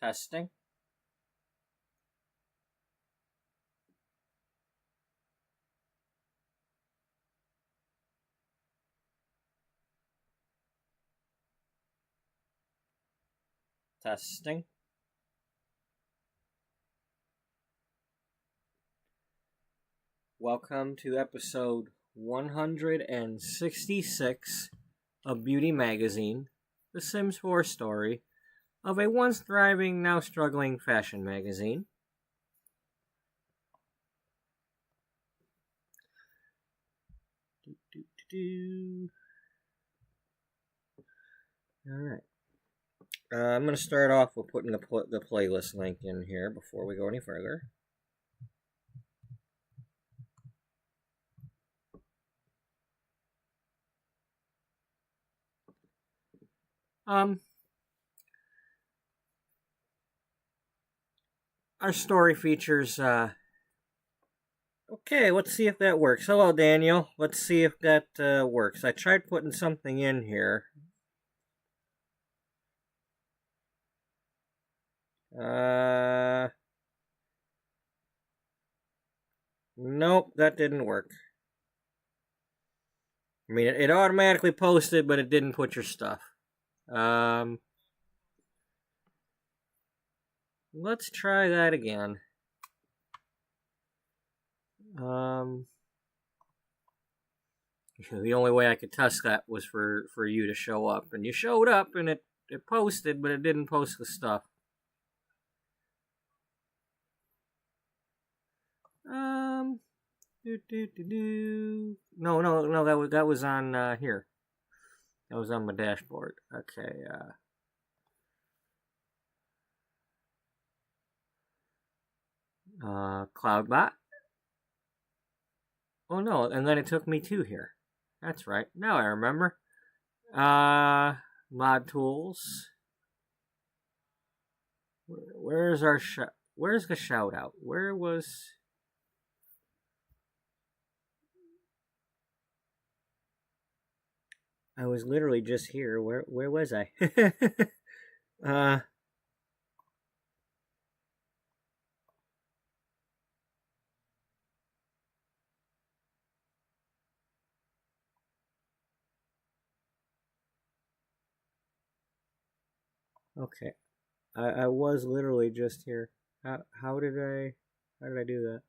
Testing. Testing. Welcome to episode 166 of Beauty Magazine, the Sims 4 story of a once thriving, now struggling fashion magazine. Alright. I'm going to start off with putting the playlist link in here before we go any further. Our story features, okay, let's see if that works. Hello, Daniel. Let's see if that works. I tried putting something in here. Nope, that didn't work. I mean, it automatically posted, but it didn't put your stuff. Let's try that again. The only way I could test that was for you to show up. And you showed up, and it posted, but it didn't post the stuff. No, that was on here. That was on my dashboard. Okay, Cloudbot. Oh no, and then it took me to here. That's right. Now I remember. Mod tools. Where's the shout out? Where was? I was literally just here. Where was I? Okay. I was literally just here. How did I do that?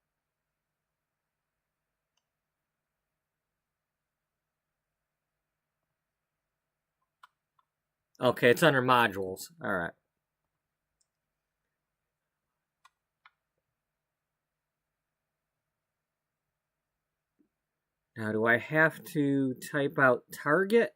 Okay, it's under modules. All right. Now, do I have to type out target?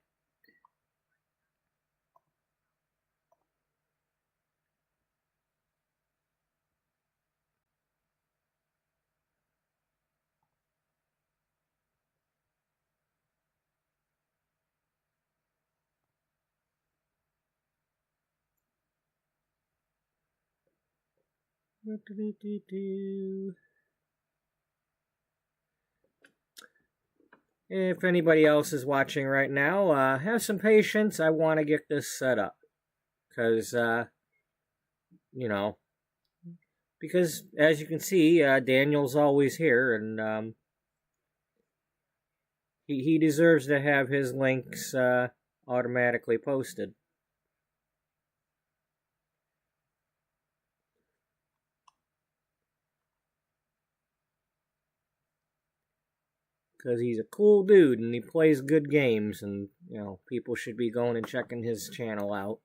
If anybody else is watching right now, have some patience. I want to get this set up. Because, because as you can see, Daniel's always here, and he deserves to have his links automatically posted. Because he's a cool dude and he plays good games, and people should be going and checking his channel out.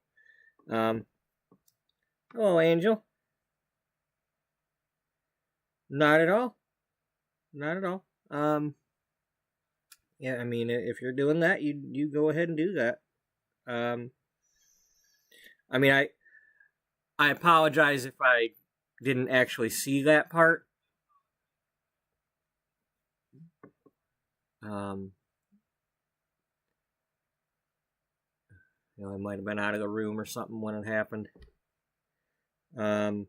Hello, Angel. Not at all. Not at all. Yeah, I mean, if you're doing that, you go ahead and do that. I mean, I apologize if I didn't actually see that part. I might have been out of the room or something when it happened. What am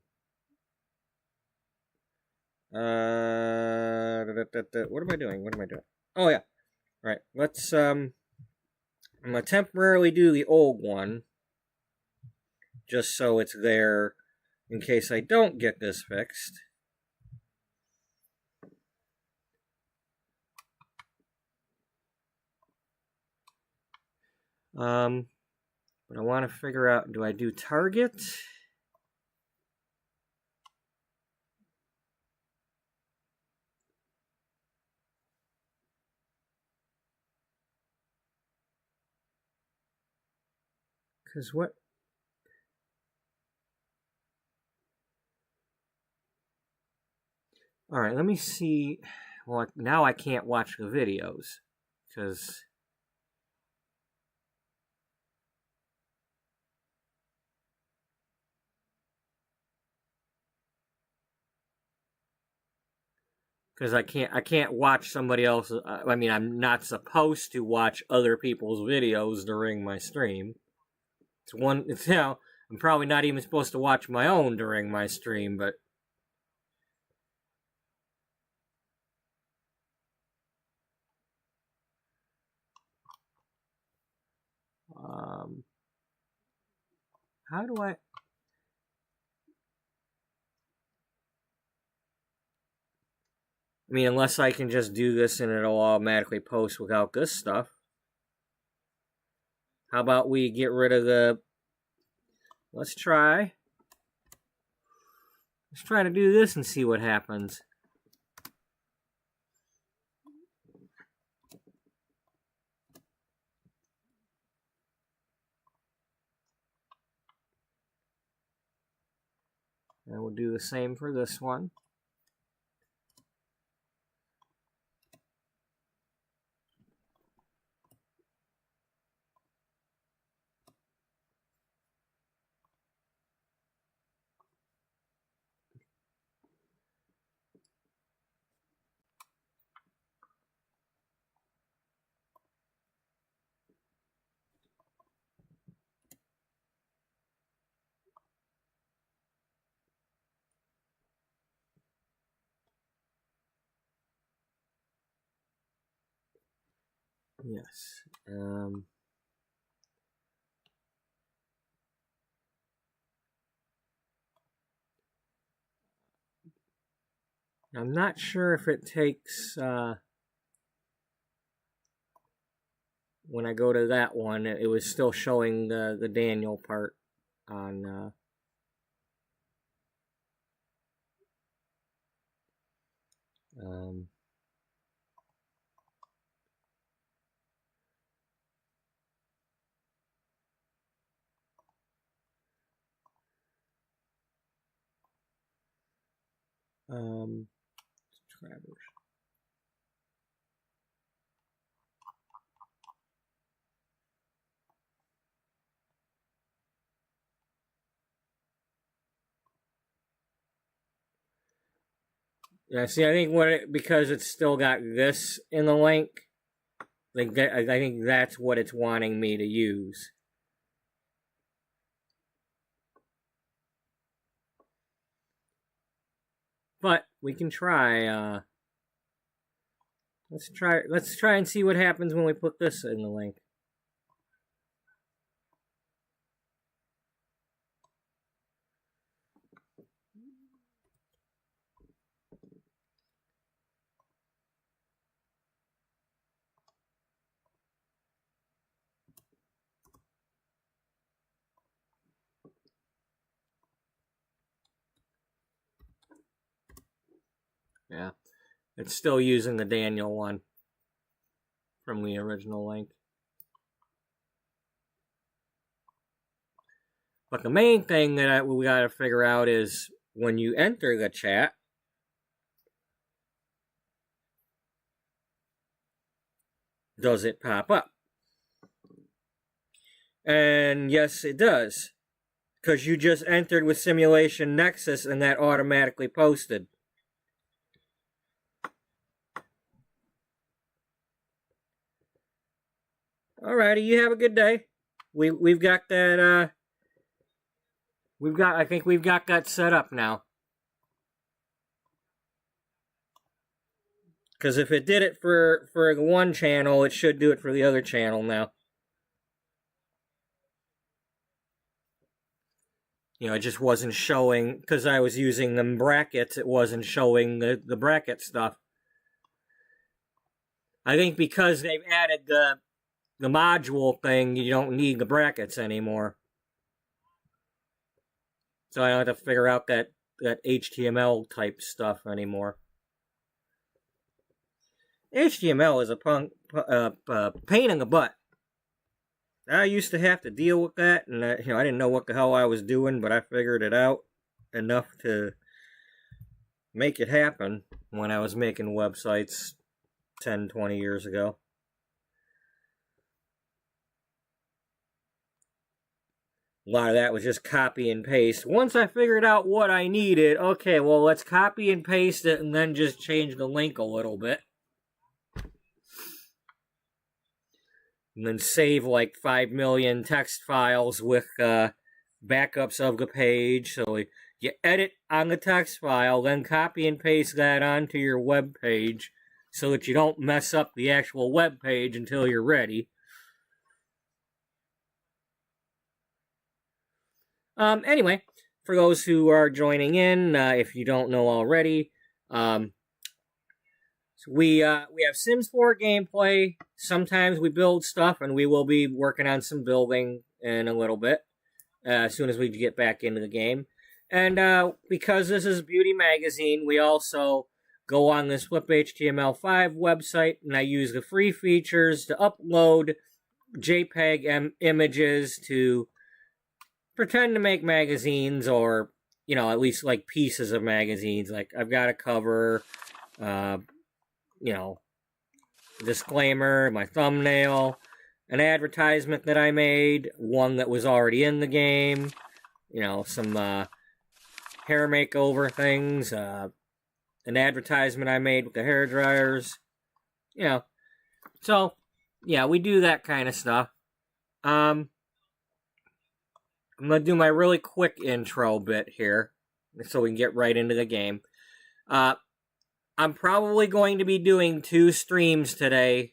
I doing? Oh yeah, right. Let's I'm gonna temporarily do the old one, just so it's there in case I don't get this fixed. But I want to figure out, do I do target? Because what? All right, let me see. Well, now I can't watch the videos because I can't watch somebody else. I mean, I'm not supposed to watch other people's videos during my stream. It's you know, I'm probably not even supposed to watch my own during my stream, but how do I? I mean, unless I can just do this and it'll automatically post without this stuff. How about we get rid of the... Let's try to do this and see what happens. And we'll do the same for this one. Yes. I'm not sure if it takes, when I go to that one, it was still showing the Daniel part on, subscribers. Yeah, see, I think because it's still got this in the link, I think that's what it's wanting me to use. But we can try. Let's try and see what happens when we put this in the link. Yeah, it's still using the Daniel one from the original link. But the main thing that we got to figure out is when you enter the chat, does it pop up? And yes, it does. Because you just entered with Simulation Nexus and that automatically posted. Alrighty, you have a good day. We've got that I think we've got that set up now. Because if it did it for the one channel, it should do it for the other channel now. It just wasn't showing, because I was using them brackets, it wasn't showing the bracket stuff. I think because they've added the module thing, you don't need the brackets anymore. So I don't have to figure out that HTML type stuff anymore. HTML is a pain in the butt. I used to have to deal with that, and I didn't know what the hell I was doing, but I figured it out enough to make it happen when I was making websites 10, 20 years ago. A lot of that was just copy and paste. Once I figured out what I needed, okay, well, let's copy and paste it and then just change the link a little bit. And then save like 5 million text files with backups of the page. So you edit on the text file, then copy and paste that onto your web page so that you don't mess up the actual web page until you're ready. Anyway, for those who are joining in, if you don't know already, we have Sims 4 gameplay. Sometimes we build stuff, and we will be working on some building in a little bit, as soon as we get back into the game. And because this is Beauty Magazine, we also go on this fliphtml5 website, and I use the free features to upload JPEG images to pretend to make magazines, or, at least like pieces of magazines. Like, I've got a cover, disclaimer, my thumbnail, an advertisement that I made, one that was already in the game, some hair makeover things, an advertisement I made with the hair dryers, So, yeah, we do that kind of stuff. I'm going to do my really quick intro bit here, so we can get right into the game. I'm probably going to be doing 2 streams today,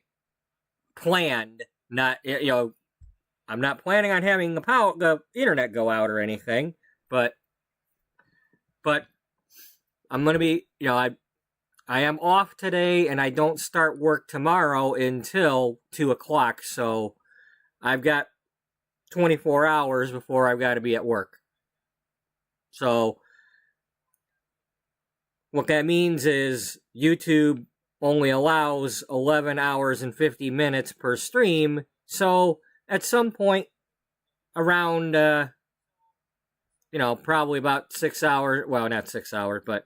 planned. Not, I'm not planning on having the internet go out or anything, but I'm going to be, I am off today, and I don't start work tomorrow until 2 o'clock, so I've got 24 hours before I've got to be at work. So what that means is YouTube only allows 11 hours and 50 minutes per stream. So at some point around, probably about 6 hours, well, not 6 hours, but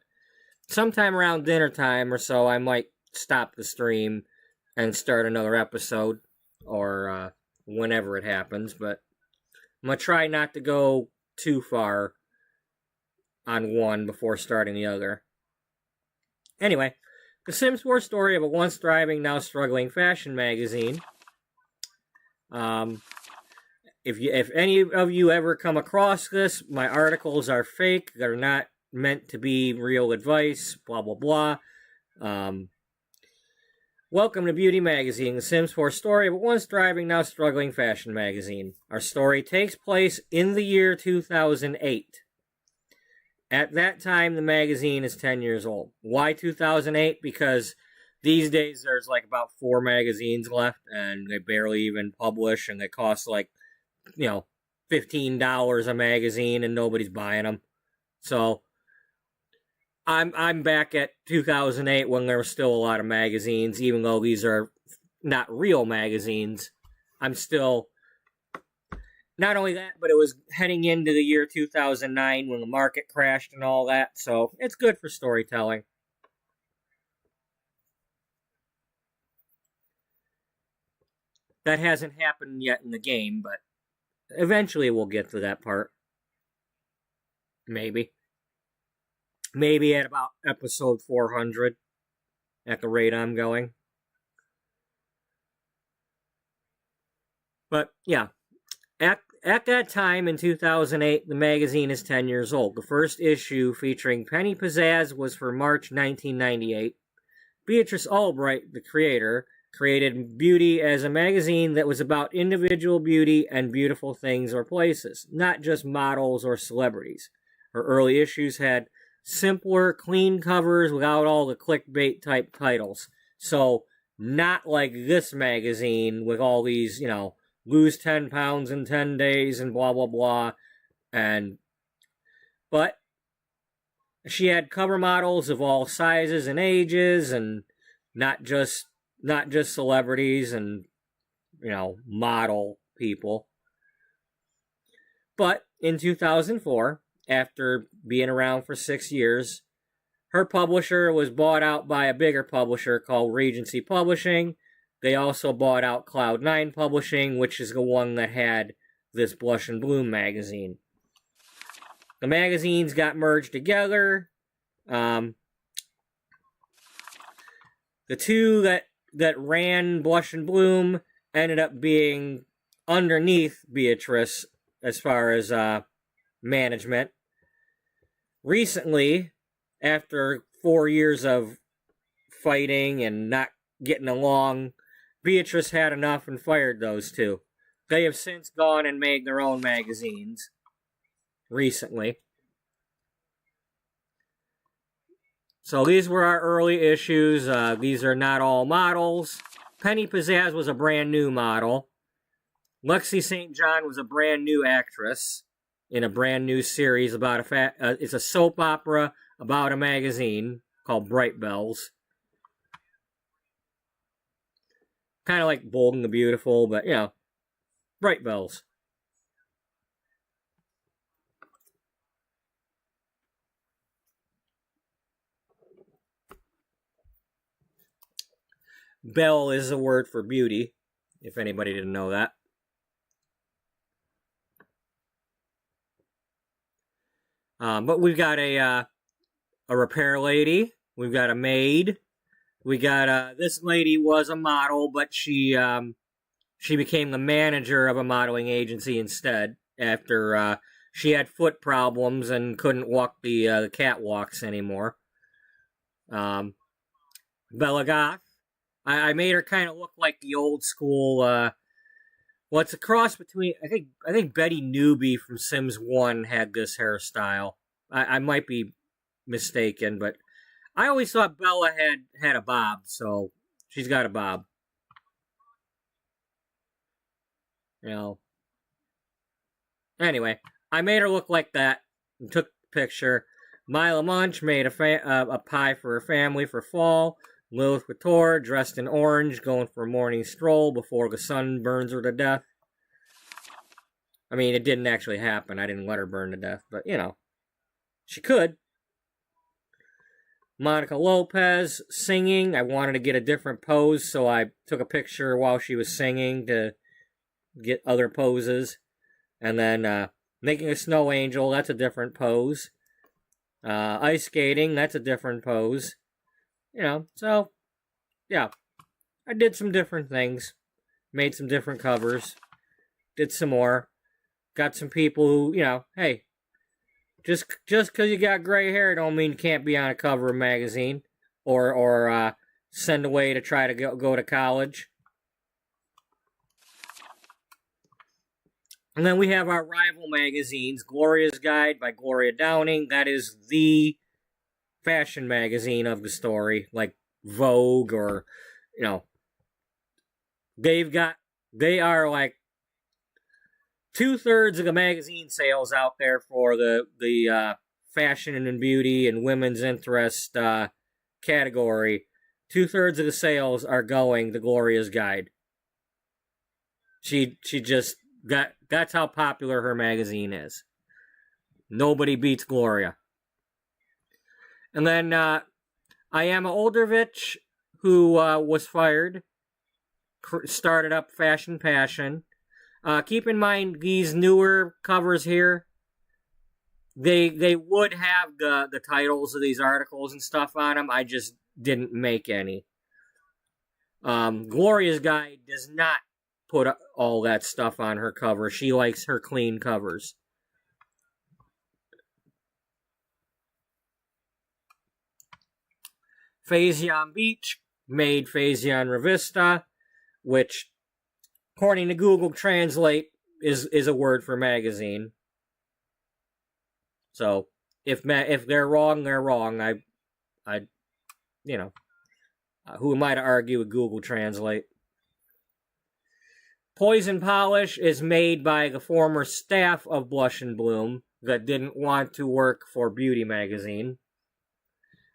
sometime around dinner time or so, I might stop the stream and start another episode, or whenever it happens. But I'm going to try not to go too far on one before starting the other. Anyway, The Sims 4 story of a once thriving, now struggling fashion magazine. If any of you ever come across this, my articles are fake. They're not meant to be real advice, blah, blah, blah. Welcome to Beauty Magazine, The Sims 4 story of a once thriving, now struggling fashion magazine. Our story takes place in the year 2008. At that time, the magazine is 10 years old. Why 2008? Because these days there's like about 4 magazines left, and they barely even publish, and they cost like, $15 a magazine, and nobody's buying them. So I'm back at 2008 when there were still a lot of magazines, even though these are not real magazines. I'm still... Not only that, but it was heading into the year 2009 when the market crashed and all that, so it's good for storytelling. That hasn't happened yet in the game, but eventually we'll get to that part. Maybe. Maybe at about episode 400, at the rate I'm going. But, yeah. At that time, in 2008, the magazine is 10 years old. The first issue featuring Penny Pizzazz was for March 1998. Beatrice Ullbright, the creator, created Beauty as a magazine that was about individual beauty and beautiful things or places, not just models or celebrities. Her early issues had simpler, clean covers without all the clickbait type titles. So, not like this magazine with all these, lose 10 pounds in 10 days and blah, blah, blah. But she had cover models of all sizes and ages, and not just celebrities and, model people. But in 2004, after being around for 6 years, her publisher was bought out by a bigger publisher called Regency Publishing. They also bought out Cloud9 Publishing, which is the one that had this Blush and Bloom magazine. The magazines got merged together. The two that ran Blush and Bloom ended up being underneath Beatrice as far as management. Recently, after 4 years of fighting and not getting along, Beatrice had enough and fired those two. They have since gone and made their own magazines recently. So these were our early issues. These are not all models. Penny Pizzazz was a brand new model. Lexi St. John was a brand new actress in a brand new series about it's a soap opera about a magazine called Bright Bells. Kind of like Bold and the Beautiful, but, Bright Bells. Belle is a word for beauty, if anybody didn't know that. But we've got a repair lady. We've got a maid. We got this lady was a model, but she became the manager of a modeling agency instead after she had foot problems and couldn't walk the catwalks anymore. Bella Goth. I made her kind of look like the old school. Well, it's a cross between. I think Betty Newby from Sims 1 had this hairstyle. I might be mistaken, but I always thought Bella had a bob, so she's got a bob. Anyway, I made her look like that and took the picture. Mila Munch made a pie for her family for fall. Lilith Couture, dressed in orange, going for a morning stroll before the sun burns her to death. I mean, it didn't actually happen. I didn't let her burn to death, but, she could. Monica Lopez, singing. I wanted to get a different pose, so I took a picture while she was singing to get other poses. And then making a snow angel, that's a different pose. Ice skating, that's a different pose. So, yeah. I did some different things. Made some different covers. Did some more. Got some people who, hey, just because you got gray hair don't mean you can't be on a cover of a magazine. Or send away to try to go to college. And then we have our rival magazines. Gloria's Guide by Gloria Downing. That is the fashion magazine of the story, like Vogue or, they are like 2/3 of the magazine sales out there for the fashion and beauty and women's interest category. 2/3 of the sales are going to Gloria's Guide. She just that's how popular her magazine is. Nobody beats Gloria. And then I Am Oldrovich, who was fired, started up Fashion Passion. Keep in mind, these newer covers here, they would have the titles of these articles and stuff on them. I just didn't make any. Gloria's Guide does not put all that stuff on her cover. She likes her clean covers. Faison Beach made Faison Revista. which, according to Google Translate, is a word for magazine. So if they're wrong, they're wrong. I you know, who am I to argue with Google Translate? Poison Polish is made by the former staff of Blush and Bloom that didn't want to work for Beauty Magazine.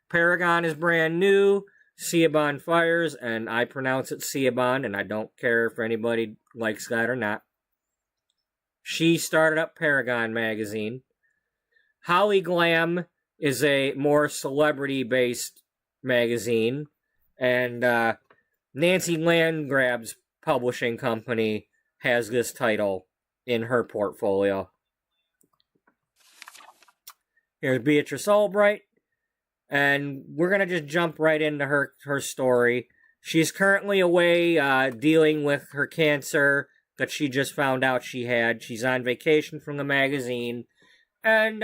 Paragon is brand new. Ciabon Fires, and I pronounce it Ciabon, and I don't care if anybody likes that or not. She started up Paragon magazine. Holly Glam is a more celebrity-based magazine, and Nancy Landgrab's publishing company has this title in her portfolio. Here's Beatrice Ullbright, and we're going to just jump right into her story. She's currently away dealing with her cancer that she just found out she had. She's on vacation from the magazine, and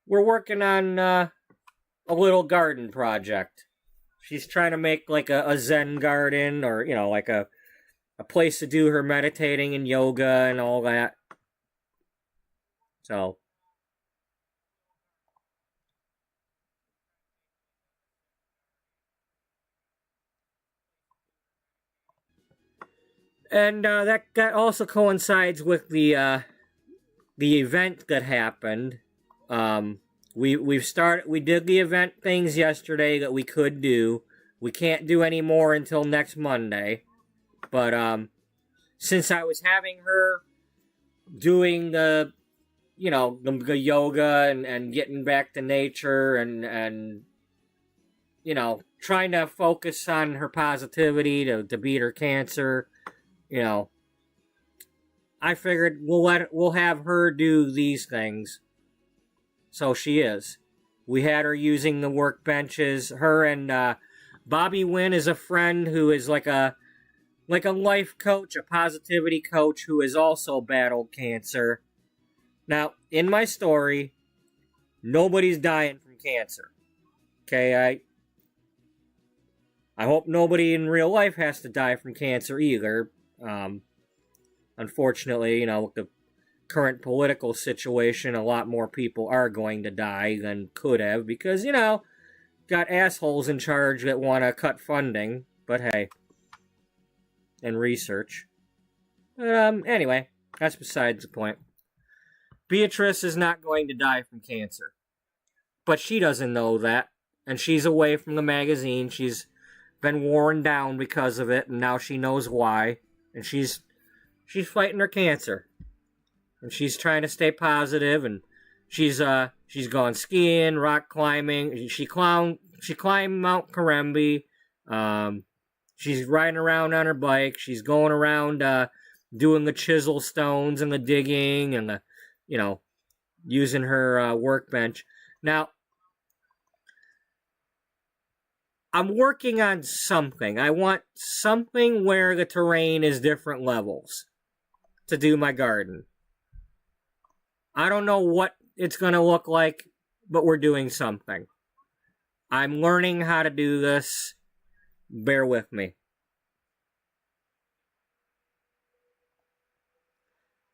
we're working on a little garden project. She's trying to make like a Zen garden, or, you know, like a place to do her meditating and yoga and all that. So, and that also coincides with the event that happened. We did the event things yesterday that we could do. We can't do any more until next Monday. But since I was having her doing the yoga and getting back to nature and you know, trying to focus on her positivity to beat her cancer, you know, I figured we'll have her do these things. So she is. We had her using the workbenches. Her and Bobby Wynn is a friend who is like a life coach, a positivity coach who has also battled cancer. Now, in my story, nobody's dying from cancer. Okay, I hope nobody in real life has to die from cancer either. Unfortunately, you know, with the current political situation, a lot more people are going to die than could have because, you know, got assholes in charge that want to cut funding. But hey, and research. Anyway, that's besides the point. Beatrice is not going to die from cancer. But she doesn't know that. And she's away from the magazine. She's been worn down because of it, and now she knows why. And she's fighting her cancer. And she's trying to stay positive, and she's gone skiing, rock climbing. She climbed Mount Karembe. She's riding around on her bike. She's going around doing the chisel stones and the digging and the, you know, using her workbench. Now, I'm working on something. I want something where the terrain is different levels to do my garden. I don't know what it's going to look like, but we're doing something. I'm learning how to do this. Bear with me.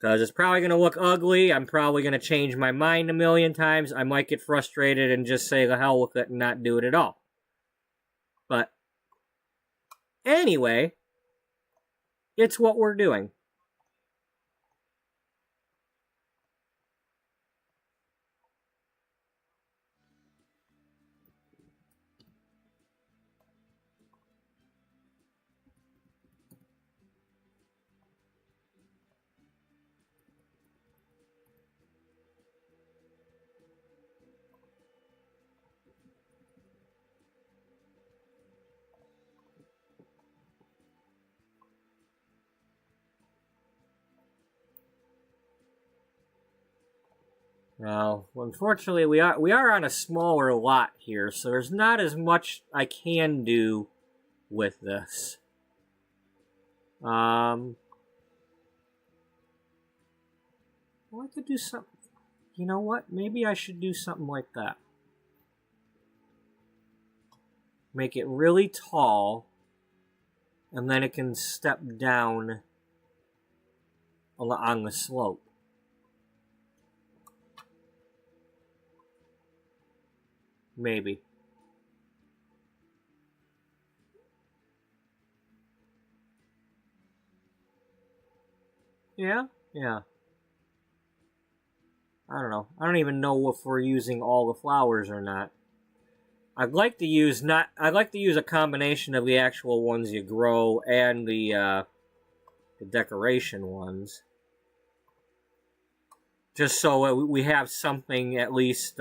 Because it's probably going to look ugly. I'm probably going to change my mind a million times. I might get frustrated and just say the hell with it and not do it at all. But anyway, it's what we're doing. Now, unfortunately, we are on a smaller lot here, so there's not as much I can do with this. Well, I could do something. You know what? Maybe I should do something like that. Make it really tall, and then it can step down on the slope. Maybe. Yeah? Yeah. I don't know. I don't even know if we're using all the flowers or not. I'd like to use a combination of the actual ones you grow and the decoration ones. Just so we have something at least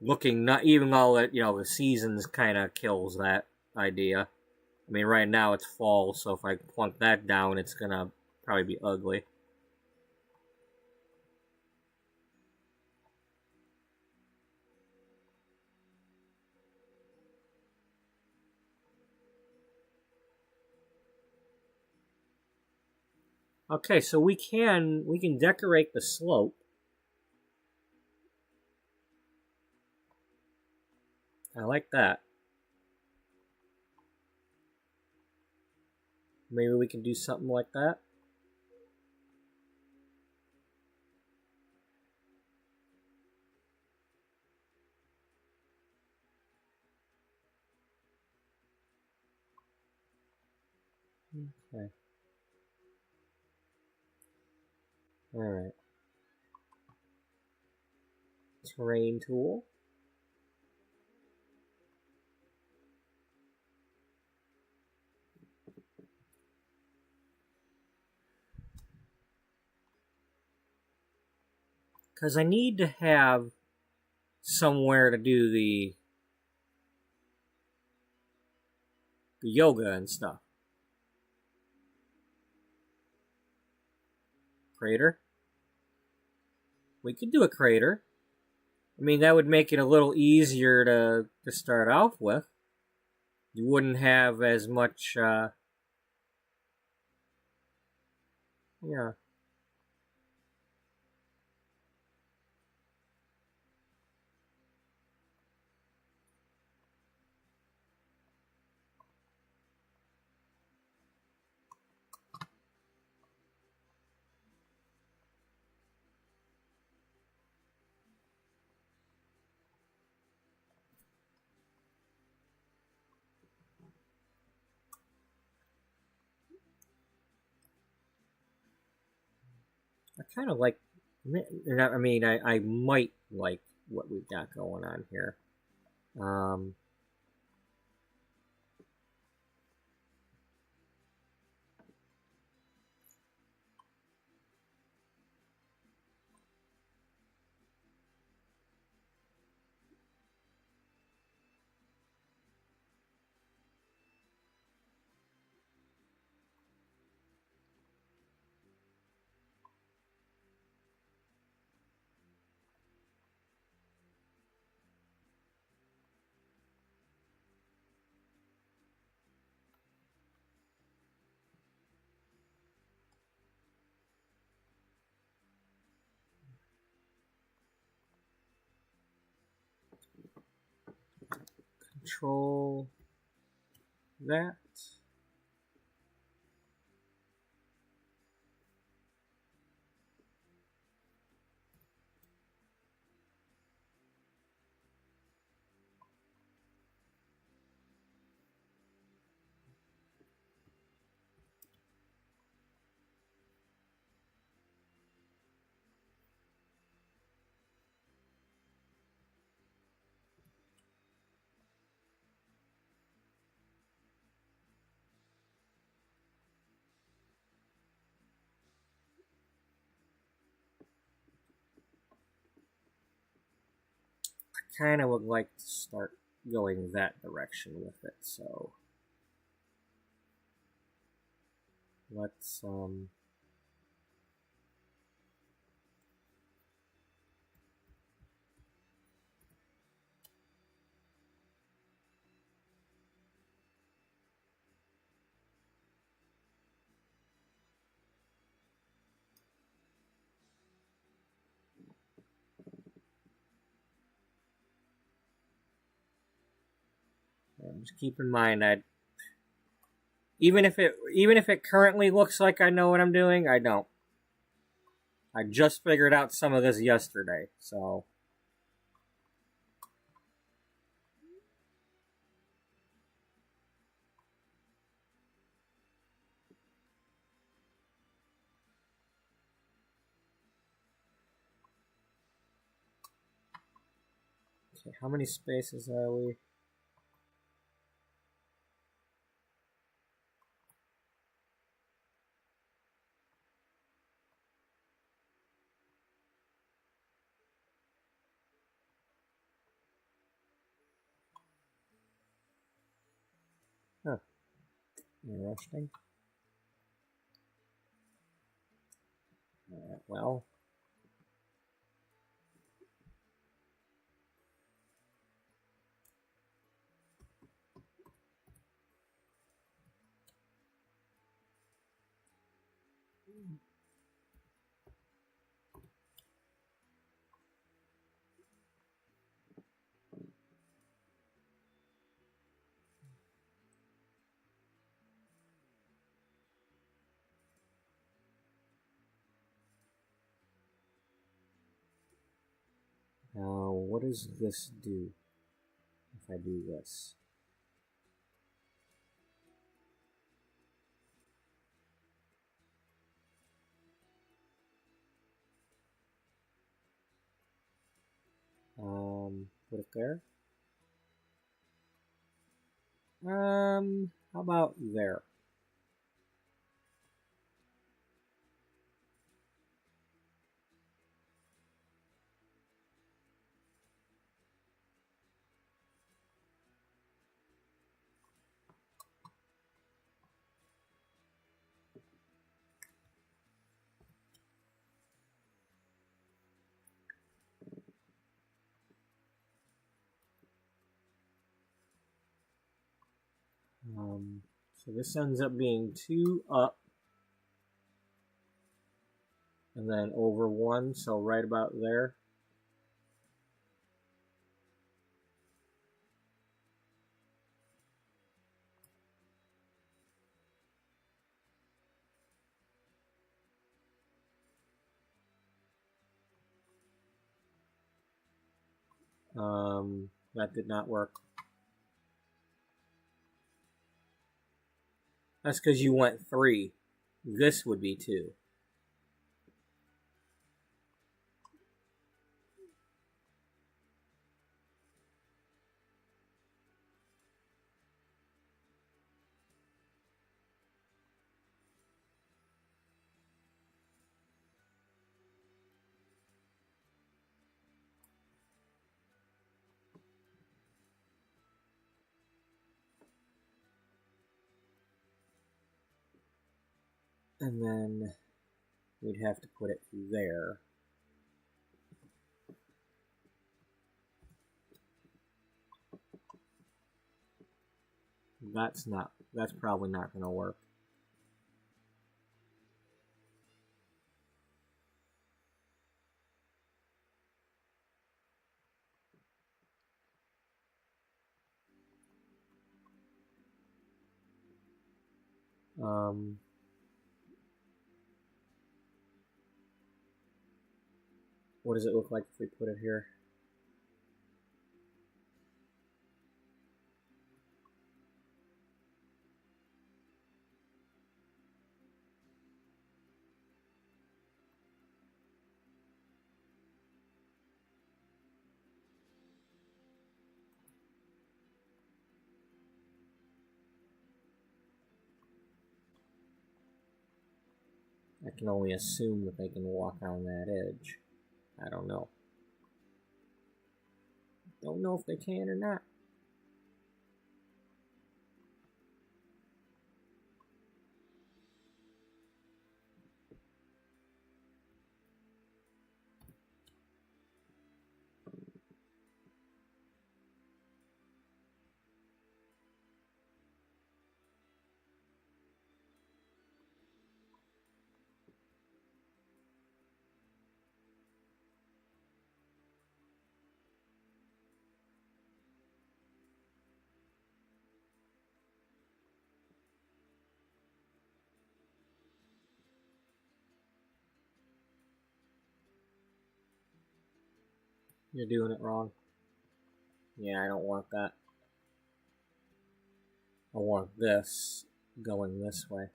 looking, not even though it, the seasons kind of kills that idea. I mean, right now it's fall, so if I plunk that down, it's gonna probably be ugly. Okay, so we can decorate the slope. I like that. Maybe we can do something like that. Okay. All right. Terrain tool. Because I need to have somewhere to do the yoga and stuff. Crater. We could do a crater. I mean, that would make it a little easier to start off with. You wouldn't have as much, yeah. I kind of like, I mean, I might like what we've got going on here. Um, Control that. I kind of would like to start going that direction with it, so let's just keep in mind Even if it currently looks like I know what I'm doing, I don't. I just figured out some of this yesterday, so. Okay, how many spaces are we? Huh. Interesting. Well. Now, what does this do if I do this? Put it there. How about there? So this ends up being 2 up and then over 1, so right about there. That did not work. That's because you went 3. This would be 2. And then we'd have to put it there. That's probably not going to work. What does it look like if we put it here? I can only assume that they can walk on that edge. I don't know. Don't know if they can or not. You're doing it wrong. Yeah, I don't want that. I want this going this way.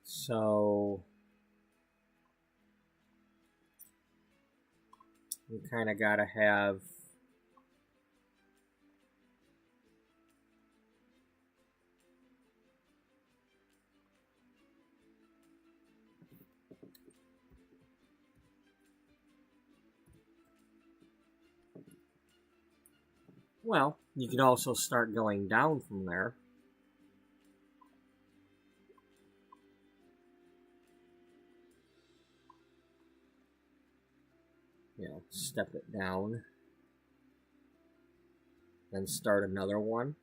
So we kind of gotta have well, you could also start going down from there. You know, step it down. Then start another one.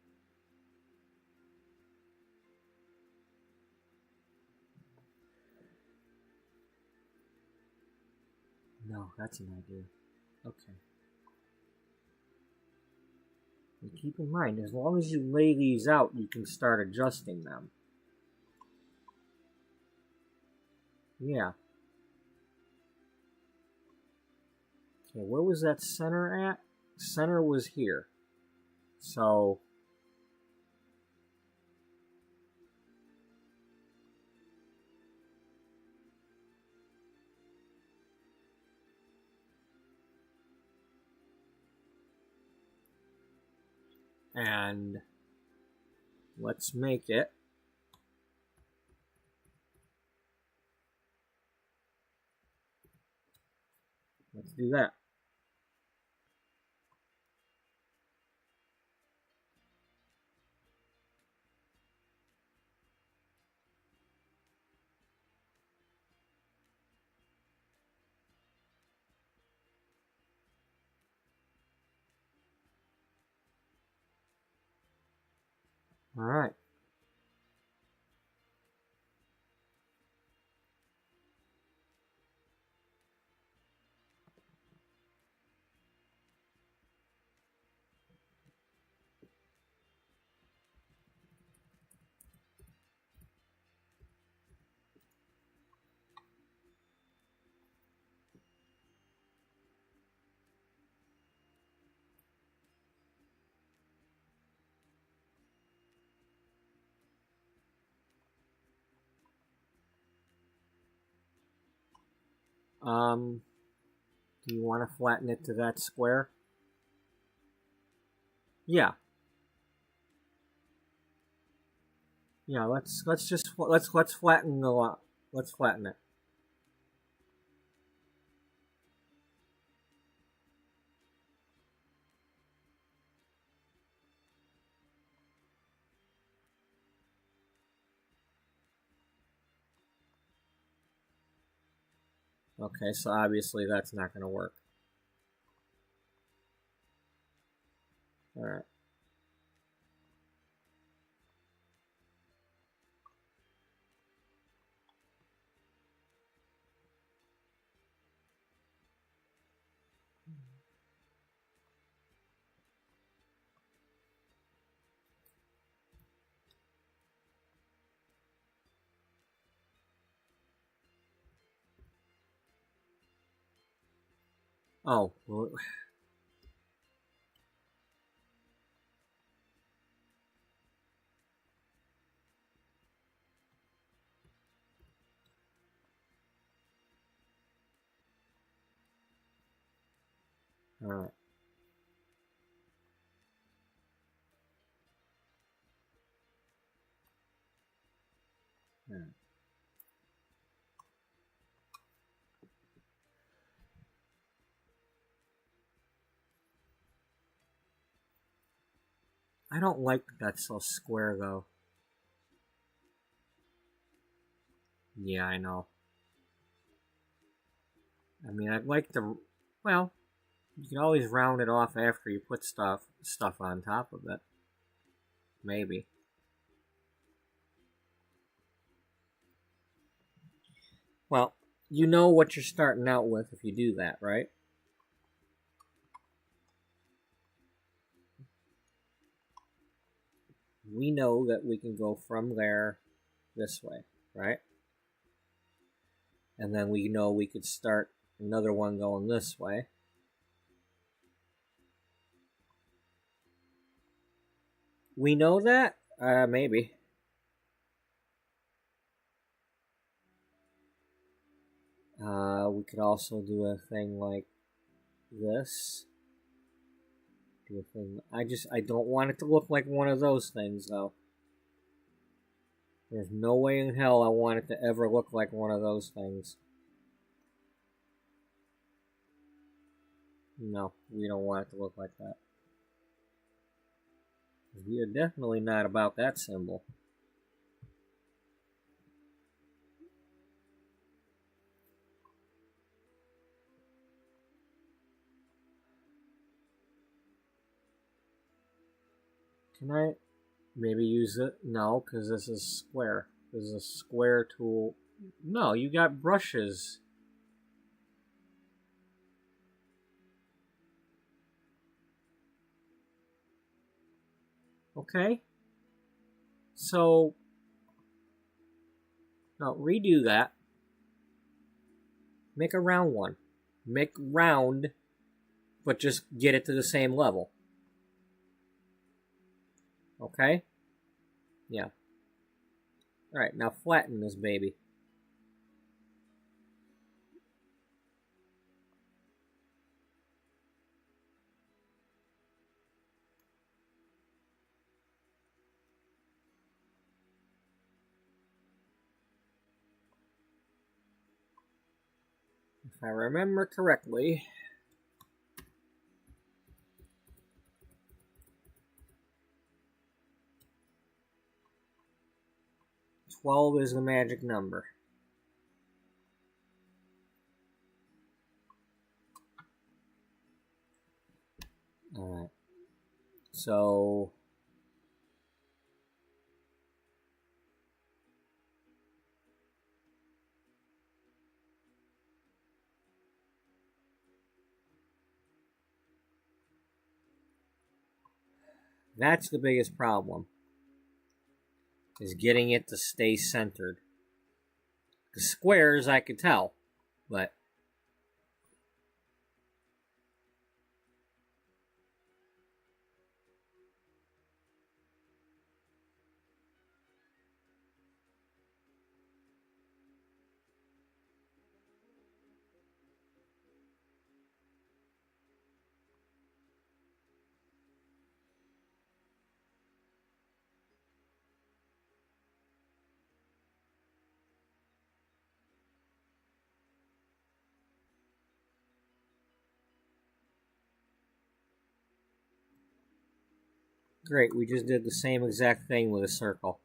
No, that's an idea. Okay. And keep in mind, as long as you lay these out, you can start adjusting them. Yeah. Okay, where was that center at? Center was here. So and let's make it let's do that. All right. Do you want to flatten it to that square? Yeah. Yeah, let's flatten the lot. Let's flatten it. Okay, so obviously that's not going to work. All right. Oh, well, all right. All right. I don't like that so square though. Yeah, I know. I mean, I'd like to. Well, you can always round it off after you put stuff on top of it. Maybe. Well, you know what you're starting out with if you do that, right? we know that we can go from there this way, right? And then we know we could start another one going this way. We know that? Maybe. We could also do a thing like this. Do a thing. I don't want it to look like one of those things, though. There's no way in hell I want it to ever look like one of those things. No, we don't want it to look like that. We are definitely not about that symbol. Can I maybe use it? No, because this is square. This is a square tool. No, you got brushes. Okay. So, no, redo that. Make a round one. Make round, but just get it to the same level. Okay? Yeah. Alright, now flatten this baby. If I remember correctly, 12 is the magic number. Alright. So that's the biggest problem, is getting it to stay centered. The squares I could tell, but great, we just did the same exact thing with a circle.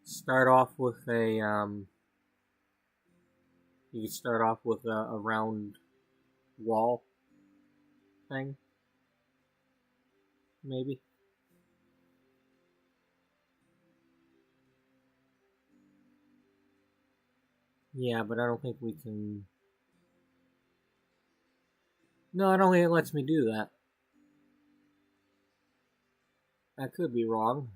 Start off with a you could start off with a round wall thing, maybe. Yeah, but I don't think we can. No, I don't think it lets me do that. I could be wrong.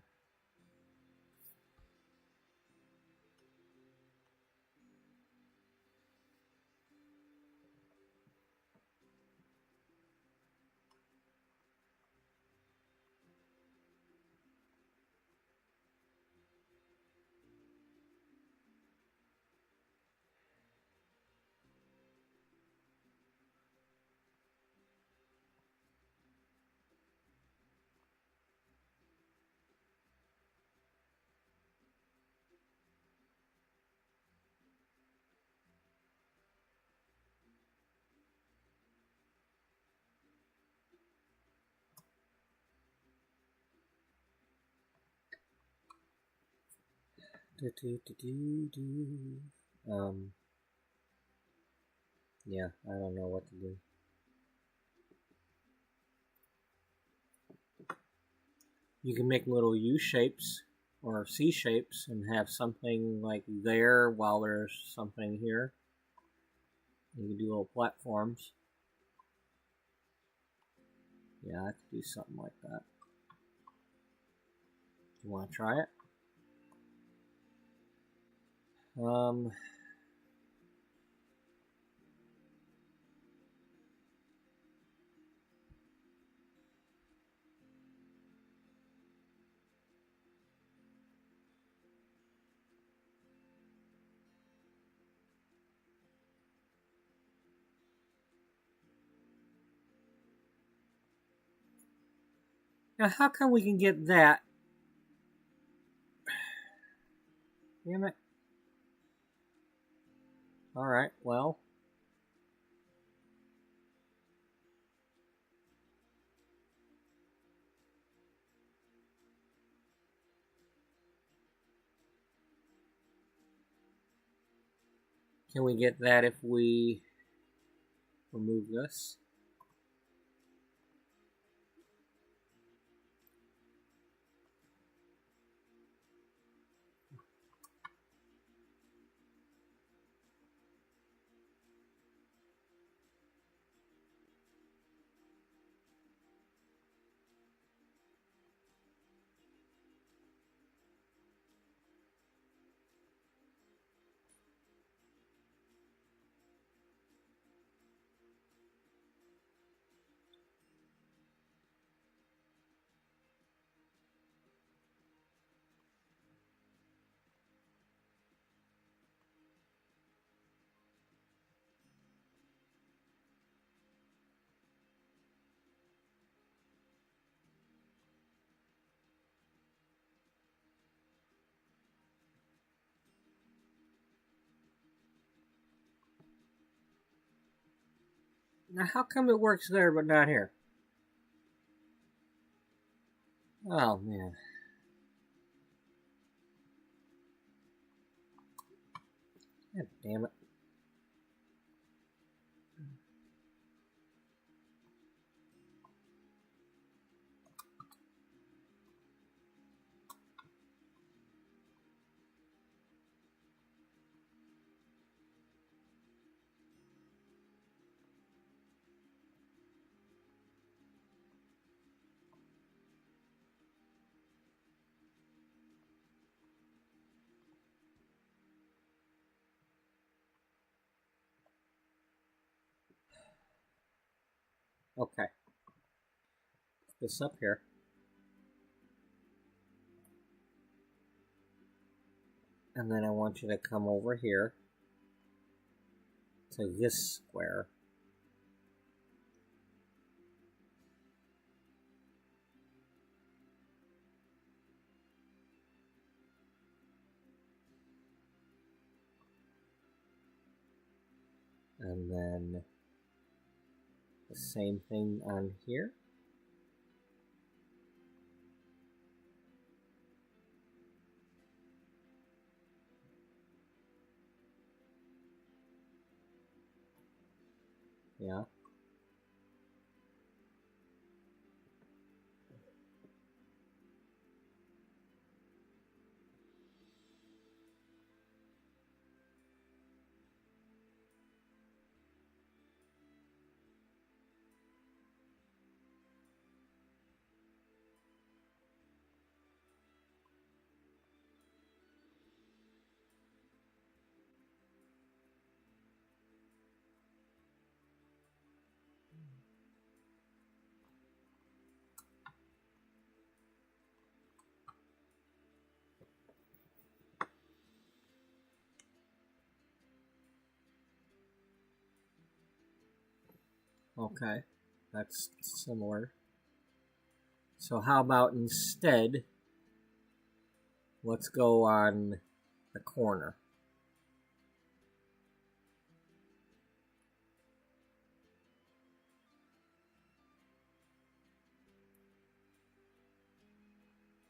Yeah, I don't know what to do. You can make little U shapes or C shapes and have something like there while there's something here. You can do little platforms. Yeah, I could do something like that. You want to try it? Now, how come we can get that? Damn it. Alright, well. Can we get that if we remove this? Now, how come it works there but not here? Oh, man. God damn it. Okay. Put this up here. And then I want you to come over here to this square. And then the same thing on here. Yeah. Okay. That's similar. So how about instead, let's go on the corner.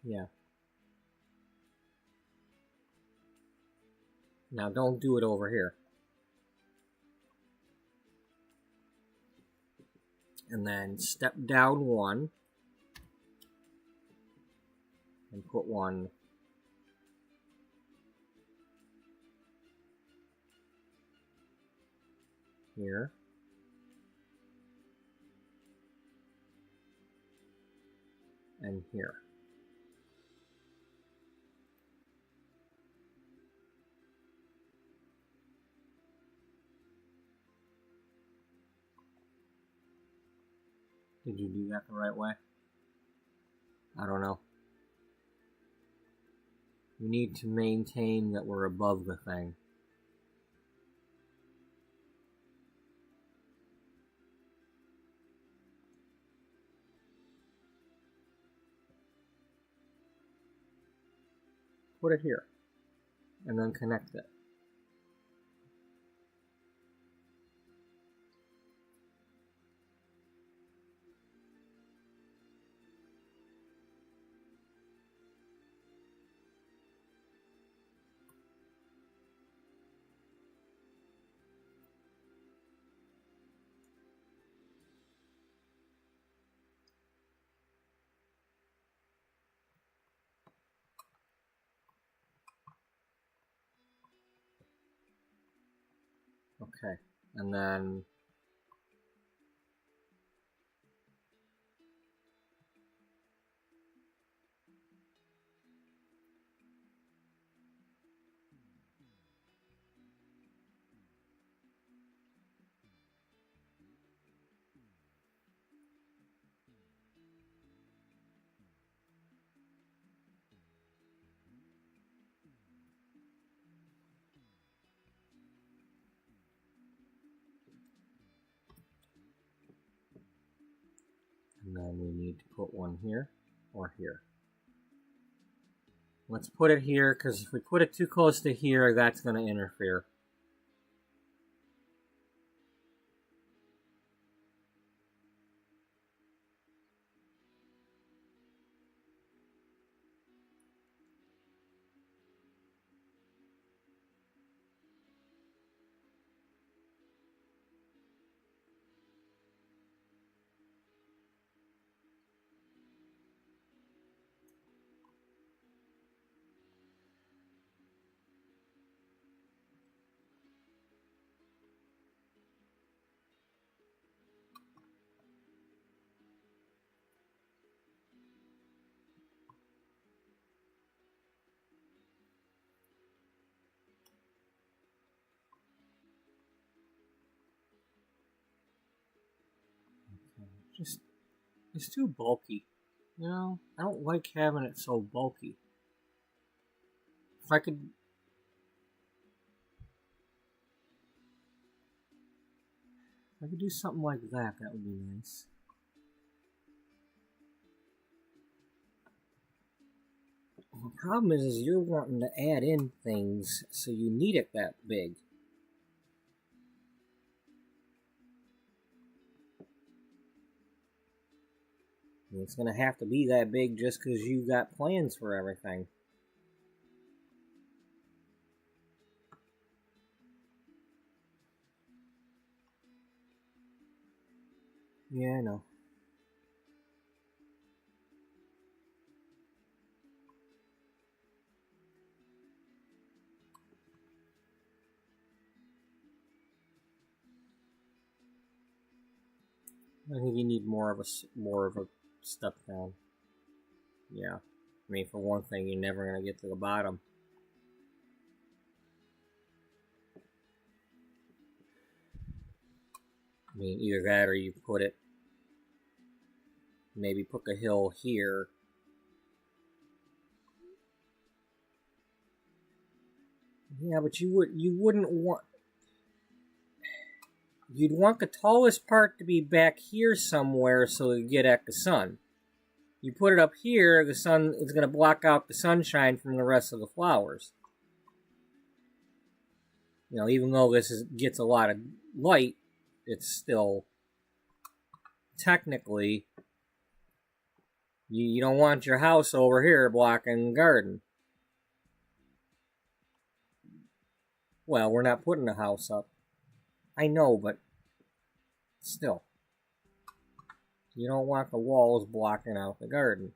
Yeah. Now don't do it over here. And then step down one and put one here. And here. Did you do that the right way? I don't know. We need to maintain that we're above the thing. Put it here. And then connect it. Okay, and then we need to put one here or here. Let's put it here, because if we put it too close to here, that's going to interfere. It's too bulky. You know, I don't like having it so bulky. If I could do something like that, that would be nice. The problem is you're wanting to add in things, so you need it that big. And it's going to have to be that big just because you got plans for everything. Yeah, I know. I think you need more of a step down. Yeah. I mean, for one thing, you're never going to get to the bottom. I mean, either that or you put it, maybe put the hill here. Yeah, but you wouldn't want, you'd want the tallest part to be back here somewhere so you get at the sun. You put it up here, the sun is going to block out the sunshine from the rest of the flowers. You know, even though this gets a lot of light, it's still technically, you don't want your house over here blocking the garden. Well, we're not putting a house up. I know, but still. You don't want the walls blocking out the garden.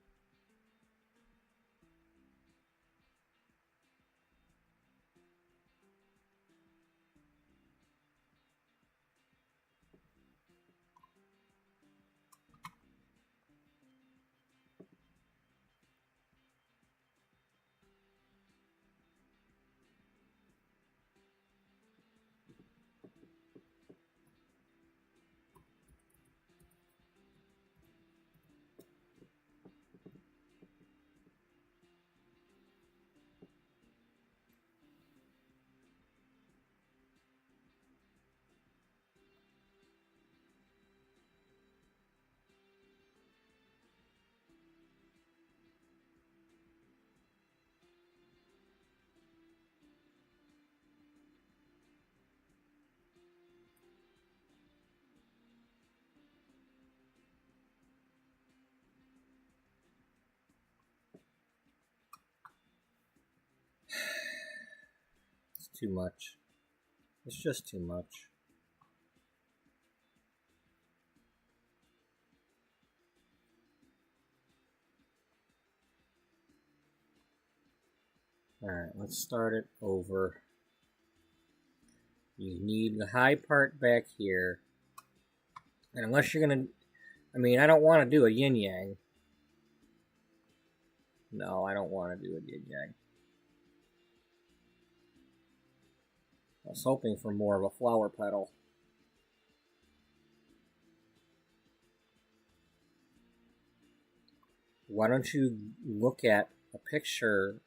It's too much. It's just too much. Alright, let's start it over. You need the high part back here. And unless you're gonna... I mean, I don't want to do a yin-yang. No, I don't want to do a yin-yang. I was hoping for more of a flower petal. Why don't you look at a picture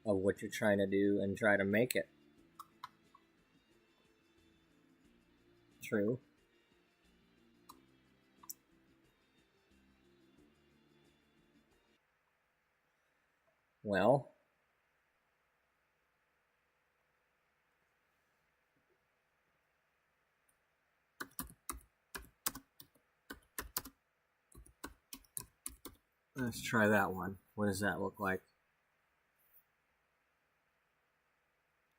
of what you're trying to do and try to make it? True. Well, let's try that one. What does that look like?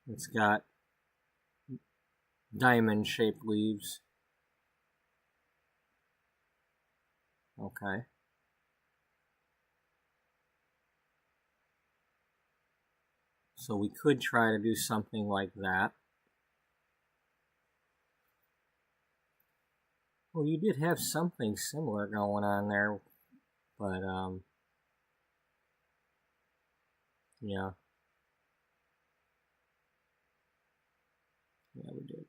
It's got diamond-shaped leaves. Okay. So we could try to do something like that. Well, you did have something similar going on there, but, yeah. Yeah, we did.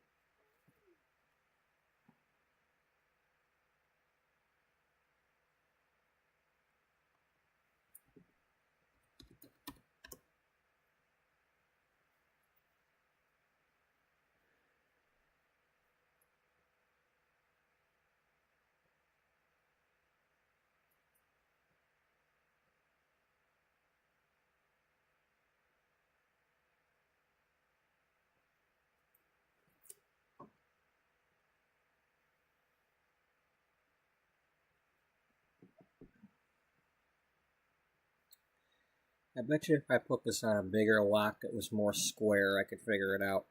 I bet you if I put this on a bigger lot that was more square, I could figure it out.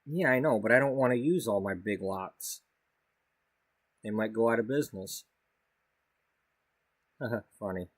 Yeah, I know, but I don't want to use all my big lots. They might go out of business. Funny.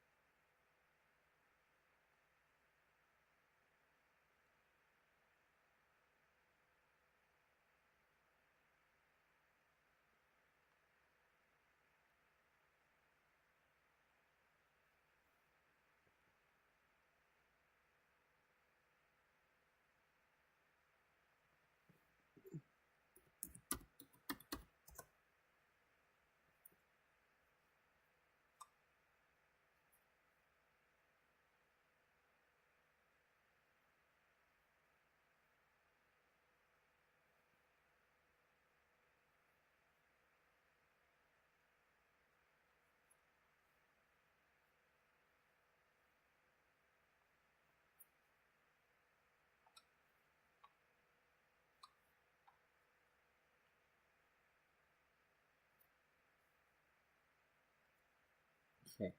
Okay.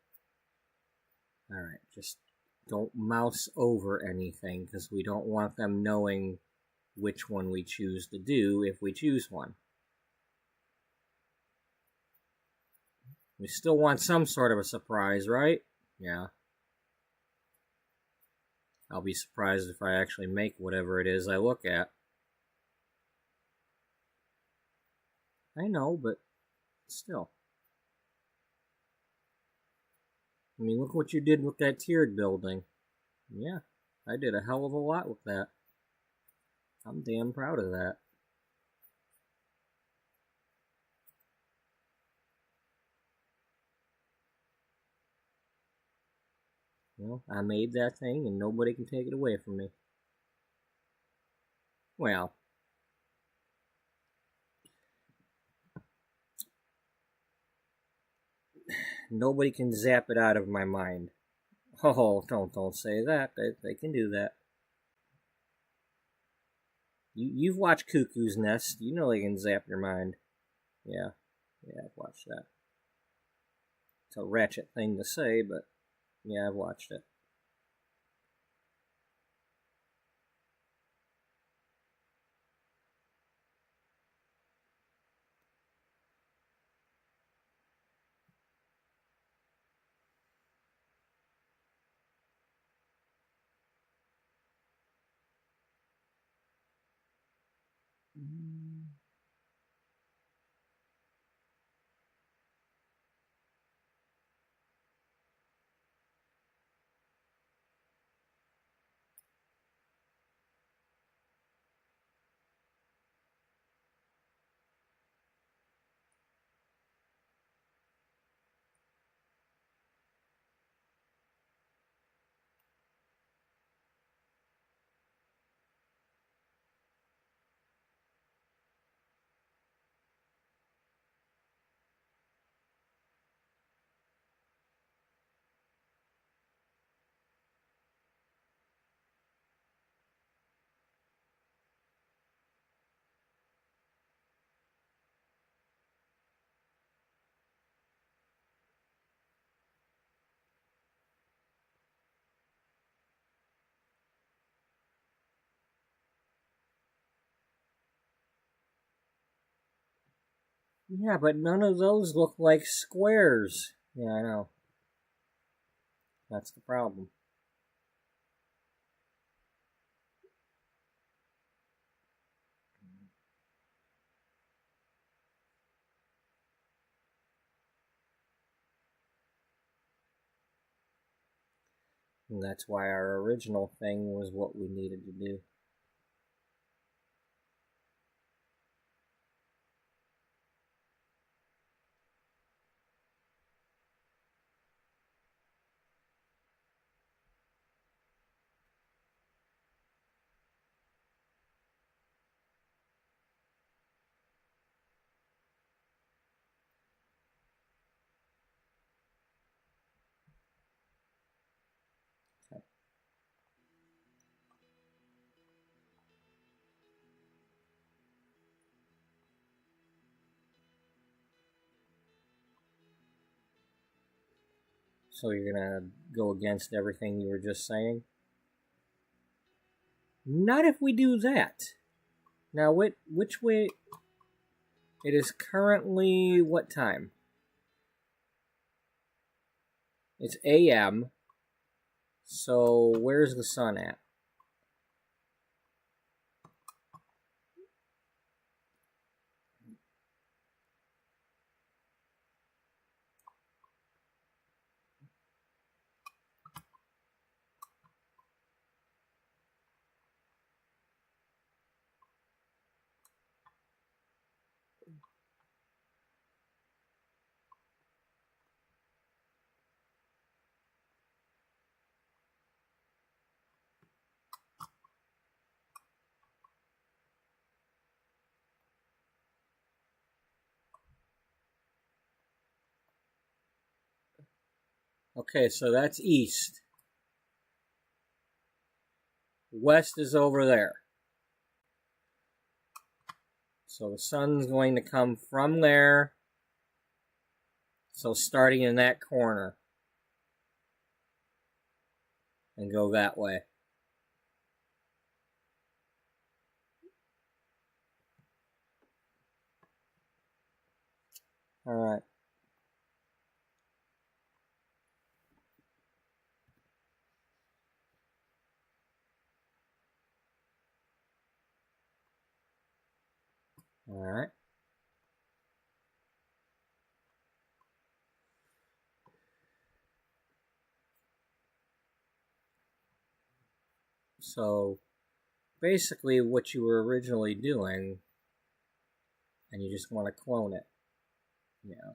Alright, just Don't mouse over anything, because we don't want them knowing which one we choose to do if we choose one. We still want some sort of a surprise, right? Yeah. I'll be surprised if I actually make whatever it is I look at. I know, but still. I mean, look what you did with that tiered building. Yeah, I did a hell of a lot with that. I'm damn proud of that. Well, I made that thing and nobody can take it away from me. Well, nobody can zap it out of my mind. Oh, don't say that. They can do that. You've watched Cuckoo's Nest. You know they can zap your mind. Yeah, I've watched that. It's a ratchet thing to say, but yeah, I've watched it. Yeah, but none of those look like squares. Yeah, I know. That's the problem. And that's why our original thing was what we needed to do. Okay. So you're gonna go against everything you were just saying? Not if we do that. Now, which way? It is currently what time? It's AM. So where's the sun at? Okay, so that's east. West is over there. So the sun's going to come from there. So starting in that corner. and go that way. All right. All right. So basically what you were originally doing, and you just want to clone it. Yeah.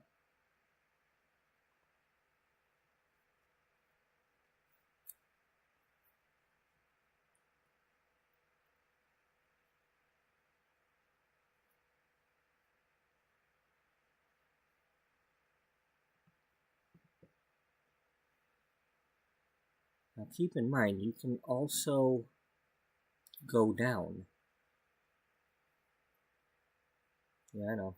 Now keep in mind, you can also go down. Yeah, I know.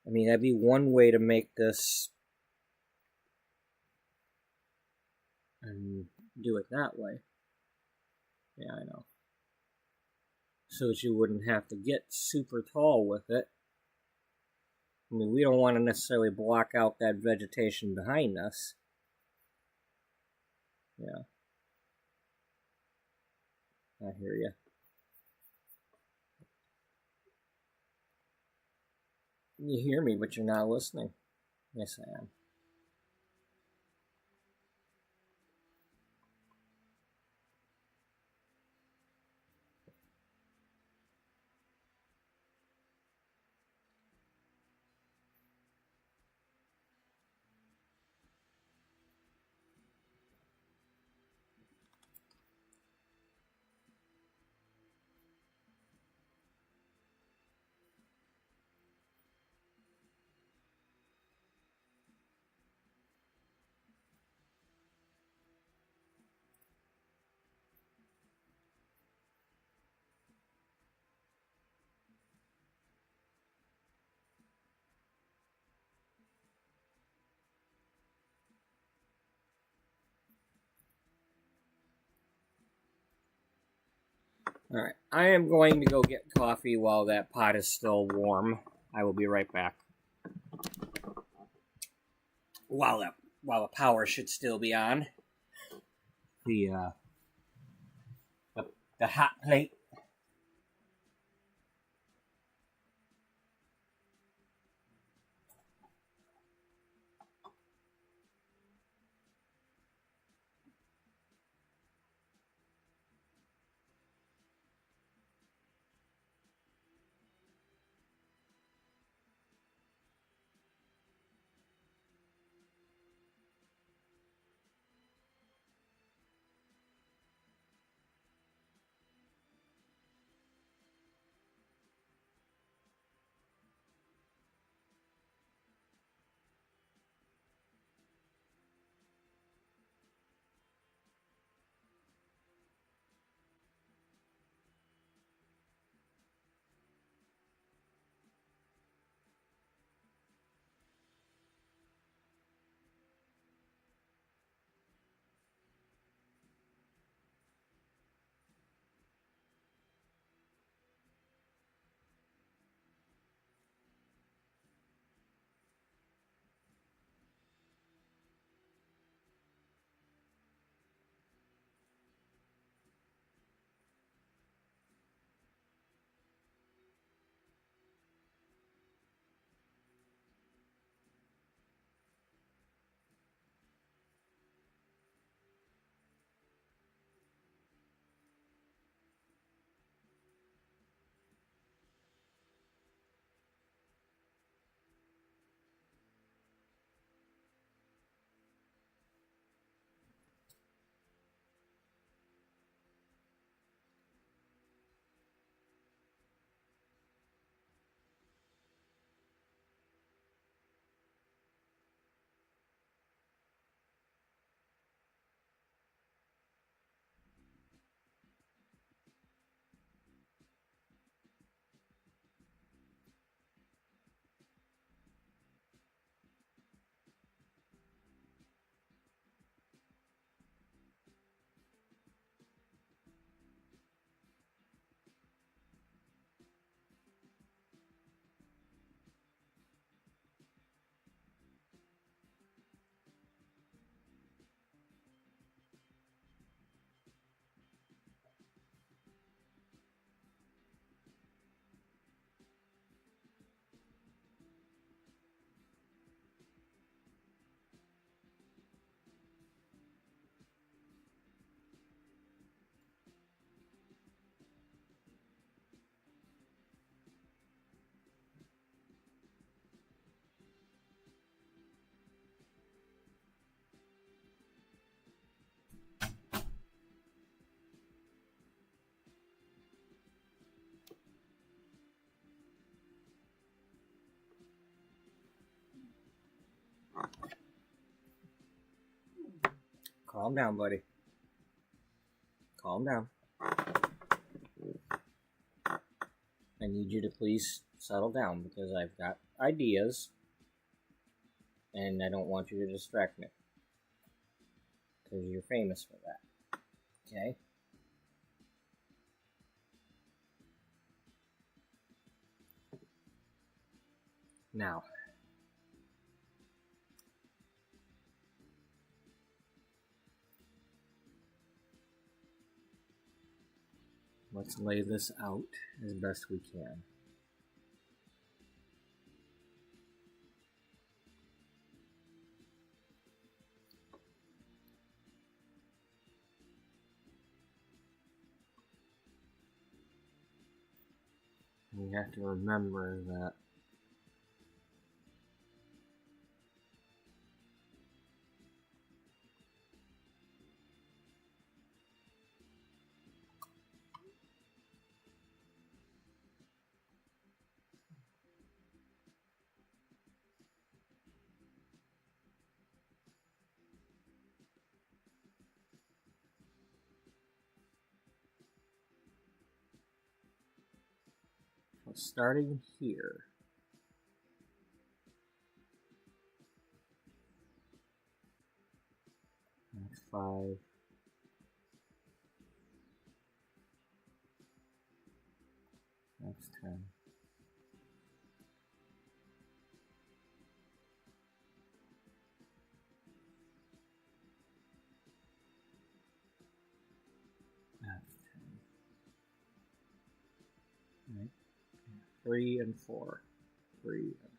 I mean, that'd be one way to make this and do it that way. Yeah, I know. So that you wouldn't have to get super tall with it. I mean, we don't want to necessarily block out that vegetation behind us. Yeah. I hear you. You hear me, but you're not listening. Yes, I am. Alright, I am going to go get coffee while that pot is still warm. I will be right back. While the power should still be on. The hot plate. Calm down, buddy. Calm down. I need you to please settle down because I've got ideas and I don't want you to distract me because you're famous for that. Okay? Now, let's lay this out as best we can. You have to remember that starting here, that's 5. That's 10. That's 10. Right. 3 and 4. 3 and 4.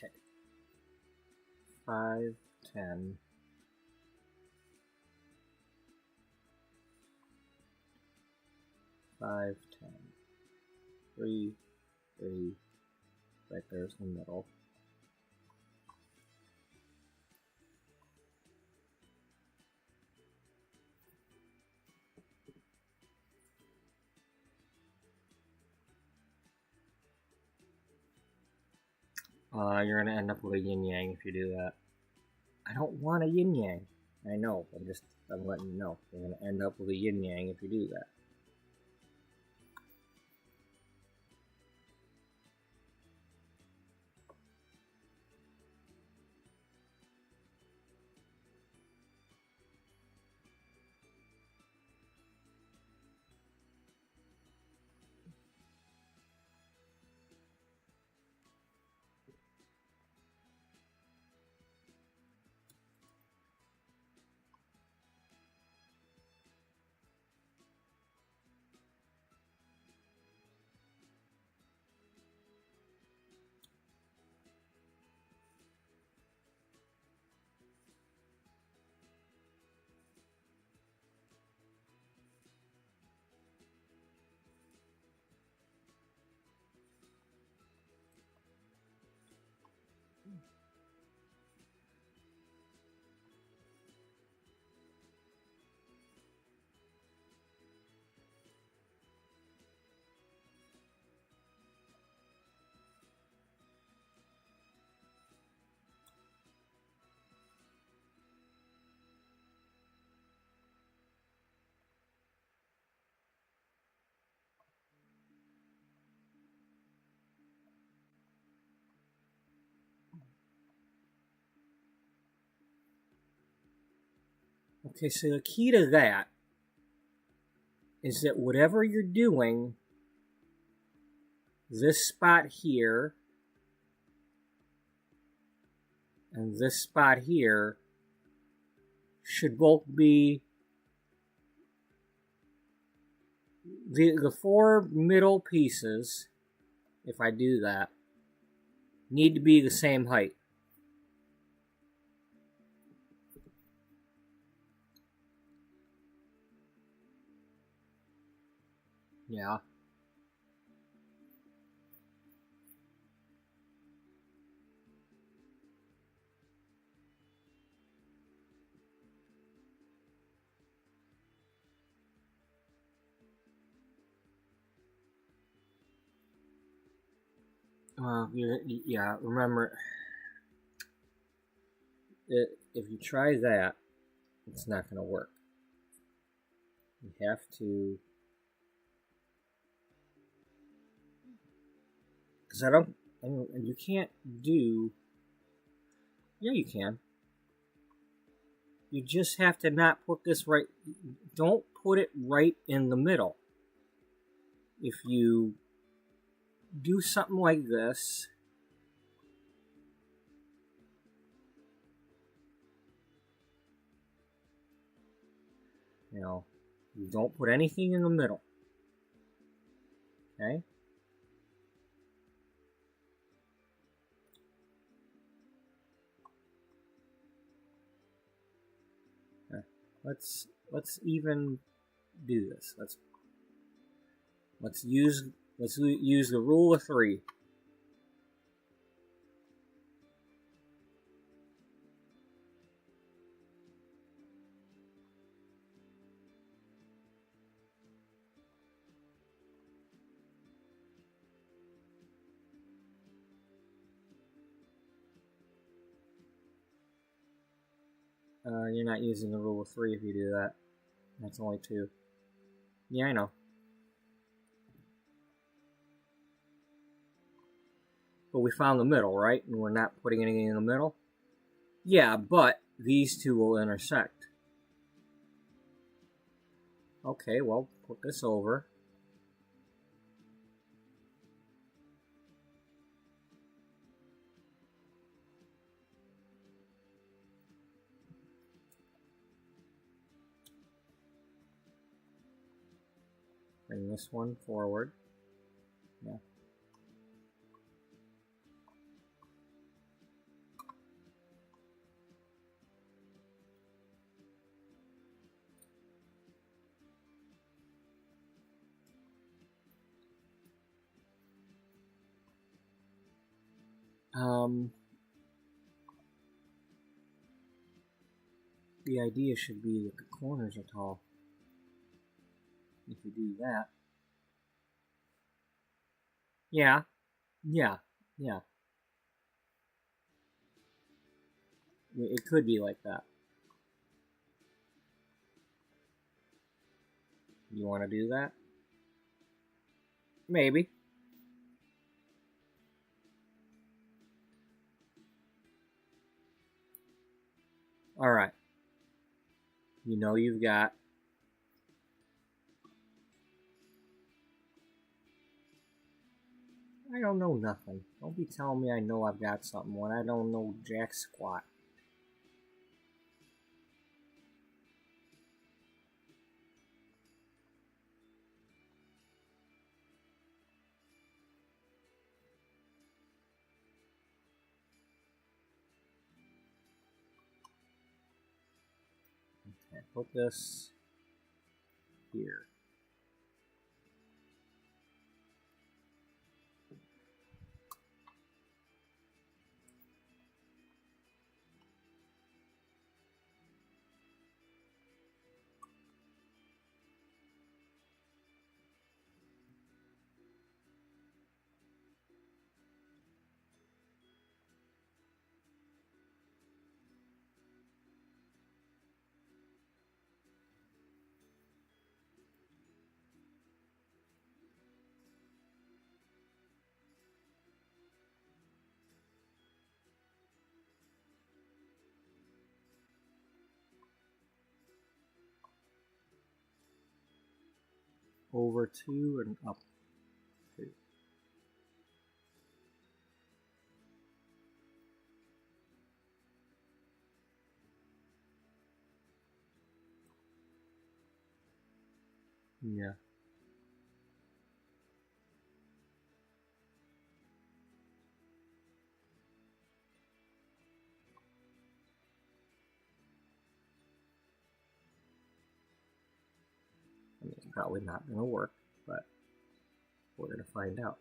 Okay. 5, 10. 5, 10. 3, 3. Right there's the middle. You're gonna end up with a yin-yang if you do that. I don't want a yin-yang. I know, I'm letting you know. You're gonna end up with a yin-yang if you do that. Okay, so the key to that is that whatever you're doing, this spot here and this spot here should both be the four middle pieces, if I do that, need to be the same height. Yeah. Yeah, remember, if you try that, it's not going to work. You have to, because you can't do, yeah, you can. You just have to not put this right, don't put it right in the middle. If you do something like this, you don't put anything in the middle. Okay? Let's even do this. Let's use the rule of 3. You're not using the rule of 3 if you do that. That's only 2. Yeah, I know. But we found the middle, right? And we're not putting anything in the middle? Yeah, but these two will intersect. Okay, well, put this over. Bring this one forward. Yeah. The idea should be that the corners are tall. If you do that. Yeah. It could be like that. You want to do that? Maybe. Alright. You've got I don't know nothing. Don't be telling me I know I've got something when I don't know jack squat. Okay, put this here. over 2 and up 2. Yeah. I mean, it's probably not going to work, but we're going to find out.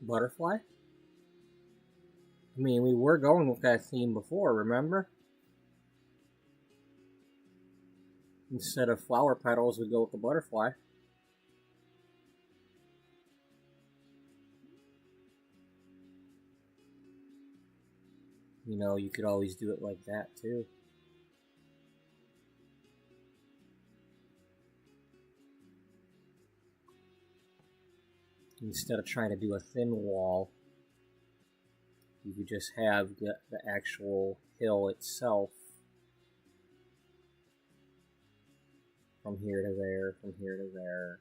Butterfly? I mean, we were going with that theme before, remember? Instead of flower petals, we go with the butterfly. You know, you could always do it like that, too. Instead of trying to do a thin wall, you could just have the actual hill itself from here to there, from here to there,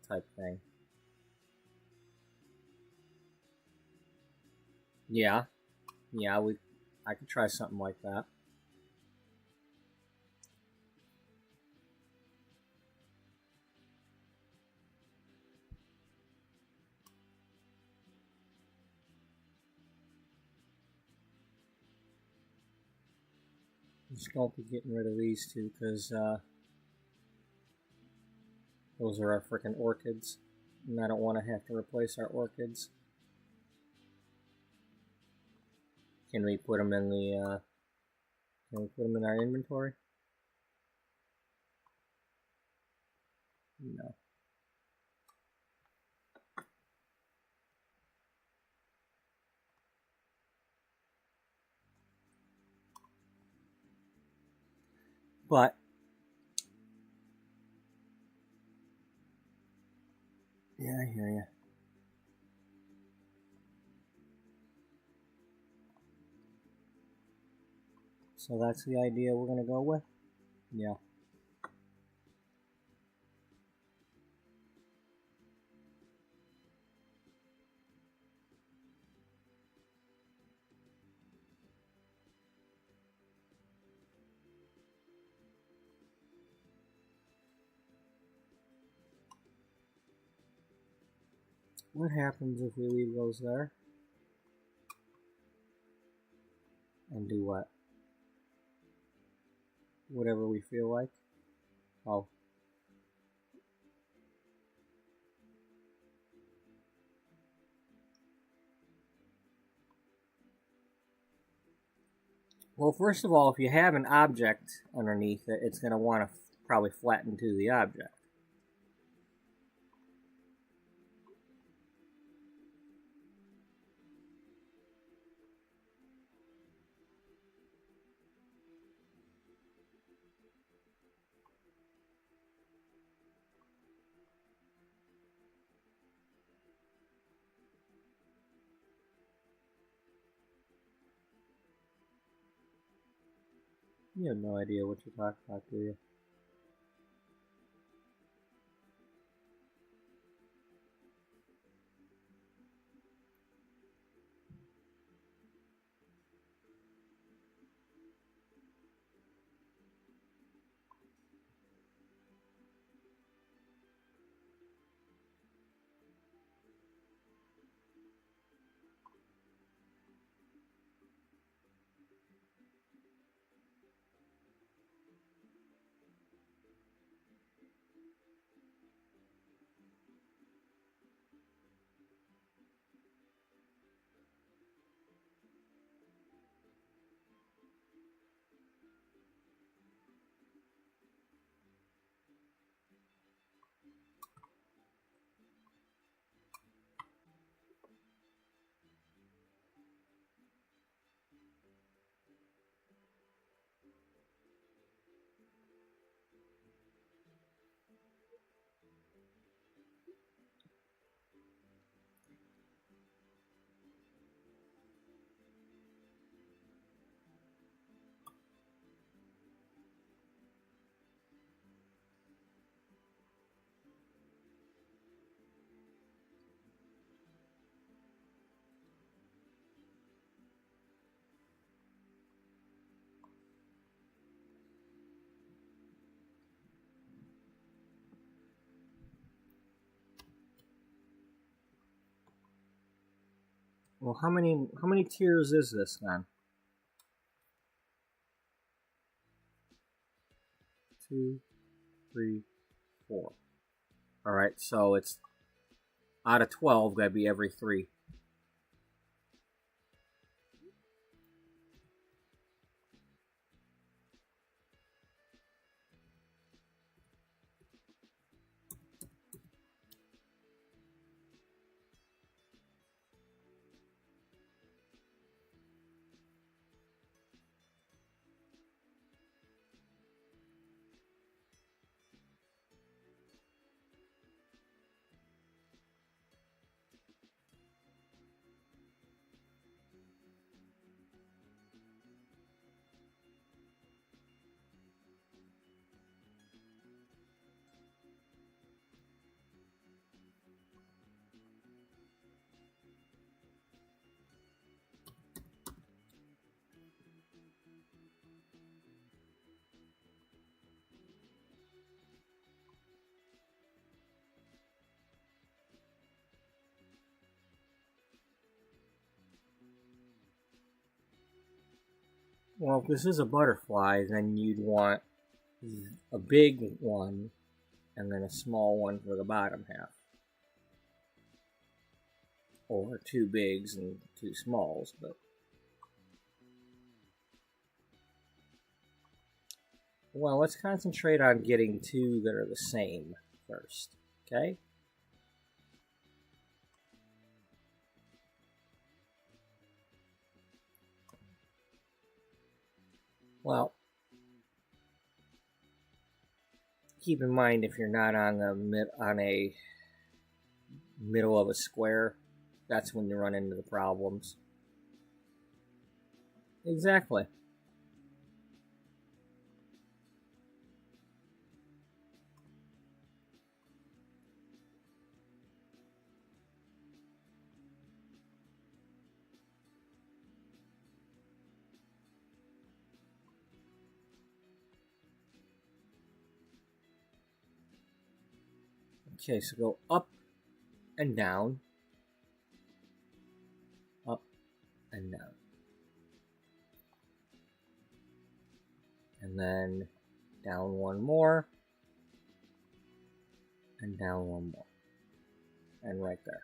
type thing. Yeah, I could try something like that. I'm just going to be getting rid of these two because those are our freaking orchids, and I don't want to have to replace our orchids. Can we put them in the? Can we put them in our inventory? No. But yeah, I hear you. So that's the idea we're gonna go with? Yeah. What happens if we leave those there? And do what? Whatever we feel like? Oh. Well, first of all, if you have an object underneath it, it's going to want to probably flatten to the object. You have no idea what you're talking about, do you? Well, how many tiers is this then? 2, 3, 4. All right, so it's out of 12, gotta be every 3. Well, if this is a butterfly, then you'd want a big one and then a small one for the bottom half. Or 2 bigs and 2 smalls, but... Well, let's concentrate on getting 2 that are the same first, okay? Well, keep in mind if you're not on a middle of a square, that's when you run into the problems. Exactly. Okay, so go up and down, up and down. And then down one more, and down one more. And right there.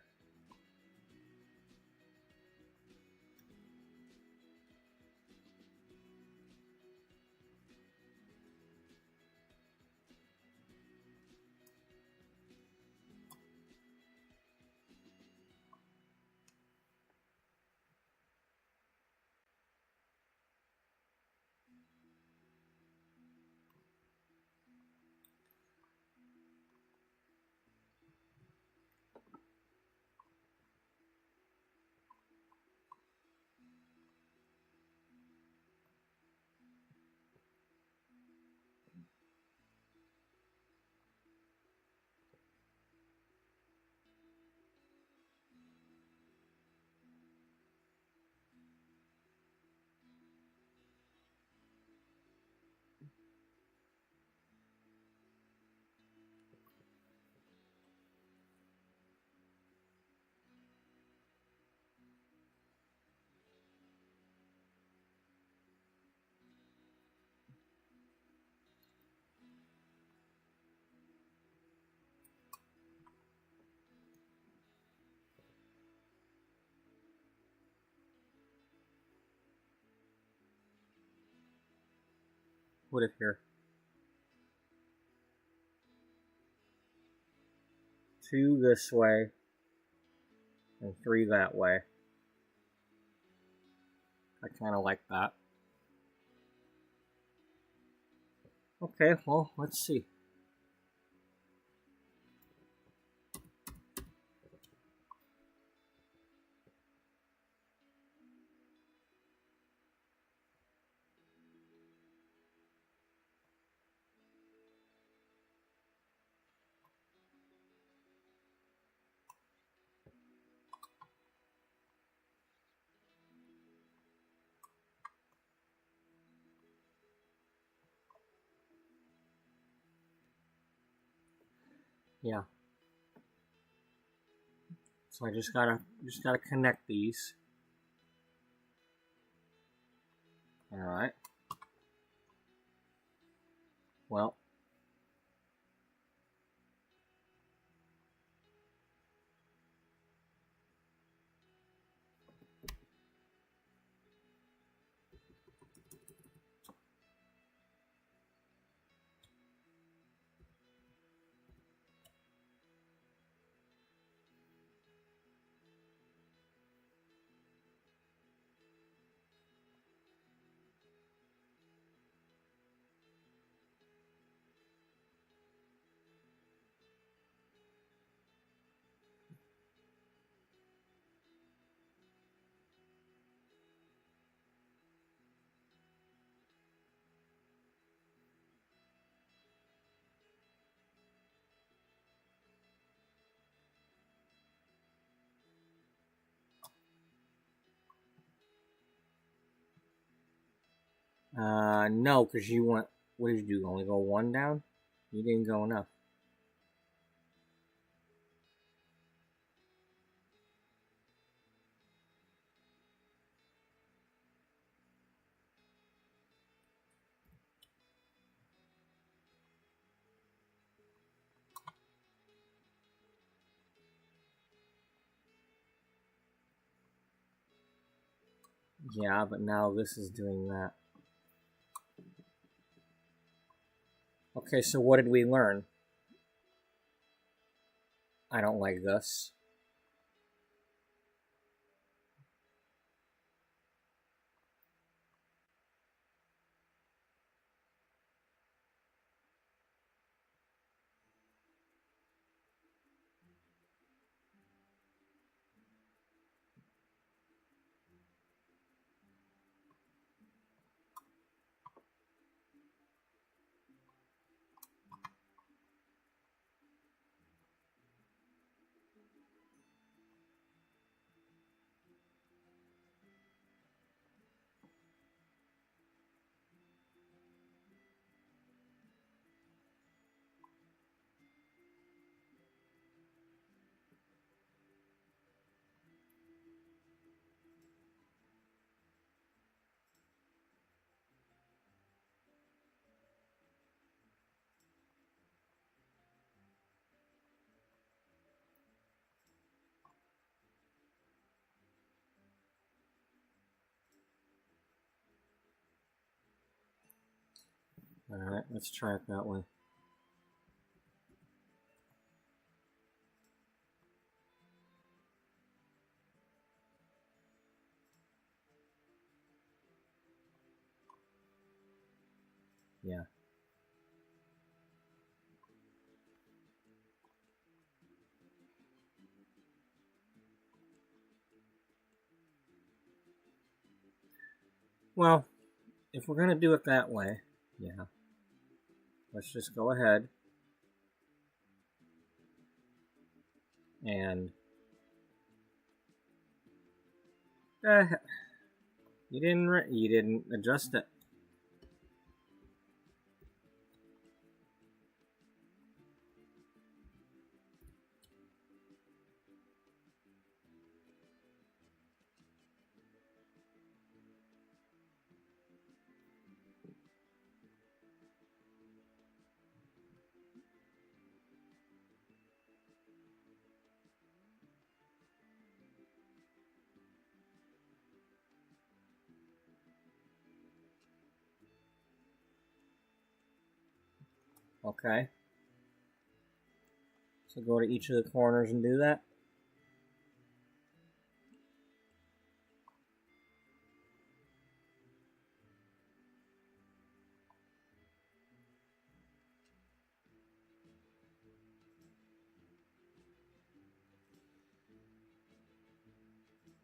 put it here. 2 this way and 3 that way. I kind of like that. Okay, well, let's see. Yeah. So I just gotta connect these. All right. Well. No, because you want. What did you do? Only go 1 down? You didn't go enough. Yeah, but now this is doing that. Okay, so what did we learn? I don't like this. Alright, let's try it that way. Yeah. Well, if we're gonna do it that way, yeah. Let's just go ahead and you didn't adjust it. Okay. So go to each of the corners and do that.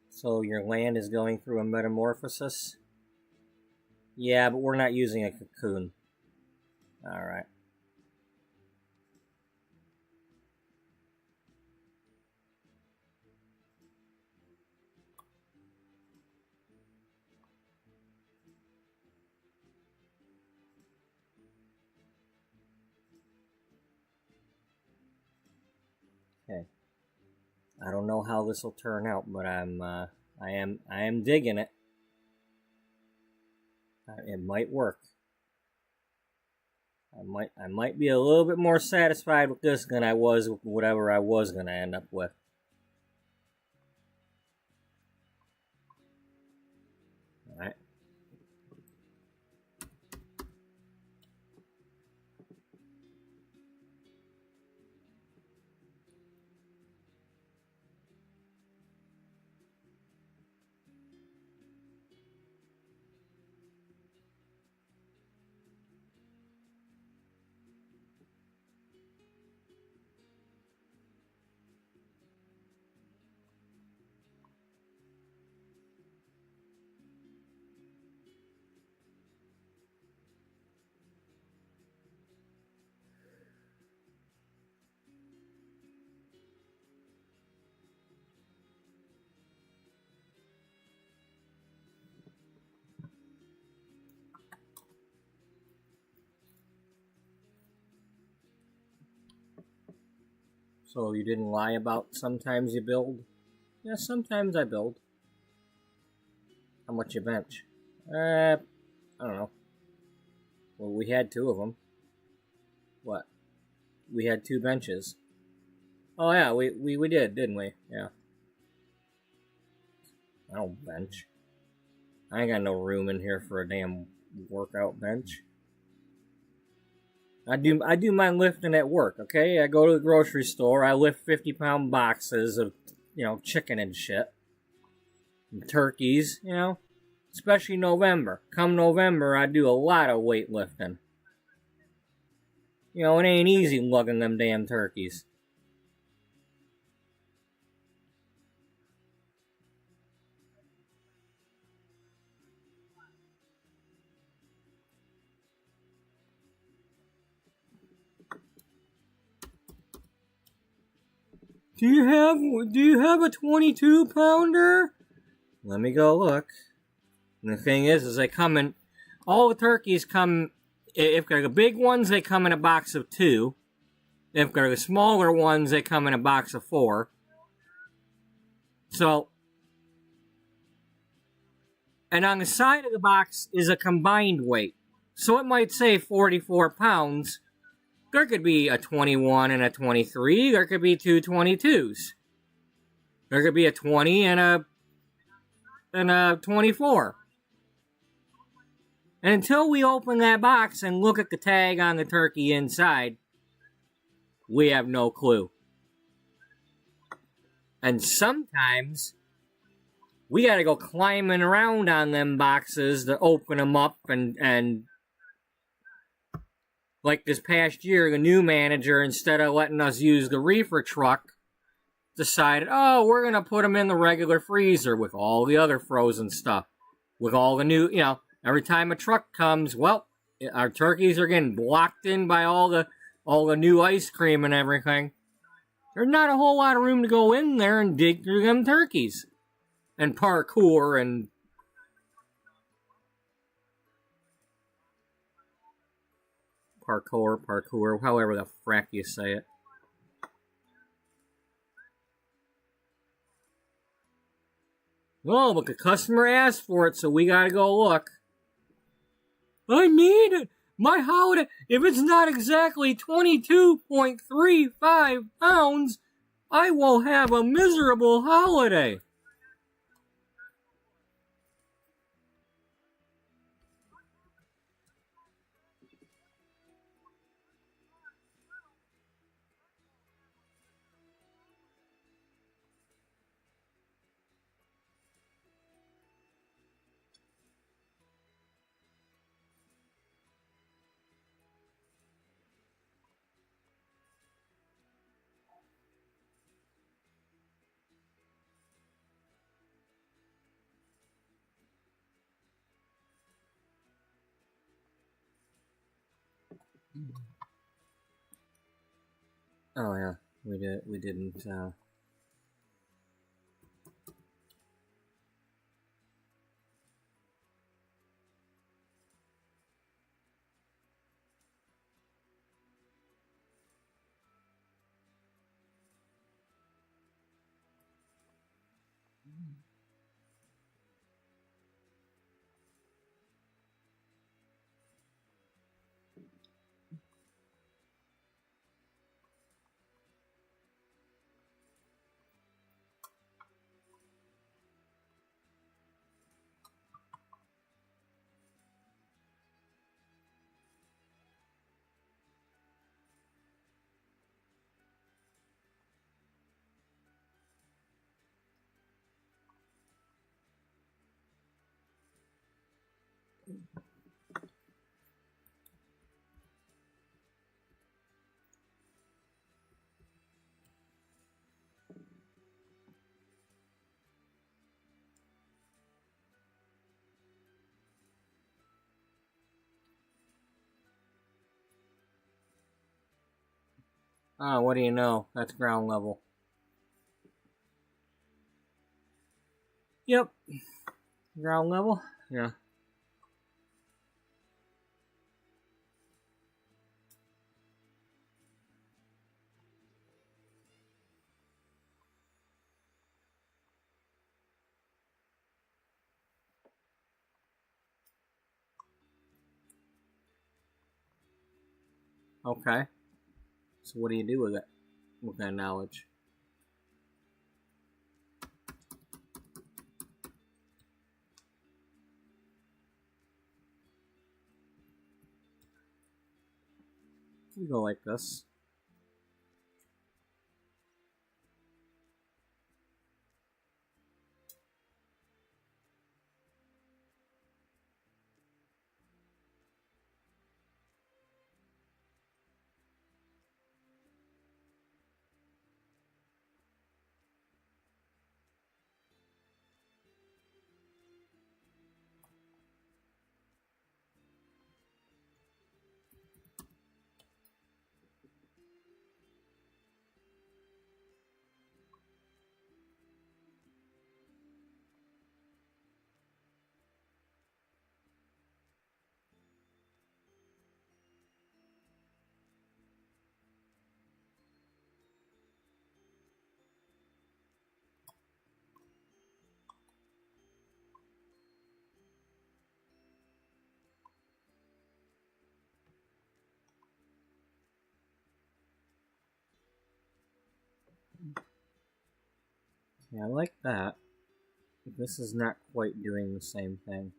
So your land is going through a metamorphosis? Yeah, but we're not using a cocoon. Alright. Okay. I don't know how this will turn out, but I am digging it. It might work. I might be a little bit more satisfied with this than I was with whatever I was gonna end up with. Alright. So you didn't lie about sometimes you build? Yeah, sometimes I build. How much you bench? I don't know. Well, we had 2 of them. What? We had 2 benches. Oh yeah, we did, didn't we? Yeah. I don't bench. I ain't got no room in here for a damn workout bench. I do my lifting at work, okay? I go to the grocery store, I lift 50-pound boxes of, chicken and shit. And turkeys, Especially November. Come November, I do a lot of weightlifting. It ain't easy lugging them damn turkeys. Do you have a 22-pounder? Let me go look. And the thing is they come in, all the turkeys come, if they're the big ones, they come in a box of 2. If they're the smaller ones, they come in a box of 4. So, and on the side of the box is a combined weight. So it might say 44 pounds. There could be a 21 and a 23. There could be 2 22s. There could be a 20 and a 24. And until we open that box and look at the tag on the turkey inside, we have no clue. And sometimes we gotta go climbing around on them boxes to open them up and like this past year, the new manager, instead of letting us use the reefer truck, decided, we're going to put them in the regular freezer with all the other frozen stuff. With all the new, every time a truck comes, well, our turkeys are getting blocked in by all the new ice cream and everything. There's not a whole lot of room to go in there and dig through them turkeys. And parkour and parkour, however the frack you say it. Oh, but the customer asked for it, so we gotta go look. I need it! My holiday, if it's not exactly 22.35 pounds, I will have a miserable holiday. Oh yeah, we didn't. Oh, what do you know? That's ground level. Yep. Ground level? Yeah. Okay. So what do you do with it? With that knowledge? You go like this. Yeah, I like that. This is not quite doing the same thing.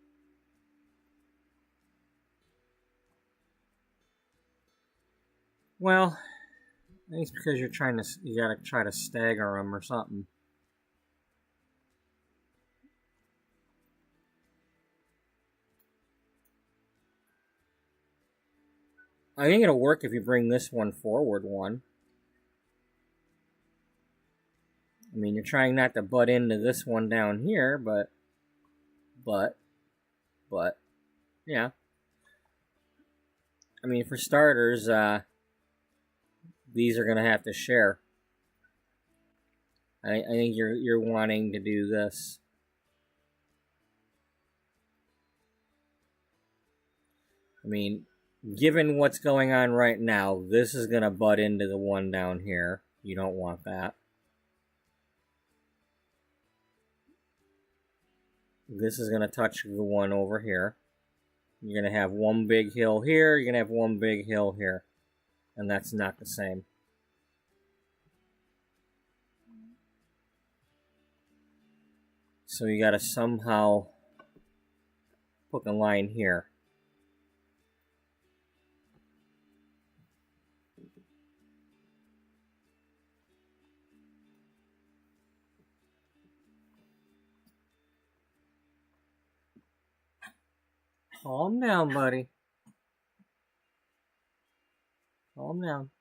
Well, I think it's because you gotta try to stagger them or something. I think it'll work if you bring this one forward one. I mean, you're trying not to butt into this one down here, but, yeah. I mean, for starters, these are gonna have to share. I think you're wanting to do this. I mean, given what's going on right now, this is gonna butt into the one down here. You don't want that. This is gonna touch the one over here. You're gonna have one big hill here. You're gonna have one big hill here, and that's not the same. So you gotta somehow hook a line here. Calm down, buddy. Calm down.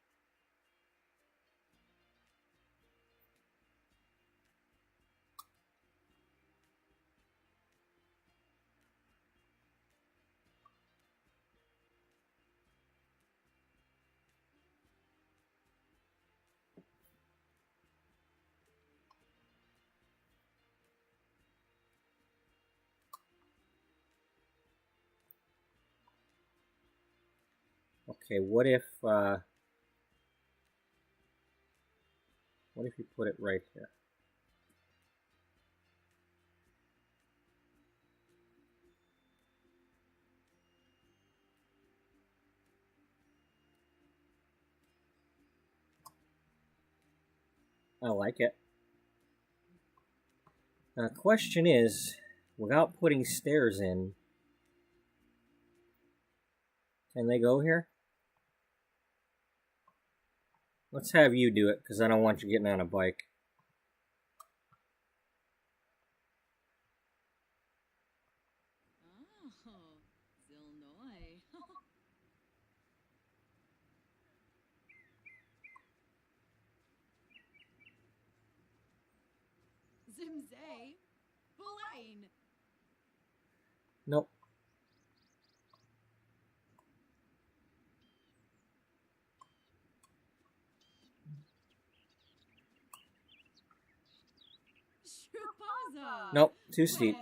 Okay, what if you put it right here? I like it. Now, the question is, without putting stairs in, can they go here? Let's have you do it, because I don't want you getting on a bike. Zimzay, Bulain. Nope. Shupaza. Nope, too steep.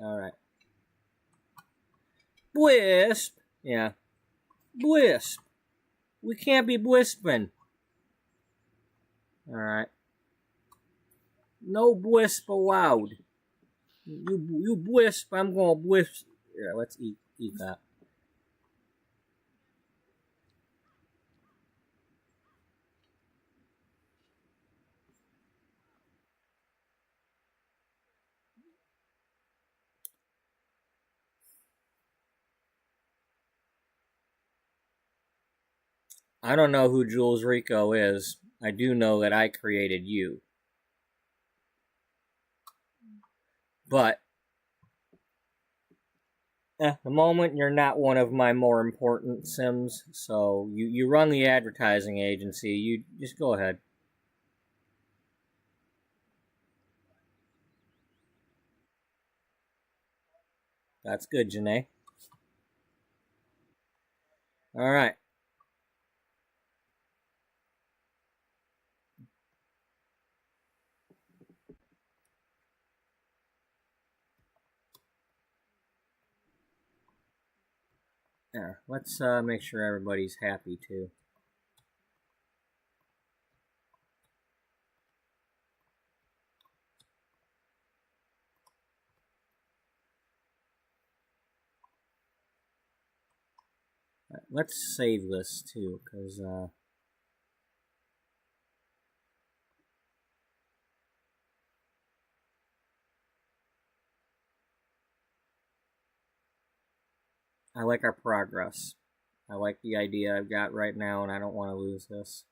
Alright. Bwisp! Yeah. Bwisp! We can't be bwisping. Alright. No bwisp allowed. You bwisp, I'm gonna bwisp. Yeah, let's eat that. I don't know who Jules Rico is. I do know that I created you. But at the moment, you're not one of my more important Sims, so you run the advertising agency. You just go ahead. That's good, Janae. All right. There. Let's make sure everybody's happy too. Right, let's save this too, because I like our progress. I like the idea I've got right now, and I don't want to lose this.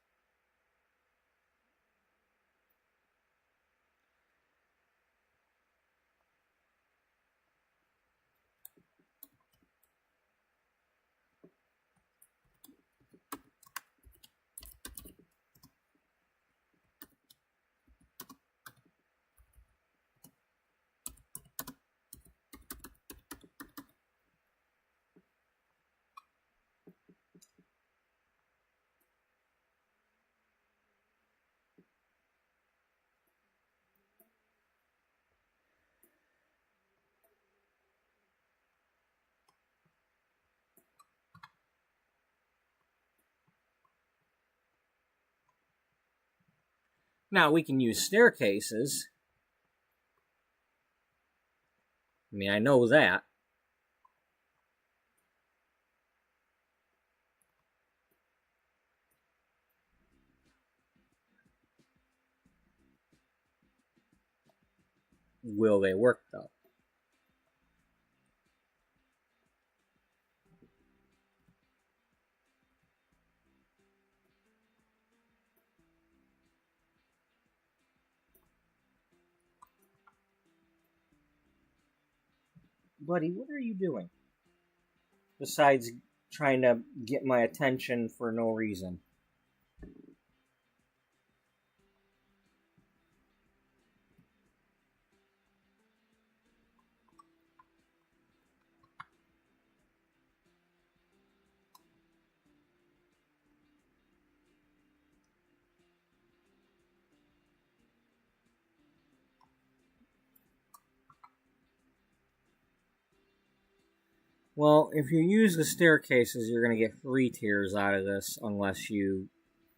Now we can use staircases. I mean, I know that. Will they work though? Buddy, what are you doing? Besides trying to get my attention for no reason. Well, if you use the staircases, you're going to get 3 tiers out of this unless you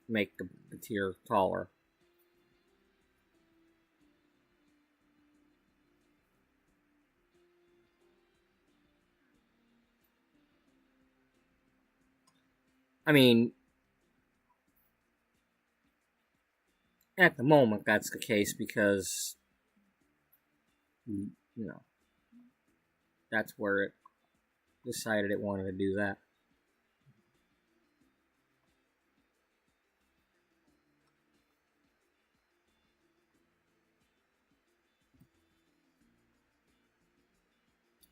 make the tier taller. I mean, at the moment, that's the case because, you know, that's where it decided it wanted to do that.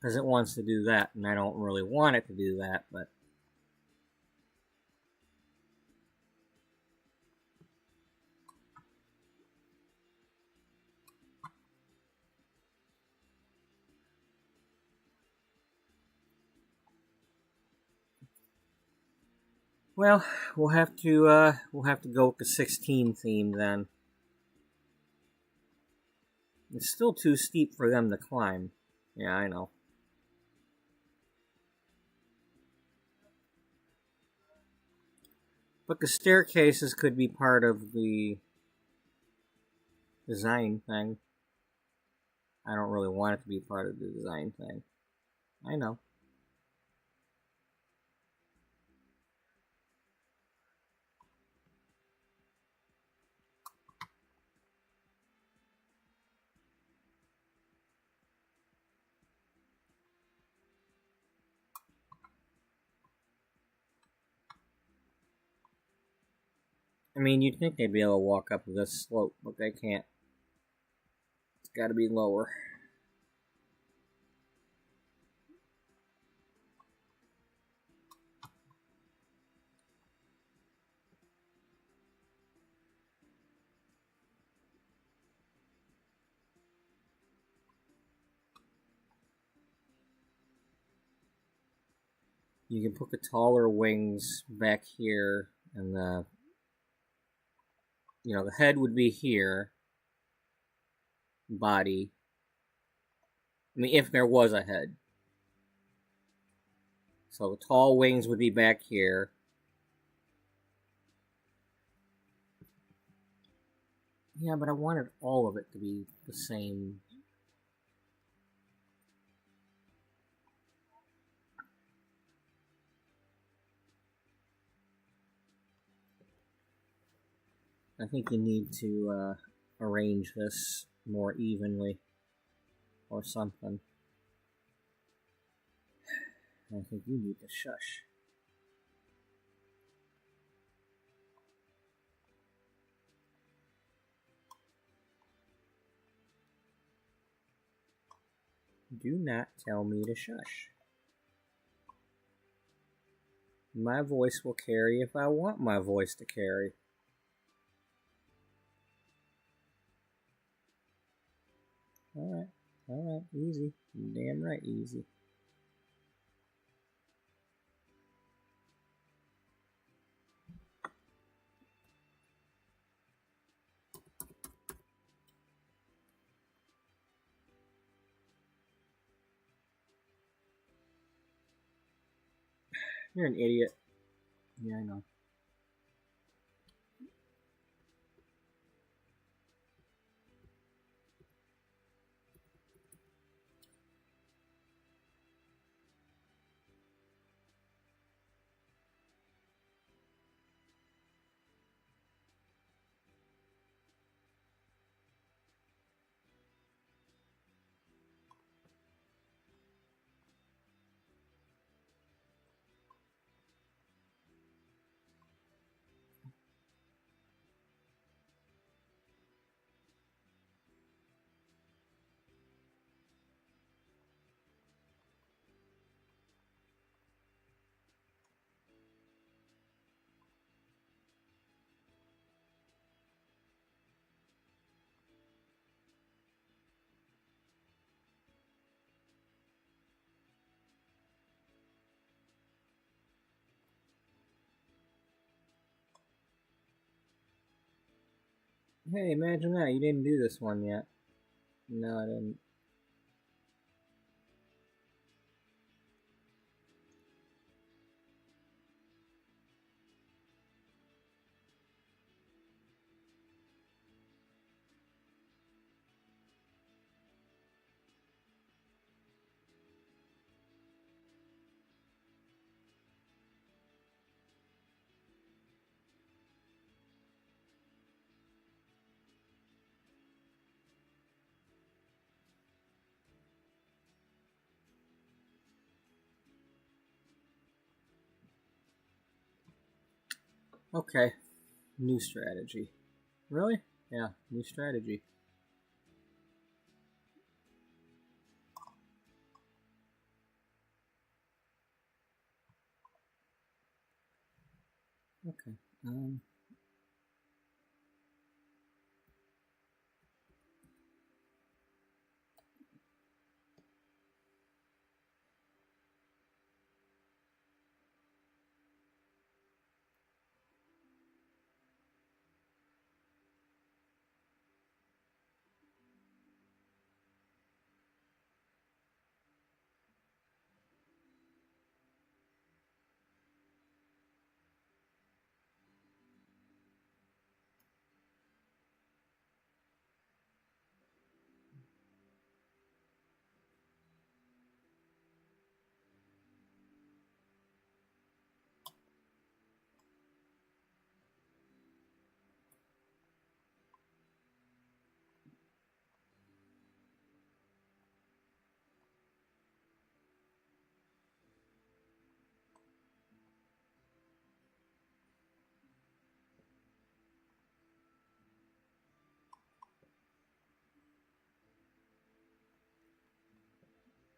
Because it wants to do that, and I don't really want it to do that, but... Well, we'll have to go with the 16 theme then. It's still too steep for them to climb. Yeah, I know. But the staircases could be part of the design thing. I don't really want it to be part of the design thing. I know. I mean, you'd think they'd be able to walk up this slope, but they can't. It's gotta be lower. You can put the taller wings back here, and the head would be here, body. I mean, if there was a head. So the tall wings would be back here. Yeah, but I wanted all of it to be the same. I think you need to arrange this more evenly or something. I think you need to shush. Do not tell me to shush. My voice will carry if I want my voice to carry. Alright, easy. Damn right, easy. You're an idiot. Yeah, I know. Hey, imagine that. You didn't do this one yet. No, I didn't. Okay. New strategy. Really? Yeah, new strategy. Okay.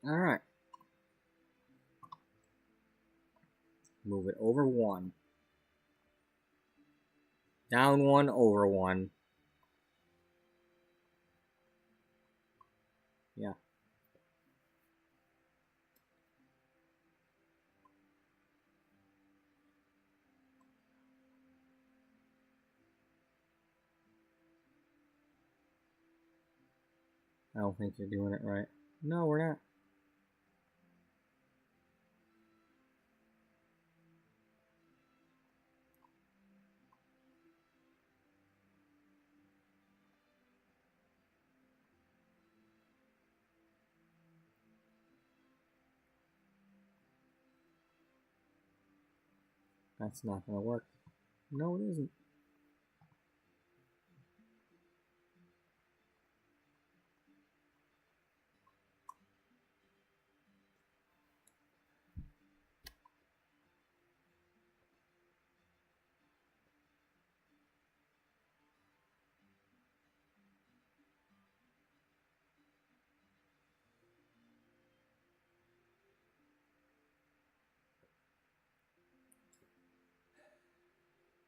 All right. Move it over 1. Down 1, over 1. Yeah. I don't think you're doing it right. No, we're not. That's not going to work. No, it isn't.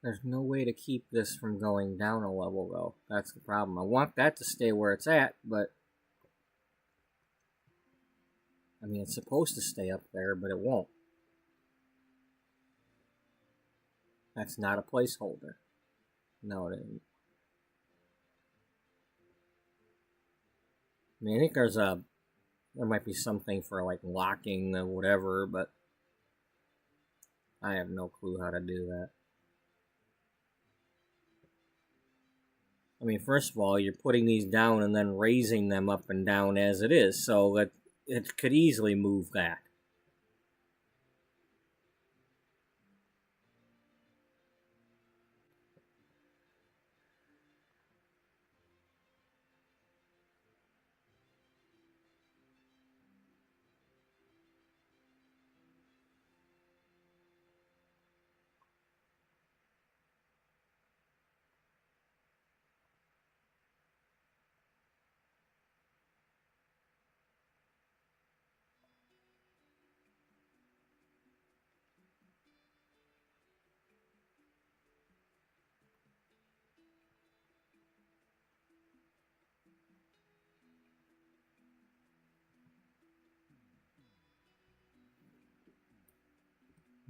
There's no way to keep this from going down a level, though. That's the problem. I want that to stay where it's at, but... I mean, it's supposed to stay up there, but it won't. That's not a placeholder. No, it isn't. I mean, I think there might be something for, like, locking the whatever, but... I have no clue how to do that. I mean, first of all, you're putting these down and then raising them up and down as it is, so that it could easily move that.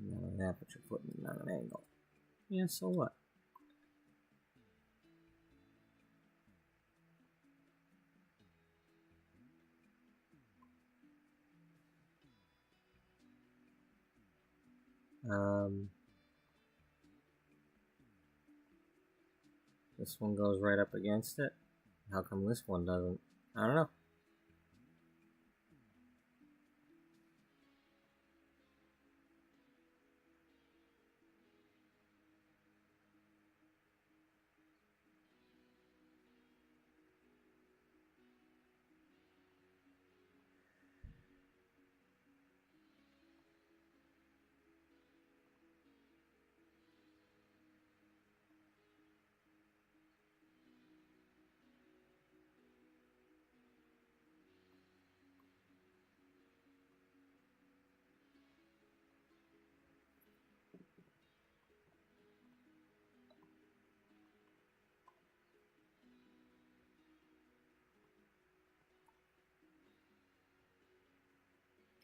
Not only that, but you're putting it on an angle. Yeah, so what? This one goes right up against it. How come this one doesn't? I don't know.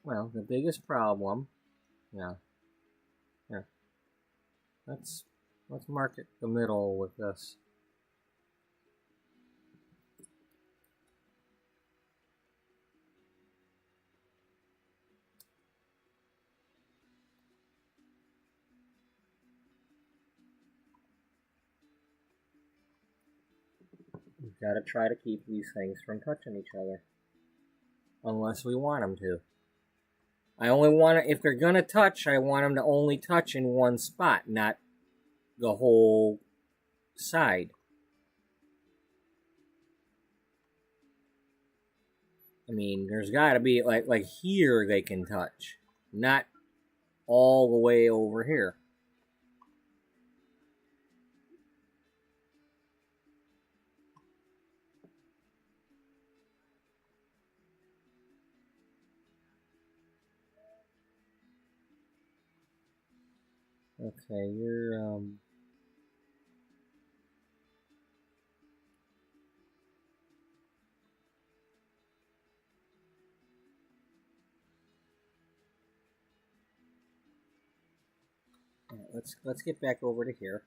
Well, the biggest problem, yeah. Here, let's mark it the middle with this. We've got to try to keep these things from touching each other. Unless we want them to. I only want to, if they're going to touch, I want them to only touch in one spot, not the whole side. I mean, there's got to be, like here they can touch. Not all the way over here. Okay, you're, let's get back over to here.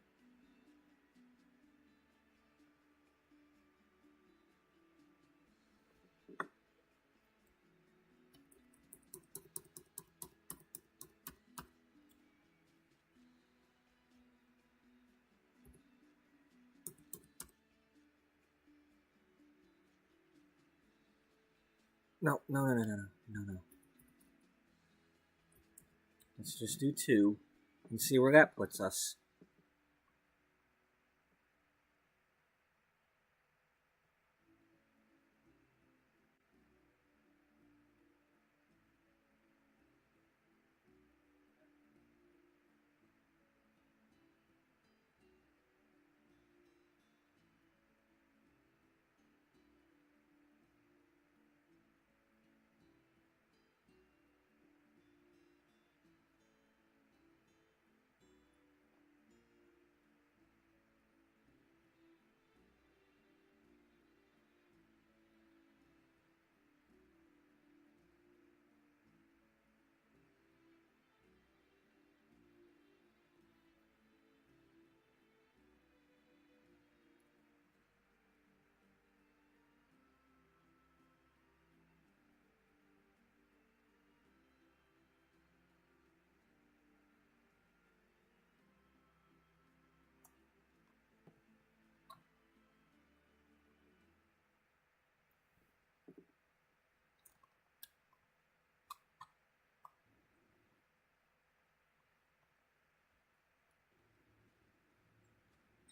No. Let's just do 2 and see where that puts us.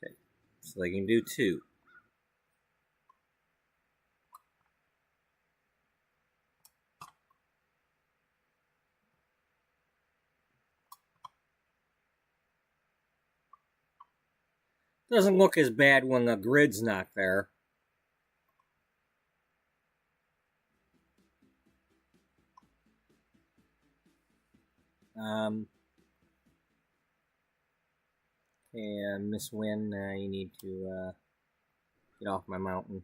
Okay, so they can do 2. Doesn't look as bad when the grid's not there. And Miss Wynn, you need to get off my mountain.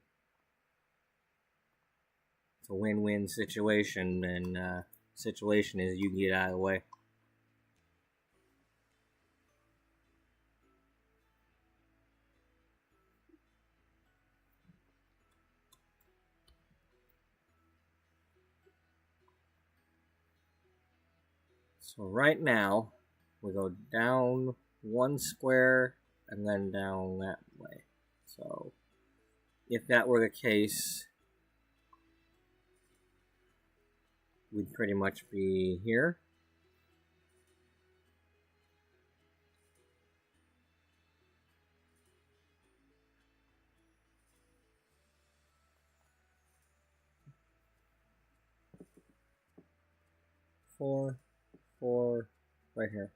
It's a win-win situation, and situation is you get out of the way. So right now, we go down 1 square and then down that way. So if that were the case, we'd pretty much be here. Four, right here.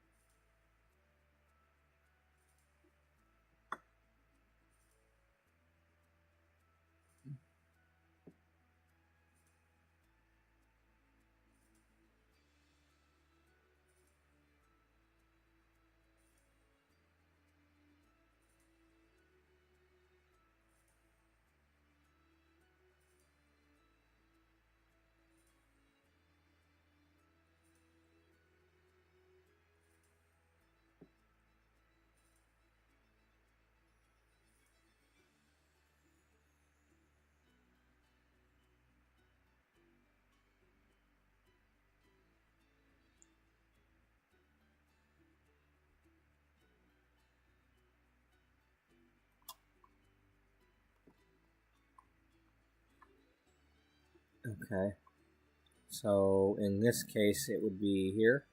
Okay. So in this case, it would be here.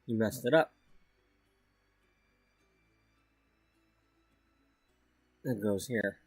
You messed it up. It goes here.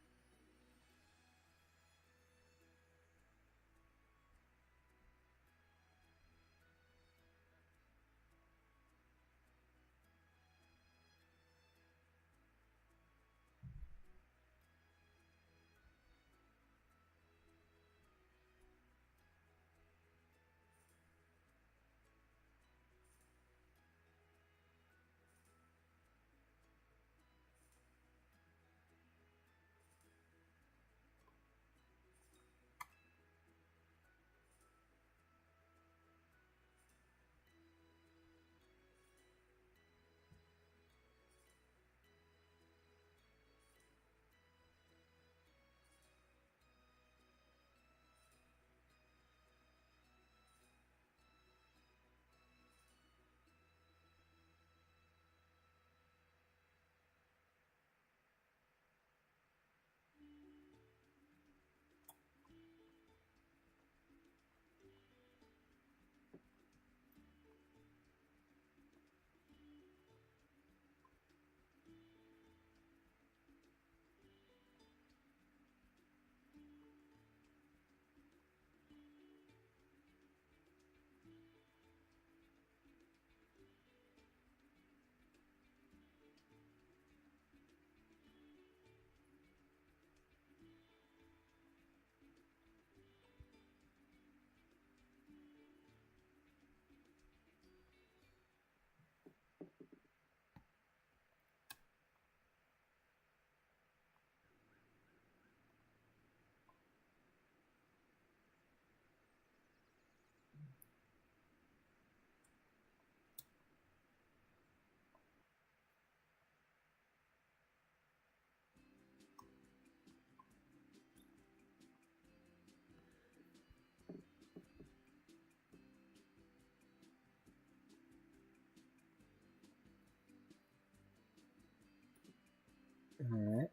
All right.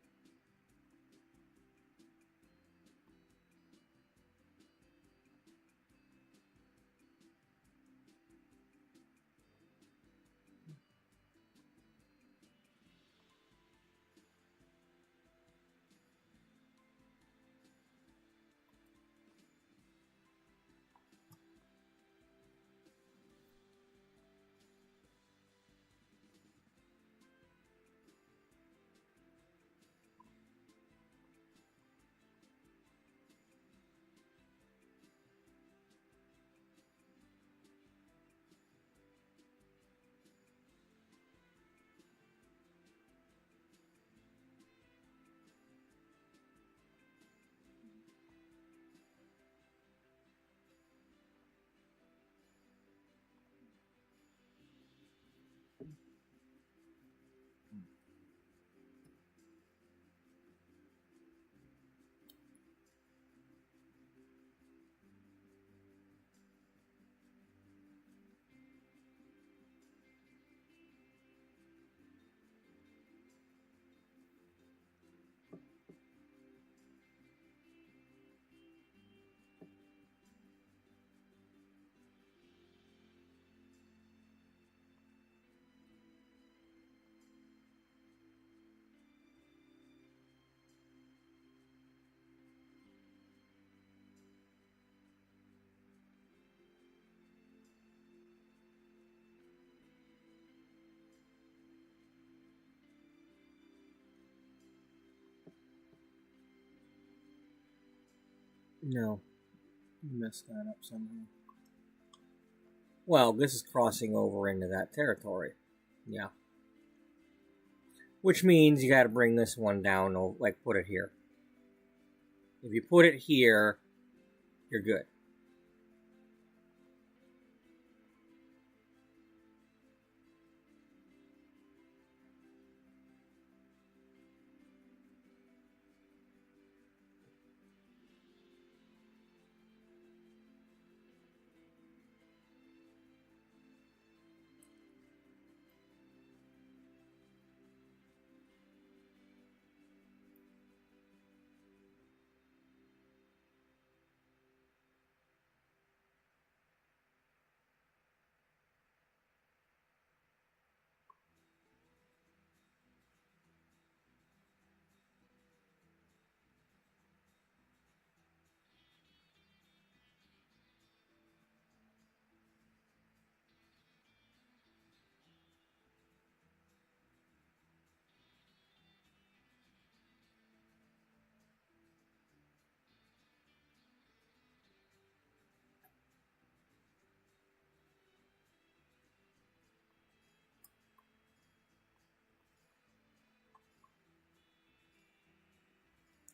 No, you messed that up somehow. Well, this is crossing over into that territory. Yeah. Which means you got to bring this one down, like put it here. If you put it here, you're good.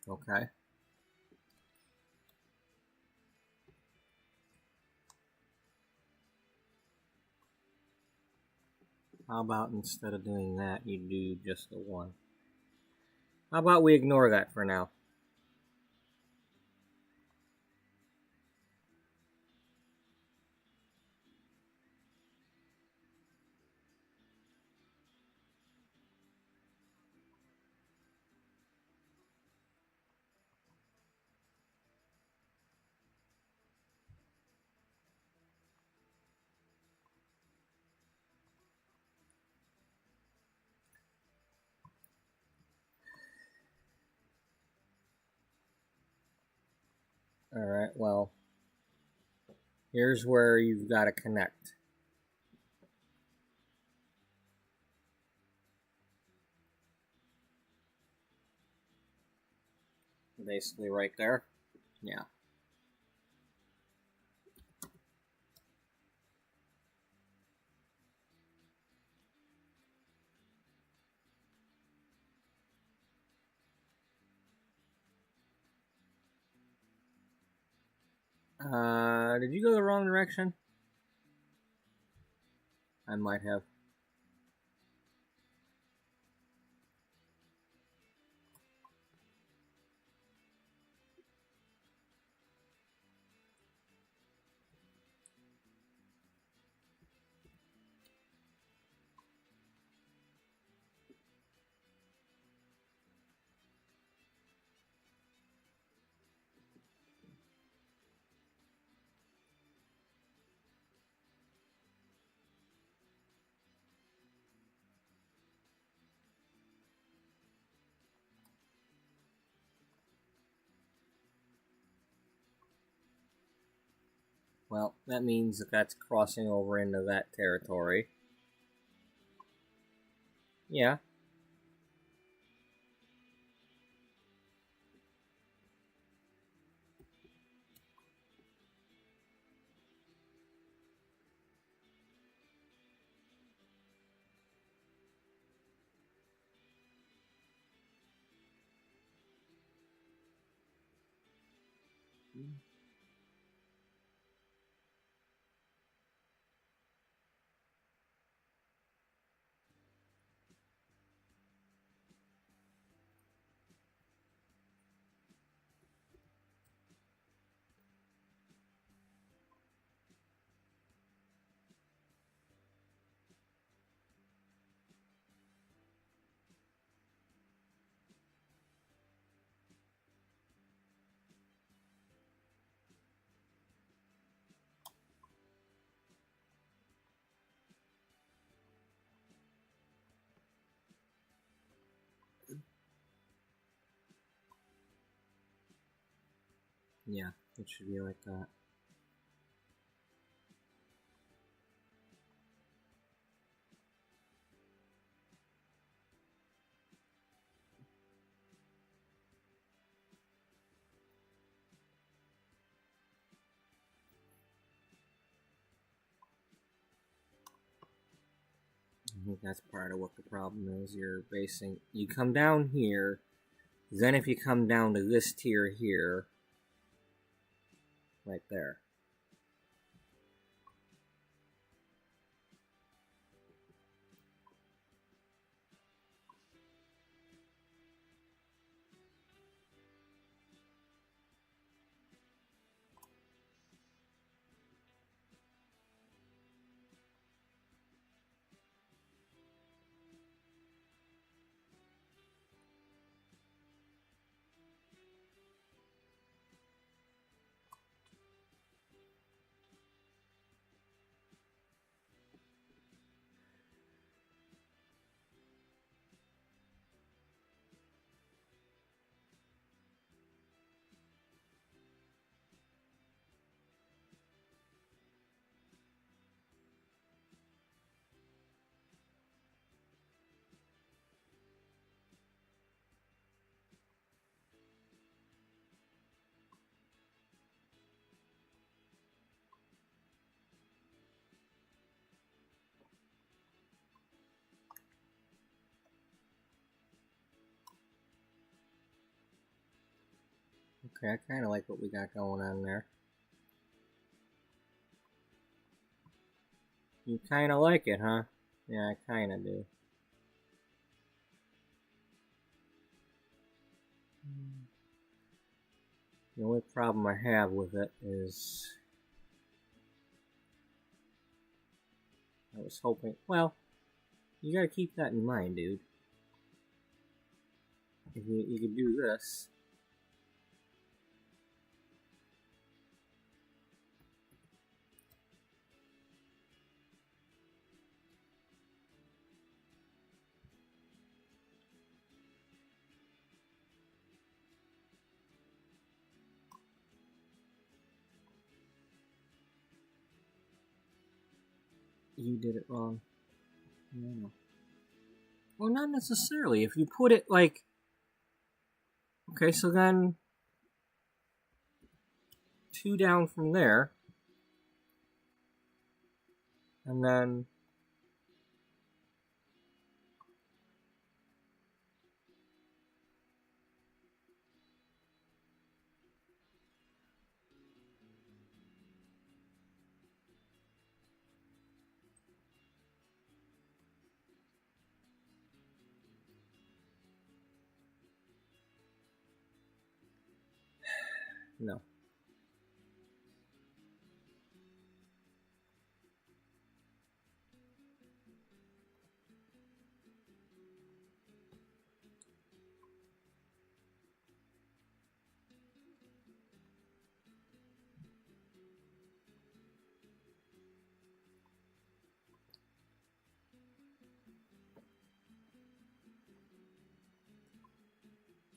Okay. How about instead of doing that, you do just the one? How about we ignore that for now? Alright, well, here's where you've got to connect. Basically right there. Yeah. Did you go the wrong direction? I might have. Well, that means that that's crossing over into that territory. Yeah. Yeah, it should be like that. I think that's part of what the problem is. You're basing. You come down here, then if you come down to this tier here, right there. Okay, I kind of like what we got going on there. You kind of like it, huh? Yeah, I kind of do. The only problem I have with it is I was hoping, well, you gotta keep that in mind, dude. If you could do this. You did it wrong. No. Well, not necessarily. If you put it like, okay, so then 2 down from there, and then no.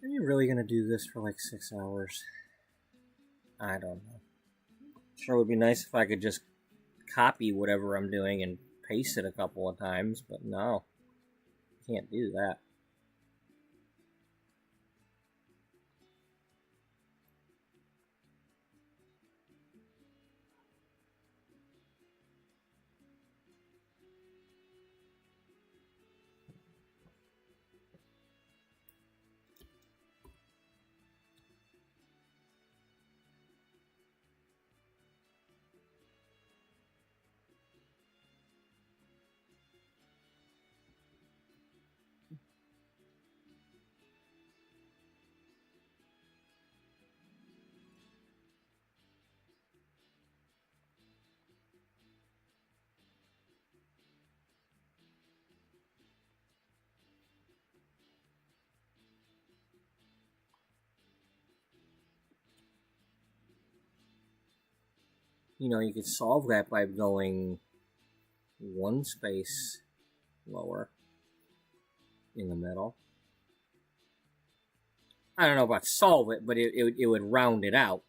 Are you really gonna do this for like 6 hours? I don't know. Sure would be nice if I could just copy whatever I'm doing and paste it a couple of times, but no. Can't do that. You know, you could solve that by going 1 space lower in the middle. I don't know about solve it, but it would round it out.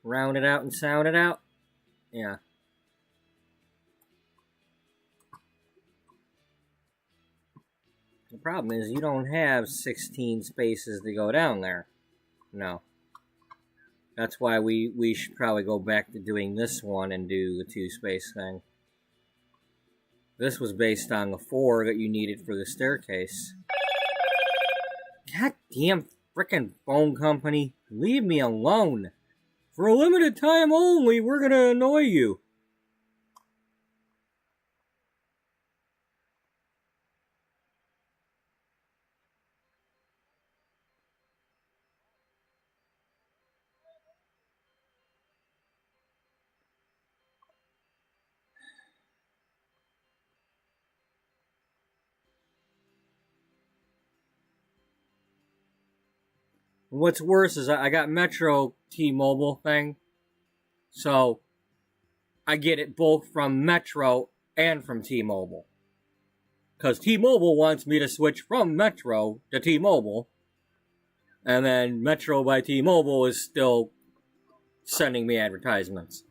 Round it out and sound it out? Yeah. The problem is you don't have 16 spaces to go down there. No. That's why we should probably go back to doing this one and do the 2 space thing. This was based on the 4 that you needed for the staircase. Goddamn frickin' phone company. Leave me alone. For a limited time only, we're gonna annoy you. What's worse is I got Metro T-Mobile thing. So, I get it both from Metro and from T-Mobile. Because T-Mobile wants me to switch from Metro to T-Mobile. And then Metro by T-Mobile is still sending me advertisements.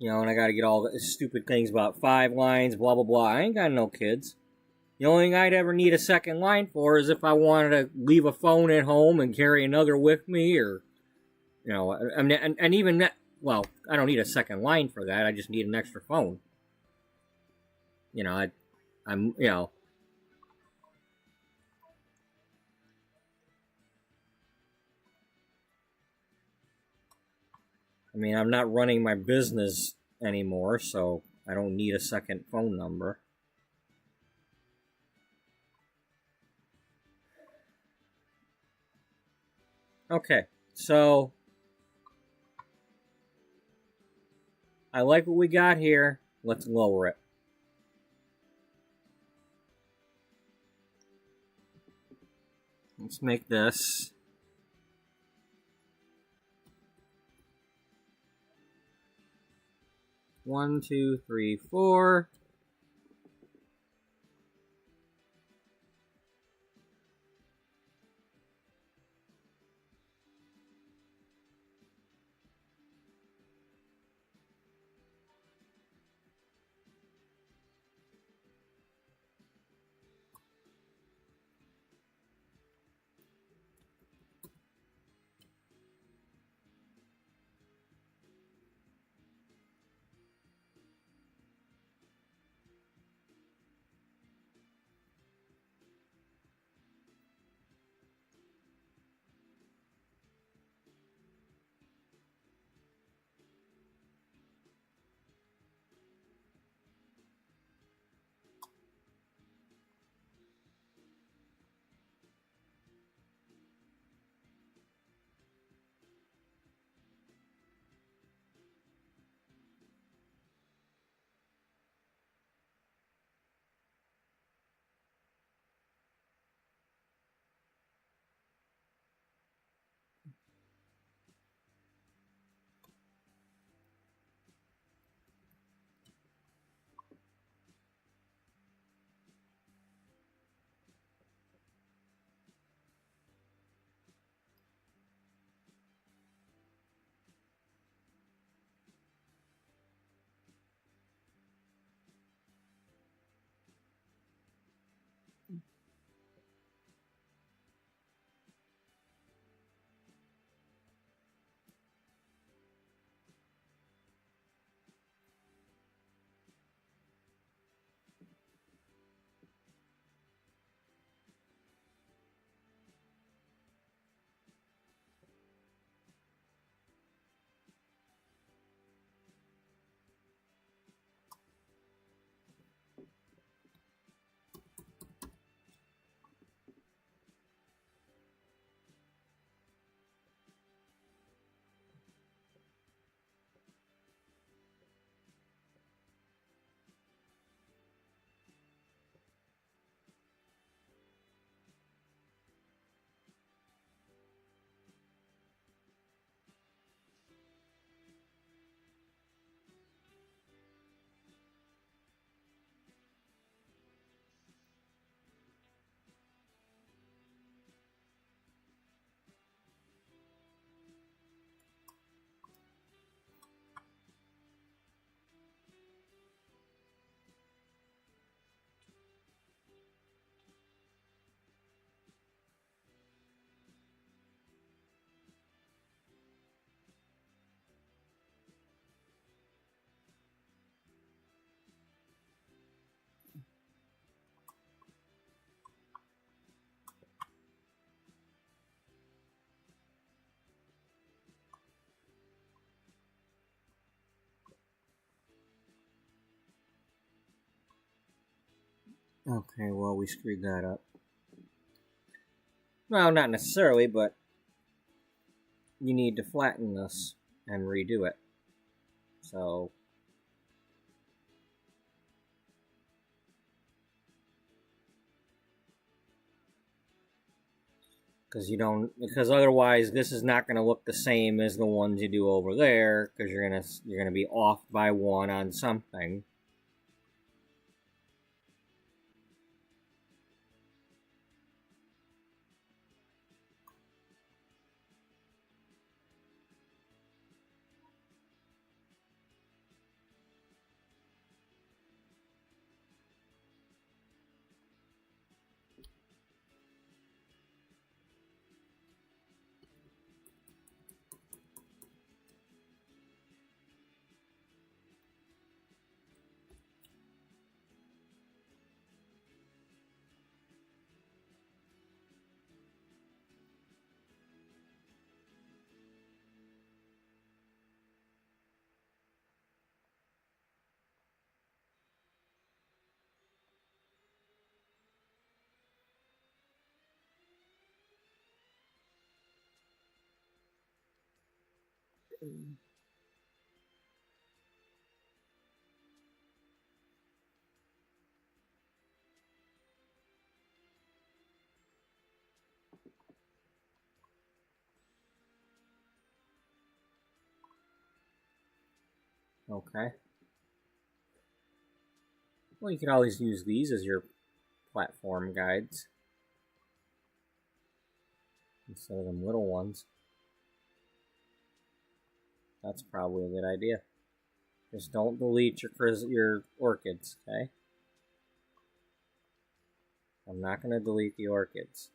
You know, and I gotta get all the stupid things about 5 lines, blah, blah, blah. I ain't got no kids. The only thing I'd ever need a second line for is if I wanted to leave a phone at home and carry another with me, or, you know, I mean, and even that, well, I don't need a second line for that. I just need an extra phone. You know, I'm, you know. I mean, I'm not running my business anymore, so I don't need a second phone number. Okay, so I like what we got here. Let's lower it. Let's make this 1, 2, 3, 4. Okay, well, we screwed that up. Well, not necessarily, but you need to flatten this and redo it. So, because otherwise this is not going to look the same as the ones you do over there, because you're gonna be off by 1 on something. Okay. Well, you could always use these as your platform guides instead of them little ones. That's probably a good idea. Just don't delete your orchids, okay? I'm not going to delete the orchids.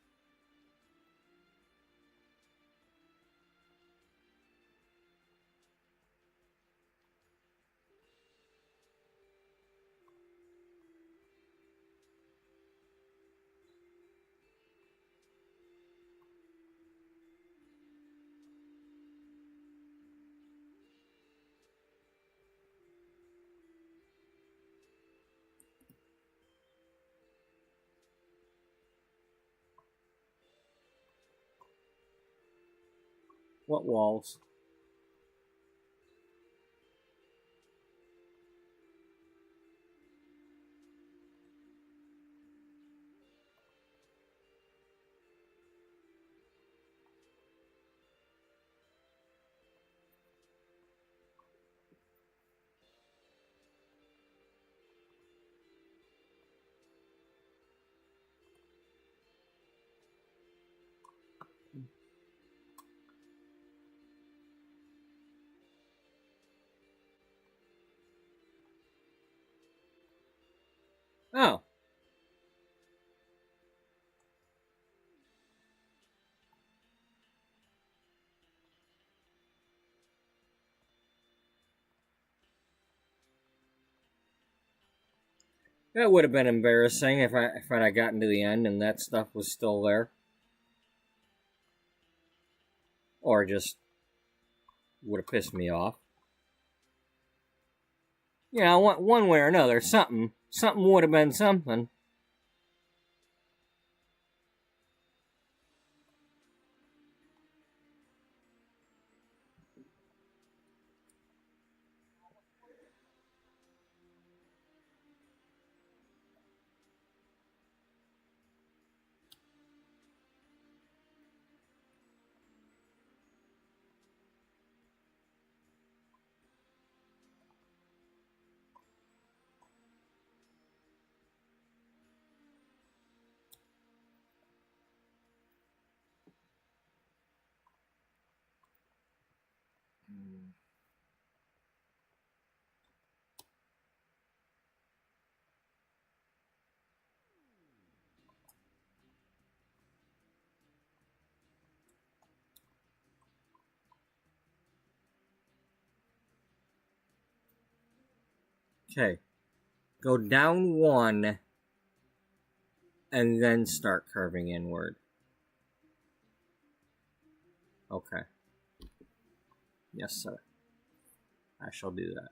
What walls? Oh. That would have been embarrassing if I'd have gotten to the end and that stuff was still there. Or just would have pissed me off. You know, one way or another, something would have been something. Okay. Go down one and then start curving inward. Okay. Yes, sir. I shall do that.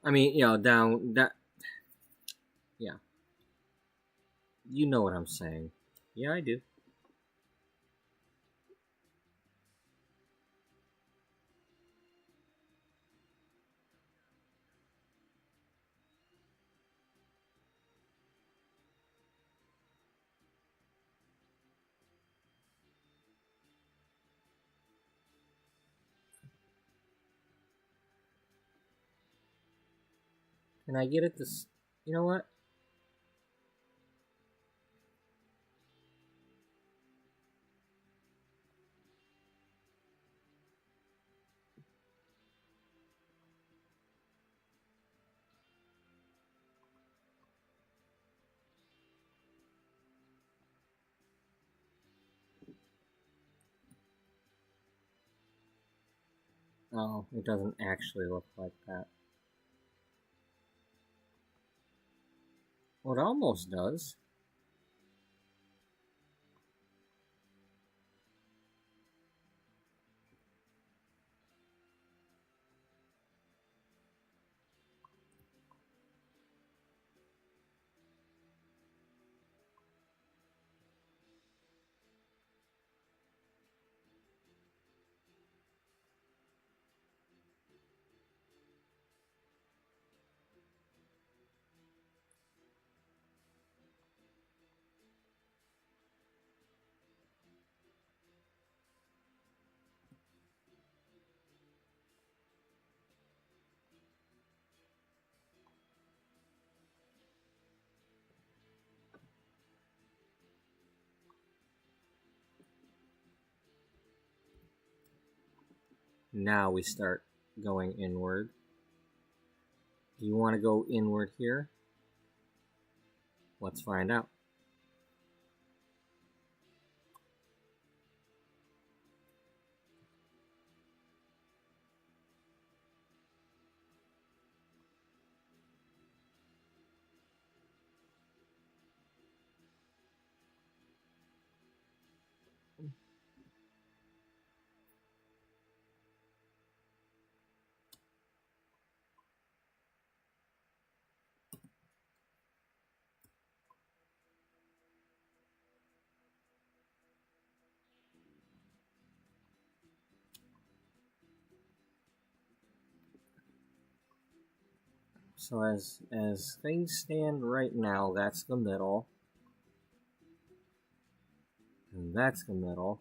I mean, you know, down that. Yeah. You know what I'm saying. Yeah, I do. Can I get it this? You know what? Oh, it doesn't actually look like that. Well, it almost does. Now we start going inward. Do you want to go inward here? Let's find out. So as things stand right now, that's the middle. And that's the middle.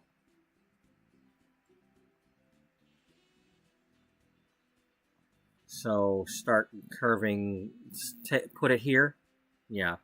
So start curving, put it here. Yeah.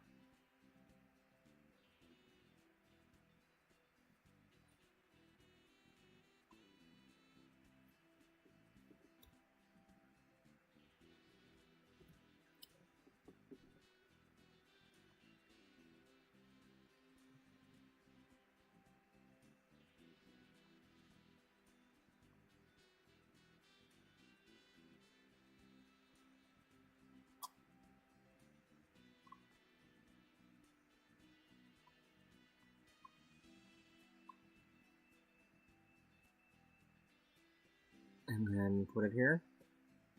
And then put it here.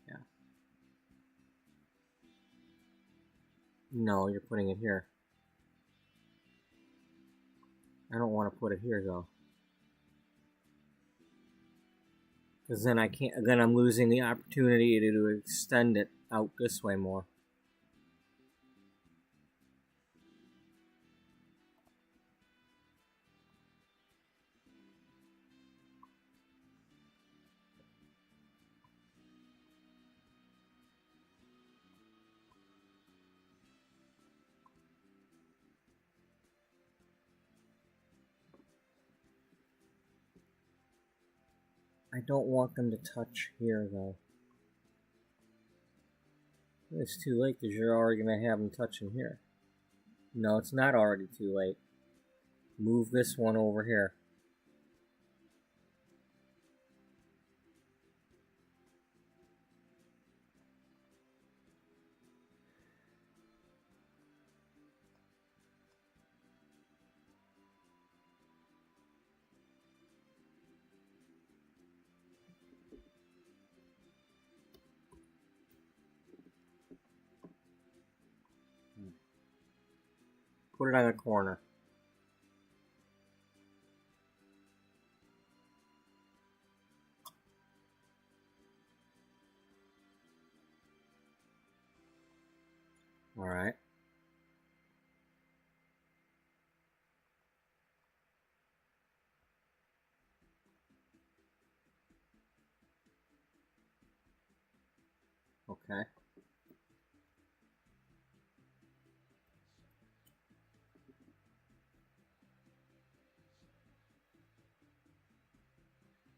Yeah. No, you're putting it here. I don't want to put it here though. Because then I can't, then I'm losing the opportunity to extend it out this way more. I don't want them to touch here though. It's too late because you're already going to have them touching here. No, it's not already too late. Move this one over here. Put it on the corner. All right. Okay.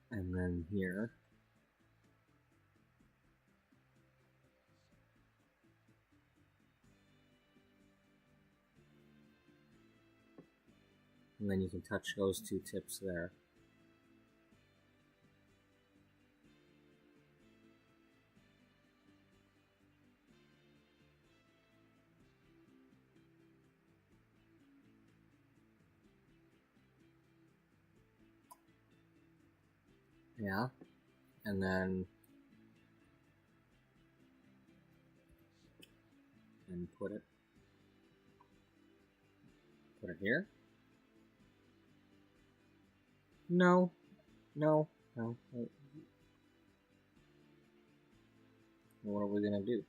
And then here. And then you can touch those two tips there. Yeah. And then put it here. No. No. No. Wait. What are we gonna do?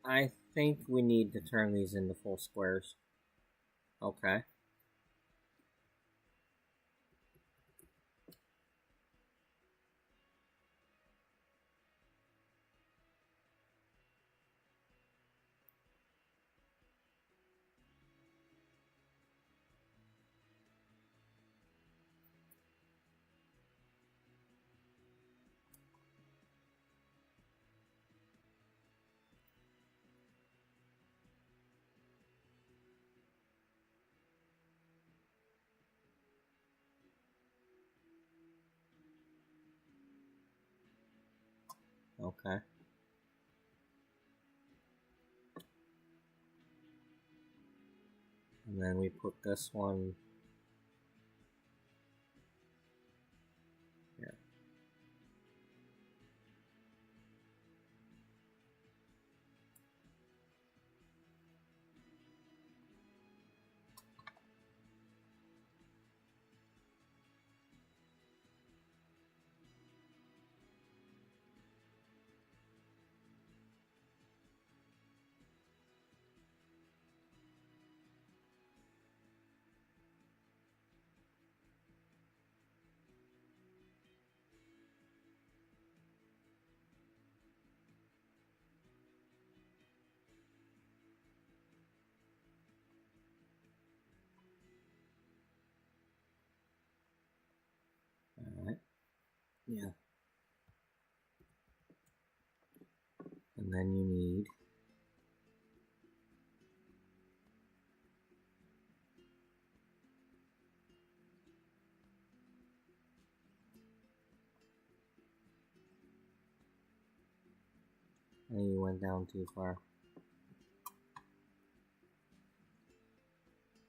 I think we need to turn these into full squares. Okay. Okay. And then we put this one here. Alright. Yeah. And then you need and you went down too far.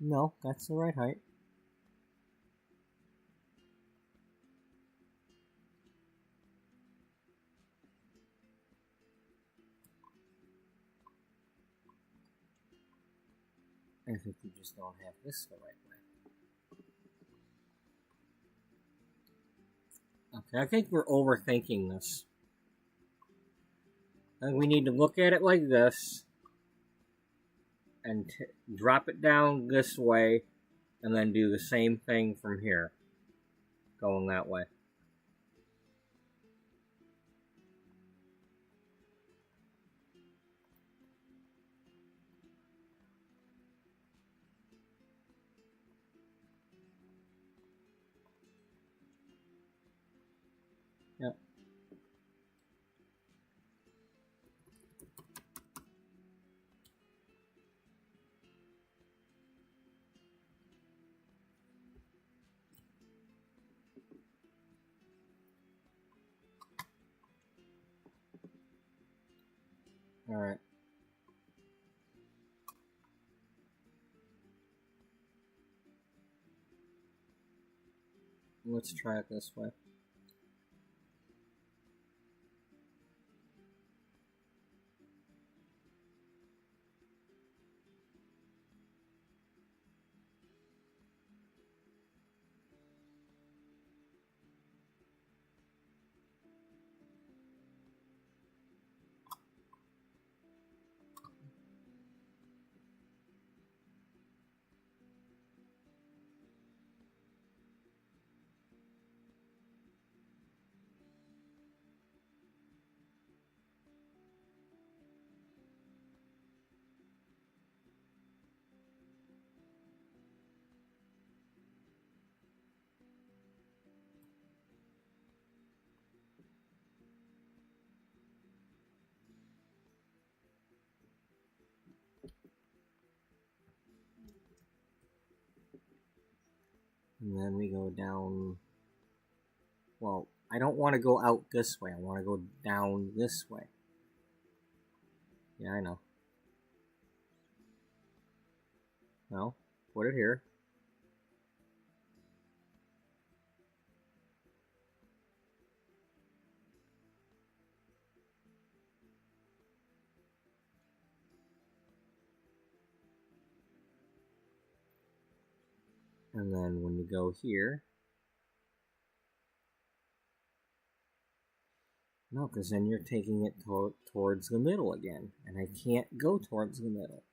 No, that's the right height. I think you just don't have this the right way. Okay, I think we're overthinking this. I think we need to look at it like this and drop it down this way and then do the same thing from here, going that way. Yep. Alright. Let's try it this way. And then we go down. Well, I don't want to go out this way. I want to go down this way. Yeah, I know. No, put it here. And then when you go here, no, because then you're taking it towards the middle again, and I can't go towards the middle.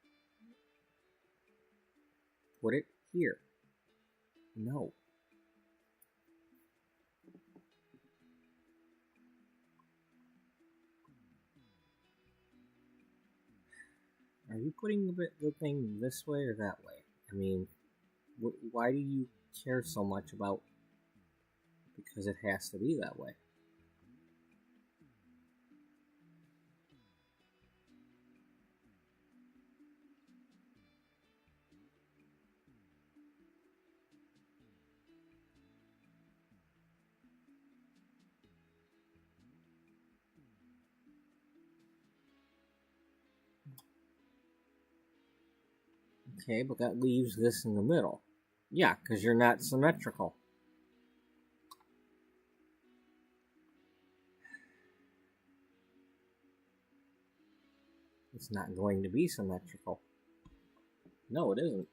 Put it here. No. Are you putting the thing this way or that way? I mean, why do you care so much about because it has to be that way? Okay, but that leaves this in the middle. Yeah, because you're not symmetrical. It's not going to be symmetrical. No, it isn't.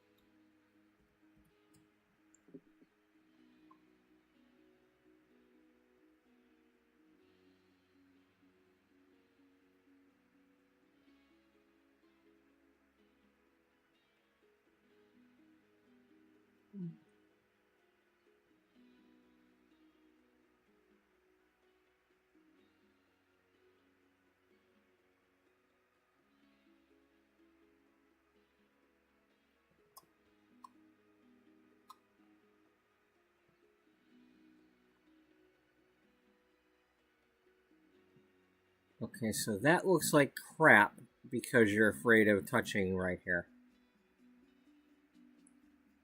Okay, so that looks like crap because you're afraid of touching right here.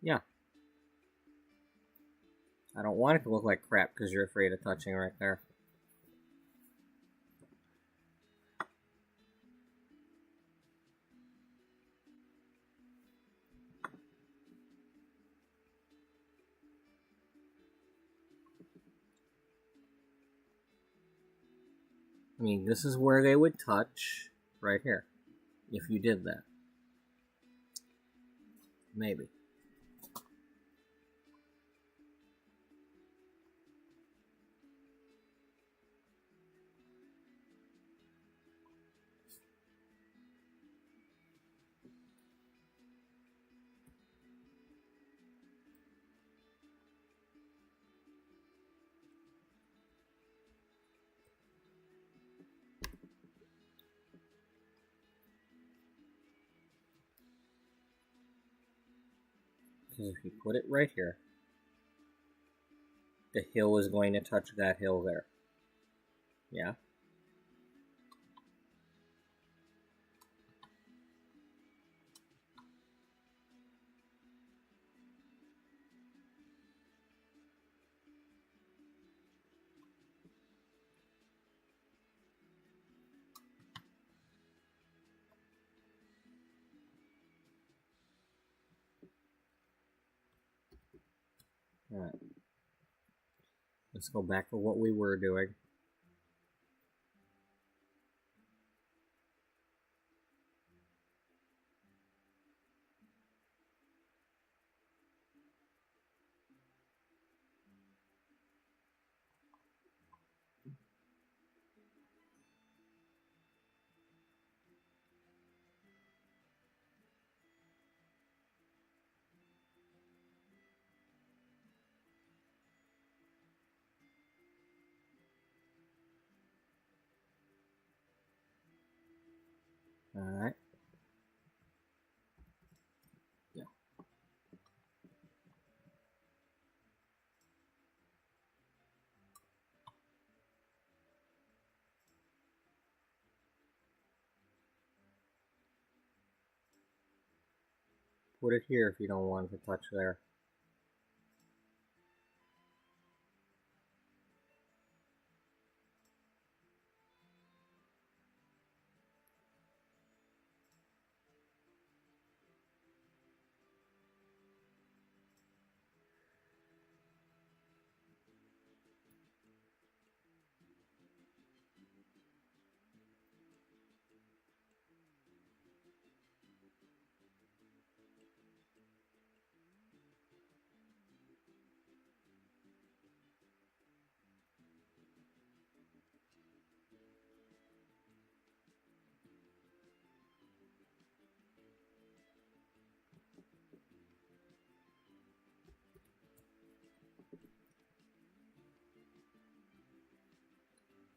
Yeah. I don't want it to look like crap because you're afraid of touching right there. I mean, this is where they would touch right here if you did that. Maybe. Because if you put it right here, the hill is going to touch that hill there. Yeah? Alright. Let's go back to what we were doing. Alright. Yeah. Put it here if you don't want it to touch there.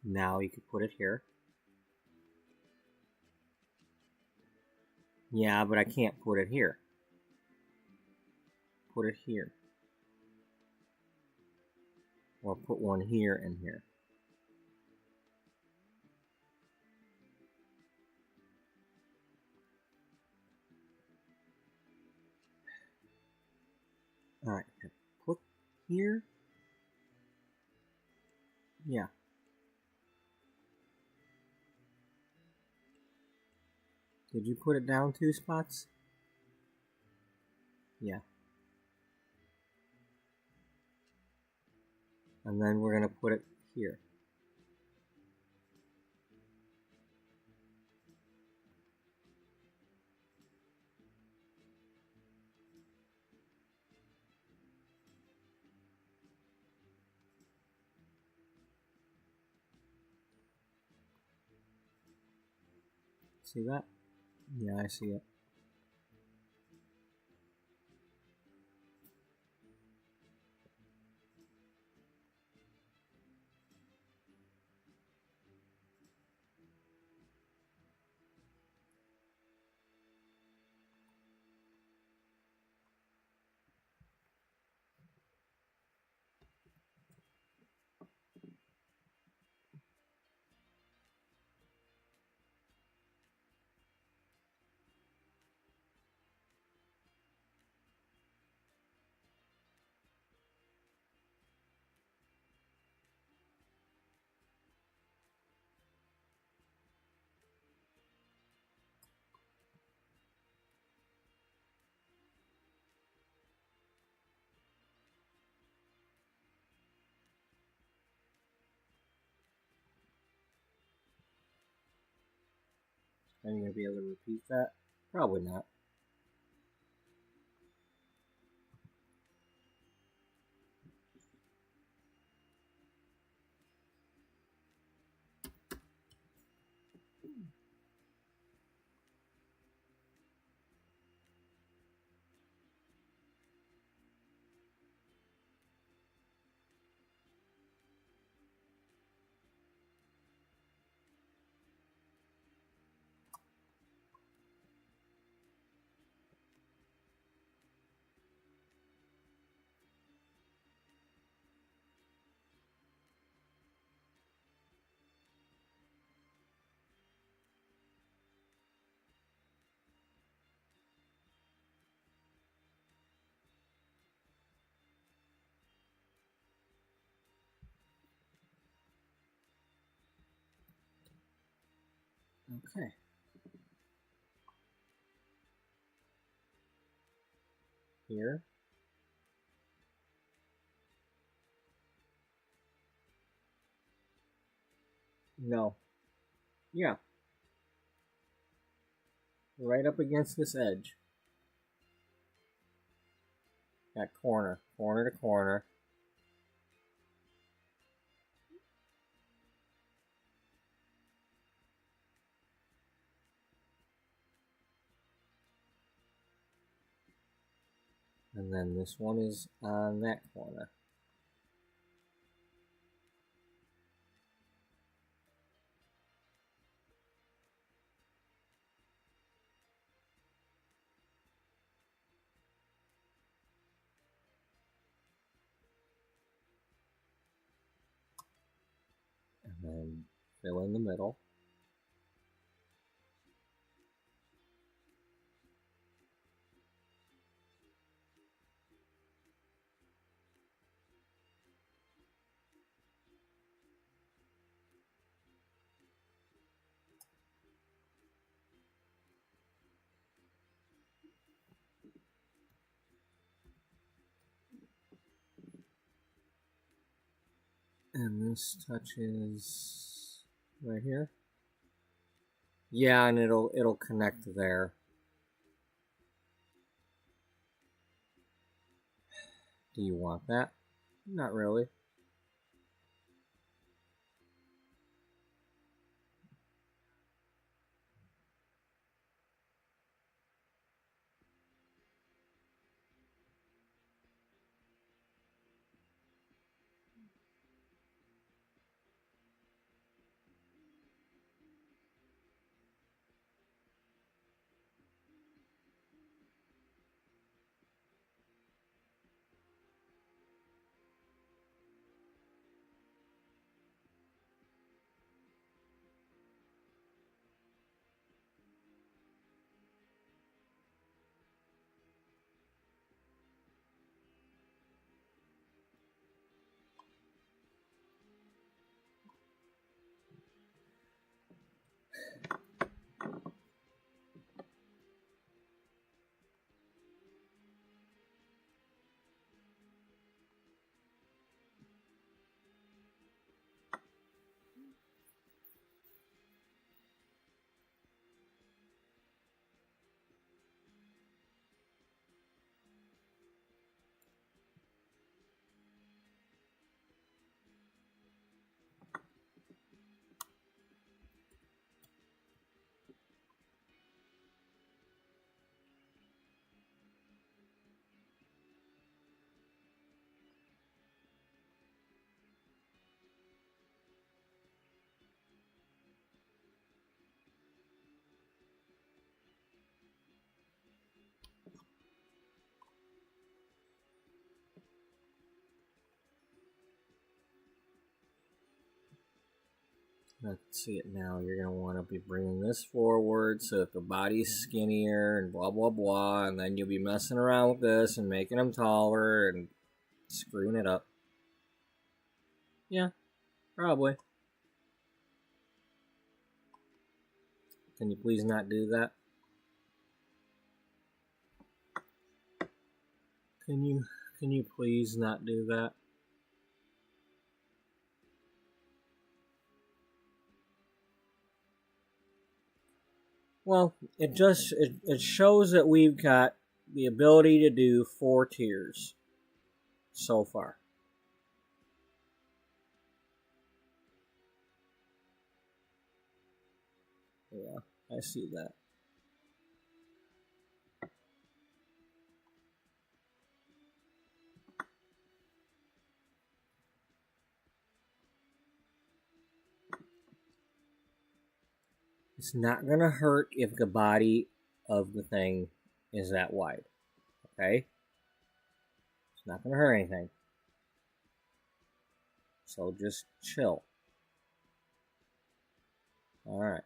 Now you could put it here. Yeah, but I can't put it here. Put it here. Or put one here and here. Alright, put here. Yeah. Did you put it down 2 spots? Yeah. And then we're going to put it here. See that? Yeah, I see it. Are you going to be able to repeat that? Probably not. Okay. Here. No. Yeah. Right up against this edge. That corner. Corner to corner. And then this one is on that corner. And then fill in the middle. And this touches right here. Yeah, and it'll connect there. Do you want that? Not really. I can see it now. You're going to want to be bringing this forward so that the body's skinnier and blah, blah, blah. And then you'll be messing around with this and making them taller and screwing it up. Yeah, probably. Can you please not do that? Can you please not do that? Well, it shows that we've got the ability to do 4 tiers so far. Yeah, I see that. It's not gonna hurt if the body of the thing is that wide. Okay? It's not gonna hurt anything. So just chill. Alright.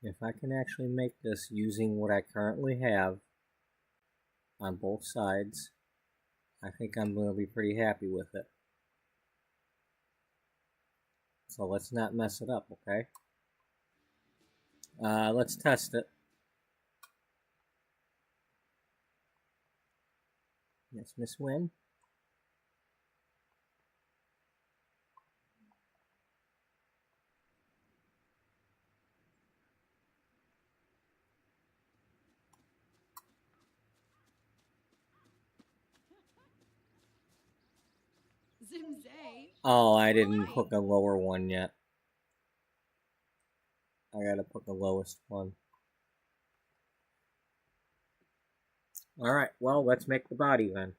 If I can actually make this using what I currently have on both sides, I think I'm going to be pretty happy with it. So let's not mess it up, okay? Let's test it. Yes, Miss Wynn? Zimzay. Oh, I didn't hook a lower one yet. I gotta put the lowest one. Alright, well, let's make the body then.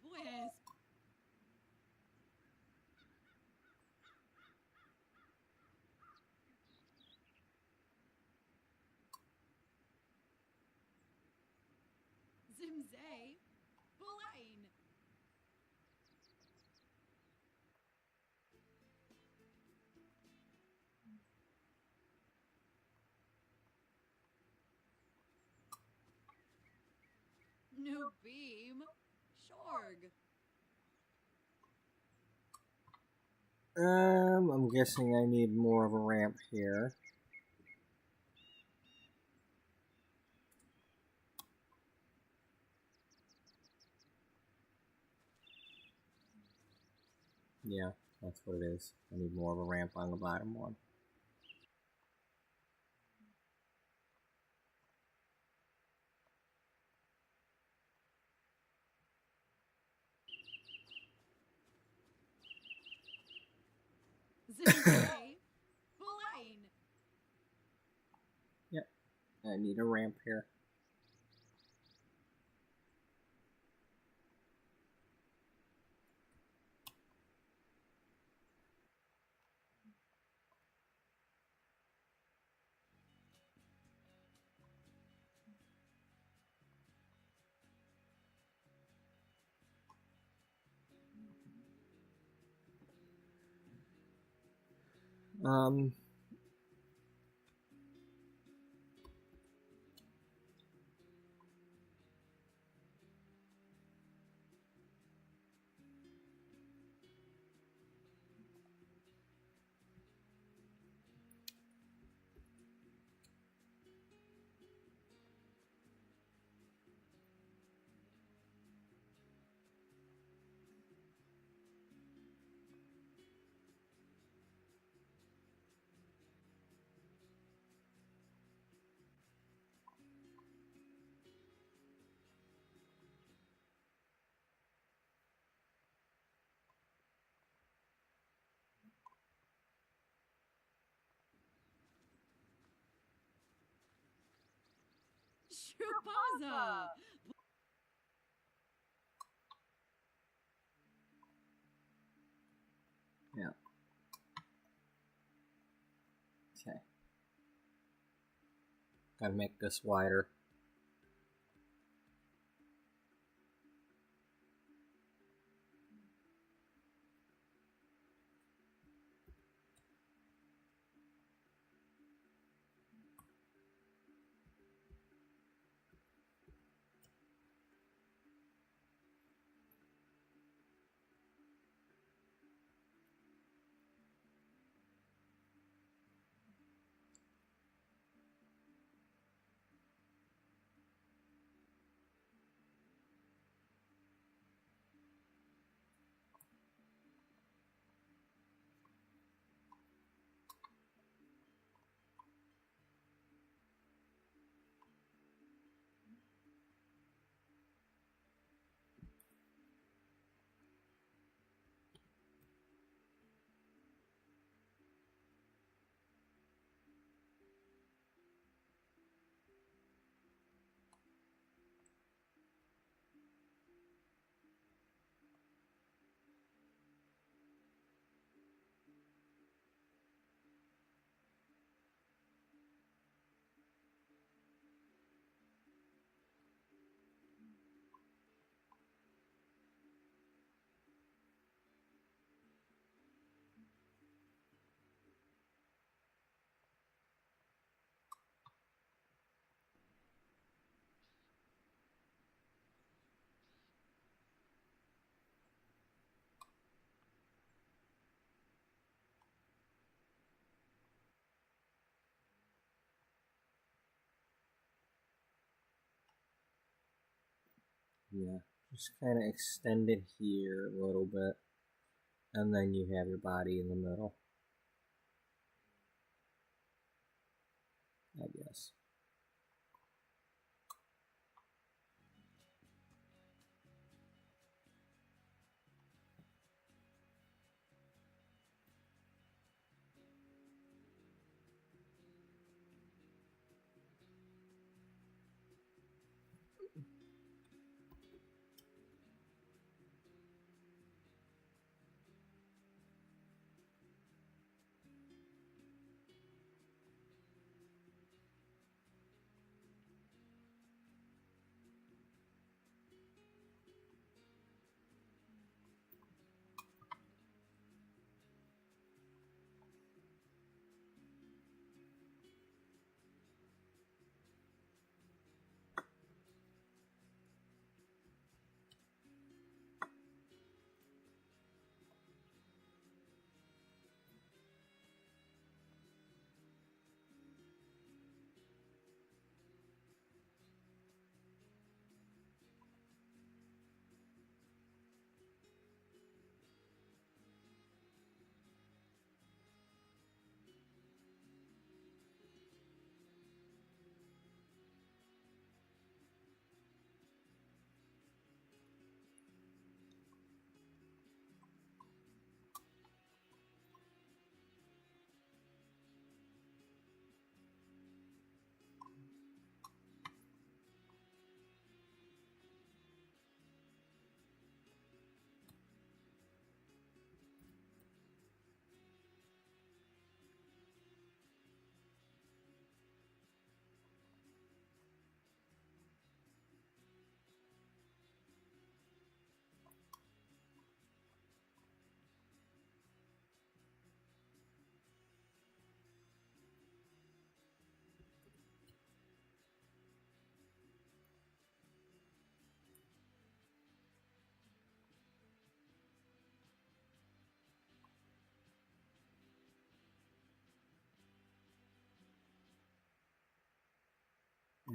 Wisp. Zimzay. Bulain. New beam. Shorg. I'm guessing I need more of a ramp here. Yeah, that's what it is. I need more of a ramp on the bottom one. Zimzay. Bulain. Yep, I need a ramp here. Um, Shrupaza! yeah. Okay. Gotta make this wider. Yeah, just kind of extend it here a little bit, and then you have your body in the middle, I guess.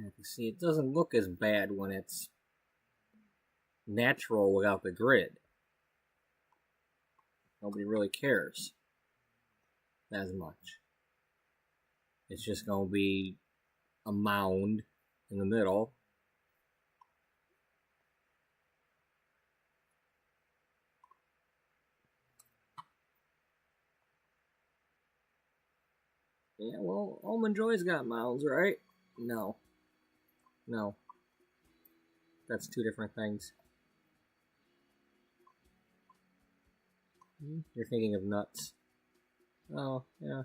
Yeah, see, it doesn't look as bad when it's natural without the grid. Nobody really cares as much. It's just going to be a mound in the middle. Yeah, well, Almond Joy's got mounds, right? No. No. That's two different things. You're thinking of nuts. Oh, yeah.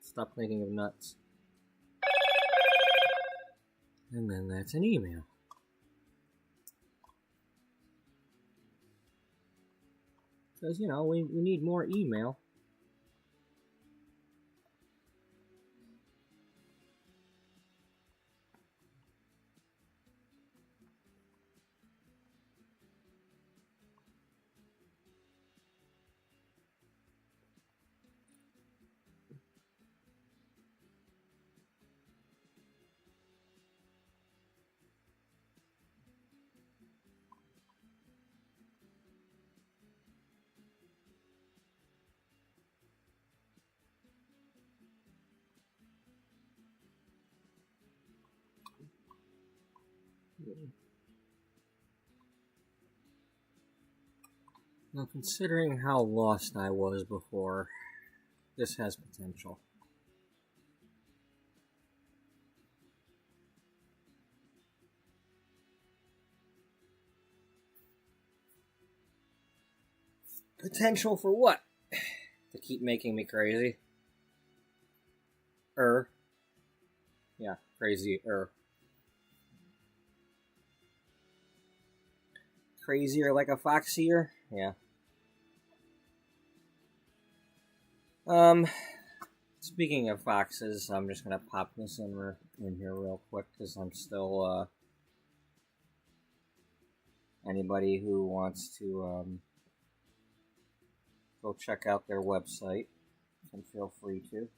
Stop thinking of nuts. And then that's an email. Because, you know, we need more email. Now, considering how lost I was before, this has potential. Potential for what? To keep making me crazy? Yeah, crazy. Crazier like a foxier? Yeah. Speaking of foxes, I'm just gonna pop this in here real quick because I'm still, anybody who wants to, go check out their website can feel free to.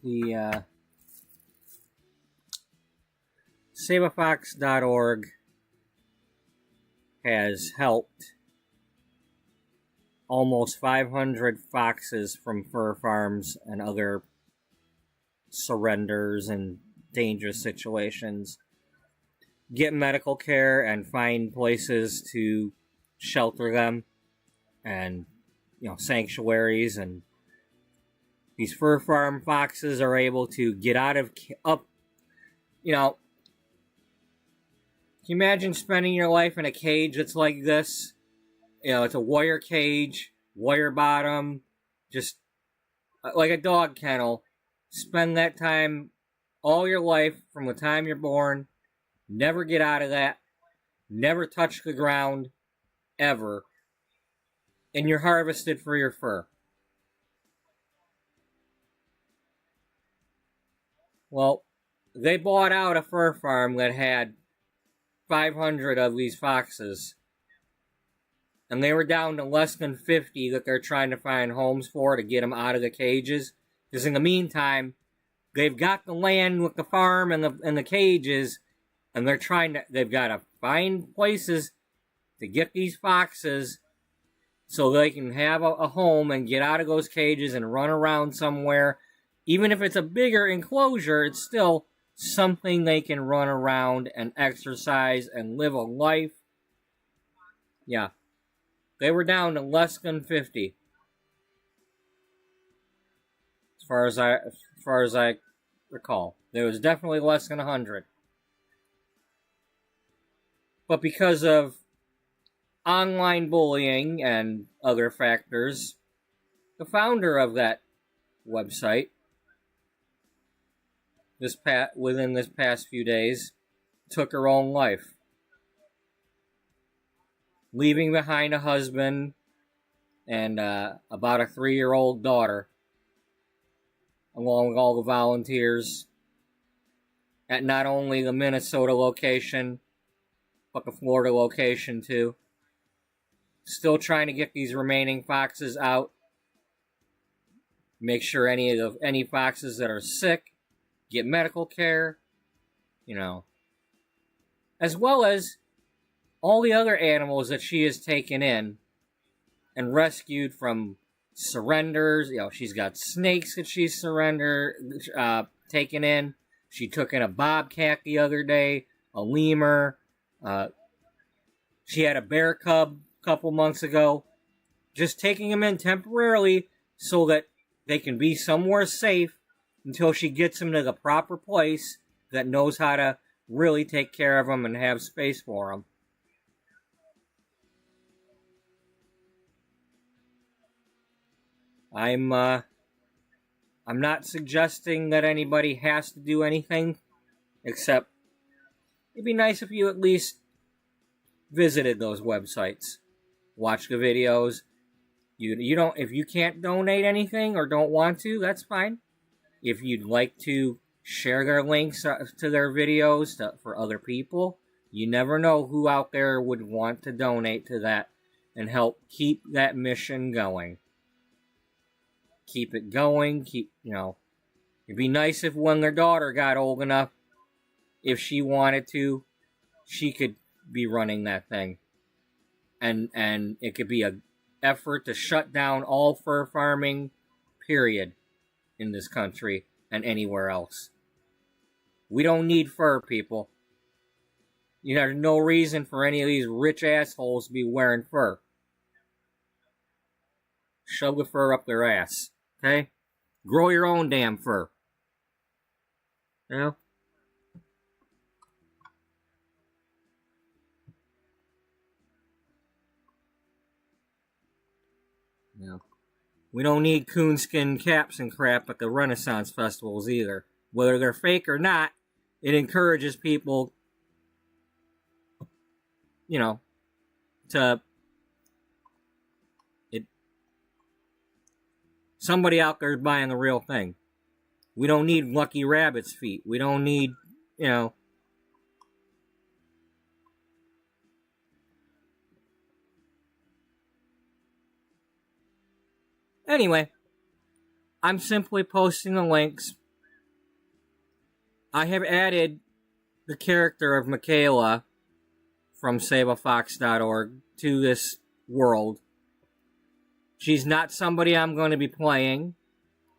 The SaveAFox.org has helped almost 500 foxes from fur farms and other surrenders and dangerous situations get medical care and find places to shelter them, and, you know, sanctuaries. And these fur farm foxes are able to get out of you know, can you imagine spending your life in a cage that's like this? You know, it's a wire cage, wire bottom, just like a dog kennel. Spend that time, all your life, from the time you're born, never get out of that, never touch the ground, ever, and you're harvested for your fur. Well, they bought out a fur farm that had 500 of these foxes, and they were down to less than 50 that they're trying to find homes for to get them out of the cages. Because in the meantime, they've got the land with the farm and the cages, and they've got to find places to get these foxes so they can have a home and get out of those cages and run around somewhere. Even if it's a bigger enclosure, it's still something they can run around and exercise and live a life. Yeah. They were down to less than 50. As far as I recall. There was definitely less than 100. But because of online bullying and other factors, the founder of that website, within this past few days, took her own life, leaving behind a husband and about a 3-year-old daughter, along with all the volunteers at not only the Minnesota location, but the Florida location too. Still trying to get these remaining foxes out. Make sure any foxes that are sick get medical care, as well as all the other animals that she has taken in and rescued from surrenders. She's got snakes that she's taken in. She took in a bobcat the other day, a lemur. She had a bear cub a couple months ago. Just taking them in temporarily so that they can be somewhere safe until she gets them to the proper place that knows how to really take care of them and have space for them. I'm not suggesting that anybody has to do anything, except it'd be nice if you at least visited those websites, watch the videos. If you can't donate anything or don't want to, that's fine. If you'd like to share their links to their videos for other people, you never know who out there would want to donate to that and help keep that mission going. Keep it going. It'd be nice if when their daughter got old enough, if she wanted to, she could be running that thing. And it could be an effort to shut down all fur farming, period, in this country and anywhere else. We don't need fur, people. There's no reason for any of these rich assholes to be wearing fur. Shove the fur up their ass. Okay? Grow your own damn fur. Yeah. We don't need coonskin caps and crap at the Renaissance festivals either. Whether they're fake or not, it encourages people, somebody out there is buying the real thing. We don't need Lucky Rabbit's feet. We don't need, Anyway, I'm simply posting the links. I have added the character of Michaela from SaveAFox.org to this world. She's not somebody I'm going to be playing.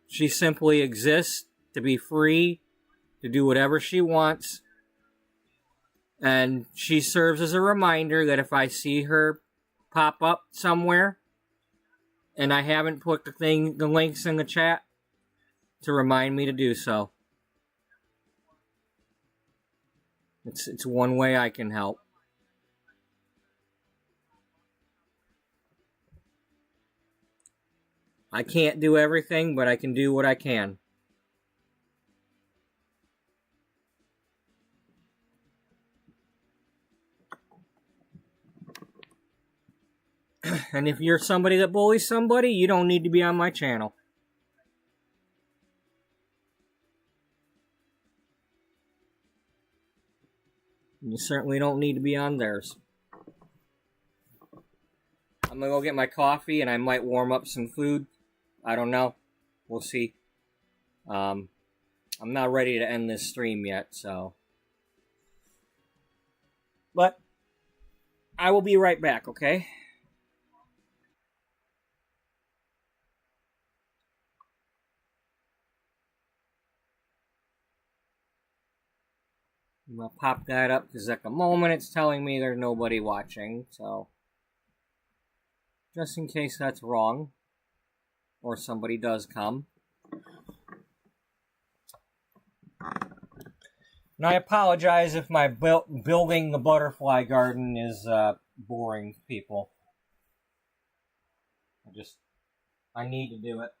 She simply exists to be free, to do whatever she wants. And she serves as a reminder that if I see her pop up somewhere, and I haven't put the links in the chat, to remind me to do so. It's one way I can help. I can't do everything, but I can do what I can. And if you're somebody that bullies somebody, you don't need to be on my channel. You certainly don't need to be on theirs. I'm gonna go get my coffee and I might warm up some food. I don't know. We'll see. I'm not ready to end this stream yet, so. But I will be right back, okay? I'm gonna pop that up because at the moment it's telling me there's nobody watching, so just in case that's wrong or somebody does come. And I apologize if my building the butterfly garden is boring people. I need to do it.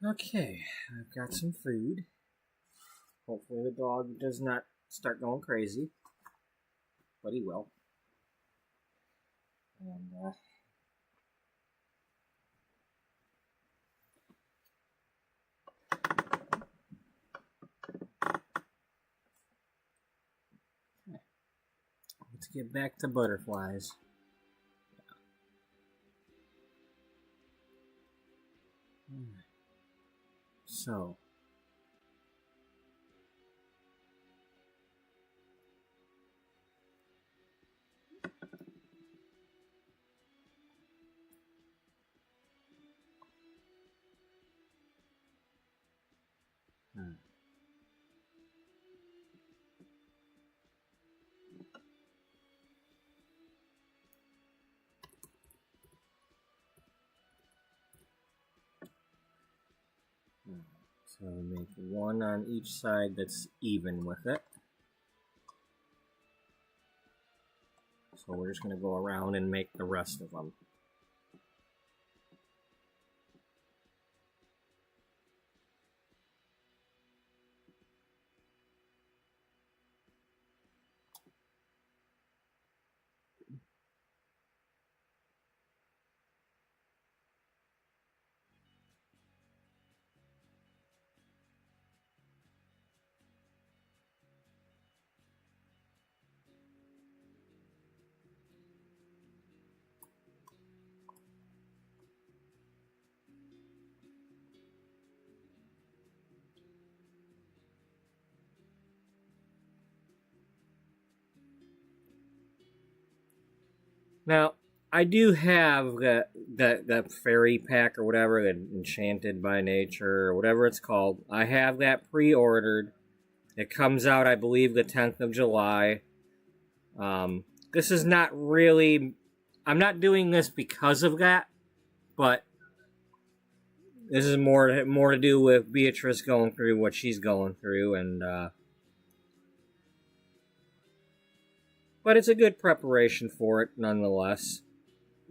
Okay, I've got some food. Hopefully the dog does not start going crazy, but he will. And let's get back to butterflies. So, so make one on each side that's even with it. So we're just going to go around and make the rest of them. Now, I do have that fairy pack or whatever, that Enchanted by Nature or whatever it's called. I have that pre-ordered. It comes out, I believe, the 10th of July. This is not really... I'm not doing this because of that, but this is more to do with Beatrice going through what she's going through, and but it's a good preparation for it nonetheless.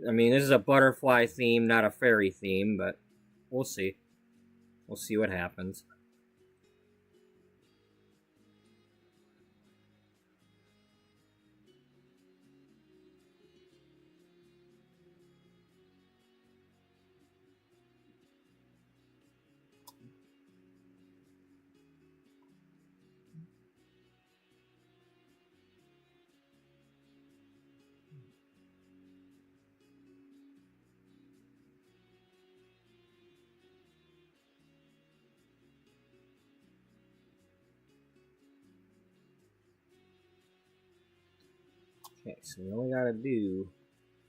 I mean, this is a butterfly theme, not a fairy theme, but we'll see. We'll see what happens. Okay, so we only gotta do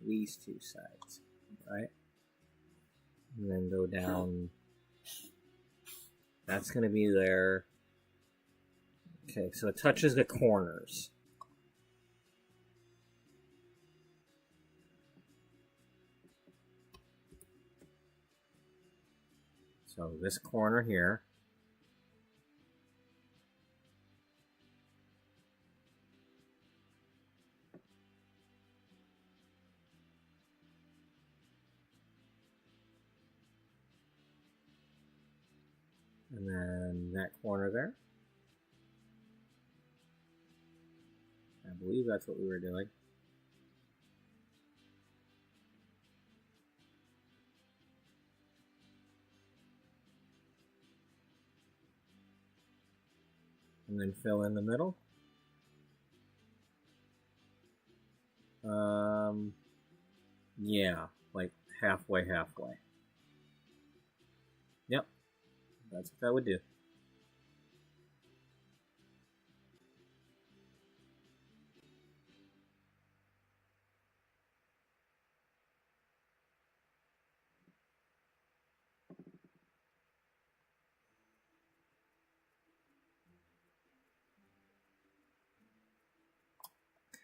these two sides, right? And then go down. That's gonna be there. Okay, so it touches the corners. So this corner here. And then that corner there. I believe that's what we were doing. And then fill in the middle. Yeah, like halfway. Yep, that's what that would do.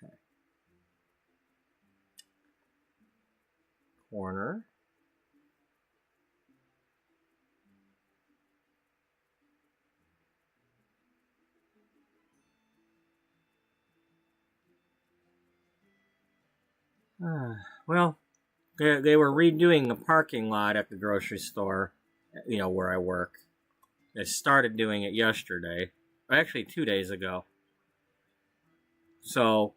Okay. Corner. Well, they were redoing the parking lot at the grocery store, you know, where I work. They started doing it yesterday, actually 2 days ago. So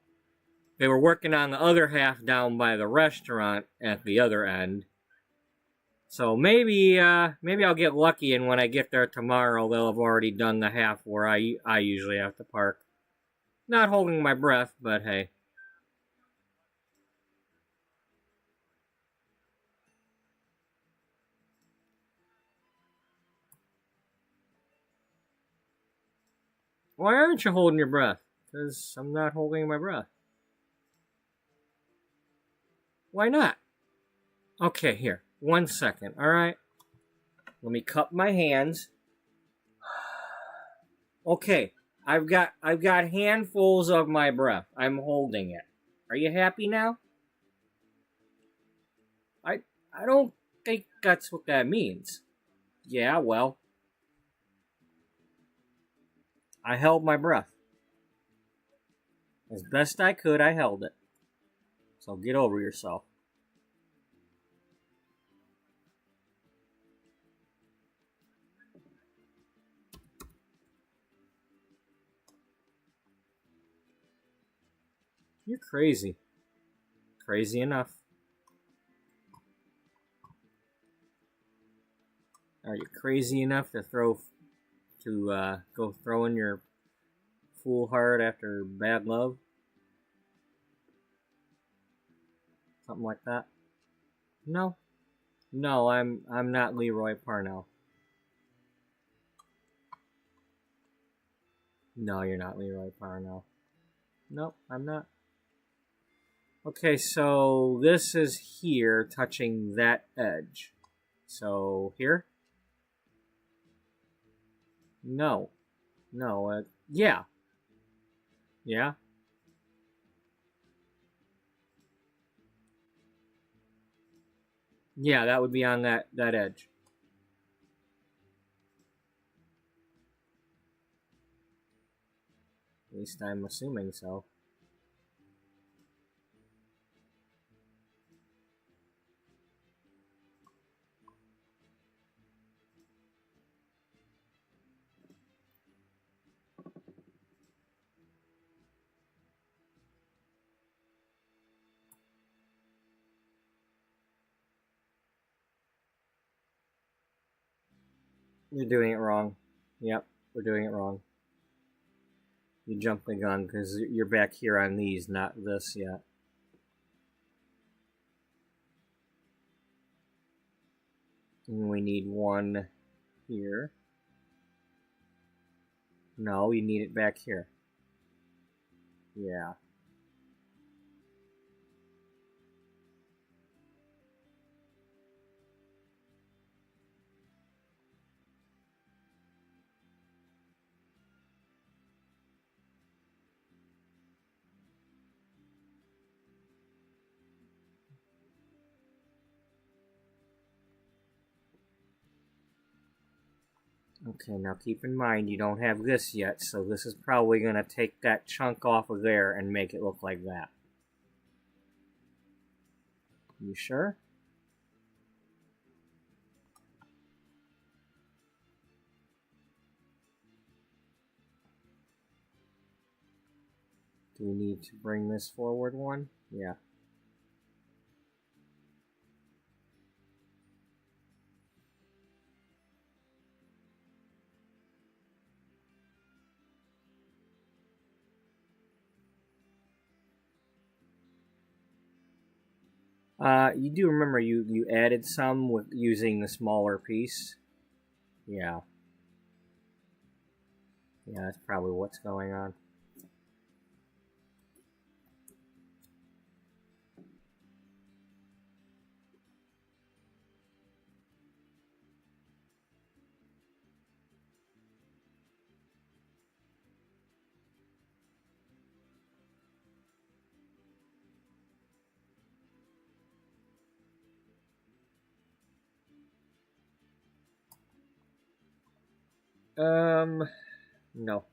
they were working on the other half down by the restaurant at the other end. So maybe I'll get lucky, and when I get there tomorrow, they'll have already done the half where I usually have to park. Not holding my breath, but hey. Why aren't you holding your breath? Because I'm not holding my breath. Why not? Okay, here. 1 second, alright? Let me cup my hands. Okay, I've got handfuls of my breath. I'm holding it. Are you happy now? I don't think that's what that means. Yeah, well, I held my breath. As best I could, I held it. So get over yourself. You're crazy. Crazy enough. Are you crazy enough to go throwing your fool hard after bad love? Something like that? No. No, I'm not Leroy Parnell. No, you're not Leroy Parnell. Nope, I'm not. Okay, so this is here touching that edge. So here? No. No, yeah. Yeah? Yeah, that would be on that edge. At least I'm assuming so. You're doing it wrong. Yep, we're doing it wrong. You jumped the gun because you're back here on these, not this yet. And we need one here. No, you need it back here. Yeah. Okay, now keep in mind you don't have this yet, so this is probably going to take that chunk off of there and make it look like that. You sure? Do we need to bring this forward one? Yeah. You do remember you added some with using the smaller piece? Yeah. Yeah, that's probably what's going on. No.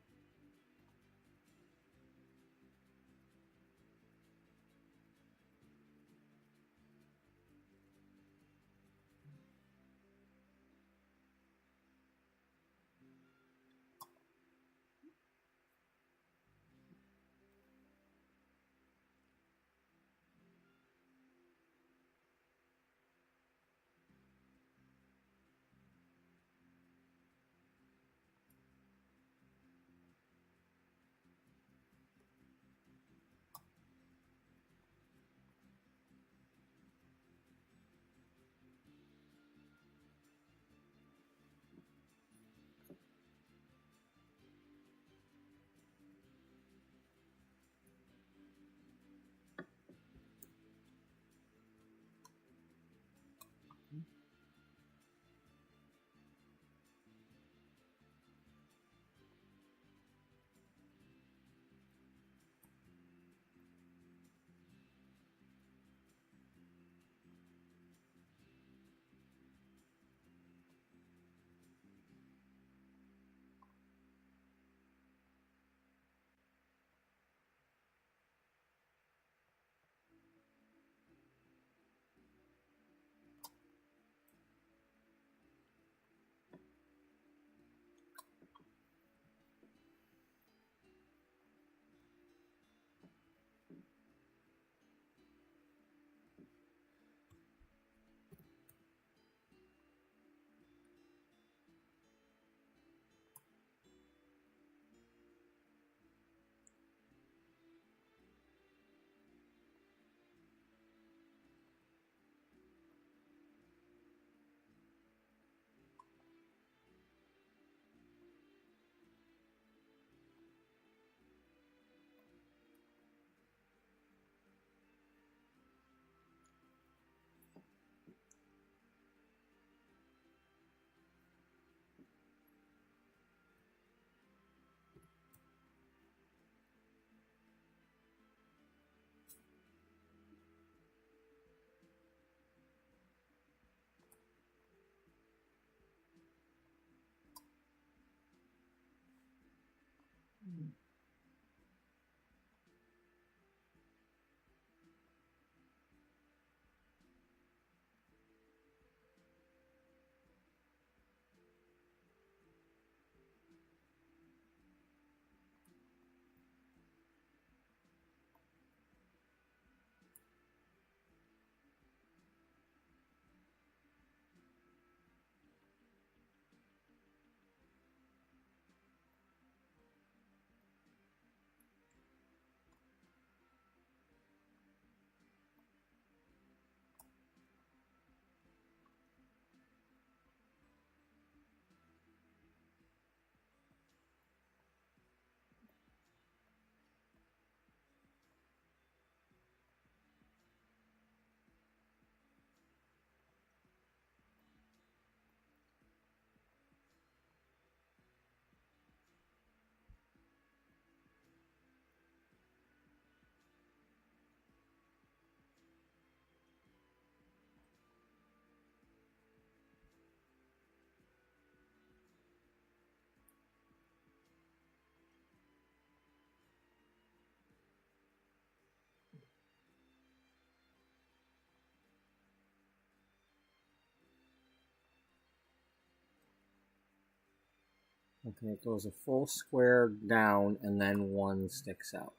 Okay, it goes a full square down and then one sticks out.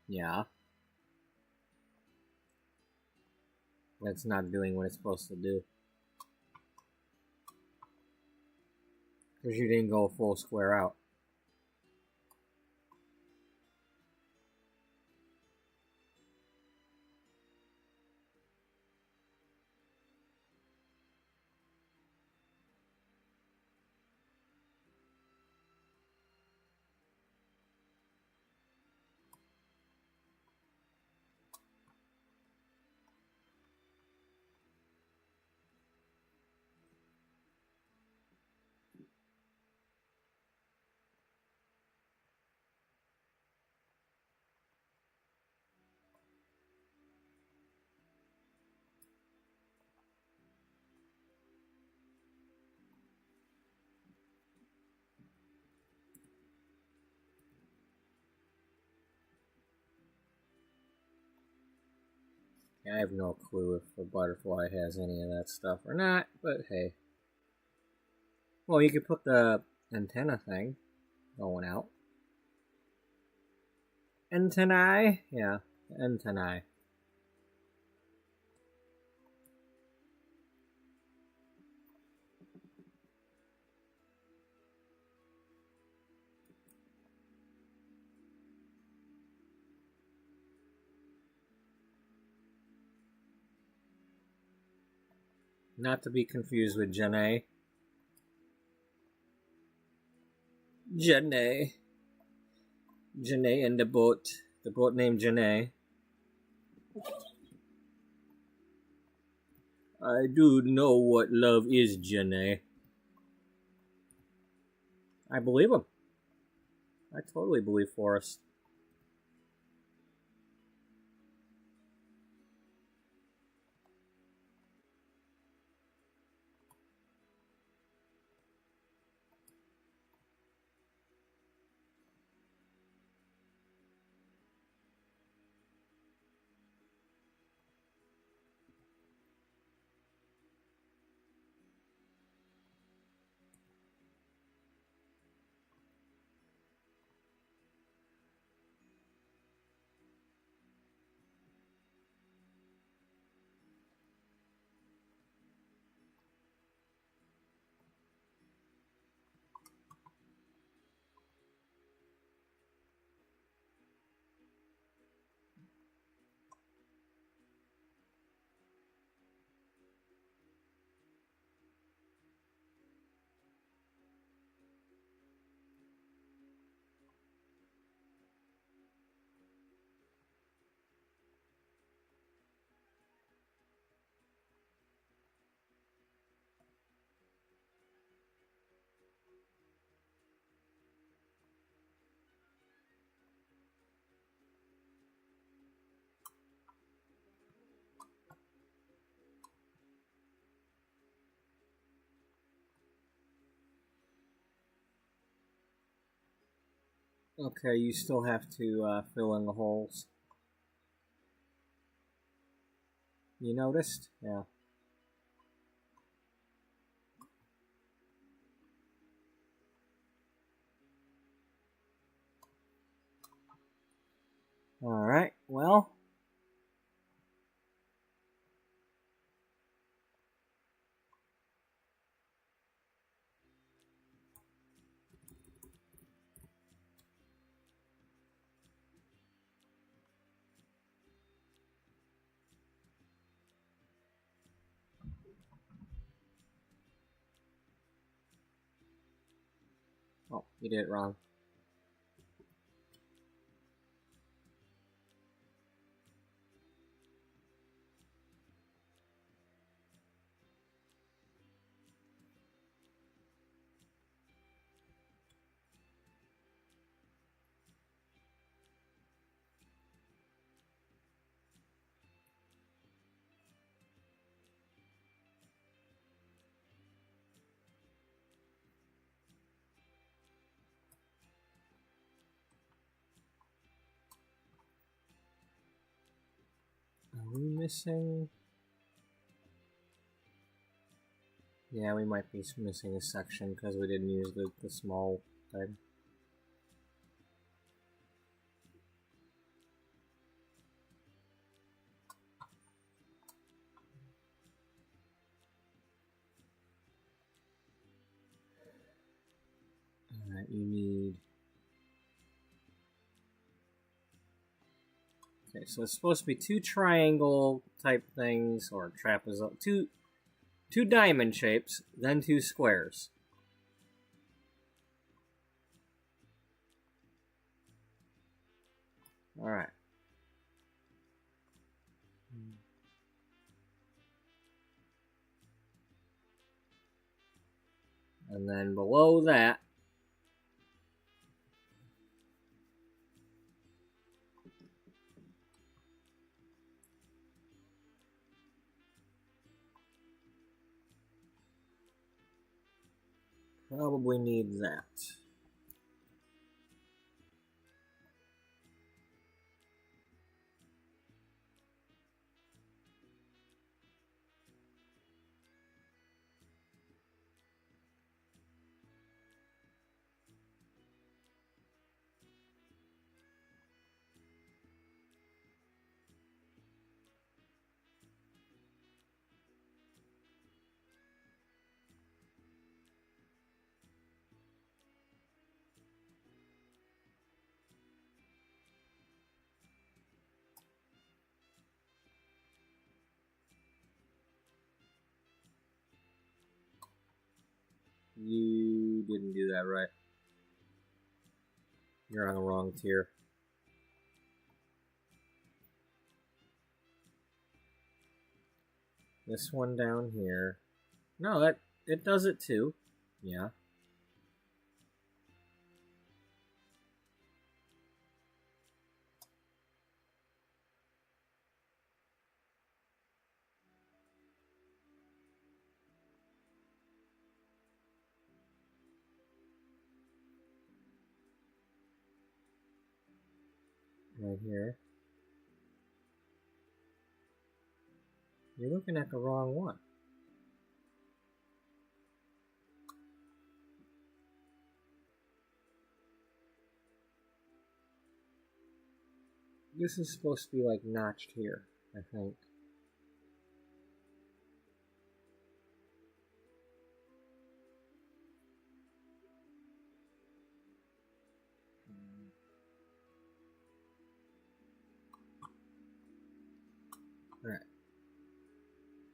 Yeah. That's not doing what it's supposed to do. Because you didn't go a full square out. I have no clue if the butterfly has any of that stuff or not, but hey. Well, you could put the antenna thing going out. Antennae? Yeah, antennae. Not to be confused with Janae. Janae. Janae and the boat. The boat named Janae. I do know what love is, Janae. I believe him. I totally believe Forrest. Okay, you still have to fill in the holes. You noticed? Yeah. Alright, well. Oh, you did it wrong. Are we missing? Yeah, we might be missing a section because we didn't use the small thing. Alright, you need... Okay, so it's supposed to be 2 triangle type things, or trapezoid, two diamond shapes, then 2 squares. Alright. And then below that, probably need that. You didn't do that right. You're on the wrong tier. This one down here. No, it does it too. Yeah. Right here. You're looking at the wrong one. This is supposed to be like notched here, I think. Alright.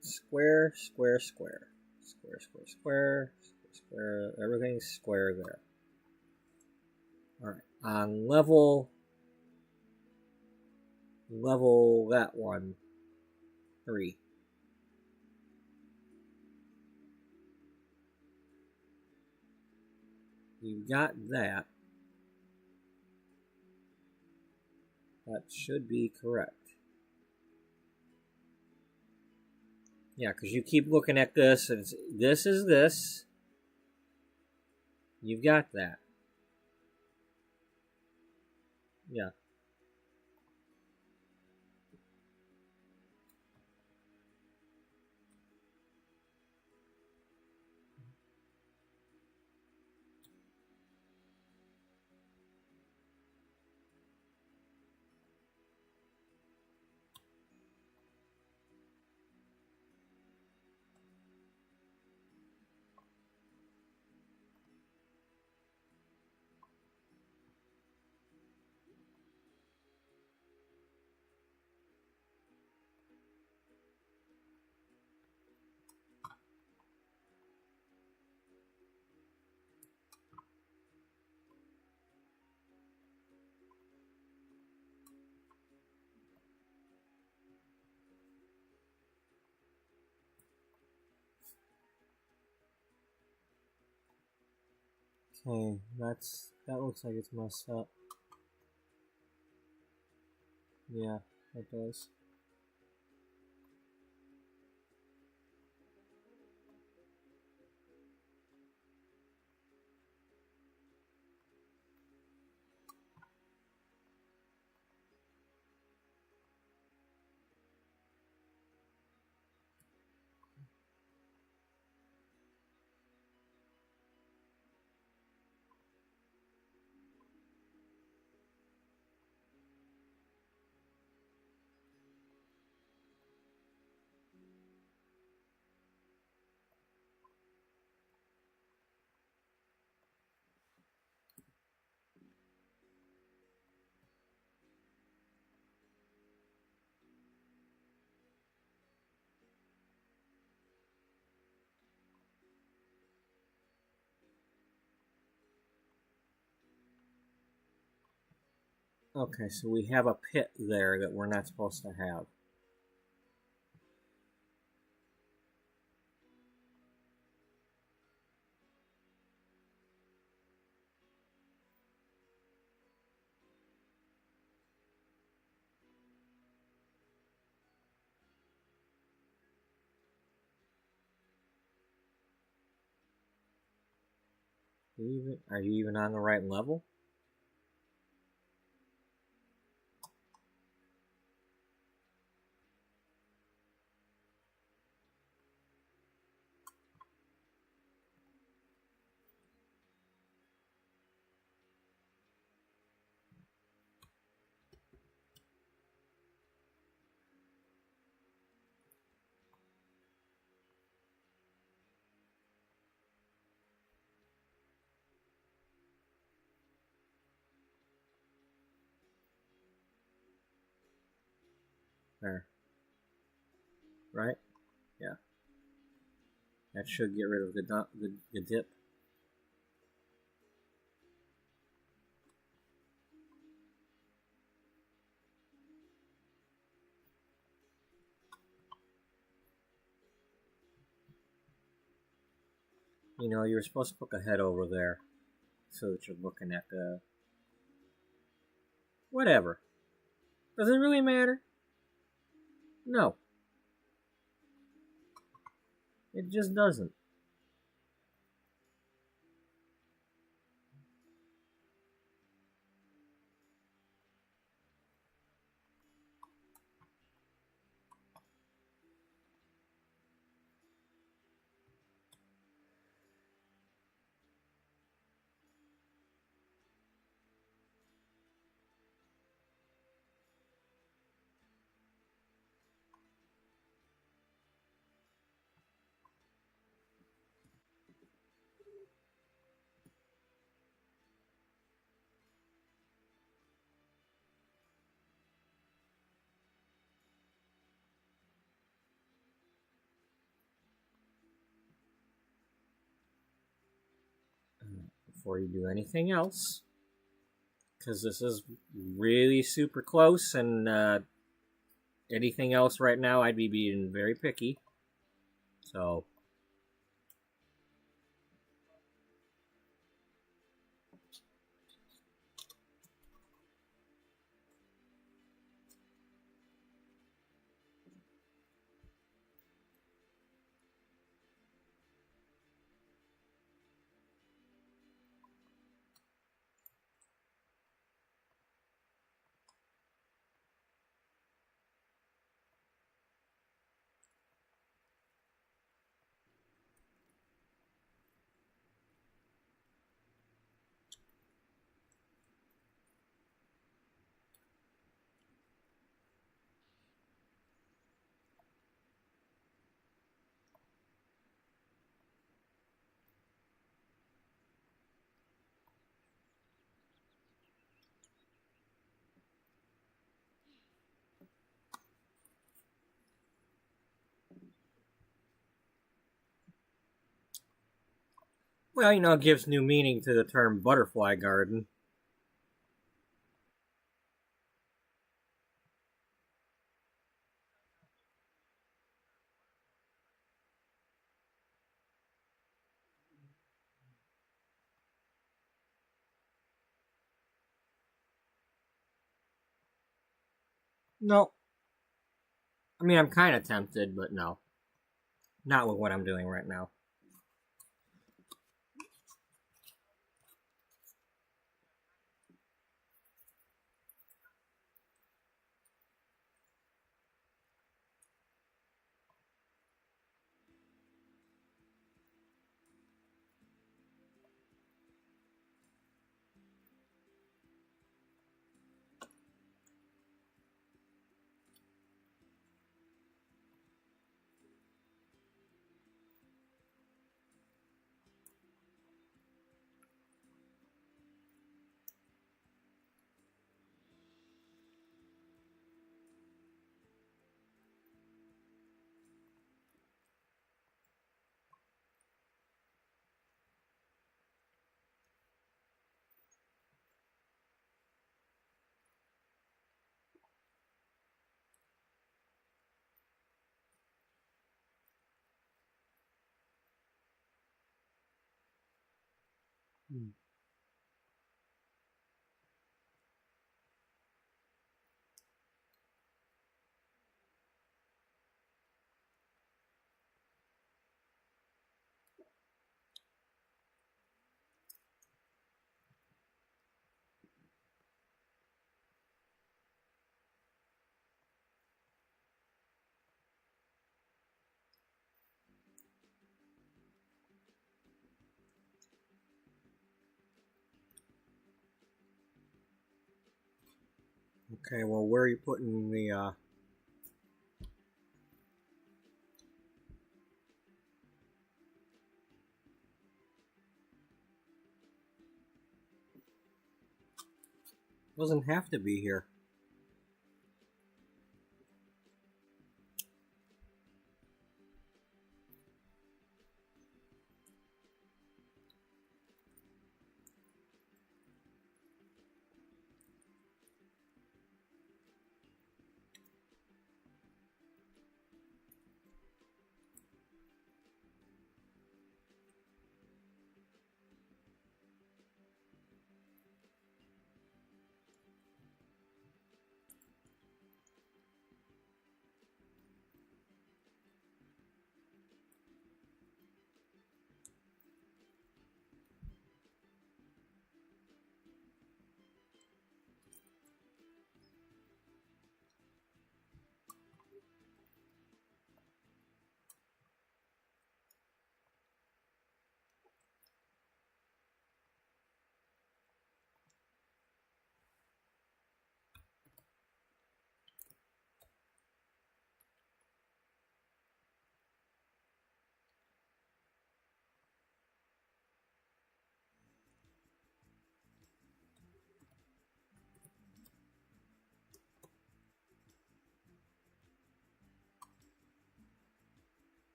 Square, square, square. Square, square, square. Square, everything's square there. Alright. On level that one. 3. You got that. That should be correct. Yeah, because you keep looking at this, and this is this. You've got that. Yeah. Okay, that looks like it's messed up. Yeah, it does. Okay, so we have a pit there that we're not supposed to have. Are you even on the right level? There. Right? Yeah. That should get rid of the dip. You know, you were supposed to put a head over there so that you're looking at the... Whatever. Does it really matter? No. It just doesn't. Before you do anything else, because this is really super close, and anything else right now I'd be being very picky. So well, you know, it gives new meaning to the term butterfly garden. No, I mean, I'm kind of tempted, but no, not with what I'm doing right now. Okay, well, where are you putting the, doesn't have to be here.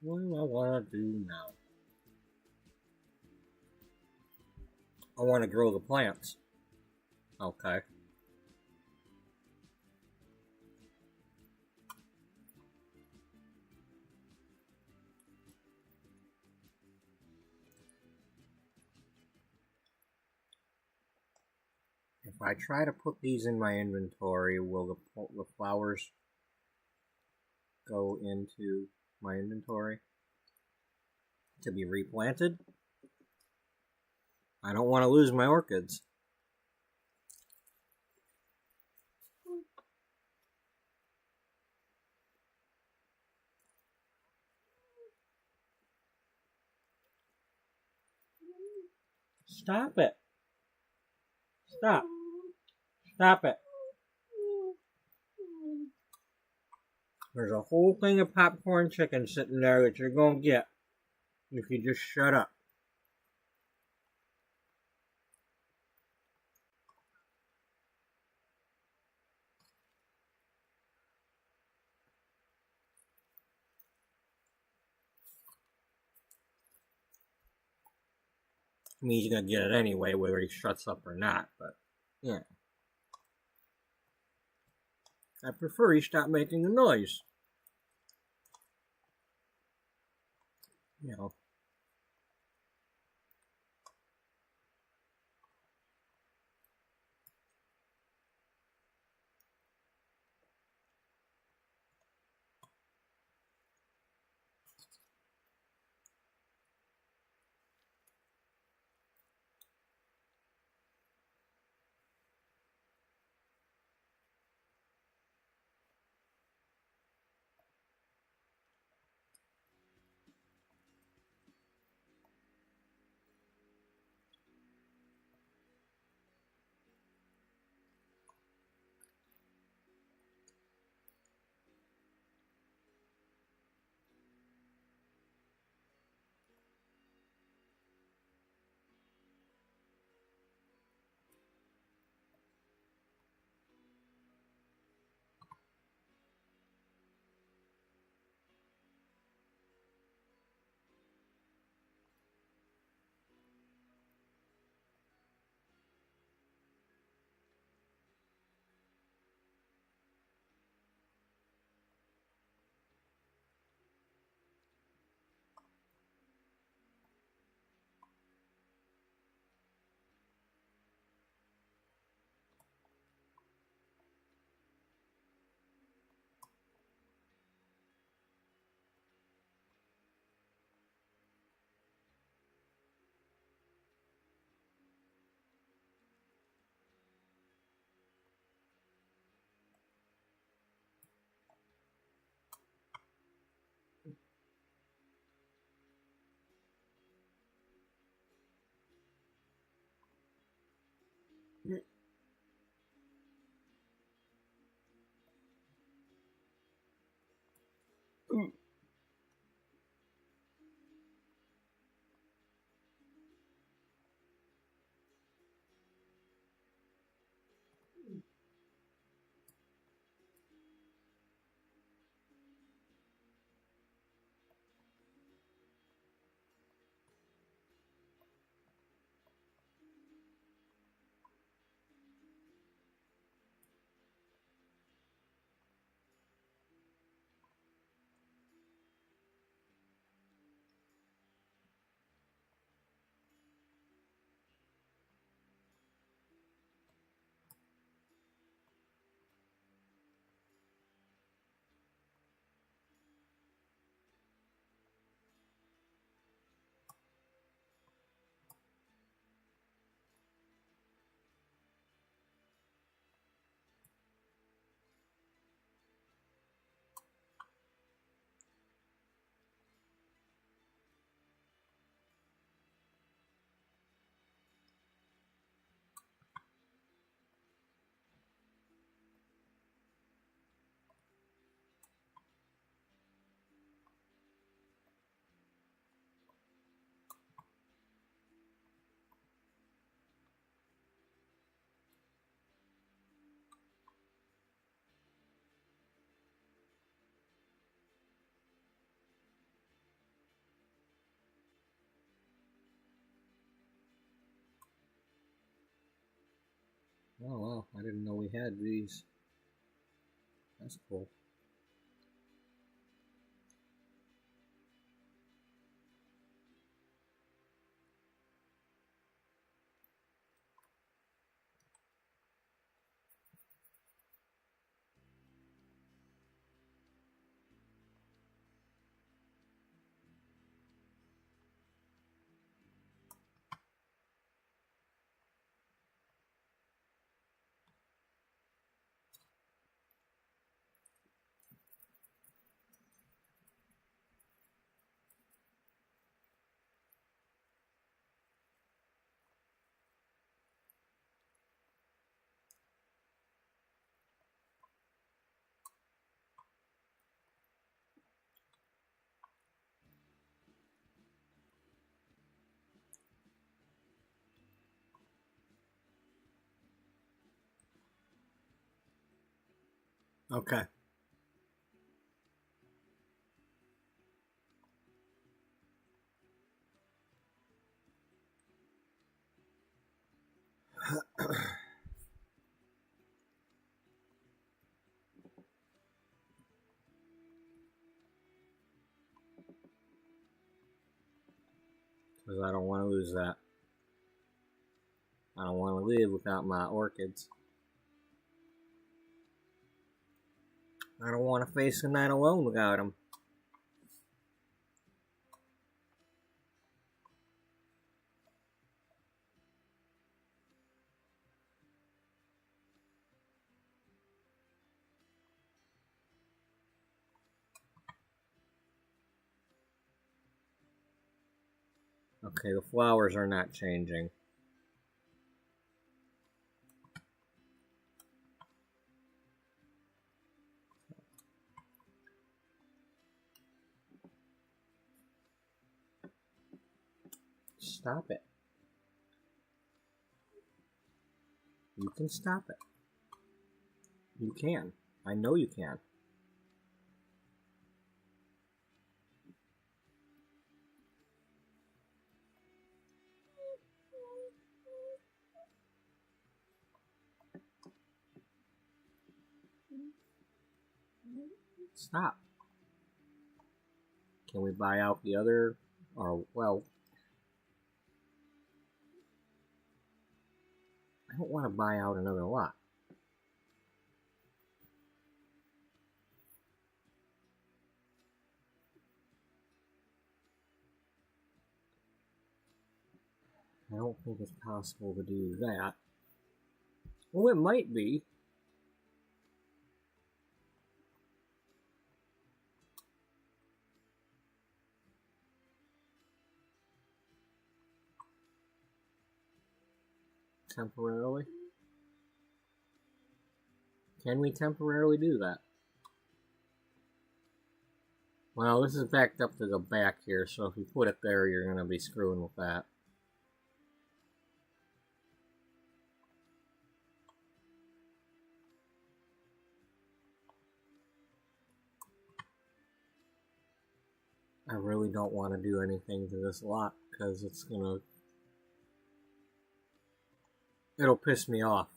What do I want to do now? I want to grow the plants. Okay. If I try to put these in my inventory, will the flowers go into my inventory to be replanted? I don't want to lose my orchids. Stop it. Stop. Stop it. There's a whole thing of popcorn chicken sitting there that you're going to get if you just shut up. I mean, he's going to get it anyway, whether he shuts up or not, but yeah. I prefer he stop making a noise. know. Oh, wow. I didn't know we had these. That's cool. Okay. because I don't want to lose that. I don't want to live without my orchids. I don't want to face the night alone without them. Okay, the flowers are not changing. Stop it. You can stop it. You can. I know you can. Stop. Can we buy out the other? Or, well, I don't want to buy out another lot. I don't think it's possible to do that. Well, it might be. Temporarily? Can we temporarily do that? Well, this is backed up to the back here, so if you put it there, you're going to be screwing with that. I really don't want to do anything to this lot, because it's going to... It'll piss me off.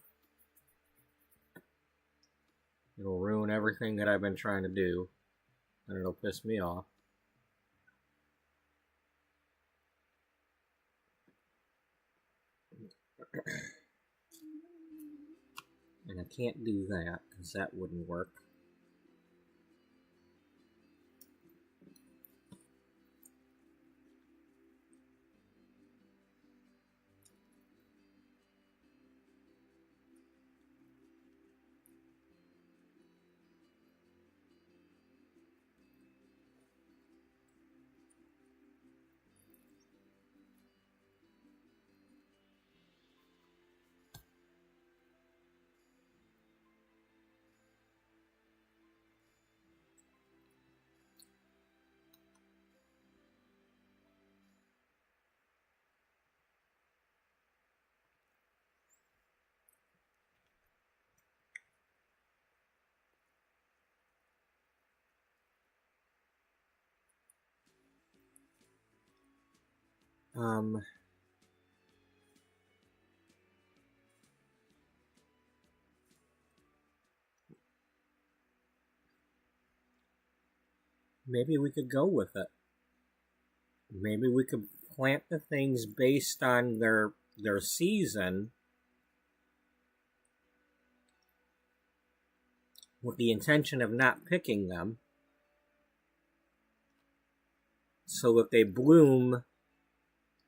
It'll ruin everything that I've been trying to do, and it'll piss me off. And I can't do that, because that wouldn't work. Maybe we could go with it. Maybe we could plant the things based on their season with the intention of not picking them so that they bloom,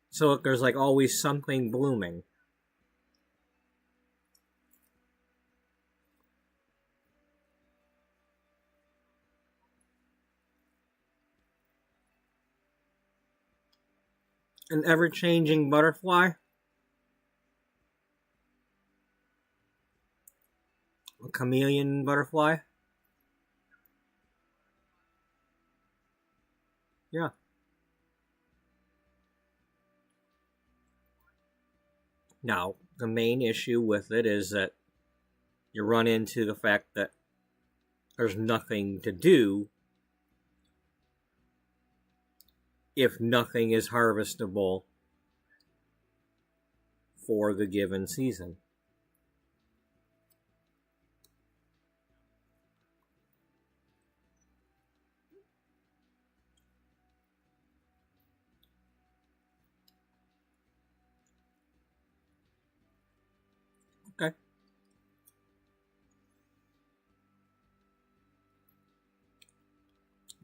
so that there's like always something blooming. An ever-changing butterfly? A chameleon butterfly? Yeah. Now, the main issue with it is that you run into the fact that there's nothing to do if nothing is harvestable for the given season. Okay.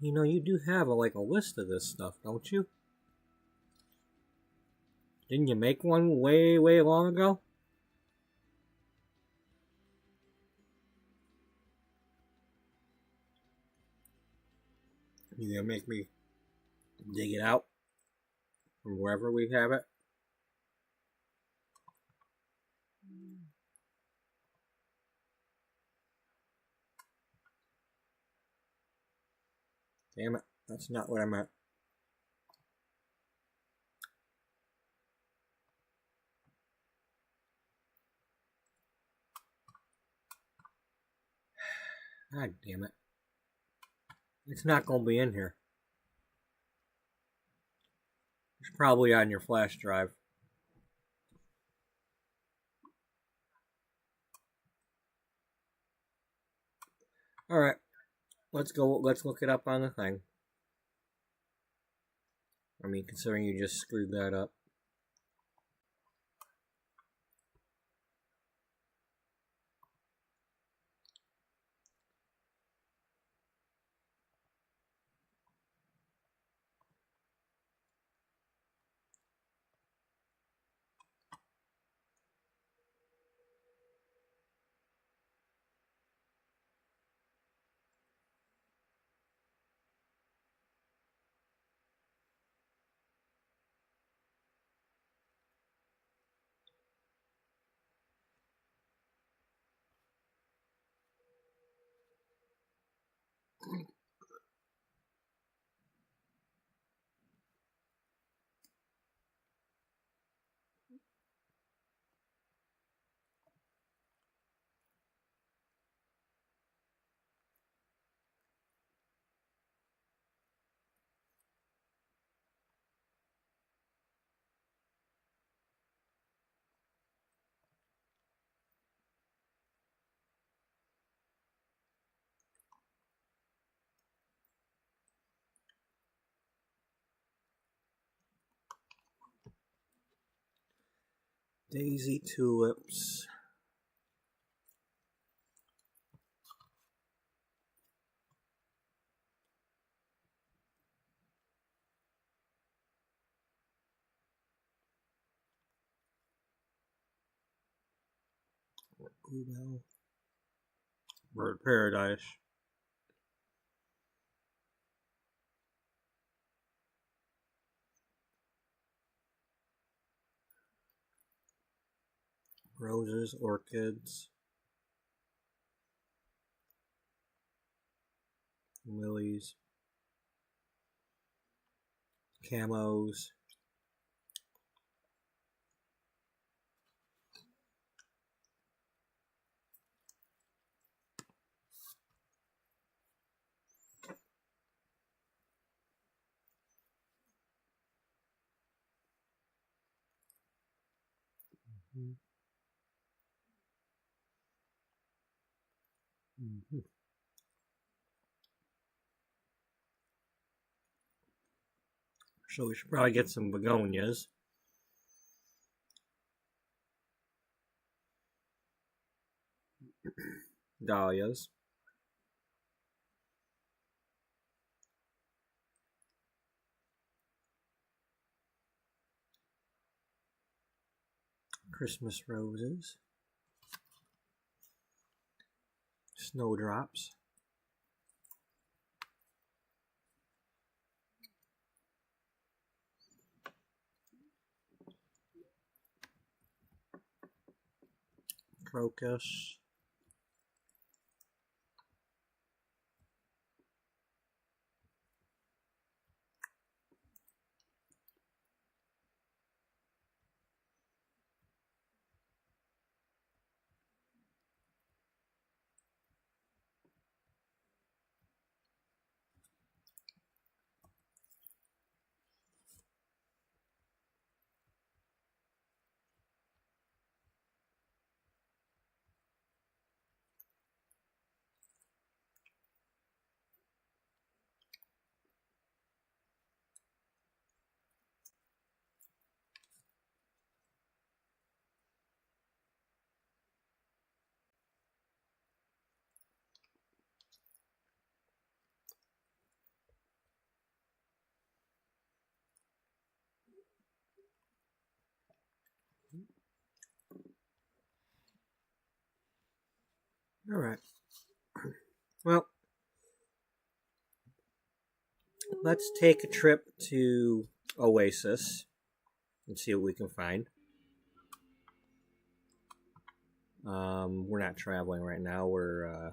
You know, you do have a list of this stuff, don't you? Didn't you make one way, way long ago? You gonna make me dig it out from wherever we have it? Damn it, that's not what I meant. God damn it. It's not gonna be in here. It's probably on your flash drive. Alright. Let's look it up on the thing. I mean, considering you just screwed that up. Daisy tulips. Bluebell. Bird paradise. Roses, orchids, lilies, camos, Mm-hmm. So we should probably get some begonias. Dahlias. Christmas roses. Snowdrops. Crocus. All right. Well, let's take a trip to Oasis and see what we can find. We're not traveling right now. We're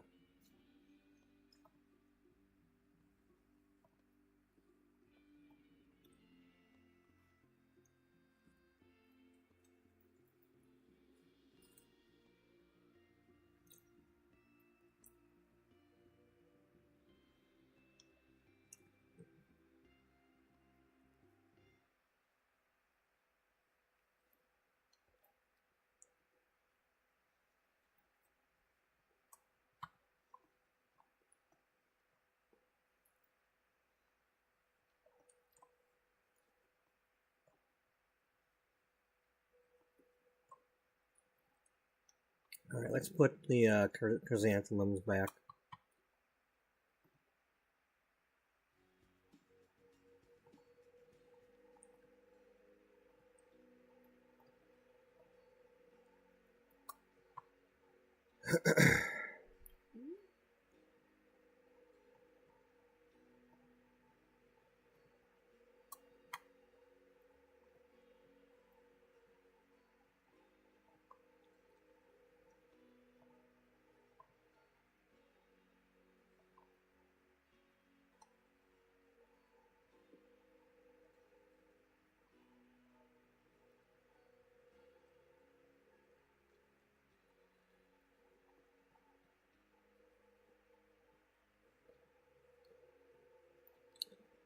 all right. Let's put the chrysanthemums back.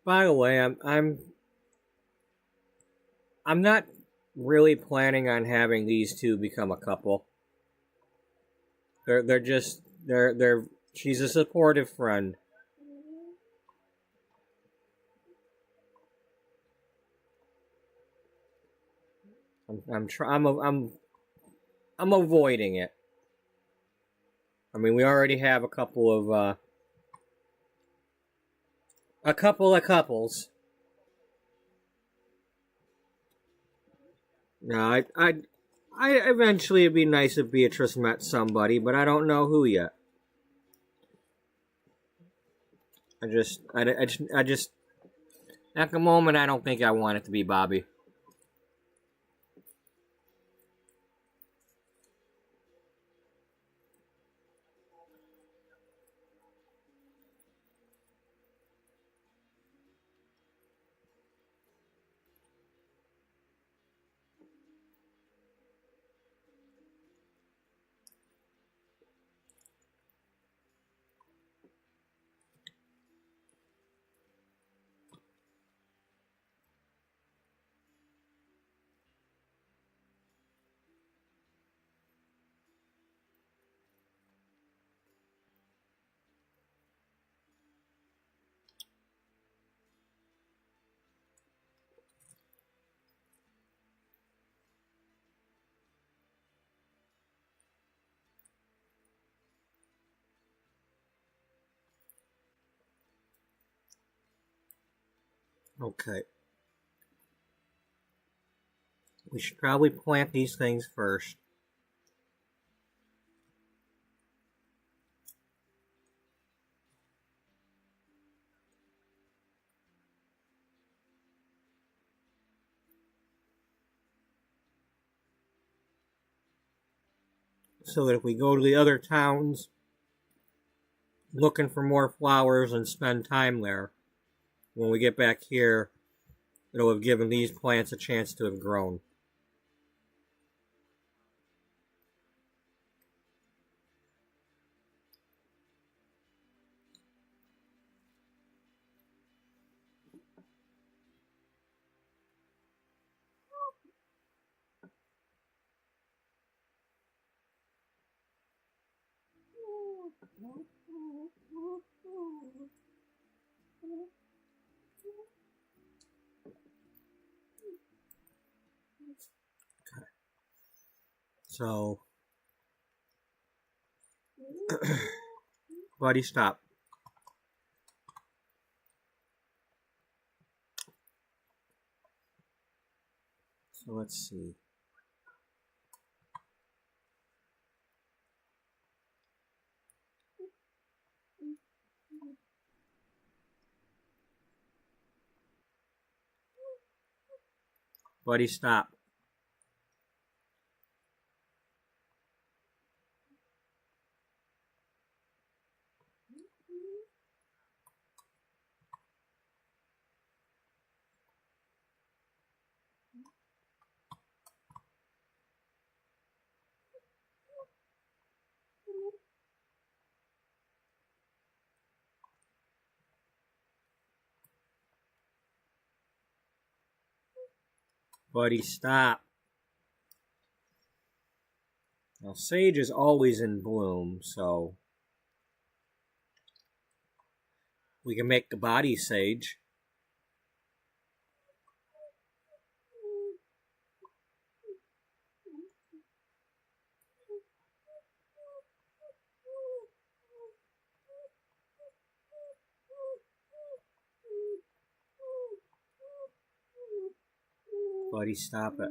By the way, I'm not really planning on having these two become a couple. They're just they're she's a supportive friend. I'm avoiding it. I mean, we already have a couple of couples. No, I eventually it'd be nice if Beatrice met somebody, but I don't know who yet. I just at the moment I don't think I want it to be Bobby. Okay. We should probably plant these things first. So that if we go to the other towns looking for more flowers and spend time there, when we get back here, it'll have given these plants a chance to have grown. So, buddy, stop. So let's see. Buddy, stop. Buddy, stop. Now, sage is always in bloom, so we can make the body sage. Buddy, stop it.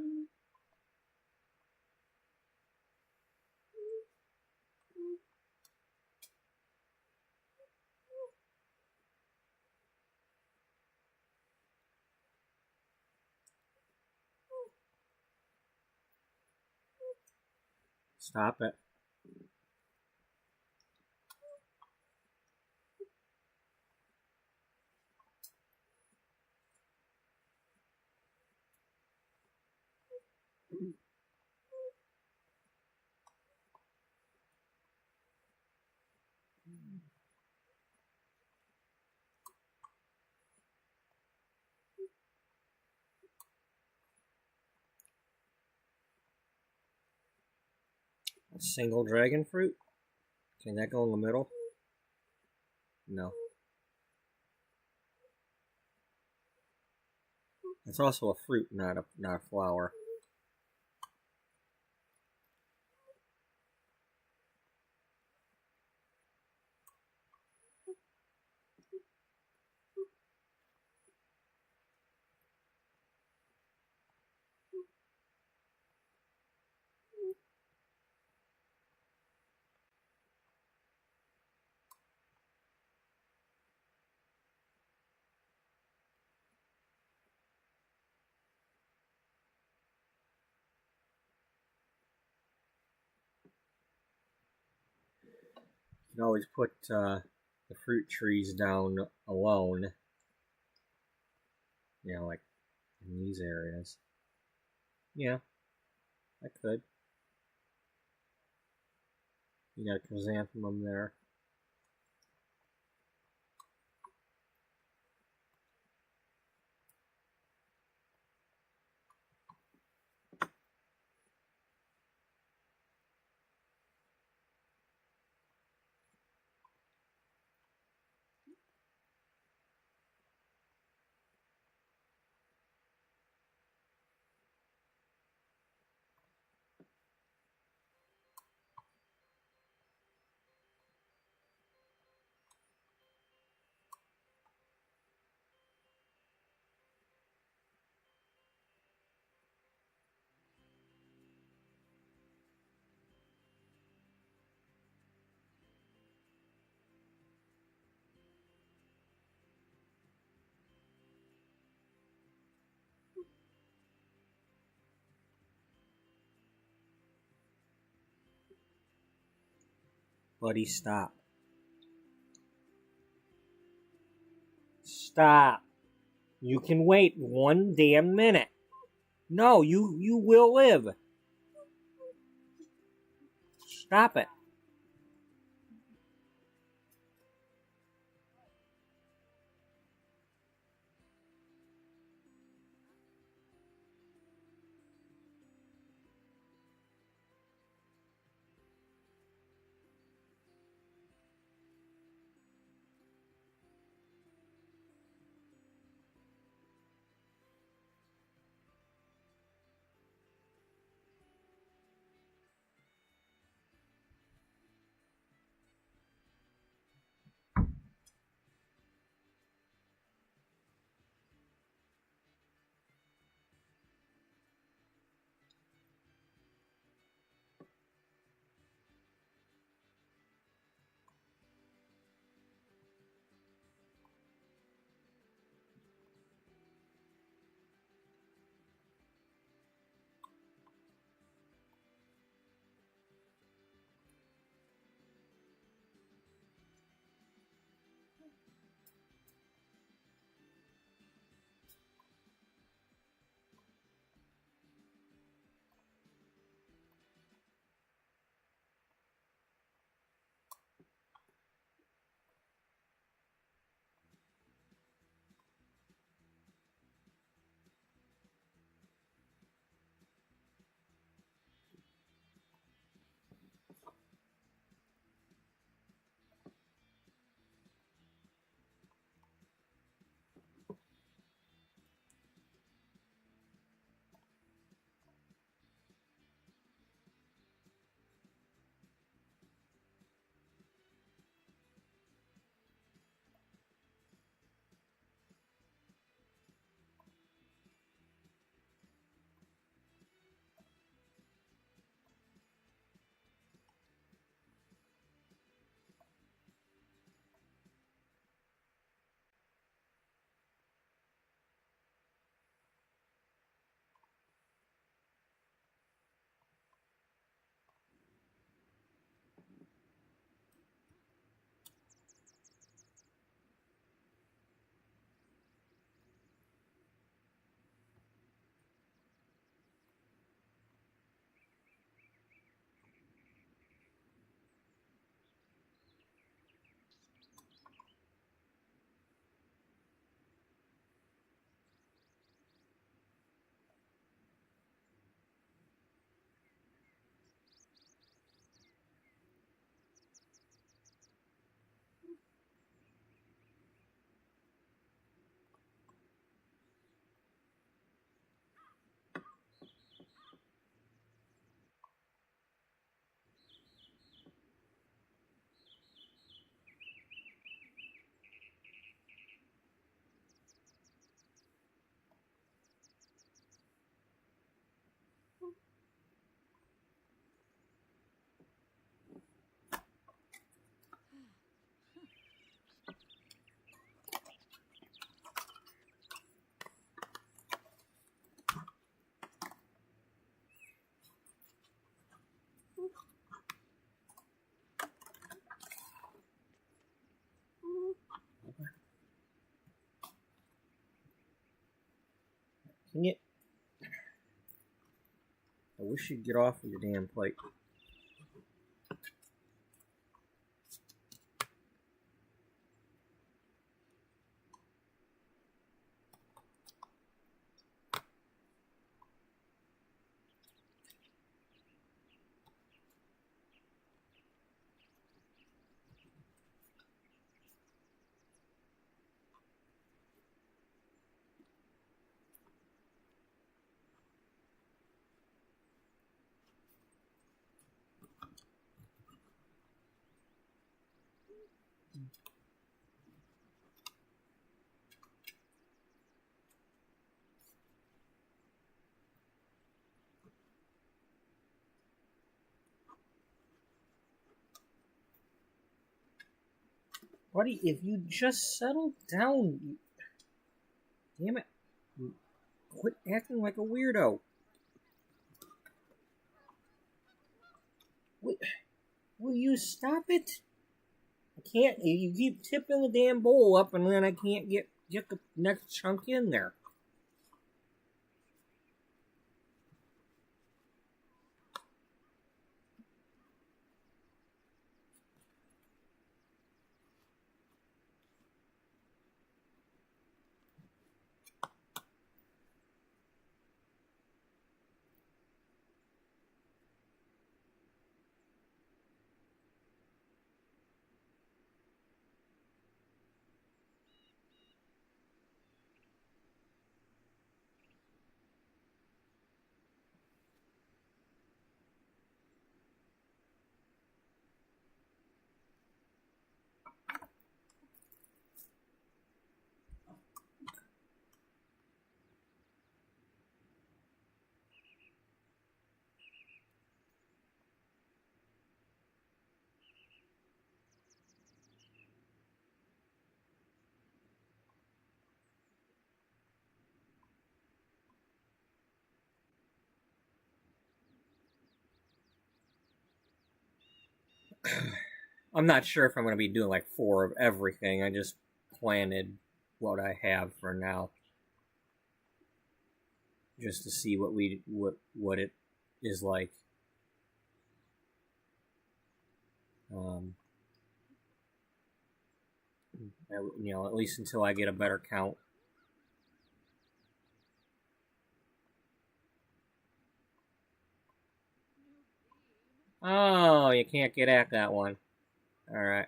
Stop it. A single dragon fruit? Can that go in the middle? No. It's also a fruit, not a flower. You can always put the fruit trees down alone. You know, like in these areas. Yeah, I could. You got a chrysanthemum there. Buddy, stop. Stop. You can wait 1 damn minute. No, you will live. Stop it. Can you? I wish you'd get off of your damn plate. Buddy, if you just settle down, damn it. Quit acting like a weirdo. Wait, will you stop it? I can't. You keep tipping the damn bowl up, and then I can't get the next chunk in there. I'm not sure if I'm going to be doing like 4 of everything. I just planted what I have for now, just to see what it is like. At least until I get a better count. Oh, you can't get at that one. Alright.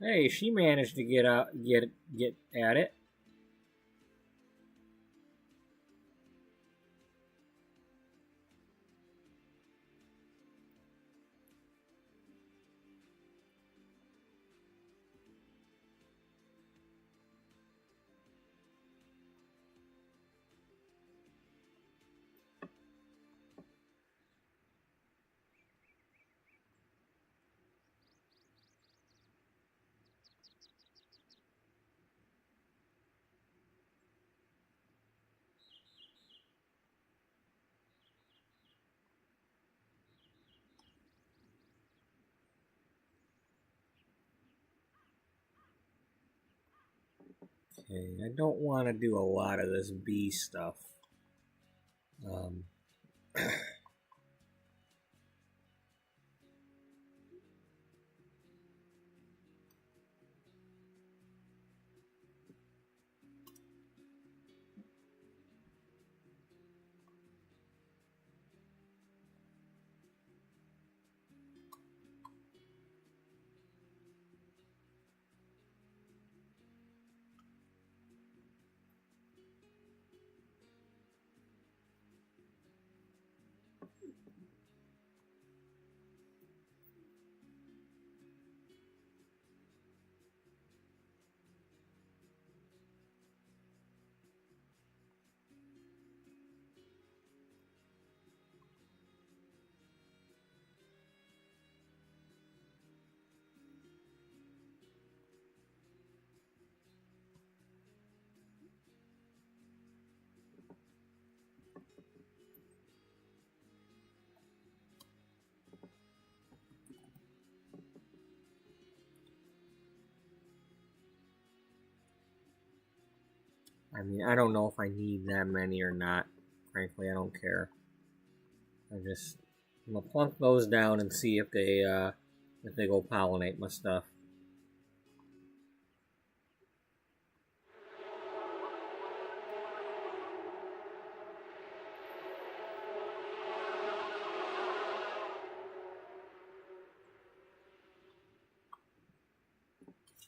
Hey, she managed to get at it. Okay, I don't want to do a lot of this bee stuff. I mean, I don't know if I need that many or not. Frankly, I don't care. I'm gonna plunk those down and see if they go pollinate my stuff.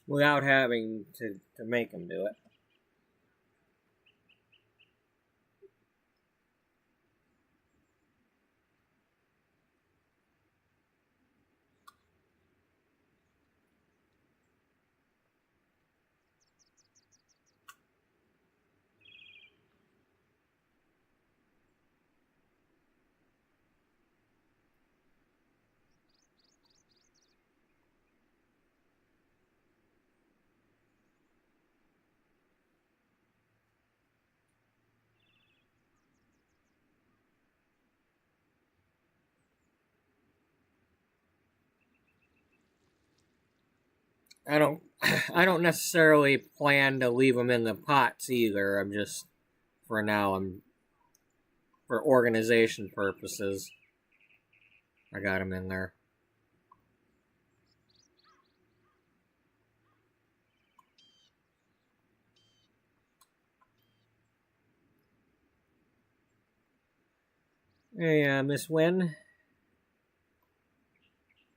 Without having to make them do it. I don't I don't necessarily plan to leave them in the pots either. I'm just for now I'm for organization purposes. I got them in there. Hey, Miss Wynn,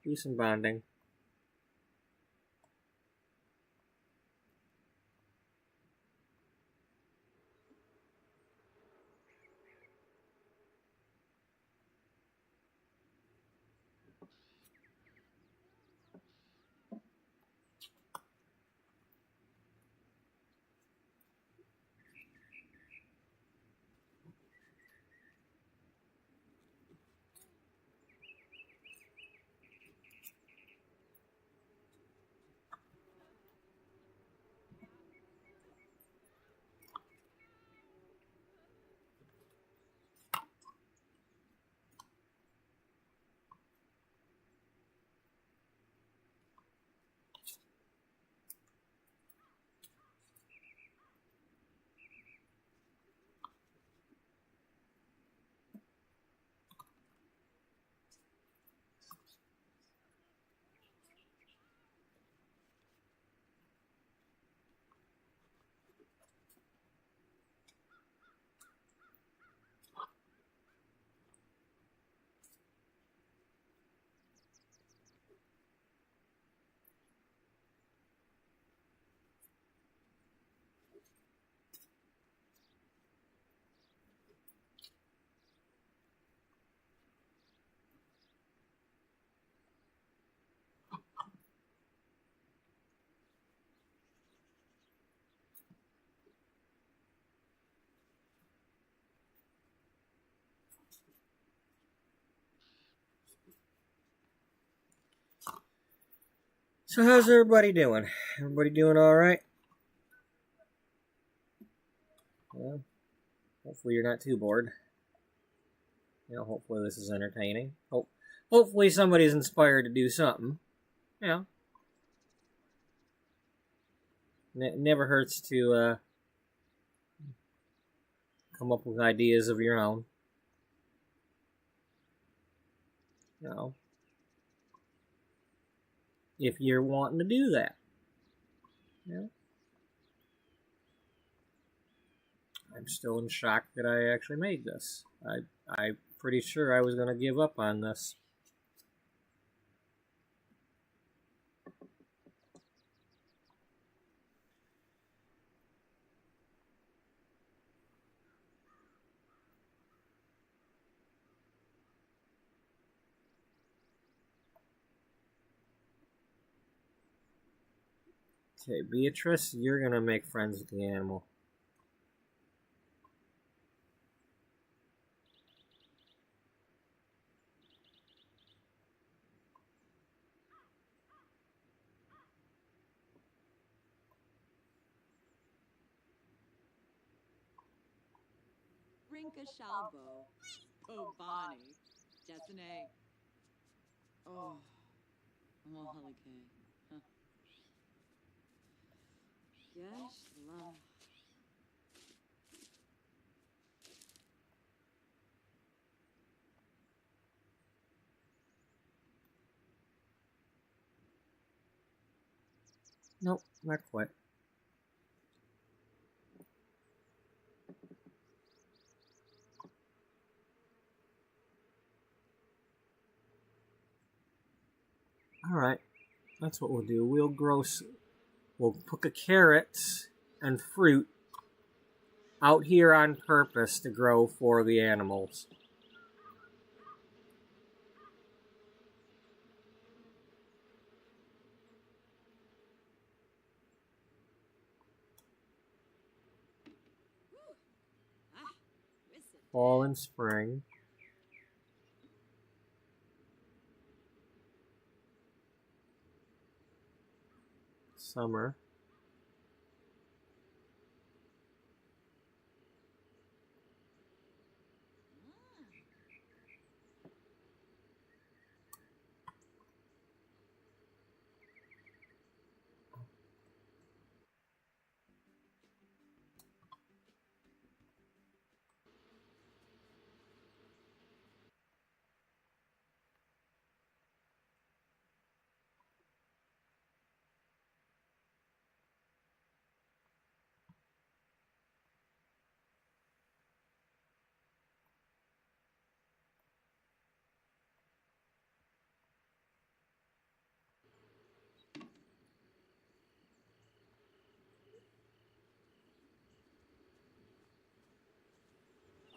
do some bonding. So how's everybody doing? Everybody doing all right? Well, hopefully you're not too bored. Hopefully this is entertaining. Hopefully somebody's inspired to do something. You know, it never hurts to come up with ideas of your own. You know, if you're wanting to do that. I'm still in shock that I actually made this. I'm pretty sure I was going to give up on this. Okay, Beatrice, you're going to make friends with the animal. Rinka Shalbo. Pobani. Jessene. Oh. Mohalike. Yesh la. Nope, not quite. Alright, that's what we'll do. We'll put the carrots and fruit out here on purpose to grow for the animals. Fall and spring. Summer.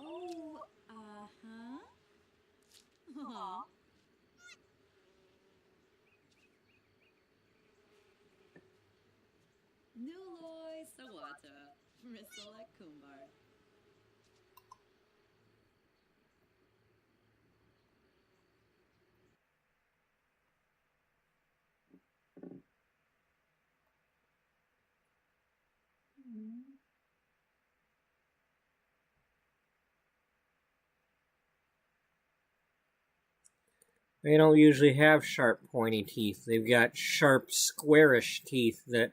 Oh, uh-huh. Aw. Nuloy Sawata. Risolek Kumbar. They don't usually have sharp, pointy teeth. They've got sharp, squarish teeth that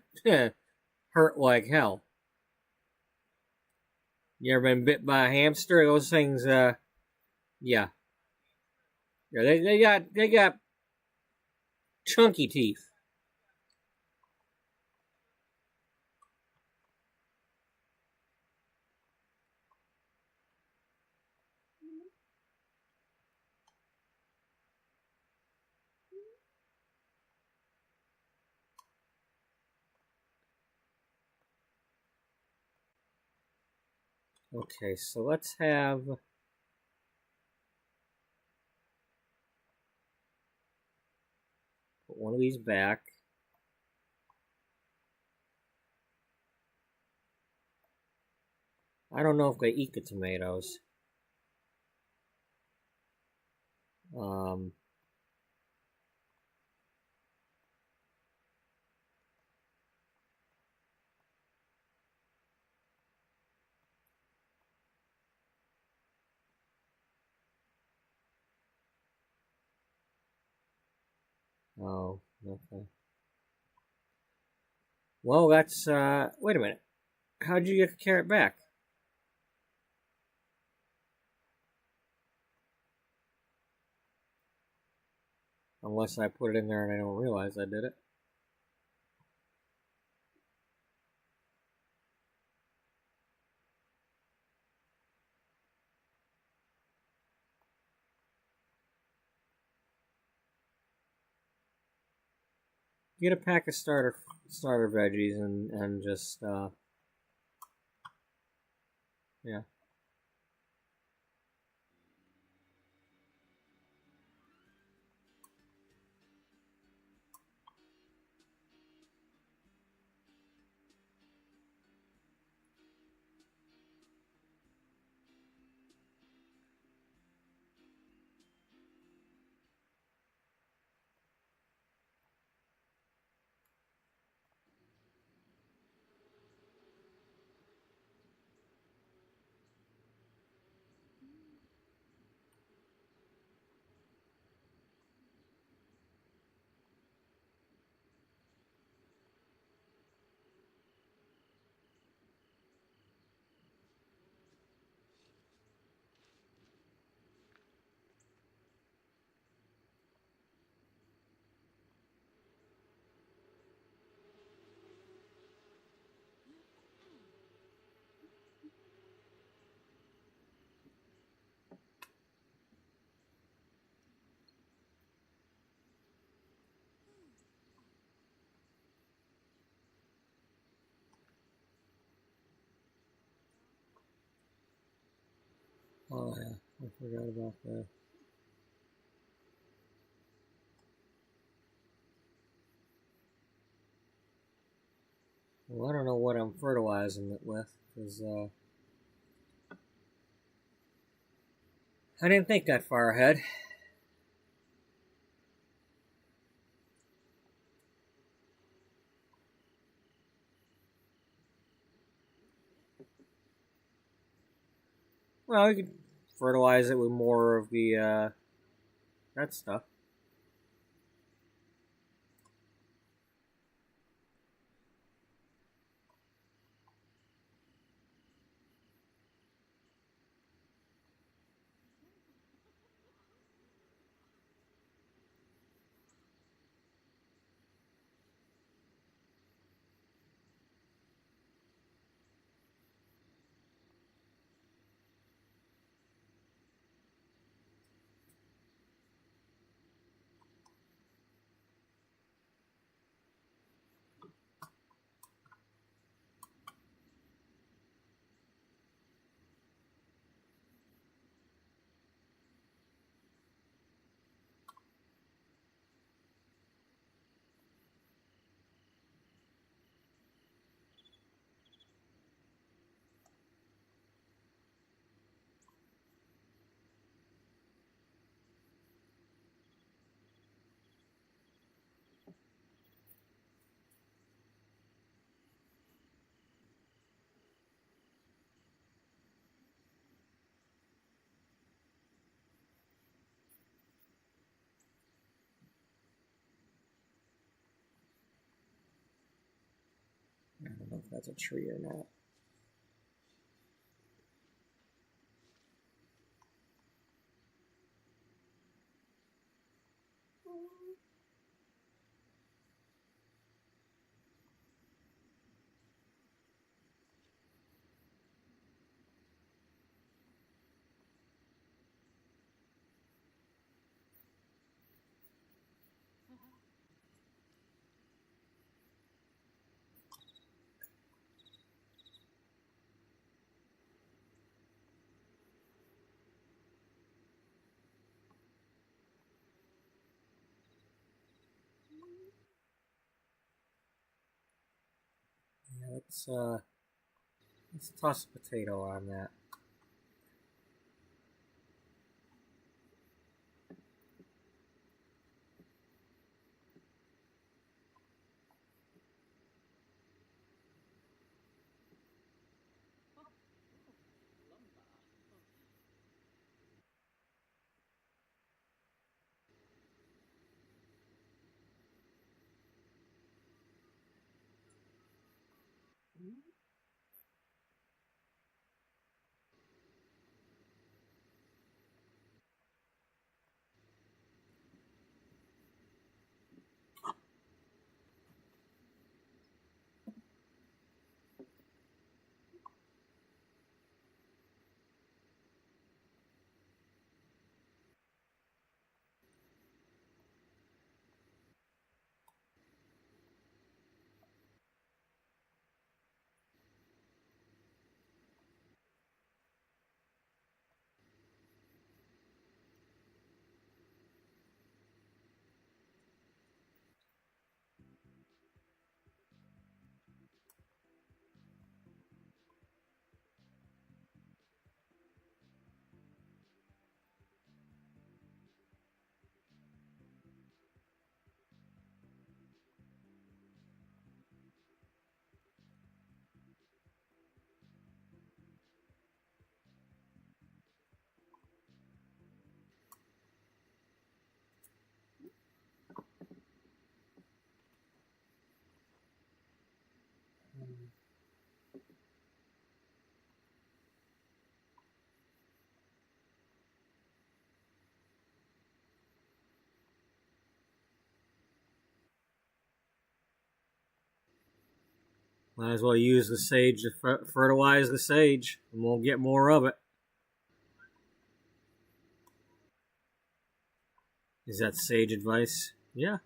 hurt like hell. You ever been bit by a hamster? Those things, yeah. Yeah, they got chunky teeth. Okay, so let's have put one of these back. I don't know if they eat the tomatoes. Um, oh, okay. Well, that's, wait a minute. How'd you get the carrot back? Unless I put it in there and I don't realize I did it. Get a pack of starter veggies and just, yeah. Oh yeah, I forgot about that. Well, I don't know what I'm fertilizing it with, because I didn't think that far ahead. Well, you could fertilize it with more of the that stuff. I don't know if that's a tree or not. Yeah, let's toss a potato on that. Might as well use the sage to fertilize the sage, and we'll get more of it. Is that sage advice? Yeah.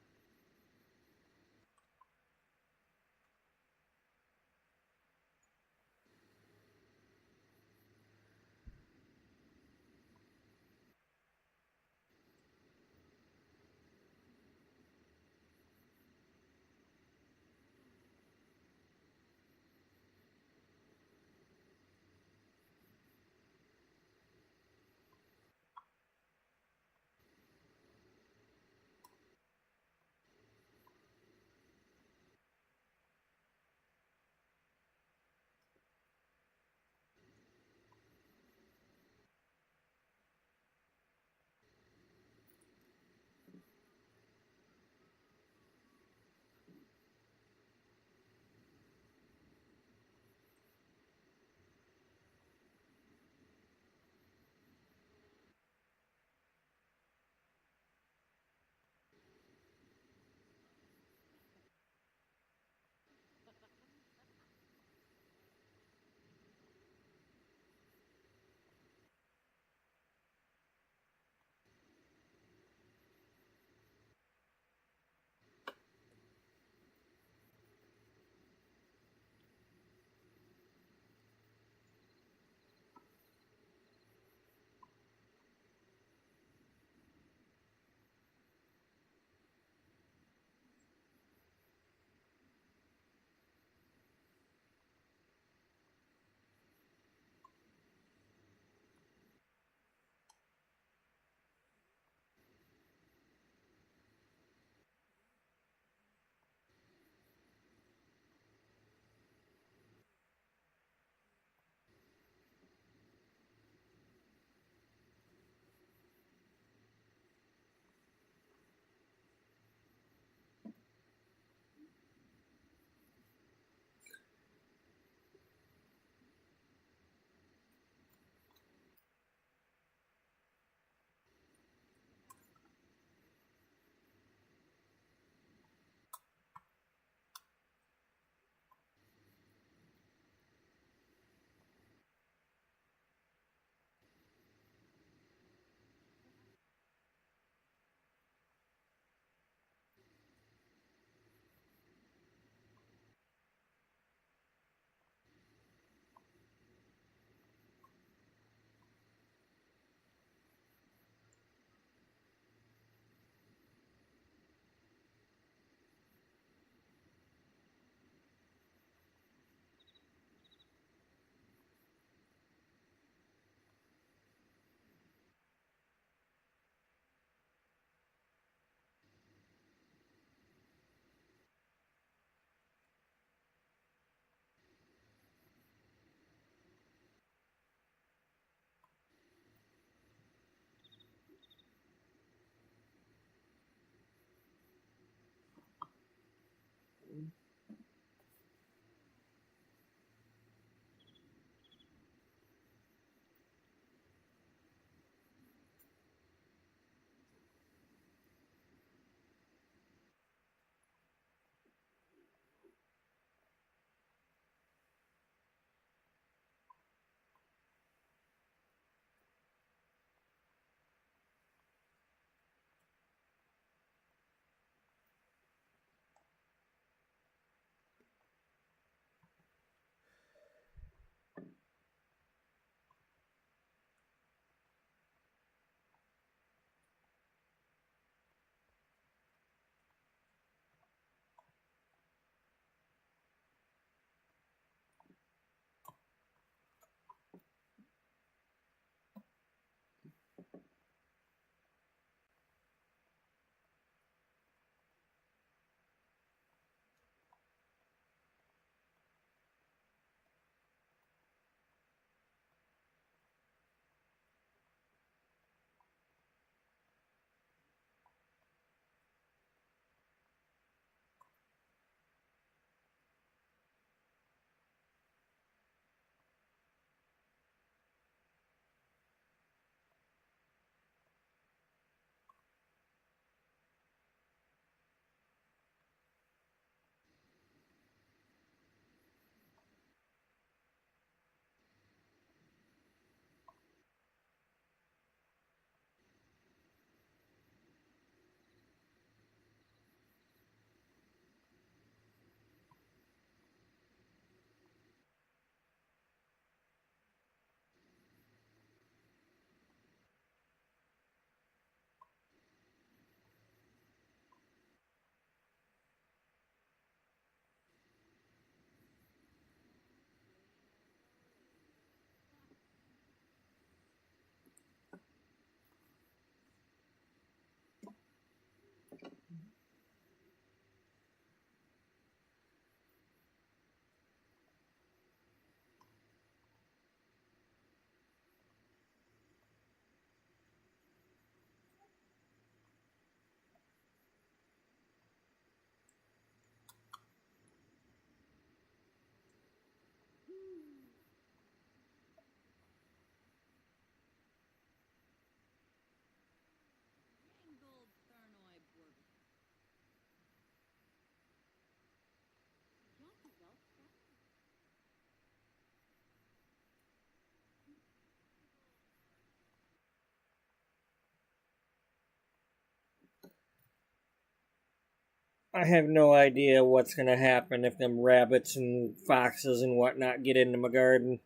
I have no idea what's gonna happen if them rabbits and foxes and whatnot get into my garden.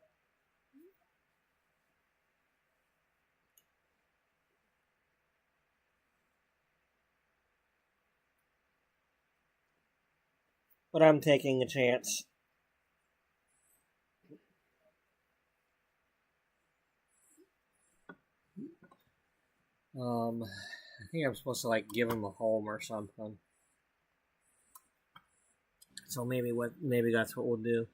But I'm taking a chance. I think I'm supposed to like give them a home or something. So maybe that's what we'll do.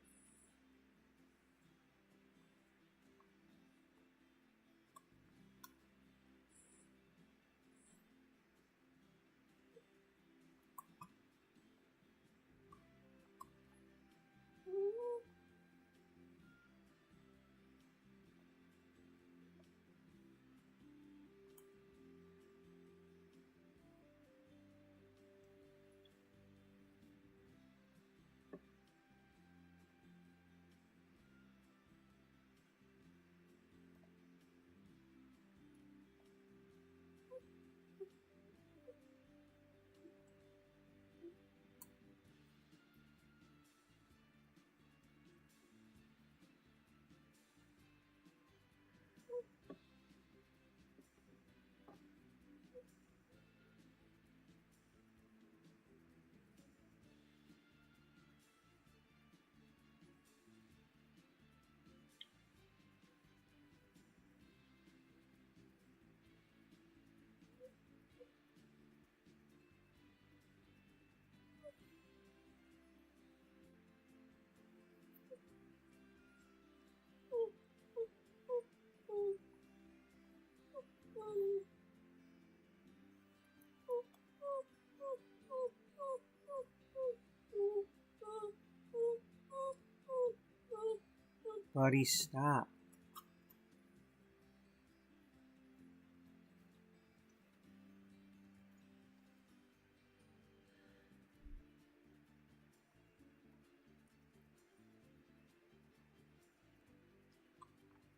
Buddy, stop.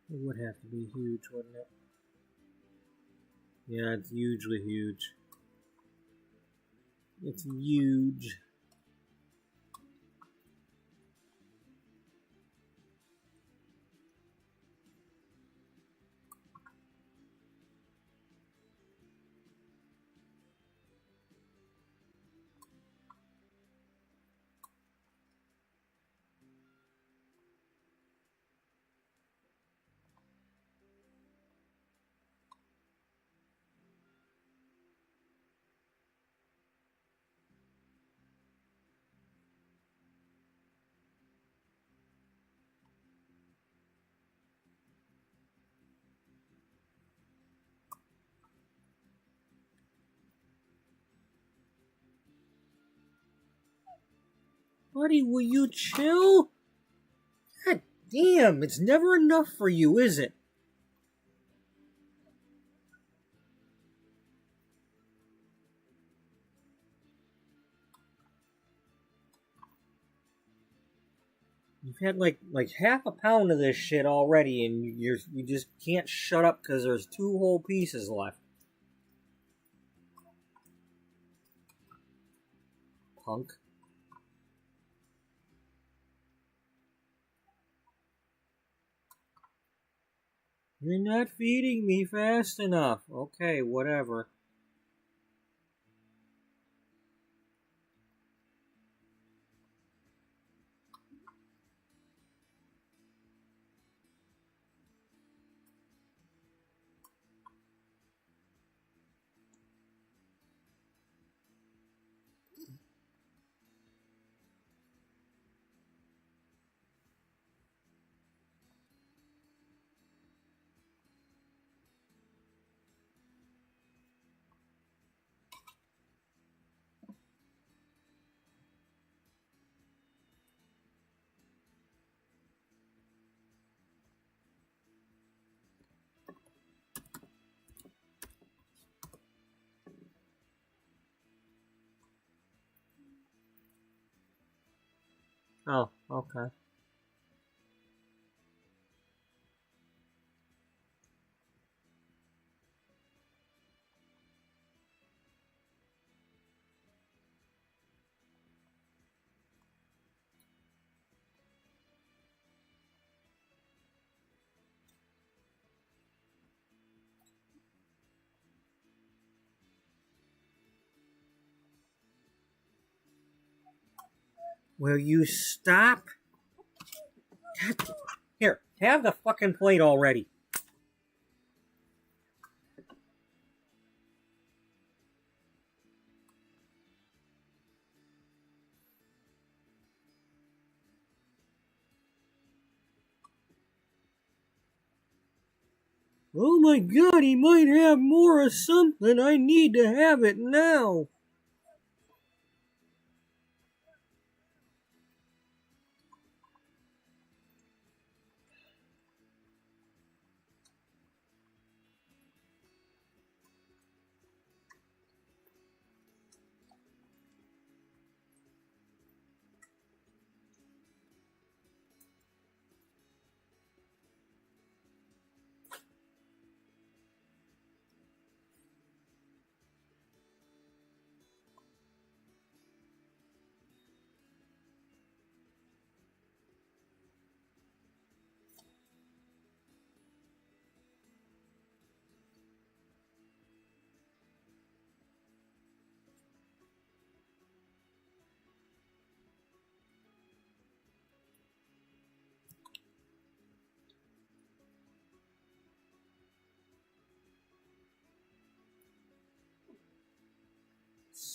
It would have to be huge, wouldn't it? Yeah, it's hugely huge. It's huge. Buddy, will you chill? God damn, it's never enough for you, is it? You've had like half a pound of this shit already, and you just can't shut up because there's 2 whole pieces left. Punk. You're not feeding me fast enough. Okay, whatever. Oh, okay. Will you stop? God. Here, have the fucking plate already. Oh my god, he might have more of something. I need to have it now.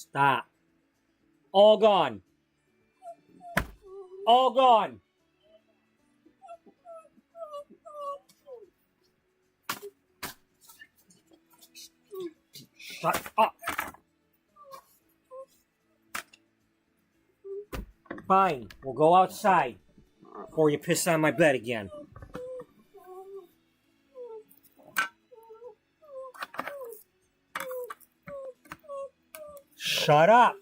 Stop. All gone. All gone. Shut up. Fine, we'll go outside before you piss on my bed again. Shut up.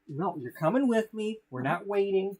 No, you're coming with me. We're not waiting.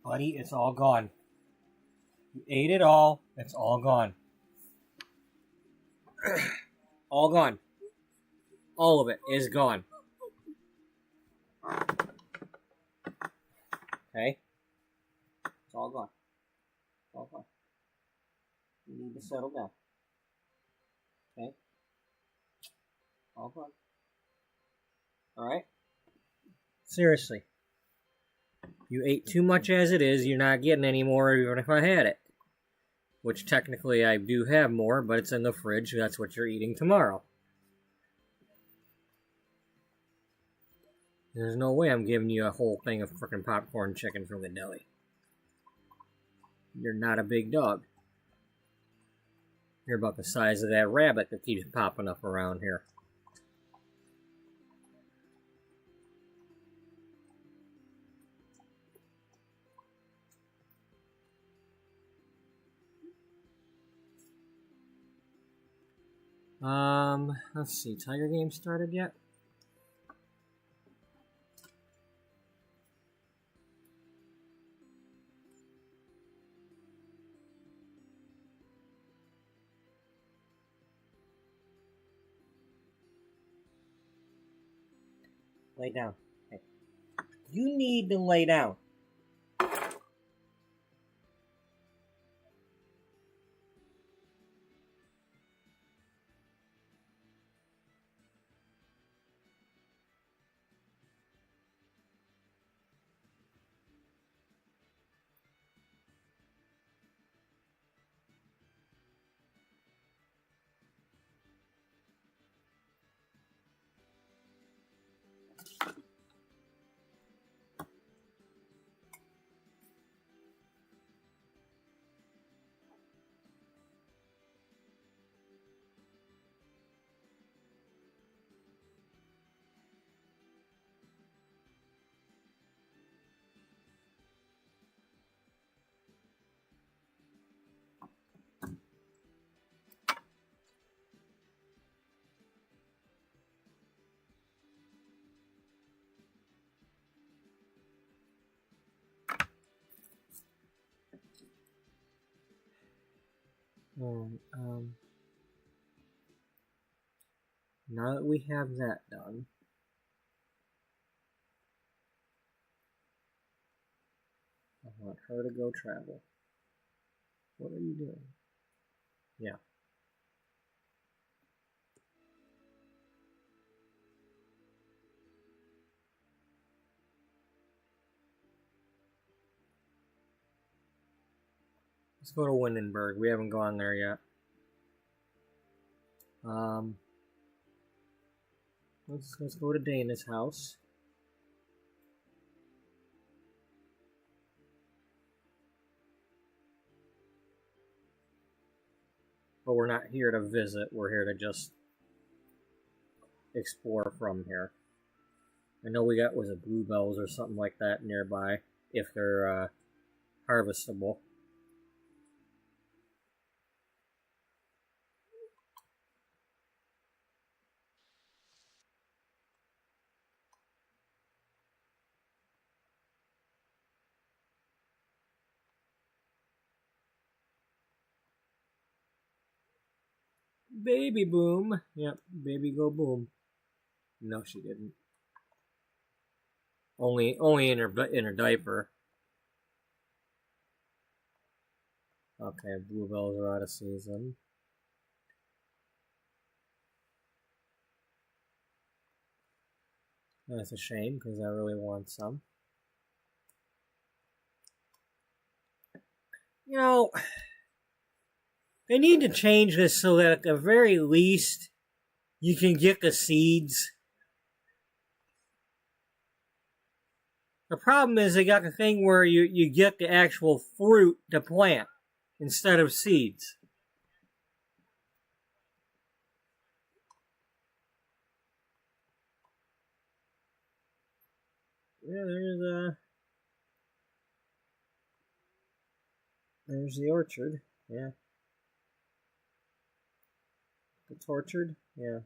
Buddy, it's all gone. You ate it all. It's all gone. All gone. All of it is gone. Okay? It's all gone. It's all gone. You need to settle down. Okay? All gone. Alright? Seriously. You ate too much as it is. You're not getting any more even if I had it. Which technically I do have more, but it's in the fridge. That's what you're eating tomorrow. There's no way I'm giving you a whole thing of frickin' popcorn chicken from the deli. You're not a big dog. You're about the size of that rabbit that keeps popping up around here. Let's see. Tiger game started yet? Lay down. Hey. You need to lay down. Alright, now that we have that done, I want her to go travel. What are you doing? Yeah. Let's go to Windenburg. We haven't gone there yet. Let's go to Dana's house. But we're not here to visit. We're here to just explore from here. I know we got, was it bluebells or something like that nearby, if they're harvestable. Baby boom. Yep, baby go boom. No, she didn't. Only in her diaper. Okay, bluebells are out of season. That's a shame because I really want some. You know, they need to change this so that at the very least you can get the seeds. The problem is they got the thing where you get the actual fruit to plant instead of seeds. Yeah, there's the orchard. Yeah. It's orchard? Yeah.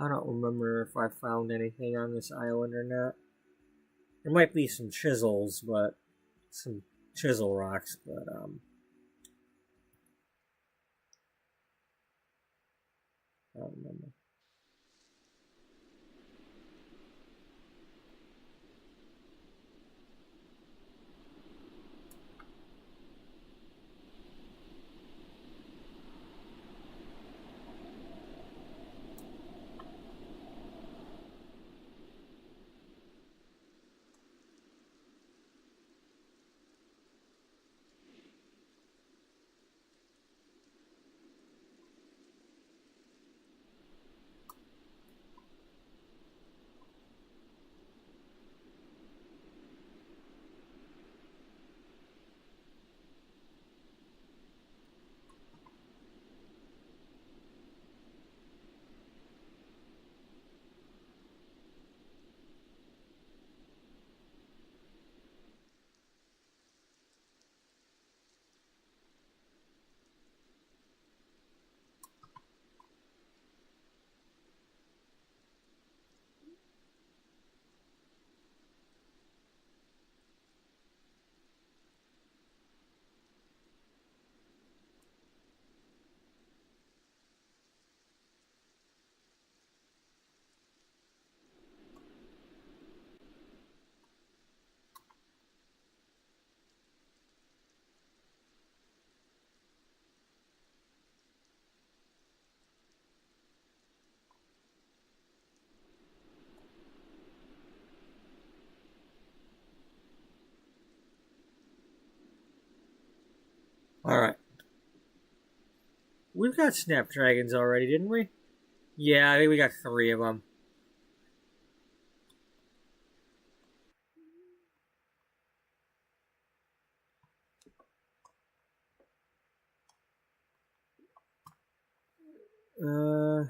I don't remember if I found anything on this island or not. There might be some chisels, but some chisel rocks, but I don't remember. Alright. We've got snapdragons already, didn't we? Yeah, I think we got 3 of them. Uh,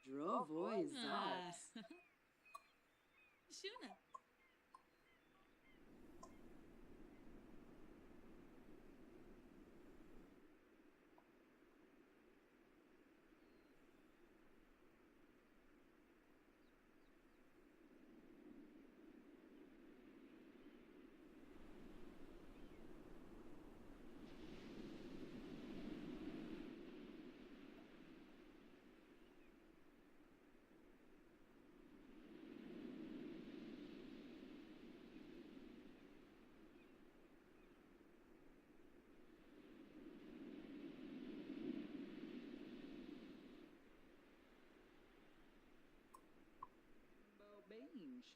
Drovoy Zarks. Shuna. Binge.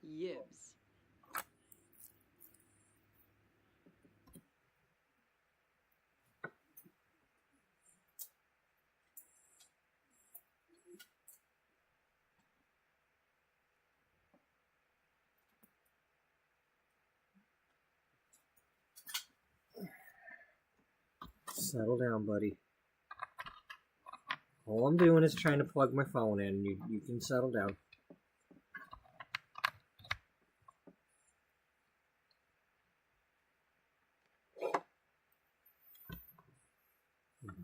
Yibs. Settle down, buddy. All I'm doing is trying to plug my phone in. You can settle down.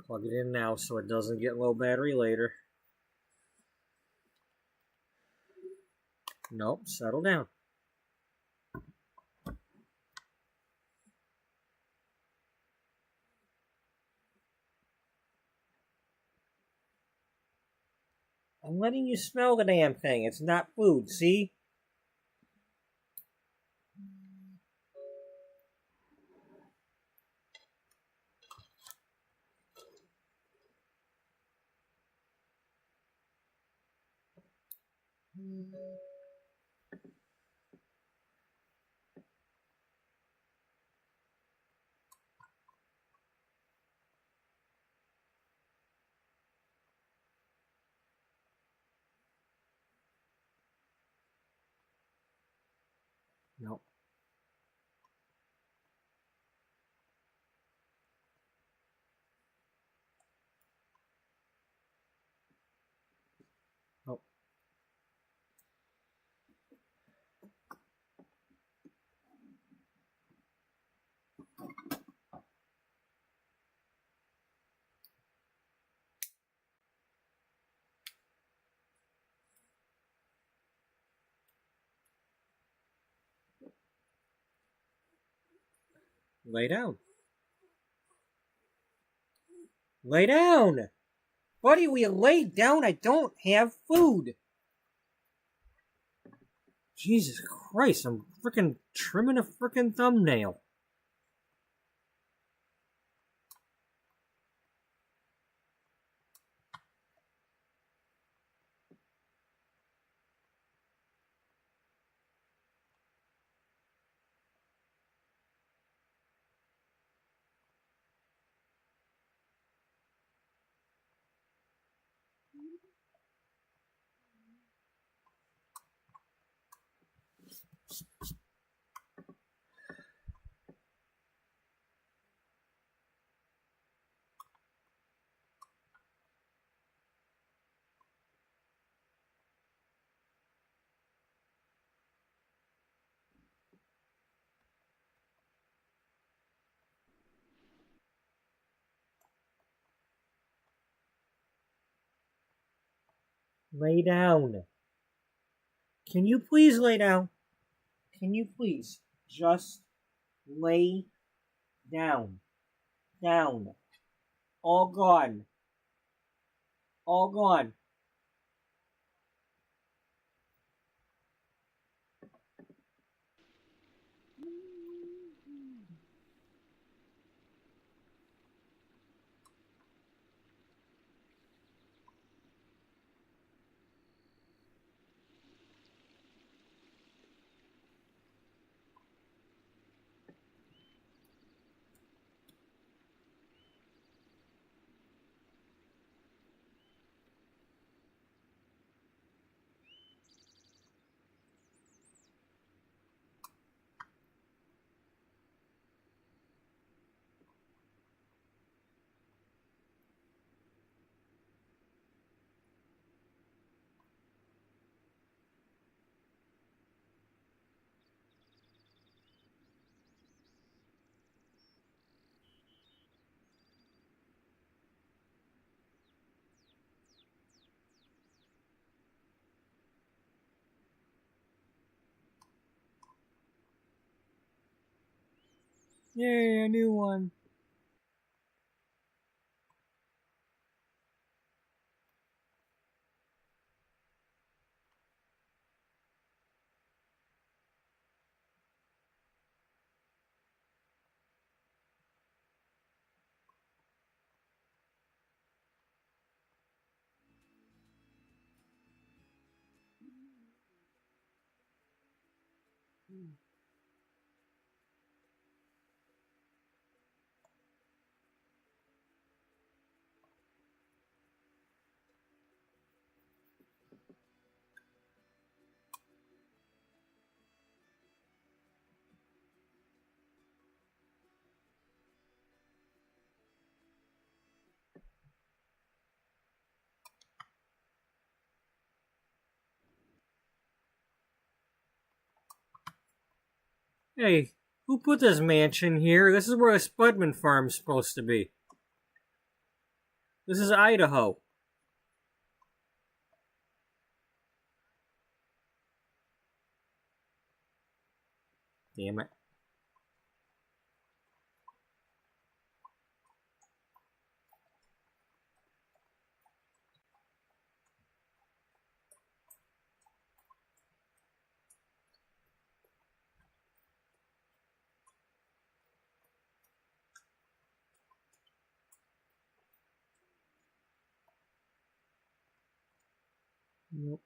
Plug it in now so it doesn't get low battery later. Nope, settle down. I'm letting you smell the damn thing. It's not food, see? Nope. Nope. Lay down. Lay down! Buddy, will you lay down? I don't have food. Jesus Christ, I'm freaking trimming a freaking thumbnail. Lay down. Can you please lay down? Can you please just lay down? Down. All gone. All gone. Yay, a new one. Hey, who put this mansion here? This is where the Spudman farm's supposed to be. This is Idaho. Damn it. Nope.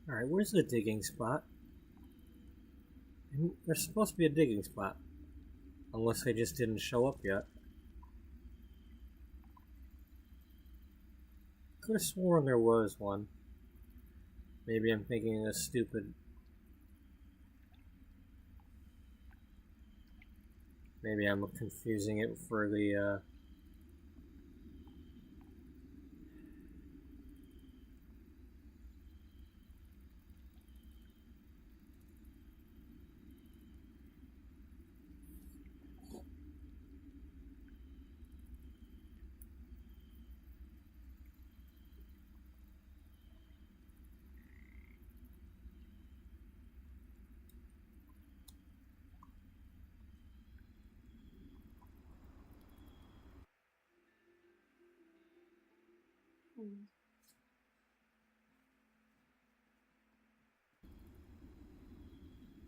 Alright, where's the digging spot? There's supposed to be a digging spot. Unless they just didn't show up yet. Could have sworn there was one. Maybe I'm thinking of stupid. Maybe I'm confusing it for the,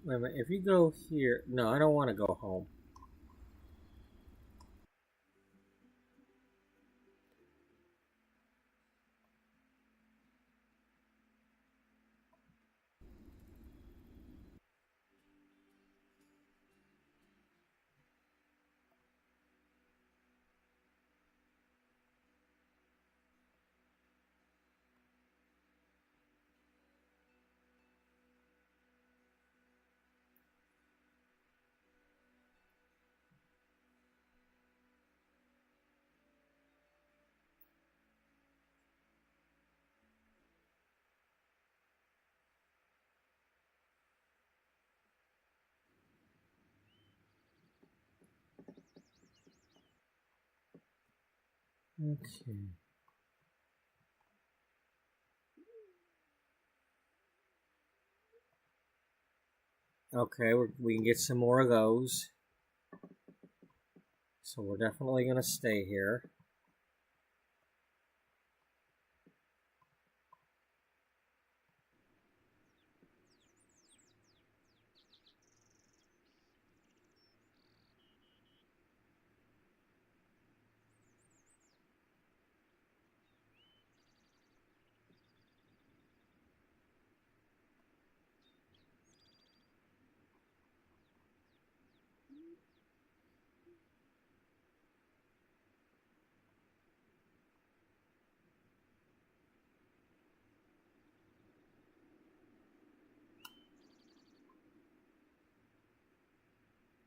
Wait a minute, if you go here... No, I don't want to go home. Okay. Okay, we can get some more of those. So we're definitely going to stay here.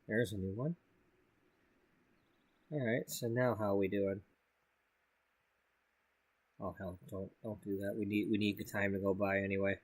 There's a new one. Alright, so now how are we doing? Oh hell, don't do that. We need the time to go by anyway.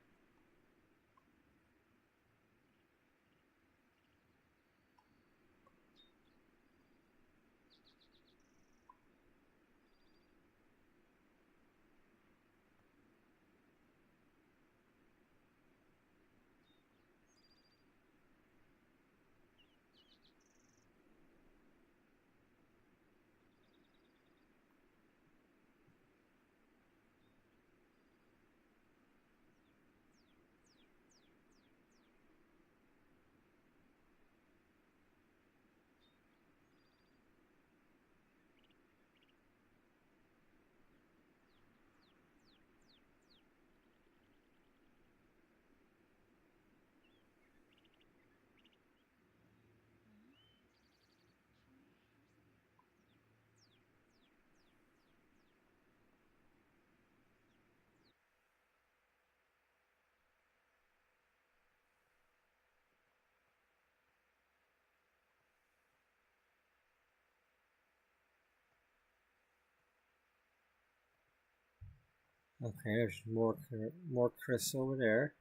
Okay, there's more Chris over there.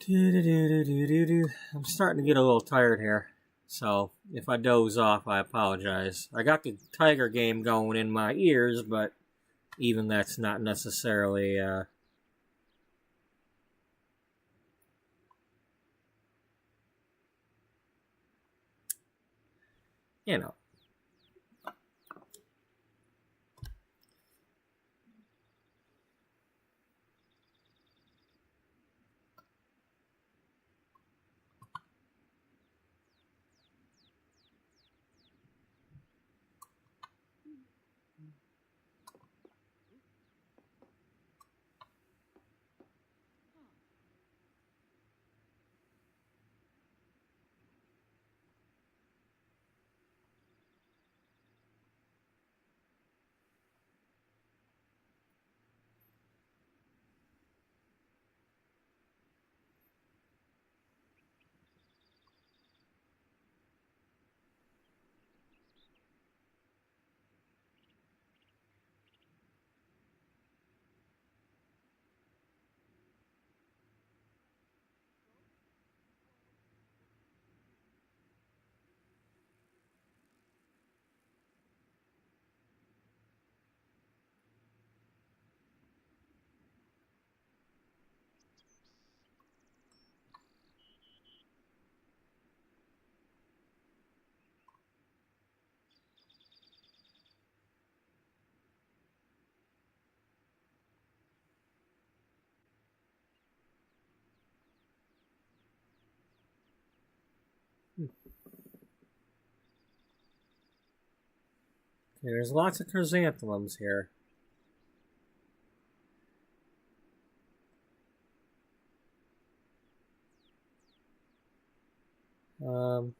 I'm starting to get a little tired here. So if I doze off, I apologize. I got the Tiger game going in my ears, but even that's not necessarily, you know. There's lots of chrysanthemums here. Do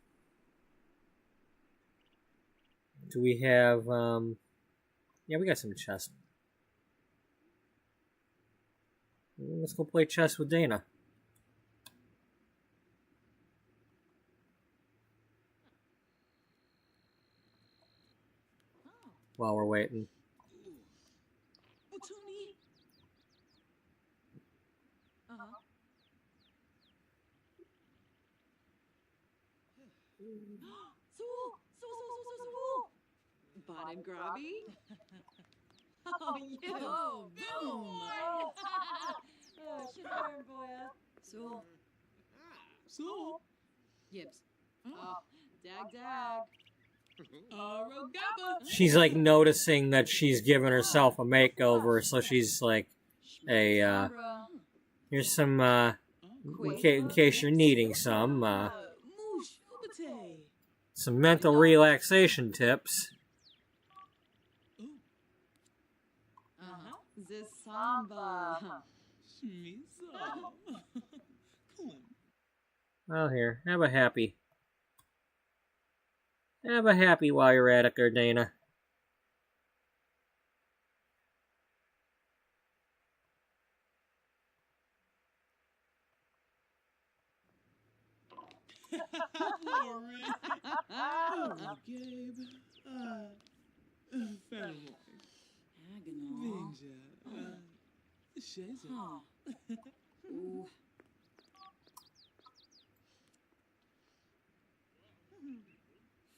we have, yeah, we got some chess. Let's go play chess with Dana. While we're waiting. Bot and grabby? Oh, yeah. Oh, boom. Oh, shit, boy. So. Yips. Oh, dag. She's like noticing that she's given herself a makeover, so she's like, "Hey, here's some, in case you're needing some mental relaxation tips." The samba. Well, here, have a happy. Have a happy while you're at it, there, Dana.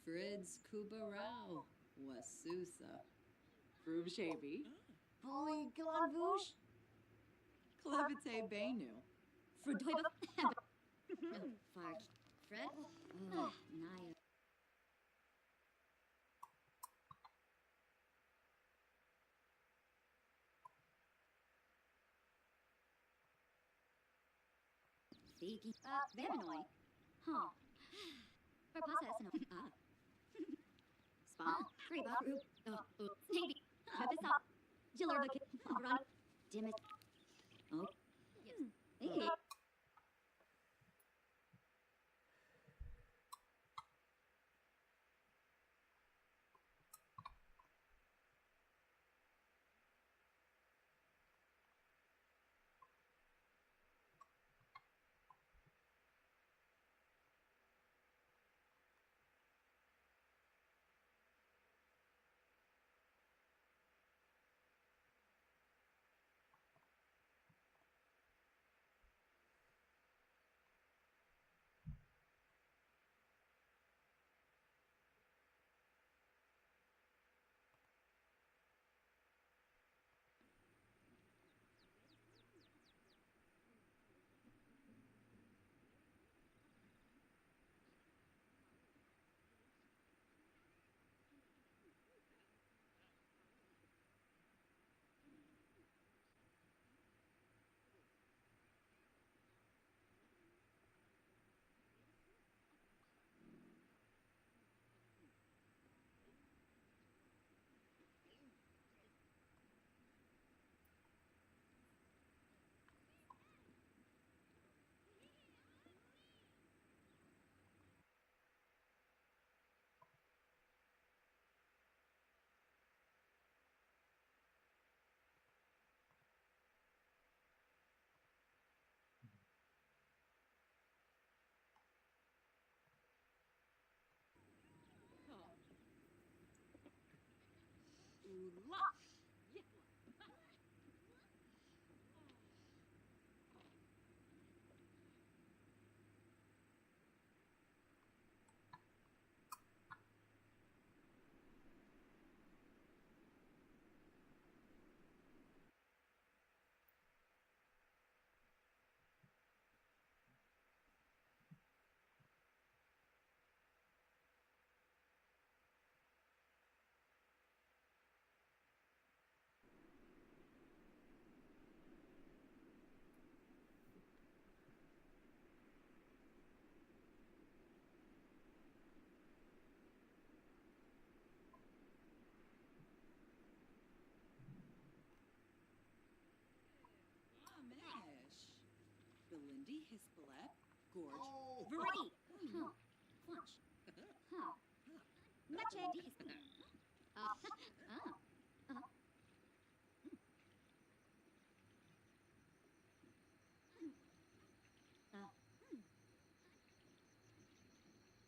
Frid's Kubarao. Wasusa. Frub Shavy. Bully Glanvush. Clevite Benu. Verdoiba. Fart. Fred? Naya. Fiki. Vemanoi. Huh. Verpasa no. Spa. Reba. Navy. Pepisa. Jiller the kid. Run. Dimit. Oh. Yes. Hey. Amish. Belindy Hispalet. Gorge. Variety. Huh. Flash. Huh. Nache.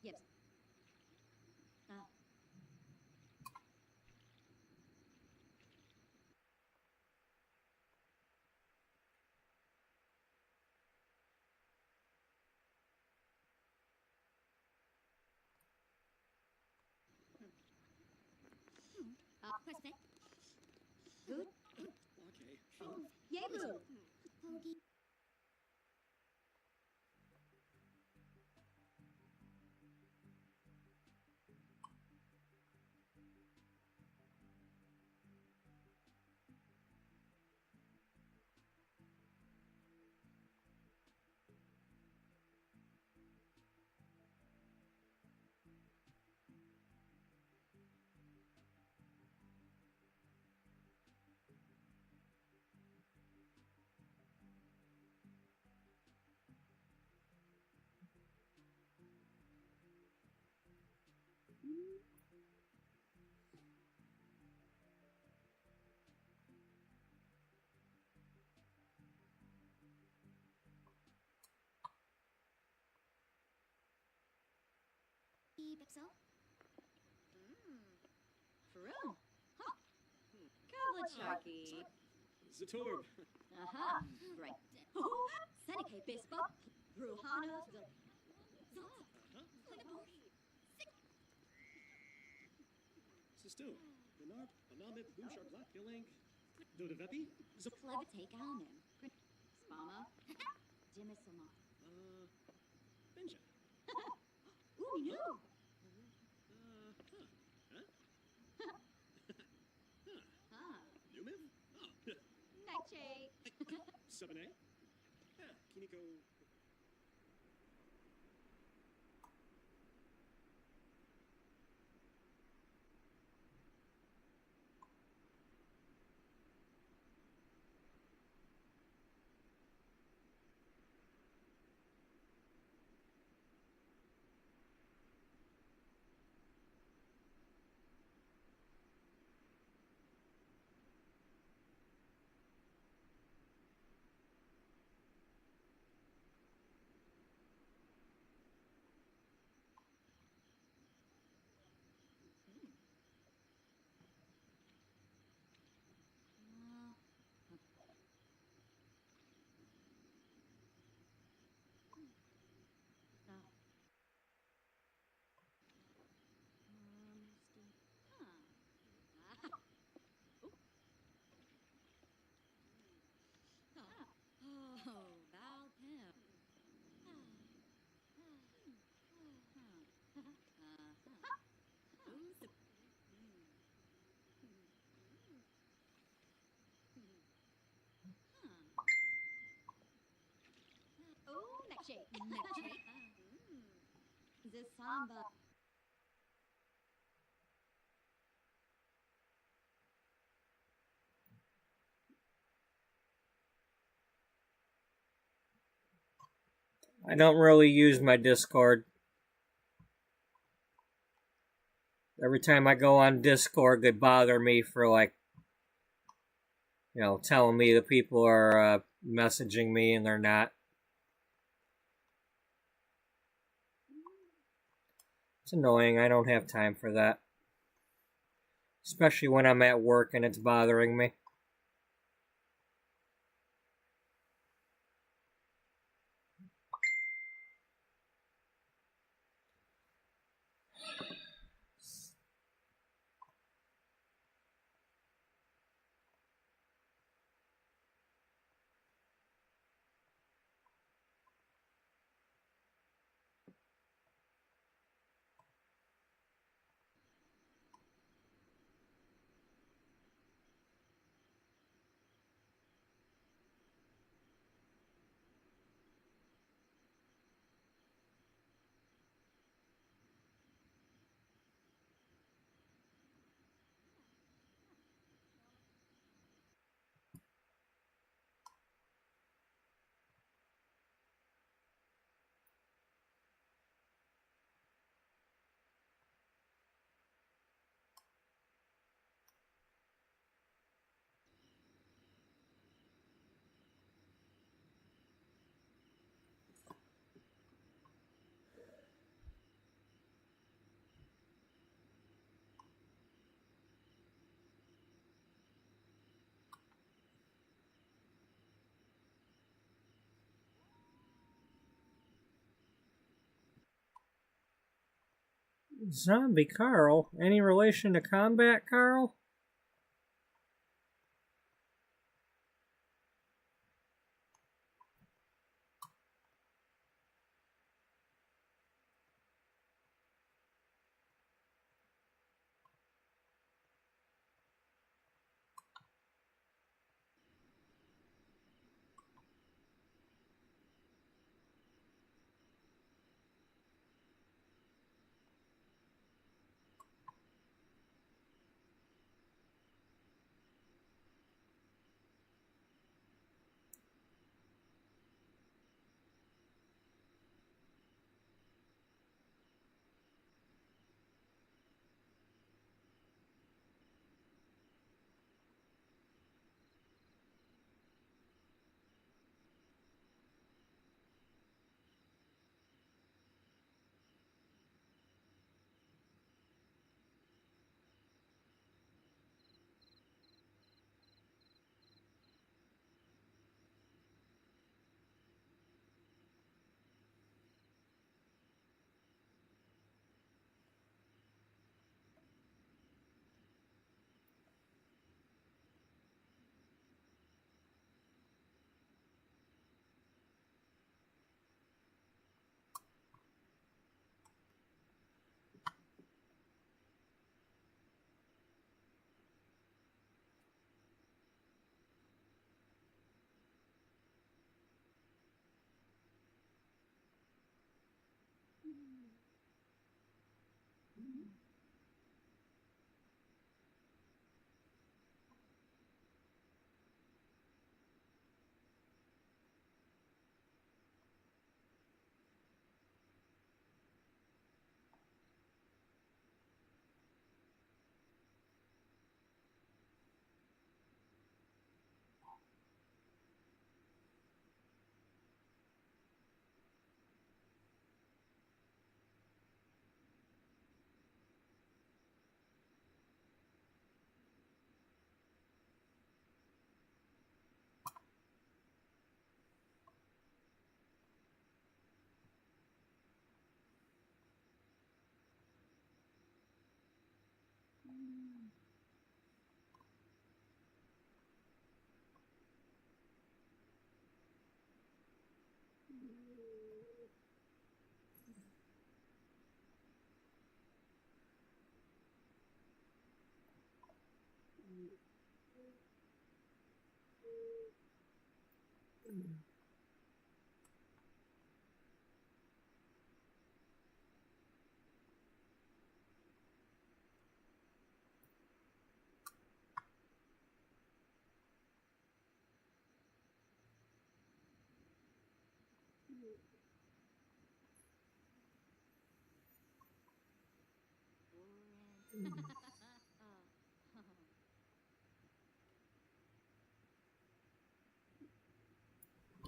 Yes. Question. Good. Okay. Yebu. Pogi. Pixel. For real? Huh. Kavlicharky. Zatorb. Aha. Right. Seneca Bispo. Bruhanos. Sisto. Bernard. Anamit. Bouchard. Black. Gilling. Dodavepi. Clevitate Alnim. Spama. Jimisama. Benja. Ooh, no. Numiv. Nache. Sabane. Kiniko. Oh, Val Pim. Oh, Nache. Nache. Zisamba. I don't really use my Discord. Every time I go on Discord, they bother me for telling me the people are messaging me and they're not. It's annoying. I don't have time for that. especially when I'm at work and it's bothering me. Zombie Carl? Any relation to Combat Carl?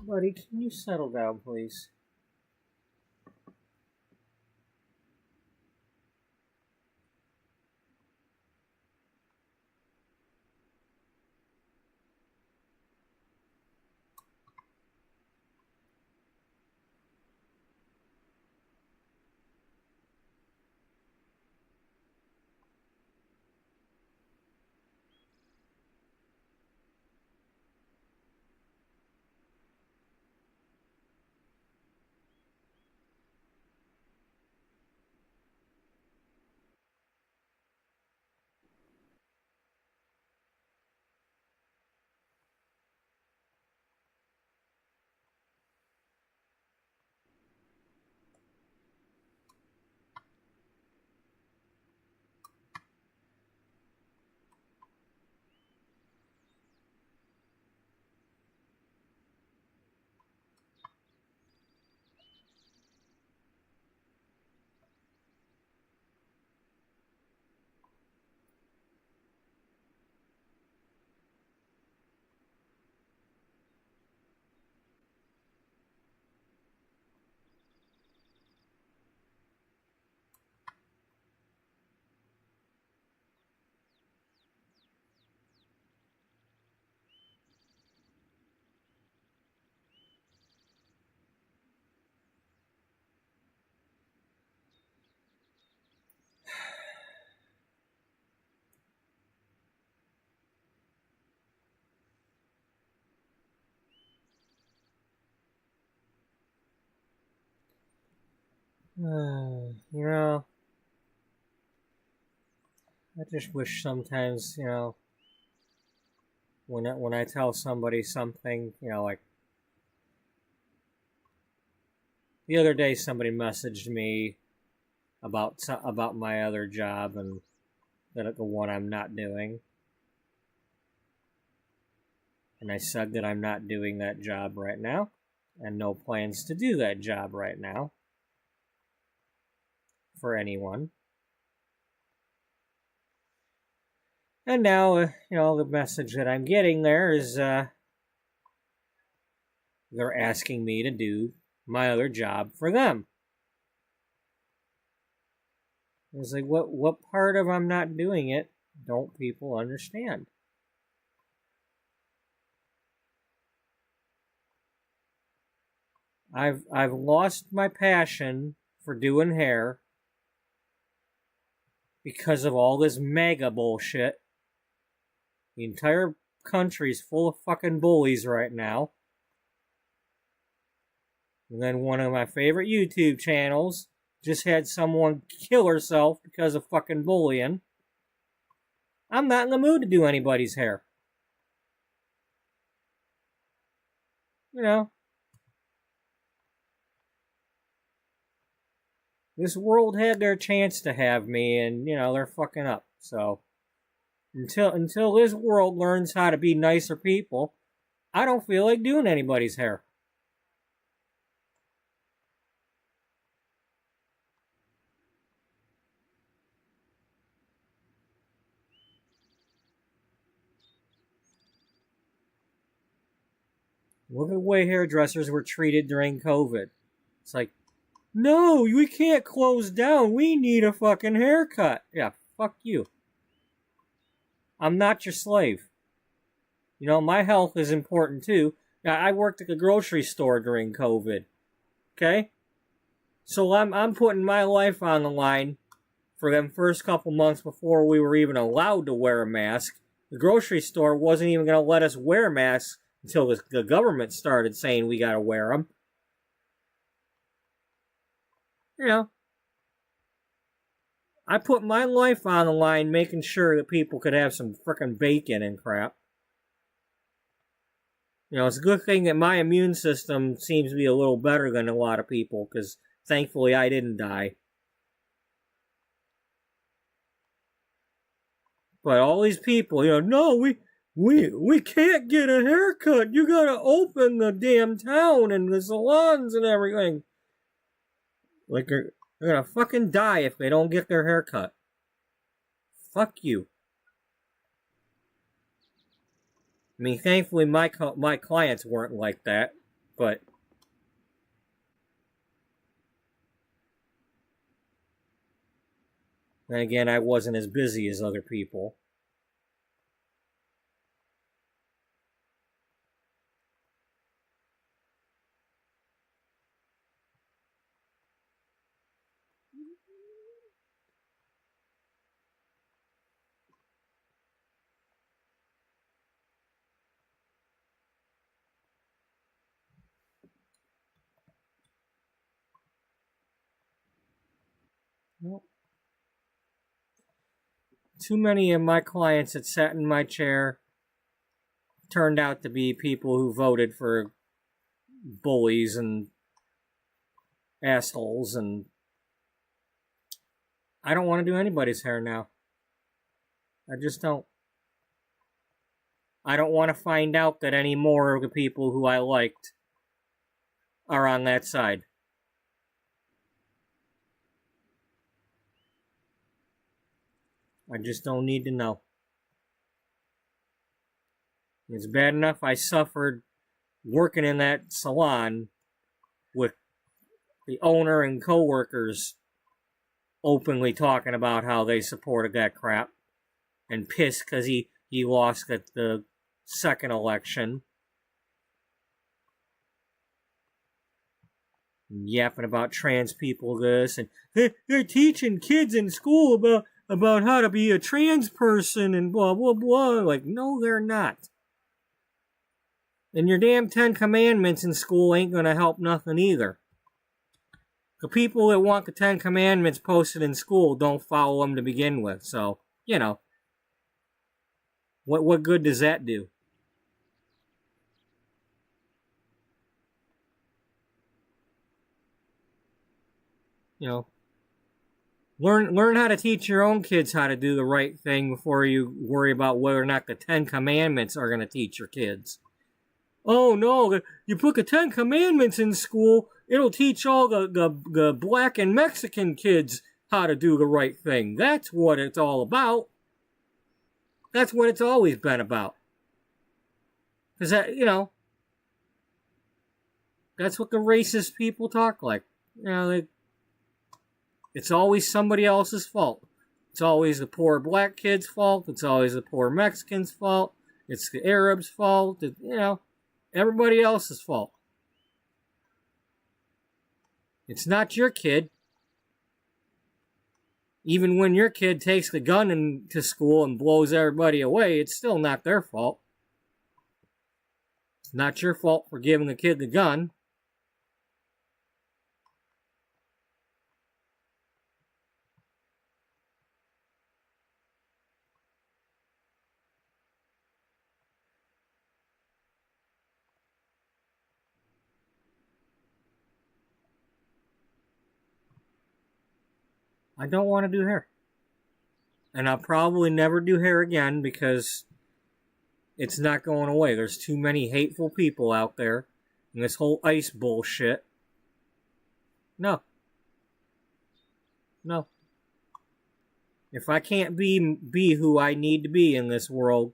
Buddy, can you settle down, please? You know, I just wish sometimes, when I tell somebody something, like the other day, somebody messaged me about my other job and the one I'm not doing, and I said that I'm not doing that job right now, and no plans to do that job right now for anyone. And now, the message that I'm getting there is they're asking me to do my other job for them. It's like, what part of I'm not doing it don't people understand? I've lost my passion for doing hair because of all this MAGA bullshit. The entire country's full of fucking bullies right now. And then one of my favorite YouTube channels just had someone kill herself because of fucking bullying. I'm not in the mood to do anybody's hair. This world had their chance to have me, and, they're fucking up. So, until this world learns how to be nicer people, I don't feel like doing anybody's hair. Look at the way hairdressers were treated during COVID. It's like, no, we can't close down. We need a fucking haircut. Yeah, fuck you. I'm not your slave. My health is important too. Now, I worked at the grocery store during COVID. Okay? So I'm putting my life on the line for them first couple months before we were even allowed to wear a mask. The grocery store wasn't even going to let us wear masks until the government started saying we got to wear them. I put my life on the line making sure that people could have some frickin' bacon and crap. It's a good thing that my immune system seems to be a little better than a lot of people, because thankfully I didn't die. But all these people, no, we can't get a haircut. You gotta open the damn town and the salons and everything. Like, they're gonna fucking die if they don't get their hair cut. Fuck you. I mean, thankfully my clients weren't like that, but then again, I wasn't as busy as other people. Nope. Too many of my clients that sat in my chair turned out to be people who voted for bullies and assholes, and I don't want to do anybody's hair now. I just don't. I don't want to find out that any more of the people who I liked are on that side. I just don't need to know. It's bad enough I suffered working in that salon with the owner and co-workers openly talking about how they supported that crap and pissed because he lost at the second election. And yapping about trans people this, and they're teaching kids in school about how to be a trans person and blah, blah, blah. Like, no, they're not. And your damn 10 Commandments in school ain't gonna help nothing either. The people that want the Ten Commandments posted in school don't follow them to begin with. So, you know, what good does that do? You know, learn how to teach your own kids how to do the right thing before you worry about whether or not the Ten Commandments are going to teach your kids. Oh no, you put the Ten Commandments in school, it'll teach all the black and Mexican kids how to do the right thing. That's what it's all about. That's what it's always been about. Because that, you know, that's what the racist people talk like. You know, it's always somebody else's fault. It's always the poor black kid's fault. It's always the poor Mexican's fault. It's the Arabs' fault. You know, everybody else's fault. It's not your kid. Even when your kid takes the gun into school and blows everybody away, it's still not their fault. It's not your fault for giving the kid the gun. I don't want to do hair. And I'll probably never do hair again because it's not going away. There's too many hateful people out there. And this whole ICE bullshit. No. No. If I can't be who I need to be in this world,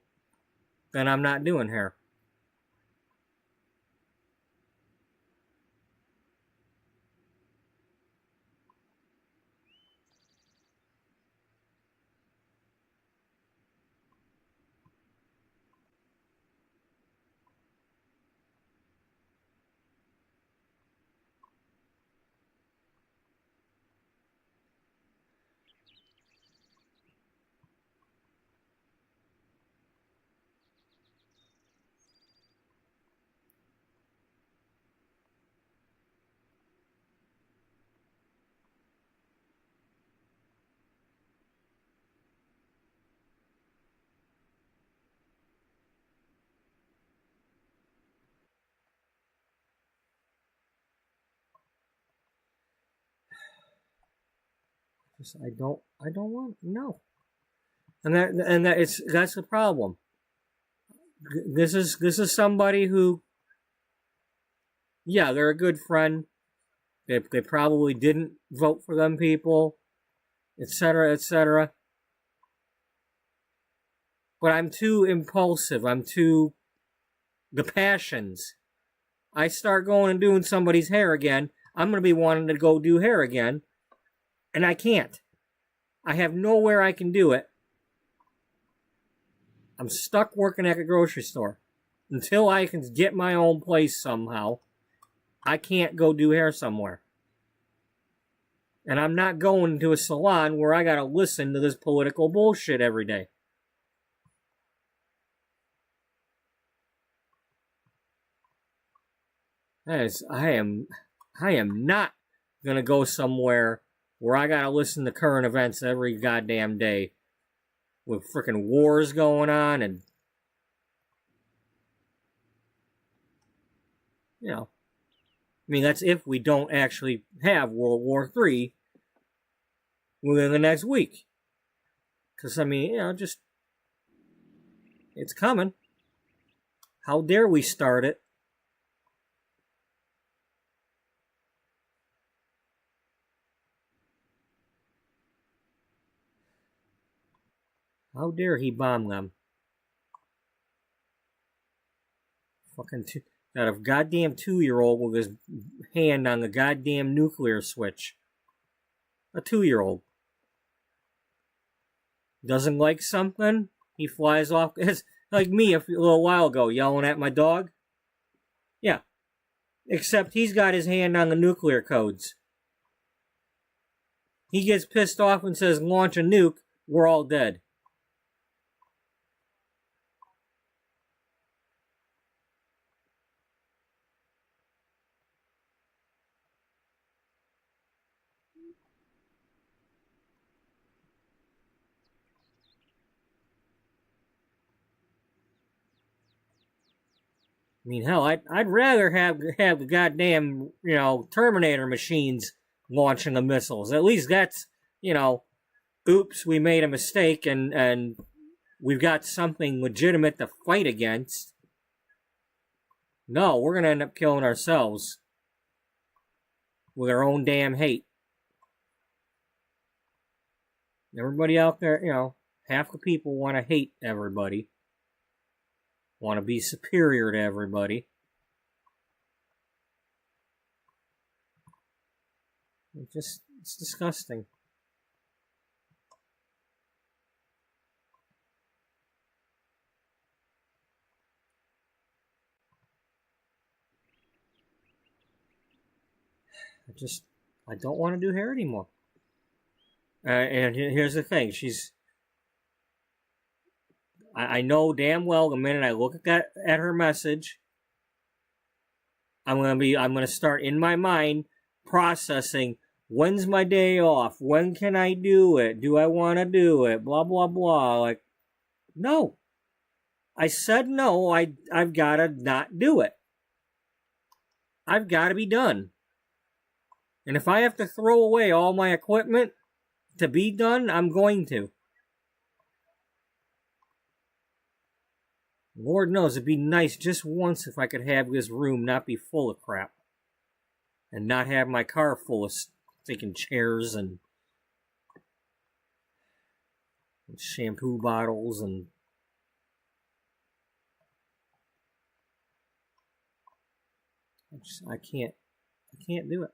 then I'm not doing hair. I don't want, no. And that's the problem. This is somebody who, yeah, they're a good friend. They probably didn't vote for them people, etc., etc. But I'm too impulsive. The passions. I start going and doing somebody's hair again, I'm going to be wanting to go do hair again. And I can't. I have nowhere I can do it. I'm stuck working at a grocery store. Until I can get my own place somehow, I can't go do hair somewhere. And I'm not going to a salon where I gotta listen to this political bullshit every day. I am not gonna go somewhere where I gotta listen to current events every goddamn day with frickin' wars going on and, you know, I mean, that's if we don't actually have World War III within the next week. Because, I mean, you know, just, it's coming. How dare we start it? How dare he bomb them? Fucking got a goddamn 2-year-old with his hand on the goddamn nuclear switch. A 2-year-old. Doesn't like something, he flies off. It's like me a little while ago yelling at my dog. Yeah. Except he's got his hand on the nuclear codes. He gets pissed off and says, launch a nuke, we're all dead. mean, hell, I'd rather have the goddamn, Terminator machines launching the missiles. At least that's, oops, we made a mistake and we've got something legitimate to fight against. No, we're going to end up killing ourselves with our own damn hate. Everybody out there, half the people want to hate everybody. Want to be superior to everybody. It's disgusting. I don't want to do hair anymore. And here's the thing, I know damn well the minute I look at her message, I'm gonna start in my mind processing, when's my day off? When can I do it? Do I want to do it? Blah, blah, blah. Like, no. I said no, I've got to not do it. I've got to be done. And if I have to throw away all my equipment to be done, I'm going to. Lord knows, it'd be nice just once if I could have this room not be full of crap. And not have my car full of stinking chairs and shampoo bottles and... I can't do it.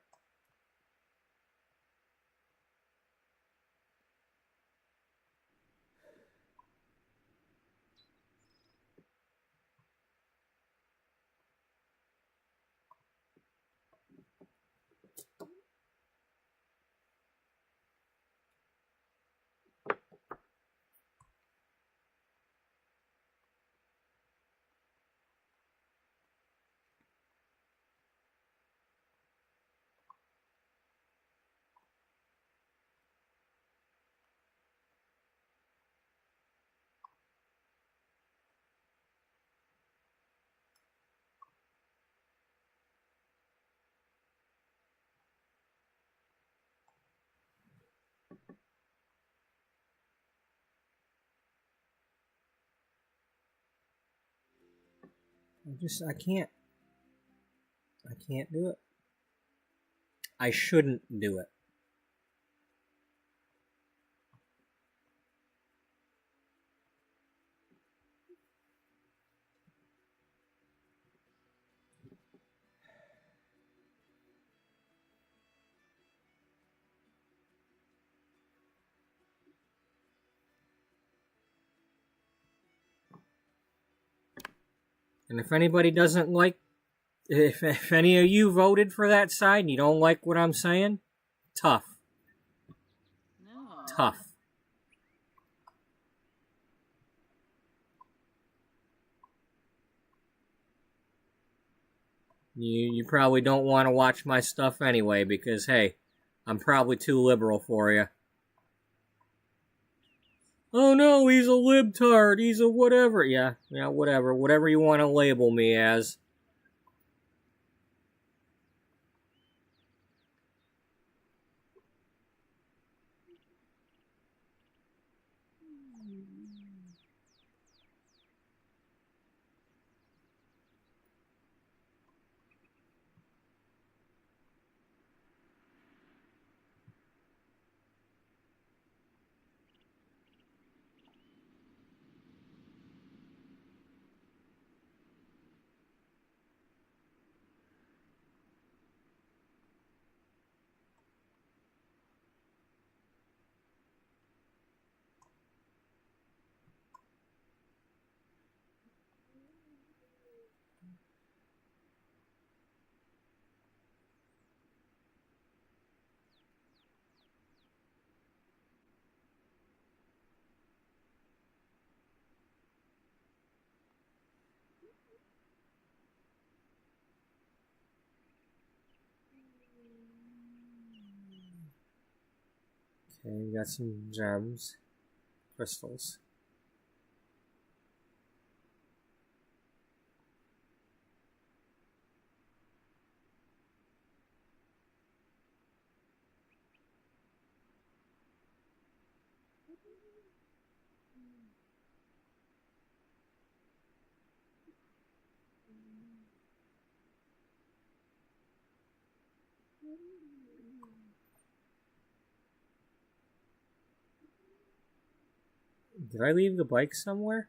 I can't do it. I shouldn't do it. And if anybody doesn't like, if any of you voted for that side and you don't like what I'm saying, tough. No. Tough. You probably don't want to watch my stuff anyway because, hey, I'm probably too liberal for you. Oh no, he's a libtard, he's a whatever. Yeah, whatever. Whatever you want to label me as. Okay, we got some gems, crystals. Did I leave the bike somewhere?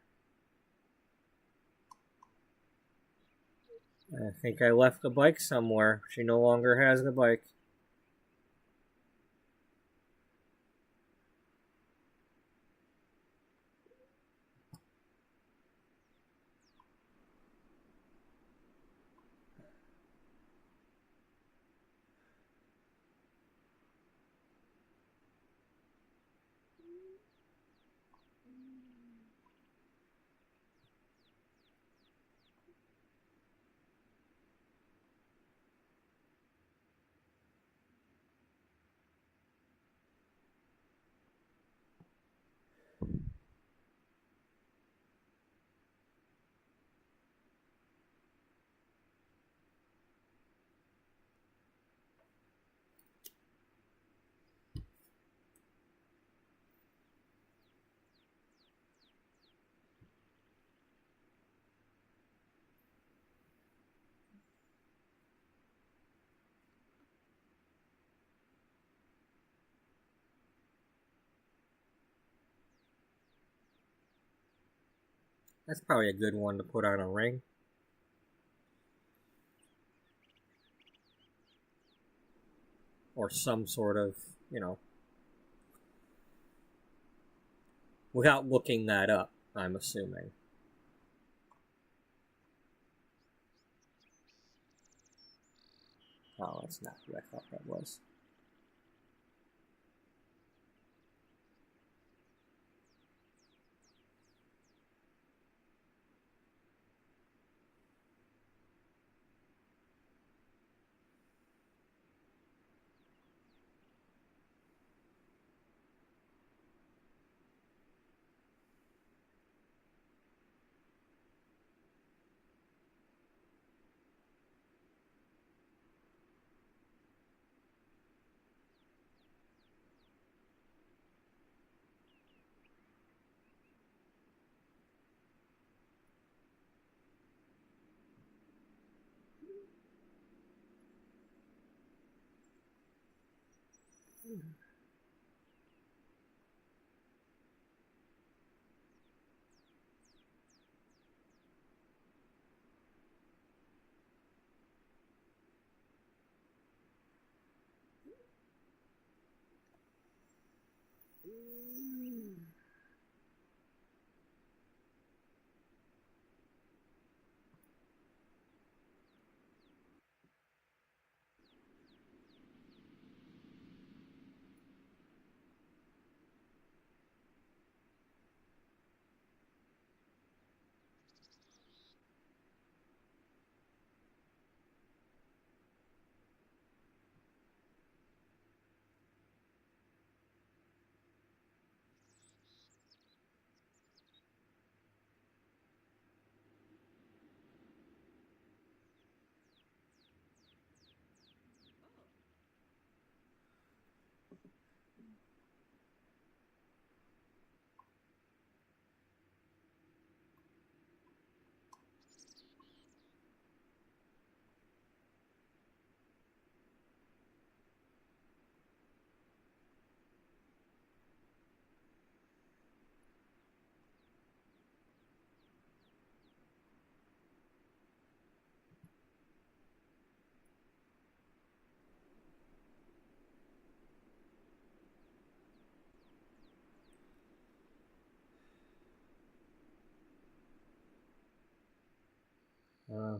I think I left the bike somewhere. She no longer has the bike. That's probably a good one to put on a ring. Or some sort of, without looking that up, I'm assuming. Oh, that's not who I thought that was.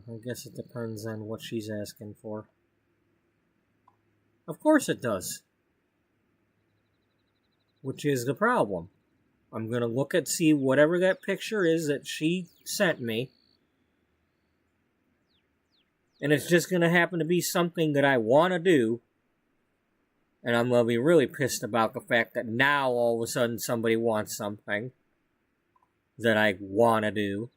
I guess it depends on what she's asking for. Of course it does. Which is the problem. I'm going to look at, see whatever that picture is that she sent me. And it's just going to happen to be something that I want to do. And I'm going to be really pissed about the fact that now all of a sudden somebody wants something that I want to do.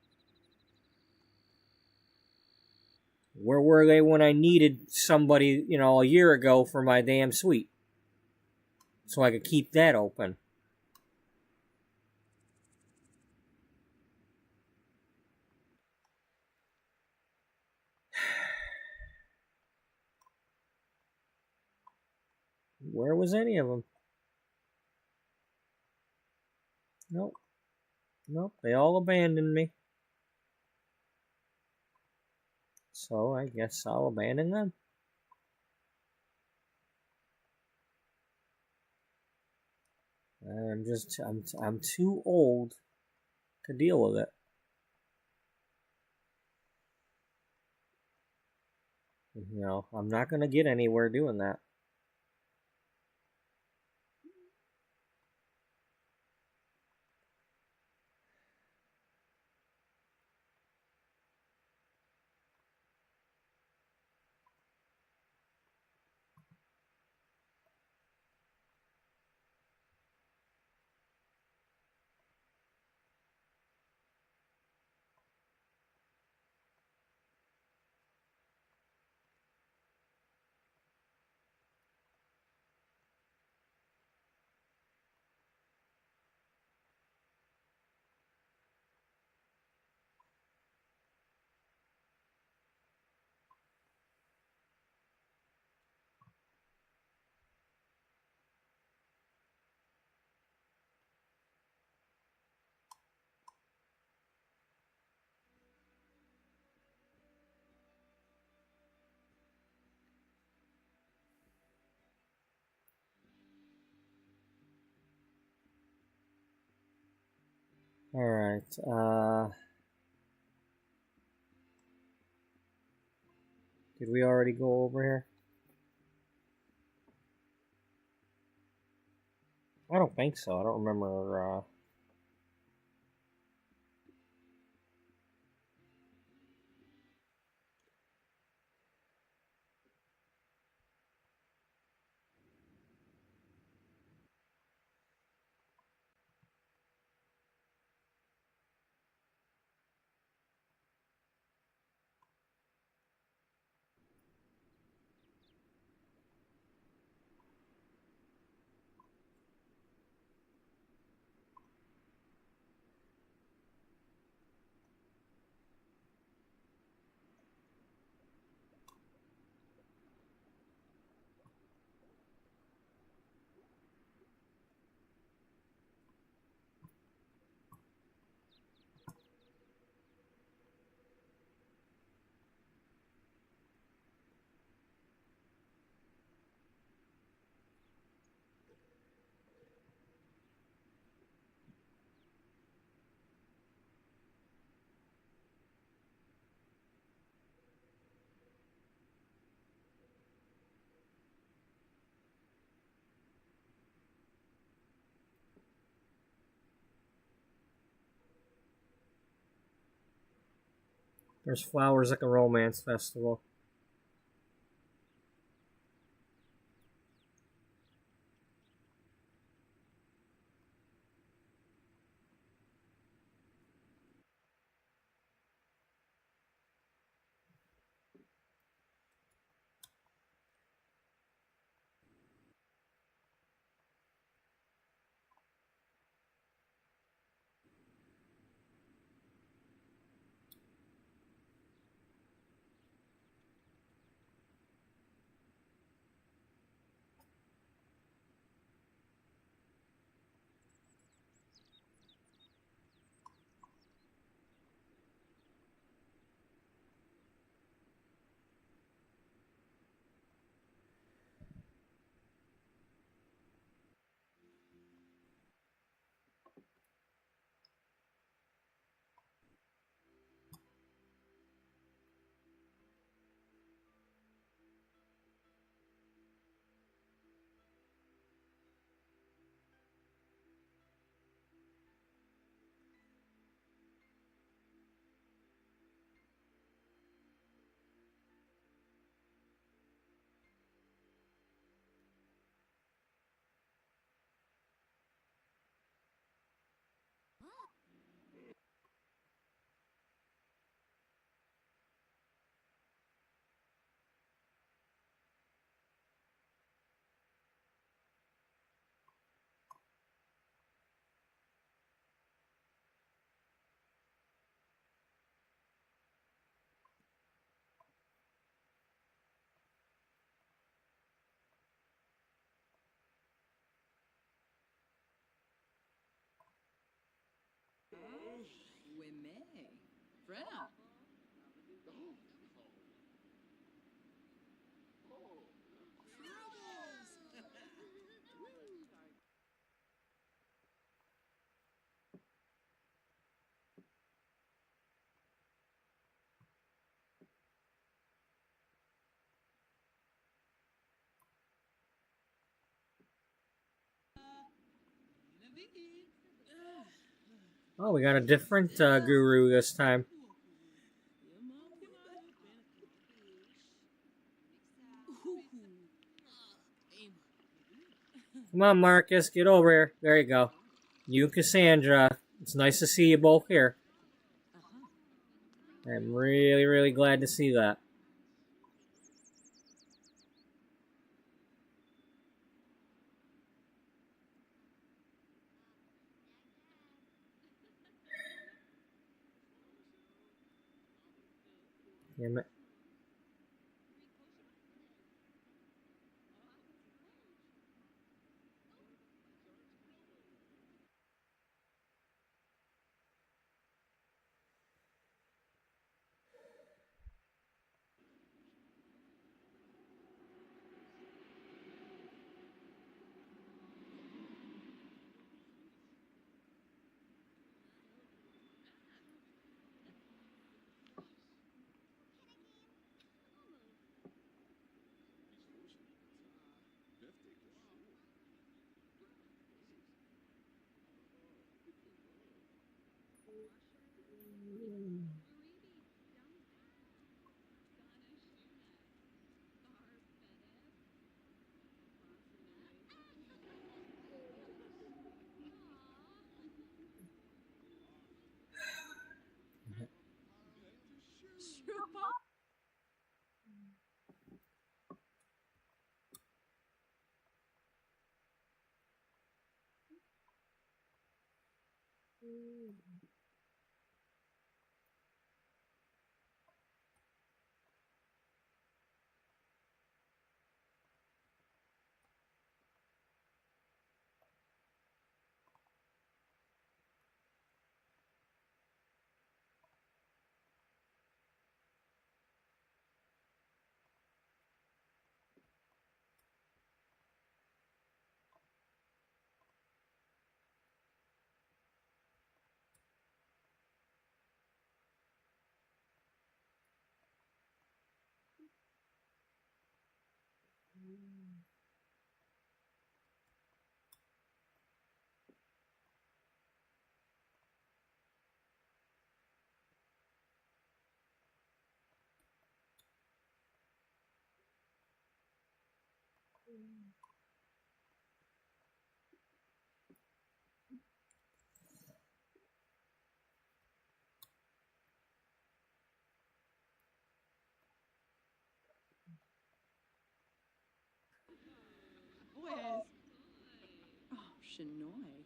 Where were they when I needed somebody, a year ago for my damn suite? So I could keep that open. Where was any of them? Nope. Nope. They all abandoned me. So I guess I'll abandon them. I'm too old to deal with it. You know, I'm not gonna get anywhere doing that. Alright, did we already go over here? I don't think so. I don't remember, there's flowers at the romance festival. Brenna. Oh, we got a different guru this time. Come on, Marcus, get over here. There you go. You and Cassandra. It's nice to see you both here. I'm really, really glad to see that. Damn it. Where's... Oh, Shanoy.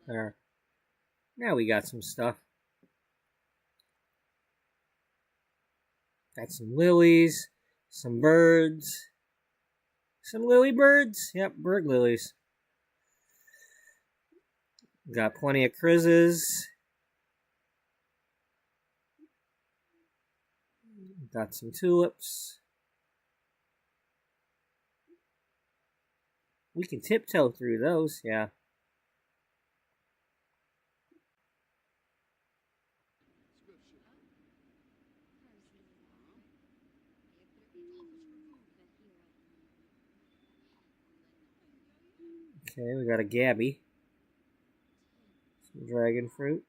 There. Now we got some stuff. Got some lilies, some birds, some lily birds. Yep, bird lilies. Got plenty of crizzes. Got some tulips. We can tiptoe through those, yeah. Okay, we got a Gabby. Some dragon fruit.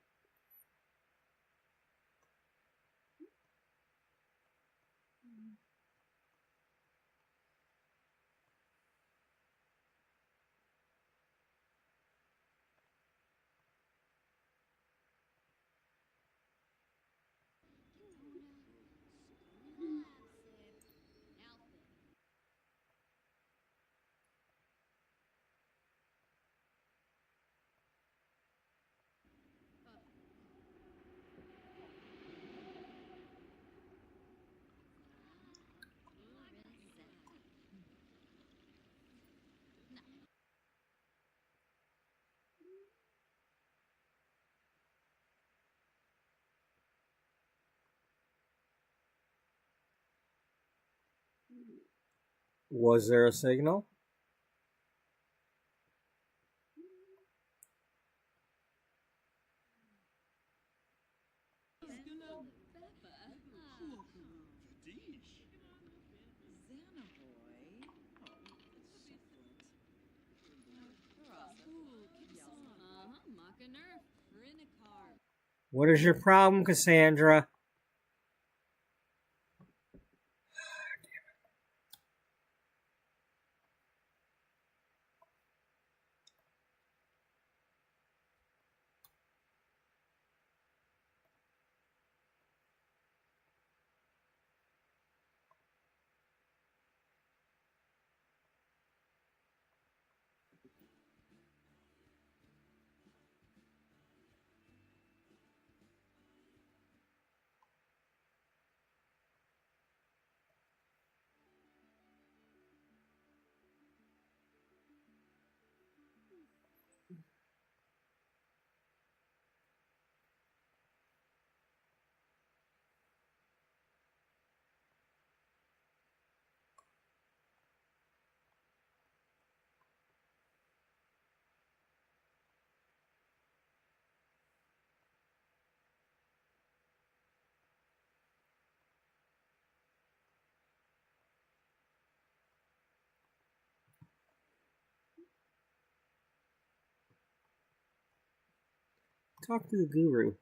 Was there a signal? What is your problem, Cassandra? Talk to the guru.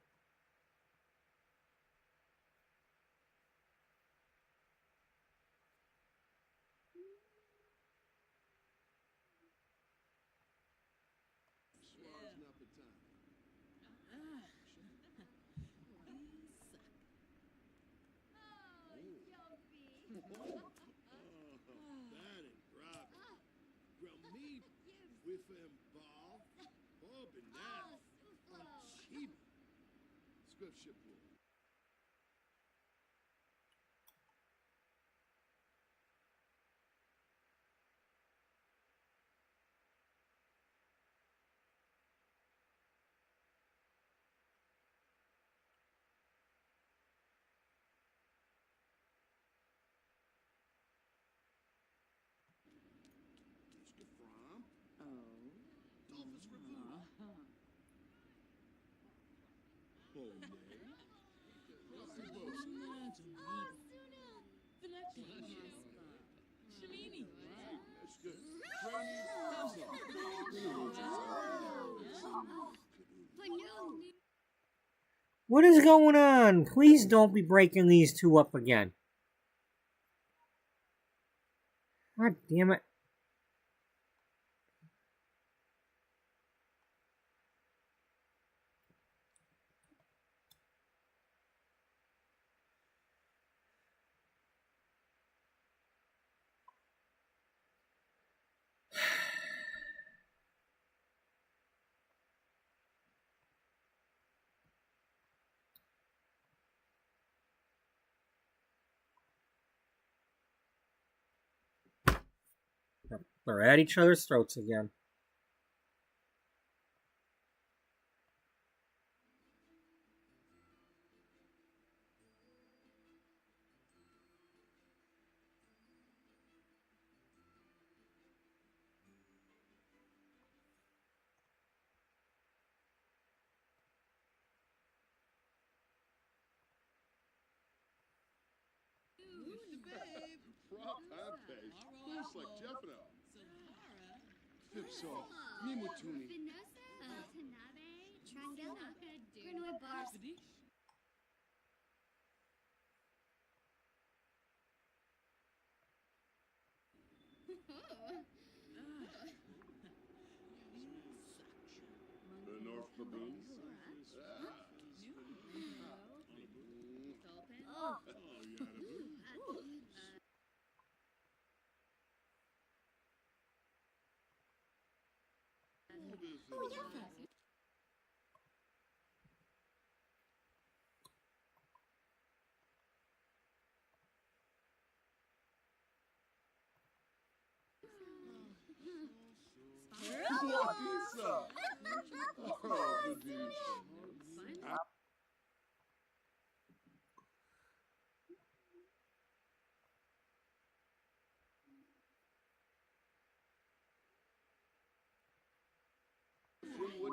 What is going on? Please don't be breaking these two up again. God damn it. They're at each other's throats again.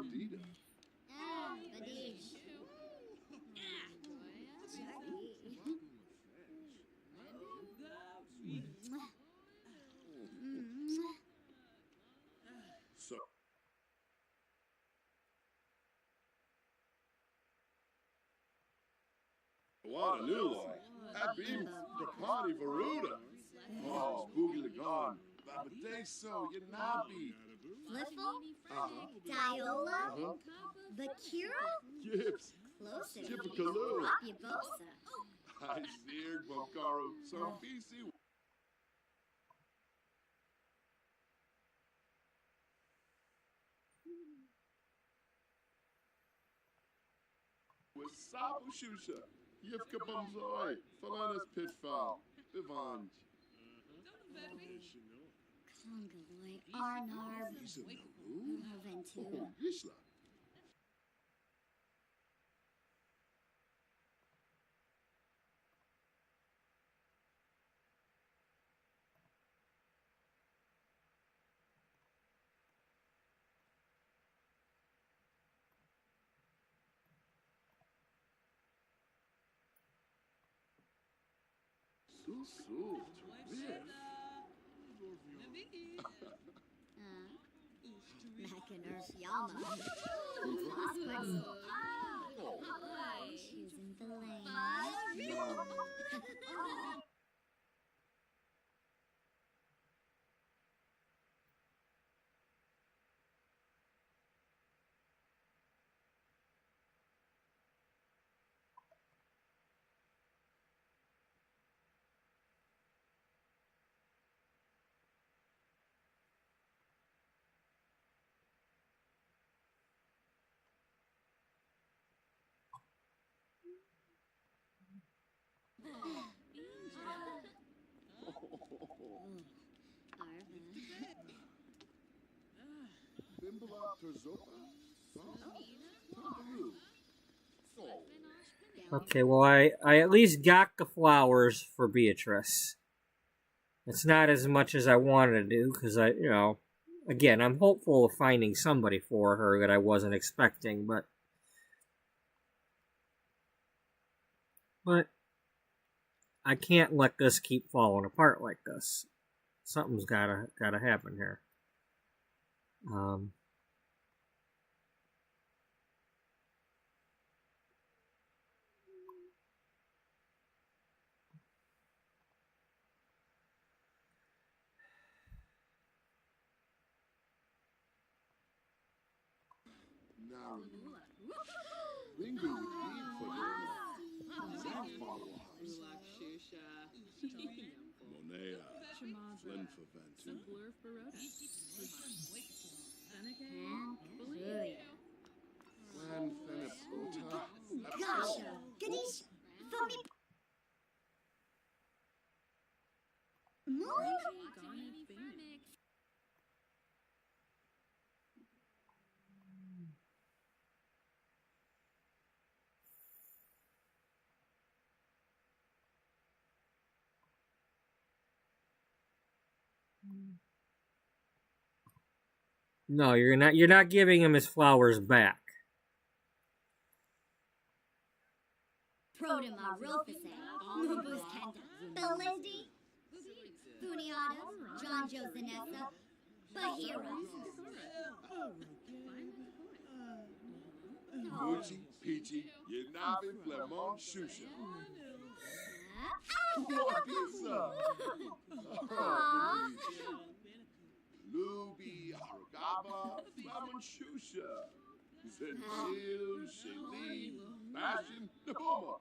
mordida. Badish. So, what a new life. That beam Rapani Varuda. Oh, Spooky Lagon. Babadeso, Yanabi. Fliffle? Diola? Bakira? Gibbs. Closer. Jipakaloo. Yabosa. I Zirg Bonkaru. Some BC. With Sabu Shusha. Yivka Bumzoi. Falanas Pitfall. Bivanj. Kongaloy. Arnarb. Ventu. Oh, Yishla. So, terrific. Macanerf Yama. Choosing the lane. Bimbala Terzopa? Tongaroo. Okay, well, I at least got the flowers for Beatrice. It's not as much as I wanted to do, because again, I'm hopeful of finding somebody for her that I wasn't expecting, but I can't let this keep falling apart like this. Something's gotta happen here. Naru. Ringu with Eve for Yona. Zach followers. Monea. Flynn for Ventu. When Fenipota. Gotcha. Gadish. Fumi. No, you're not. You're not giving him his flowers back. Prodema Rofise. Mubus Kenda. Belindi. Funiata. John Josanessa. Bahira. Moochie, Peachy, Yanabi, Flemon, Shusha. Pizza. Luby, Harugaba, Flemon, Shusha. Zenchil, Shaleen, Bashin, Nahoma.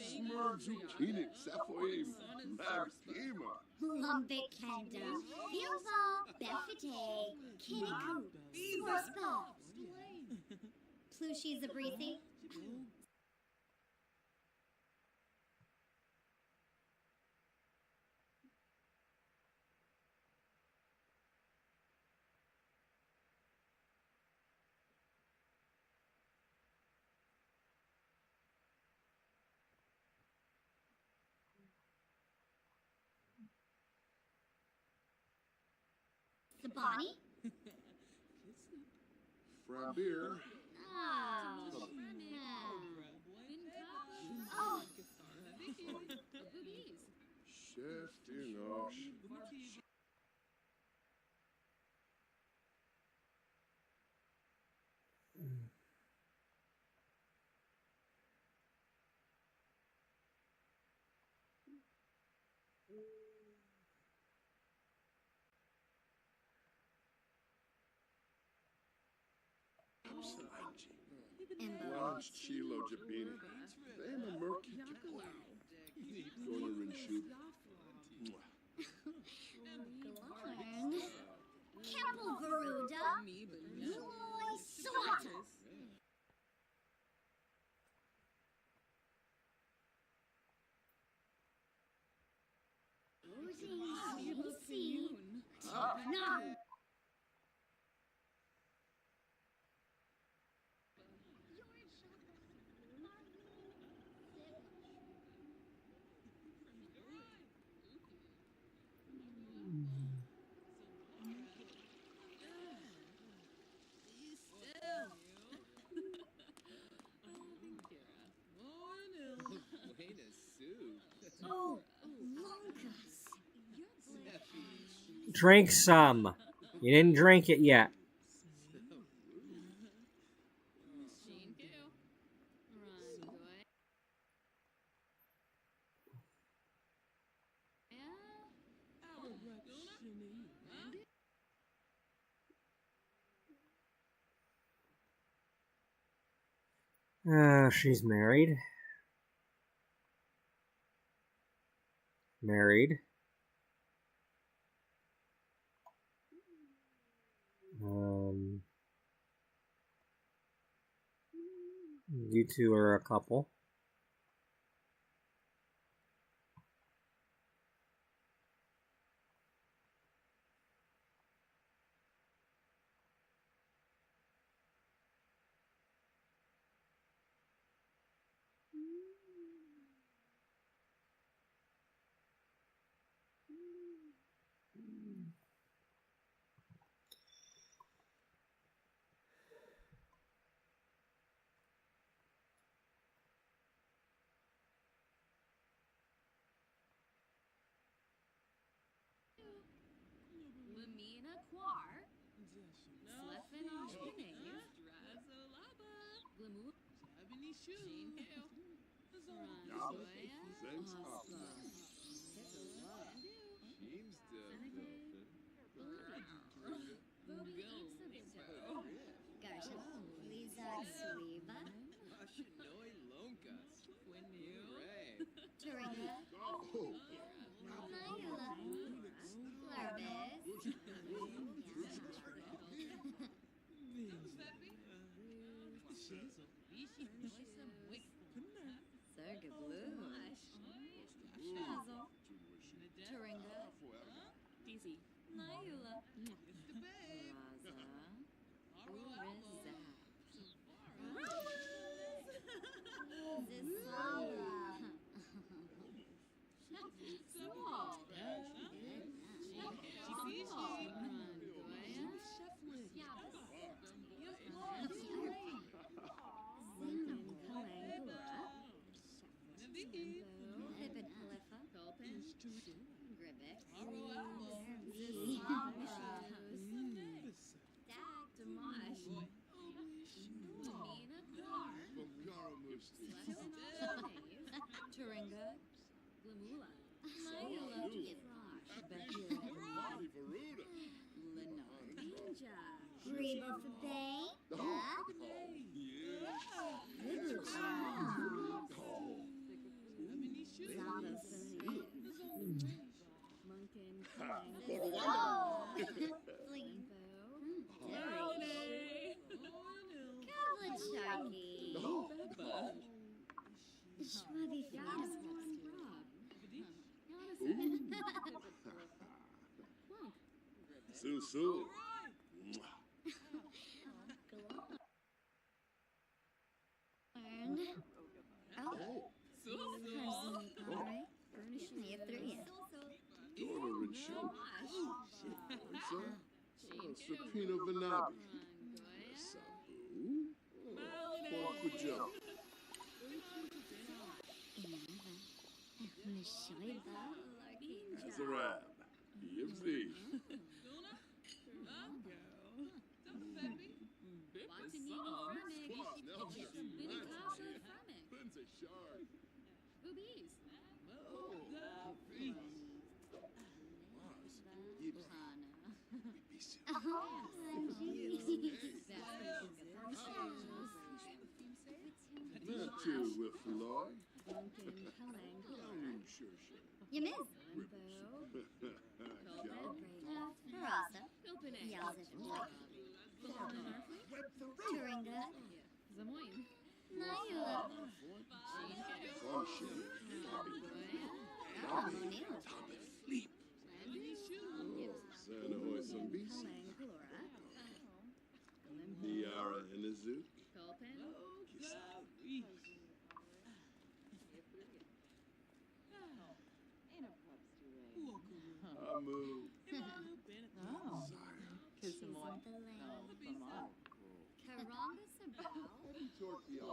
Smurg, Zucchini, Sephoim, Labkima. Lumbik Kenda. Filval. Befite. Kiniku. Swarspa. Plushy Zabrithi. Sabani. Frambir. Oh. Oh. Chef Dinosh. Lunch Chilo Jabini. Then a murky Gonna rinchu. Glarn. Campbell Garuda. Loy Swata. Oozing no. Oh, Longus. Drink some. You didn't drink it yet. She's married. Married. You two are a couple. Lumina Quar. Sleffen Oshpinning. Glamour. Thanks up. Garsha. Lisa Suiva. Turinga. Oh. Nyula. Larbis. Serga Blue. Shazzle. Turinga. Nyula. Laza. Rizap. Zisala. Small. Turinga. Glamula. Nyula. Body Varuda. Ninja. Greba for Bay. Sue. Daughter Rinchu. Sapina Vanabi. jump. That's a wrap. Yipsy. Not too with Floyd. Sure. You miss. Rasa. Yells at me. Turinga. Nayula. Function. O'Neill. Sleep. Santa Hoy Sambisi. Niara and Azuki. Amu. Kiss him away. Karanga Sabao. Torquio.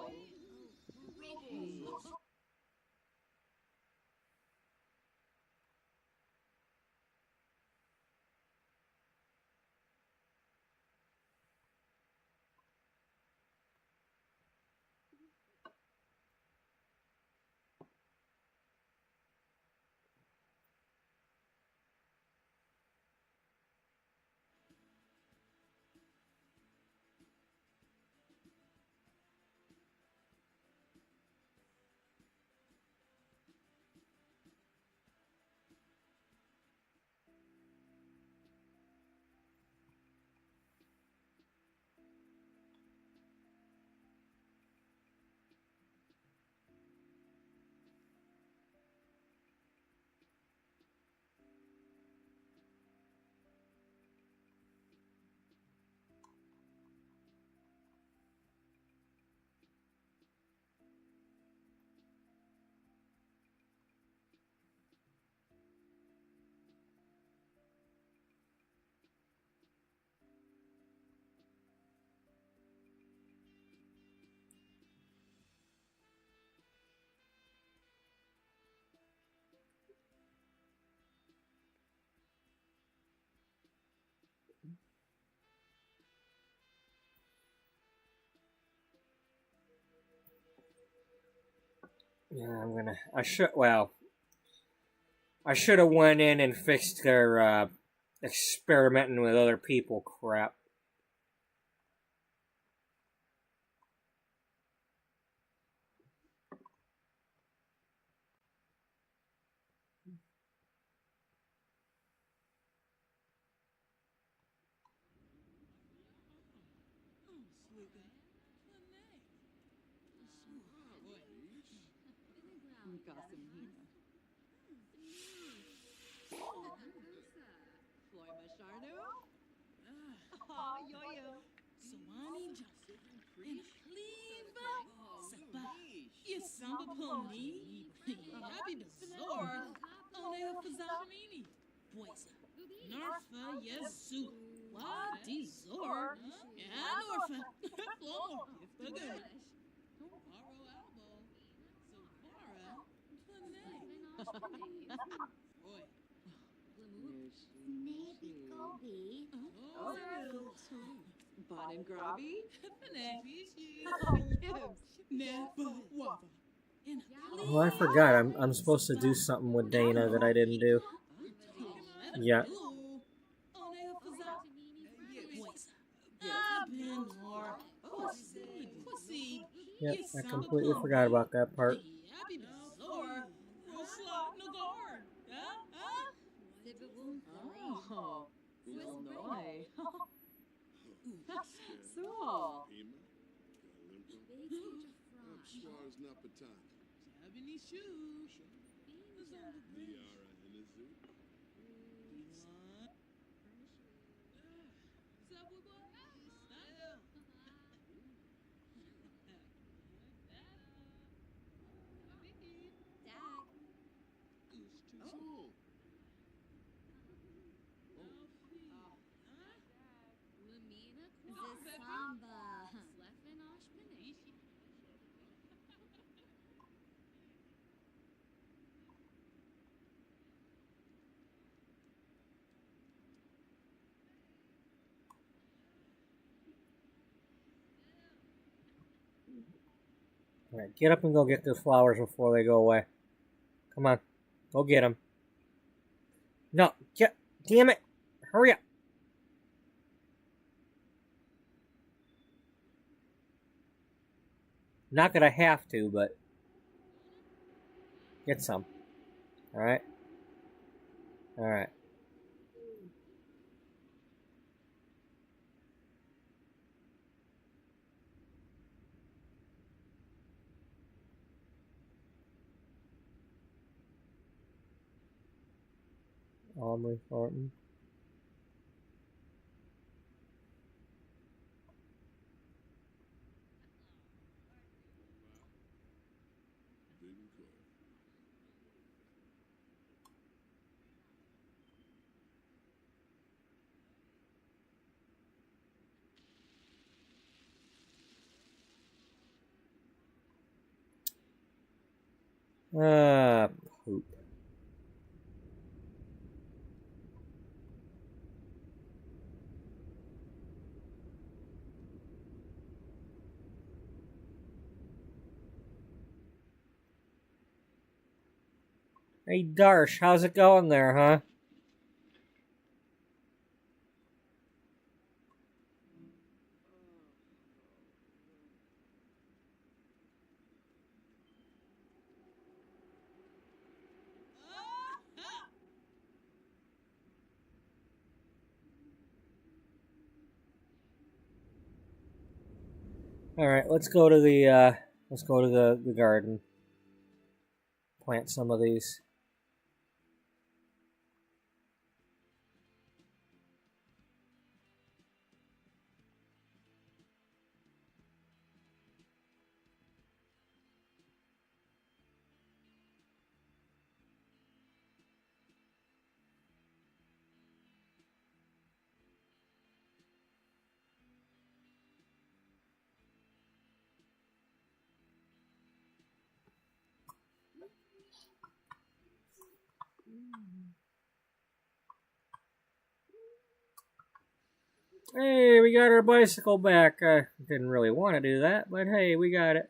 Yeah, I should have went in and fixed their experimenting with other people crap. Bon and Grobby? Oh, I forgot. I'm supposed to do something with Dana that I didn't do. Yeah. Yep, I completely forgot about that part. Oh, Illinois. So, Hima. Schwarz Napatan. Niara and Azuki. All right, get up and go get those flowers before they go away. Come on. Go get them. No, damn it. Hurry up. Not that I have to, but get some. All right. All right. Omri Thornton. Didn't cook. Poop. Hey, Darsh, how's it going there, huh? All right, let's go to the garden. Plant some of these. Hey, we got our bicycle back. Didn't really want to do that, but hey, we got it.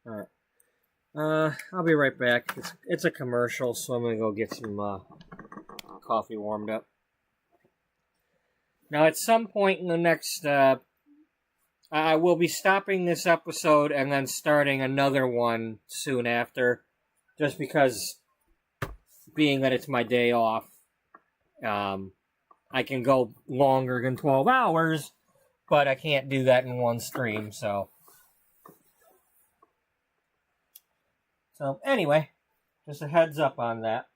All right. I'll be right back. It's a commercial, so I'm gonna go get some coffee warmed up. Now, at some point in the next, I will be stopping this episode and then starting another one soon after, just because, being that it's my day off, I can go longer than 12 hours, but I can't do that in one stream, so. So, anyway, just a heads up on that.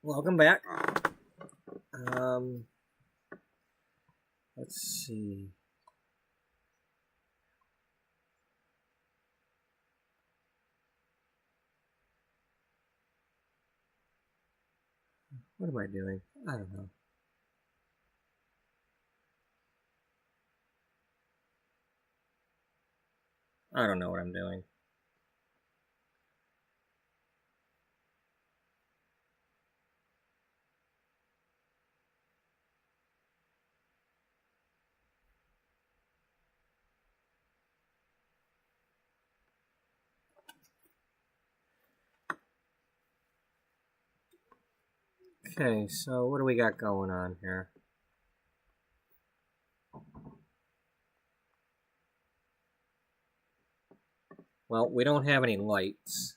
Welcome back. Let's see. What am I doing? I don't know. I don't know what I'm doing. Okay, so what do we got going on here? Well, we don't have any lights.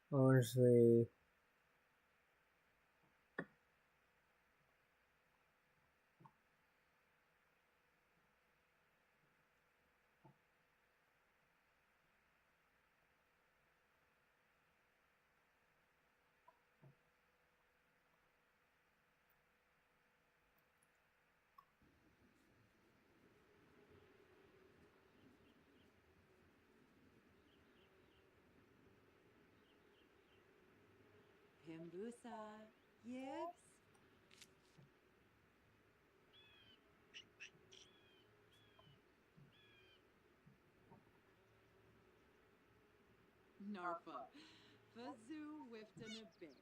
Where's the... Kimbusa. Yibs. Narfa. Fazoo Wifton a Bay.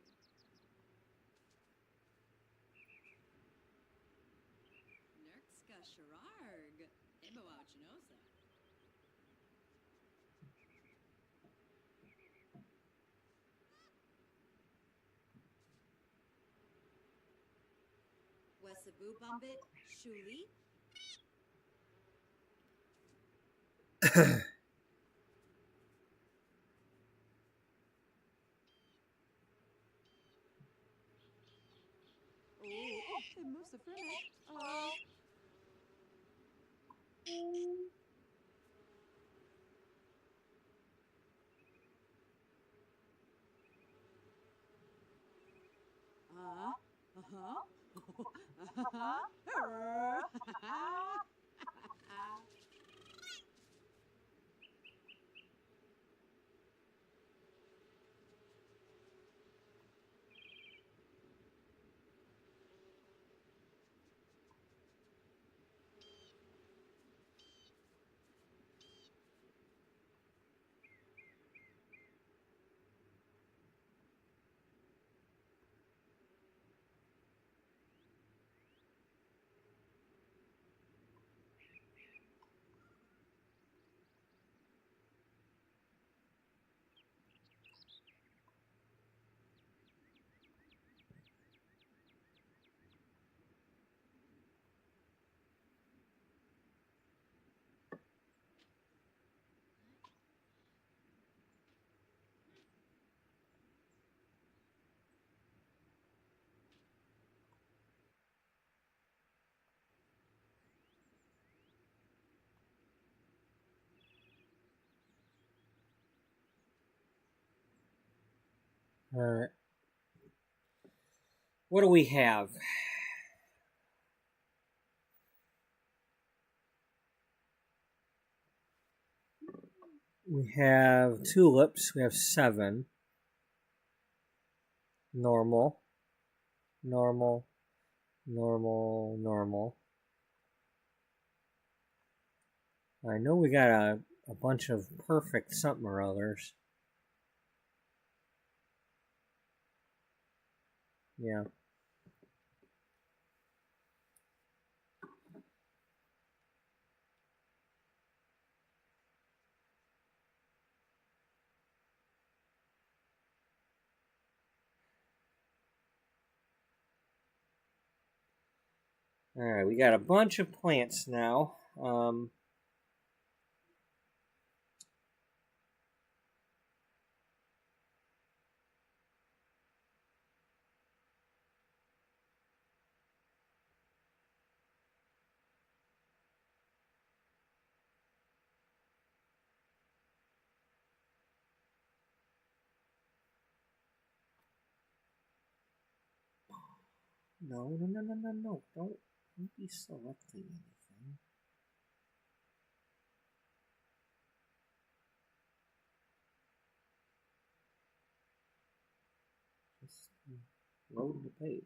Nurkska Shararg. Ibawauchinosa. Wesabu Bumbit. Shuli. Oh, Musa Frimet. All right. What do we have? We have tulips. We have 7. Normal. Normal. Normal. Normal. I know we got a bunch of perfect something or others. Yeah. All right, we got a bunch of plants now. No. Don't be selecting anything. Just load the page.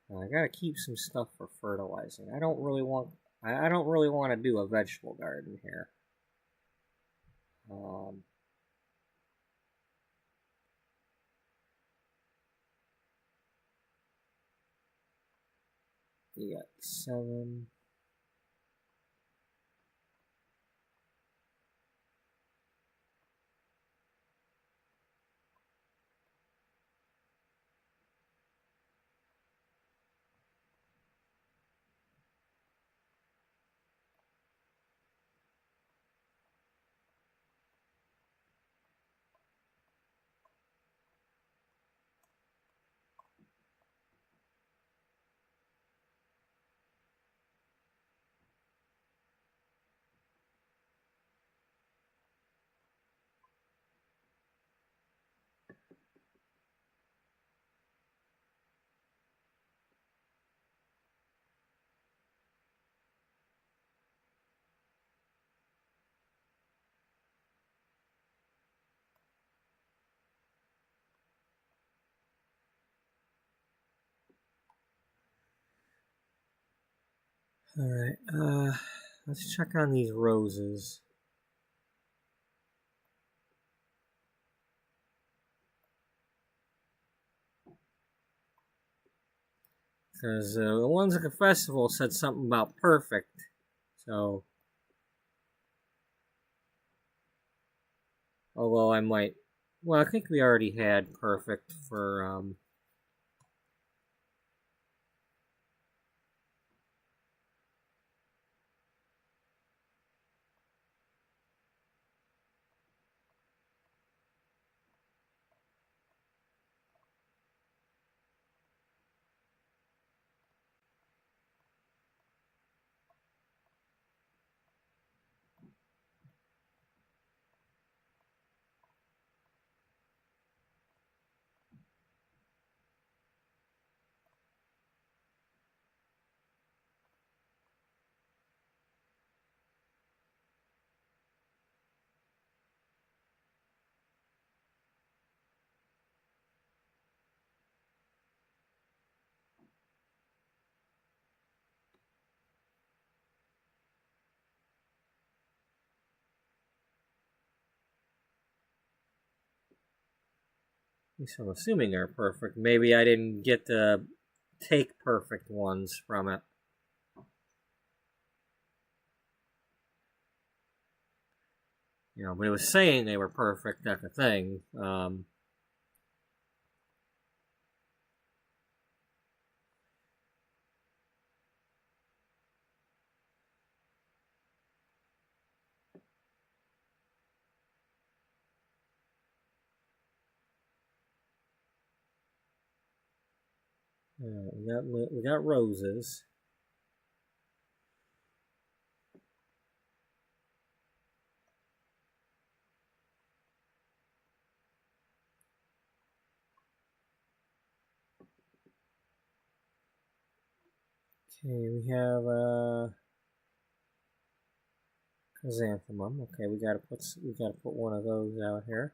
I gotta keep some stuff for fertilizing. I don't really want to do a vegetable garden here. You got 7. Alright, let's check on these roses. Because the ones at the festival said something about perfect. So, although I might, well, I think we already had perfect for, at least I'm assuming are perfect. Maybe I didn't get the take perfect ones from it. You know, but it was saying they were perfect at the thing. We got roses. Okay, we have chrysanthemum. Okay, we gotta put one of those out here.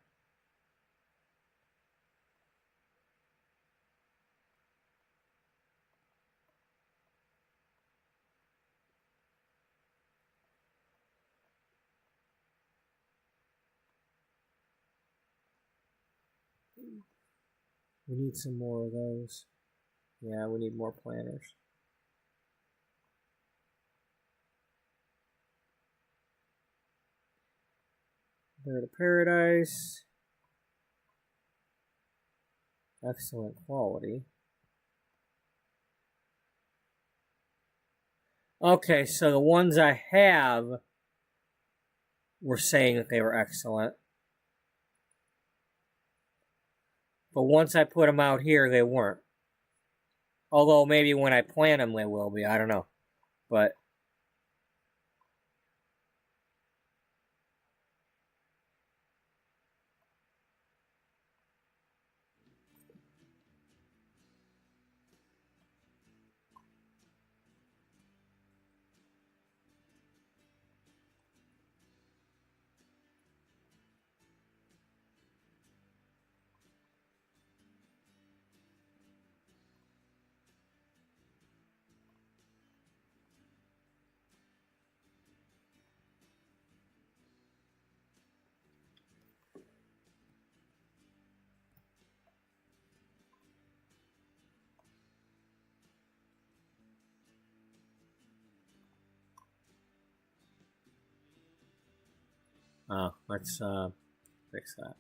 We need some more of those. Yeah, we need more planters. Bird of Paradise. Excellent quality. Okay, so the ones I have were saying that they were excellent. But once I put them out here, they weren't. Although maybe when I plant them, they will be. I don't know. But let's fix that.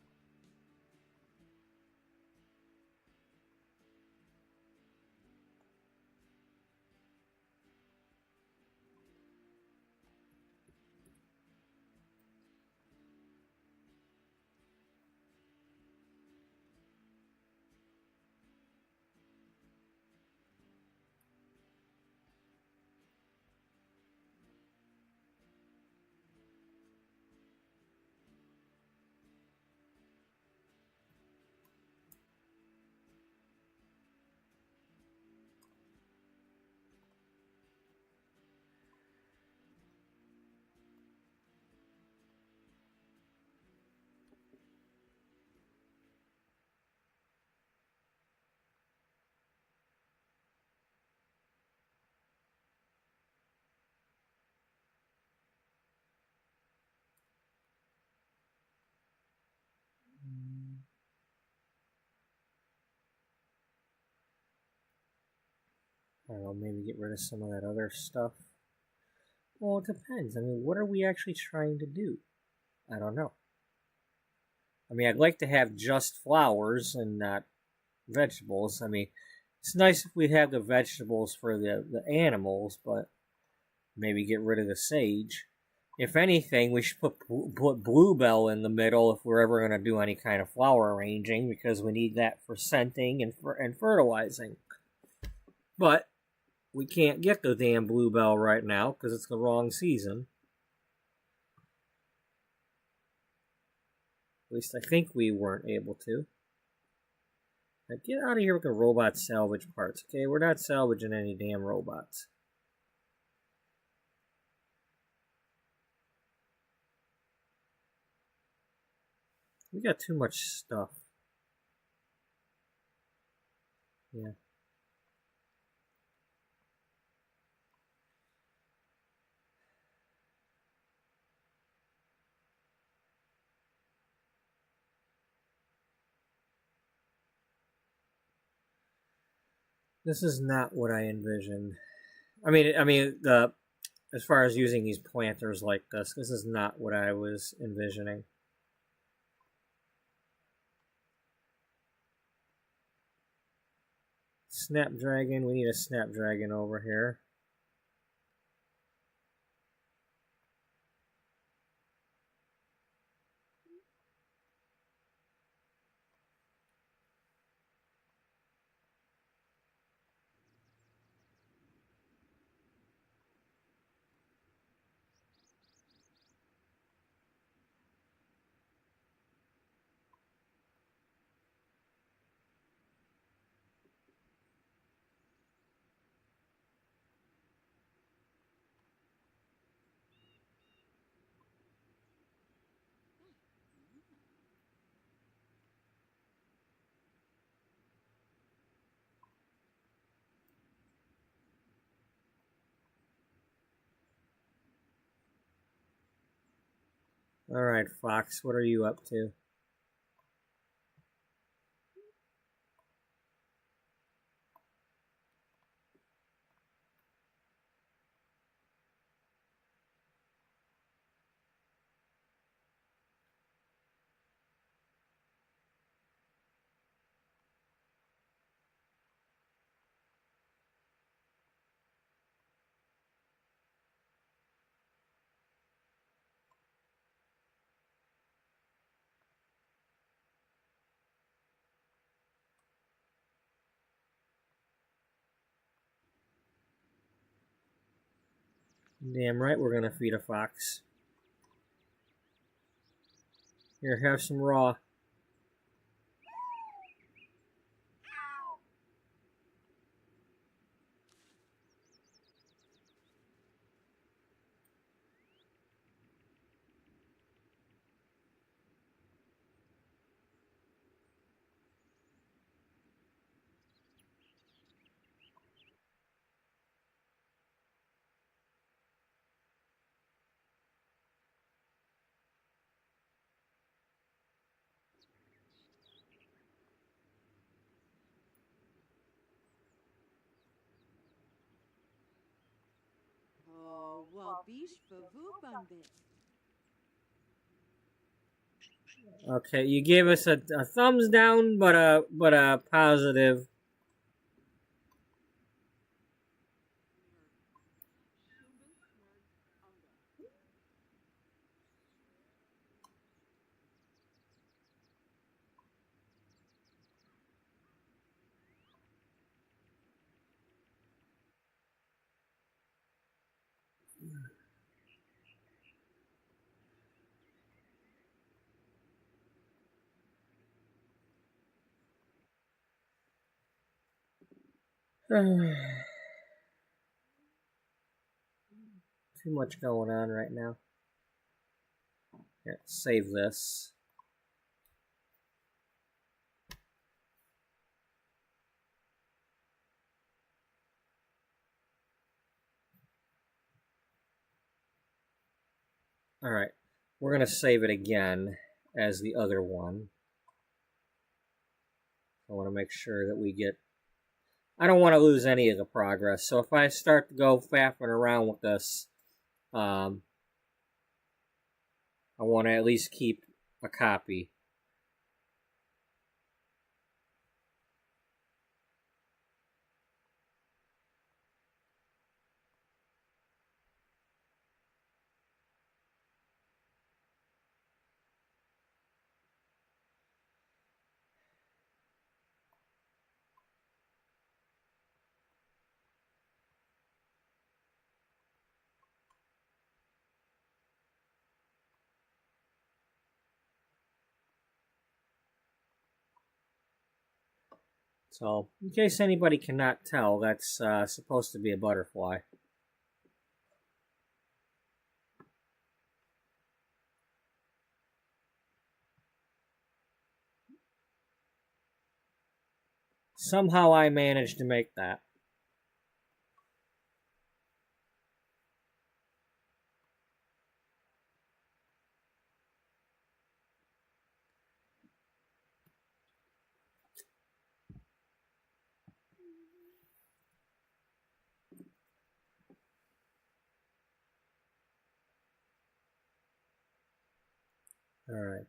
I don't know, maybe get rid of some of that other stuff. Well, it depends. I mean, what are we actually trying to do? I don't know. I mean, I'd like to have just flowers and not vegetables. I mean, it's nice if we have the vegetables for the animals, but maybe get rid of the sage. If anything, we should put bluebell in the middle if we're ever going to do any kind of flower arranging, because we need that for scenting and fertilizing. But we can't get the damn bluebell right now because it's the wrong season. At least I think we weren't able to. Now get out of here with the robot salvage parts, okay? We're not salvaging any damn robots. We got too much stuff. Yeah. This is not what I envisioned. I mean, as far as using these planters like this is not what I was envisioning. Snapdragon, we need a Snapdragon over here. Alright, Fox, what are you up to? Damn right we're gonna feed a fox. Here, have some raw. Oh, well, biche for vous, Bambit. Okay, you gave us a thumbs down, but a positive. Too much going on right now. Here, save this. Alright, we're going to save it again as the other one. I want to make sure that we get... I don't want to lose any of the progress. So if I start to go faffing around with this, I want to at least keep a copy. So, in case anybody cannot tell, that's supposed to be a butterfly. Somehow I managed to make that. Alright,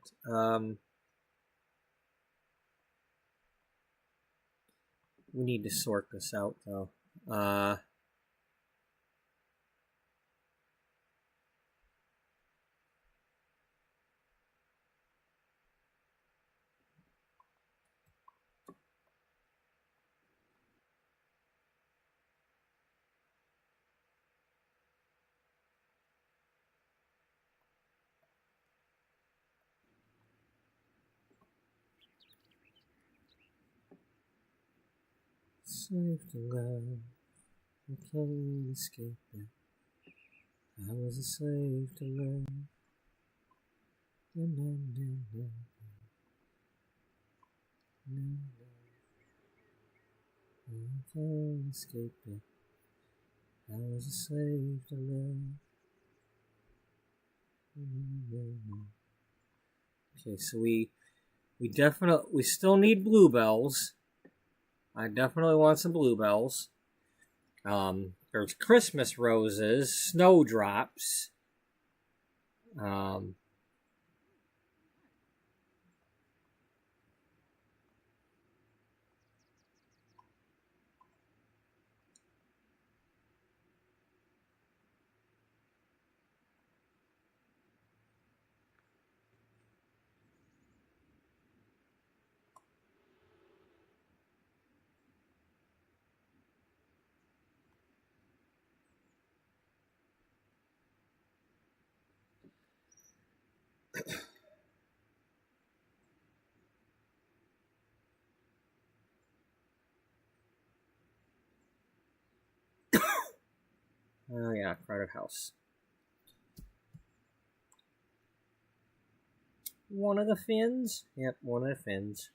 we need to sort this out, though. Safe to love, I can't escape it. I was a slave to love. Na, na, na, na, na, na. I can't escape it. I was a slave to love. Okay, so we still need bluebells. I definitely want some bluebells. There's Christmas roses, snowdrops. Oh yeah, crowded house. One of the fins? Yep, one of the fins.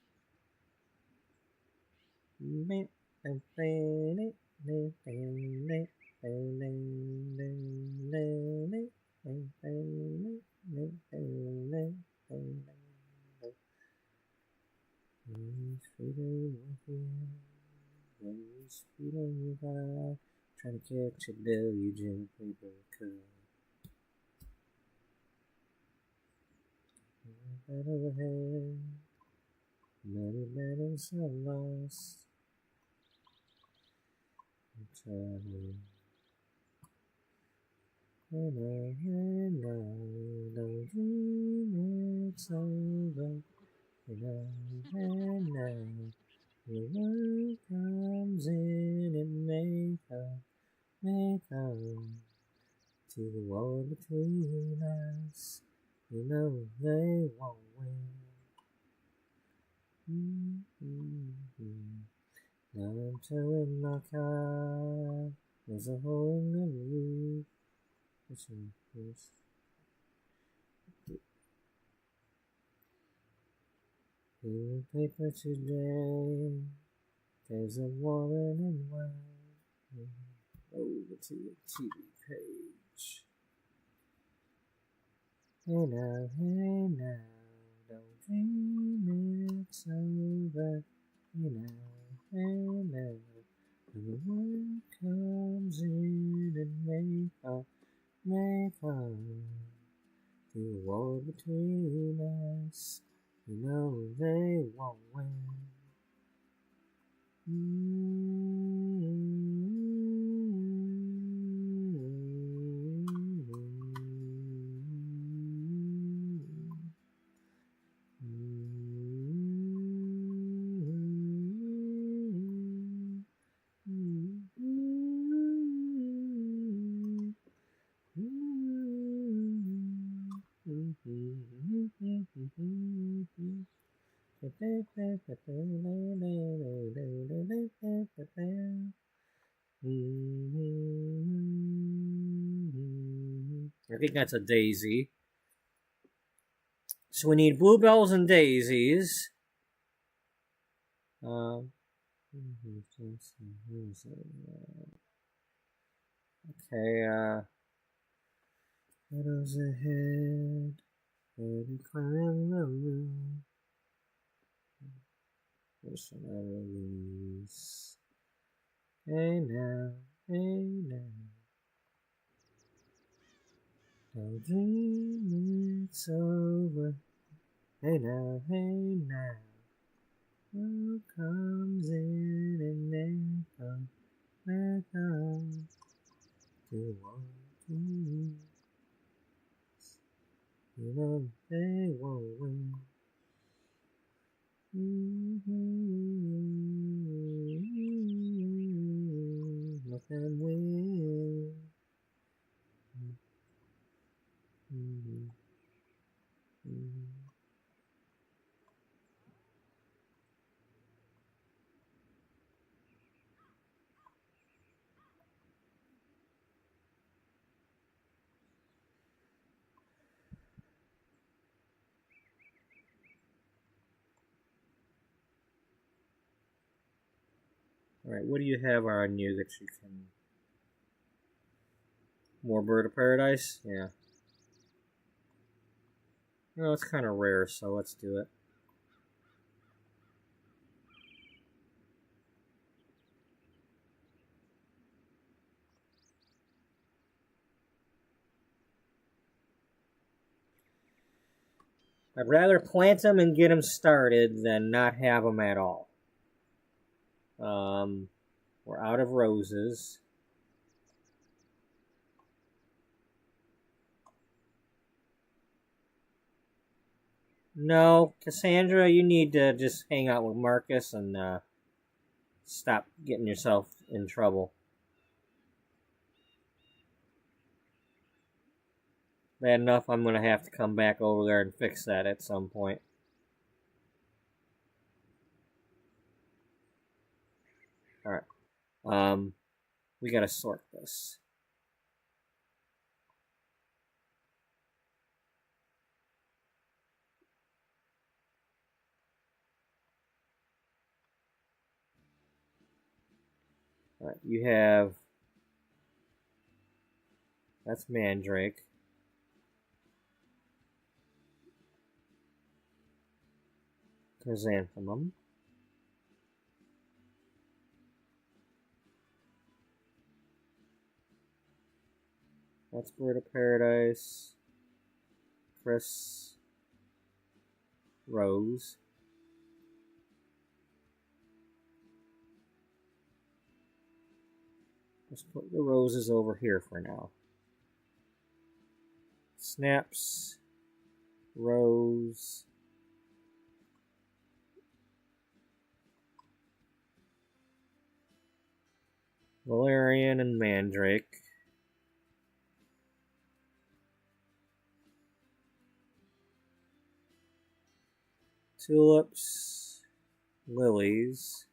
Trying to catch a deluge in a paper cup. Battle ahead, many battles are lost. I'm traveling, and I don't dream it's over. And now the world comes in and may come to the wall between us. You know they won't win. Now I'm towing my car. There's a hole in the roof. In the paper today, there's a woman in white. Over to the TV page. Hey now, don't dream it's over. Hey now, And the wind comes in and may come to a war between us. You know they won't win. I think that's a daisy. So we need bluebells and daisies. Okay, shadows ahead, baby climb the room. Wish I release. Hey now, don't dream it's over. Hey now, who comes in and they come to want to. You know they won't win. Let them win. Alright, what do you have on you that you can... More Bird of Paradise? Yeah. Well, it's kind of rare, so let's do it. I'd rather plant them and get them started than not have them at all. We're out of roses. No, Cassandra, you need to just hang out with Marcus and stop getting yourself in trouble. Bad enough, I'm going to have to come back over there and fix that at some point. Alright. We got to sort this. Alright, you have... That's Mandrake. Chrysanthemum. That's Bird of Paradise. Chris. Rose. Let's put the roses over here for now. Snaps. Rose. Valerian and Mandrake. Tulips. Lilies.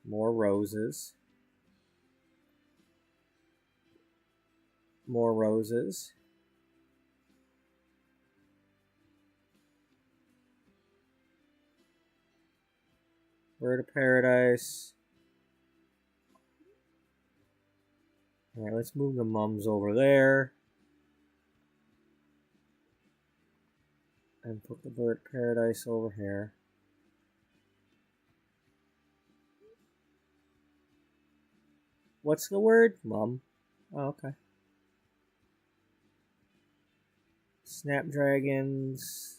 More roses. More roses. Bird of Paradise. Alright, let's move the mums over there. And put the Bird of Paradise over here. What's the word? Mum. Oh, okay. Snapdragons.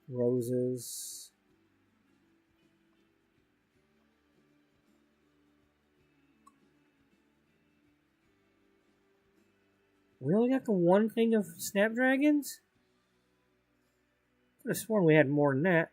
Roses. We only got the one thing of snapdragons? Could have sworn we had more than that.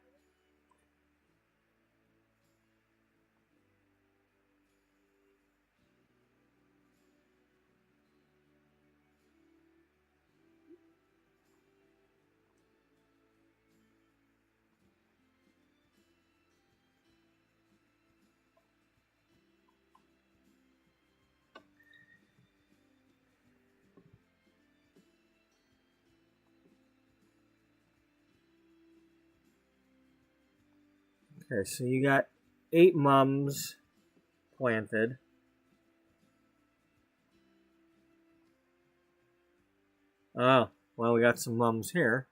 Okay, so you got 8 mums planted. Oh, well, we got some mums here.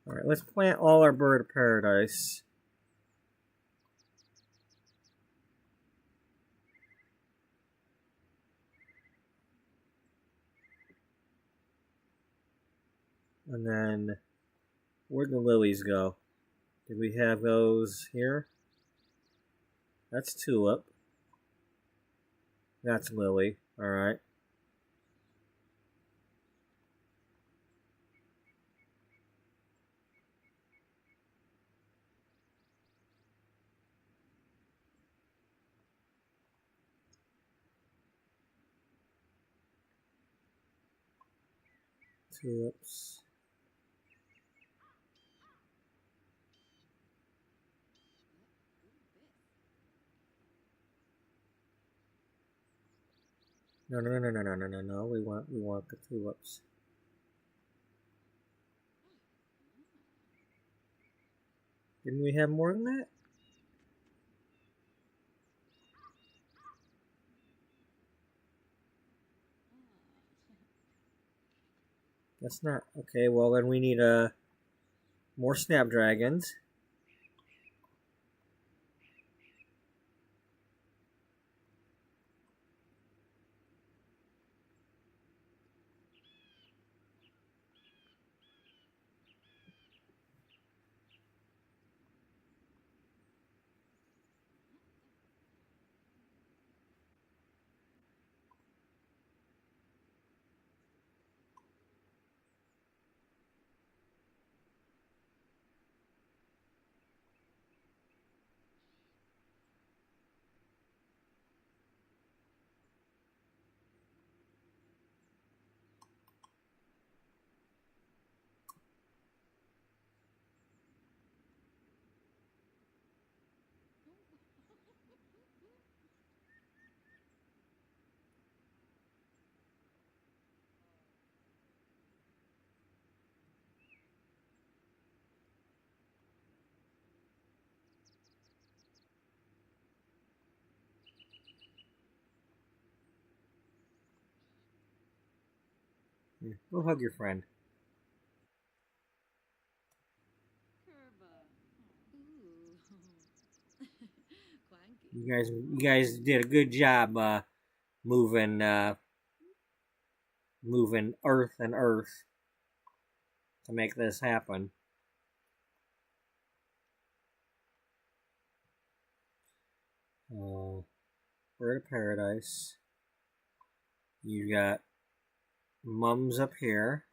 Alright, let's plant all our bird of paradise. And then, where'd the lilies go? Did we have those here? That's tulip. That's lily. Alright. Tulips. No. We want the tulips. Didn't we have more than that? That's not okay. Well, then we need more snapdragons. Go hug your friend. Ooh. Quanky. You guys did a good job moving moving earth and earth to make this happen. Bird of paradise. You got mums up here.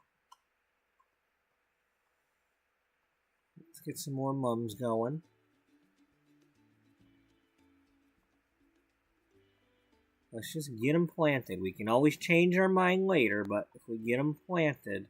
Let's get some more mums going. Let's just get them planted. We can always change our mind later, but if we get them planted...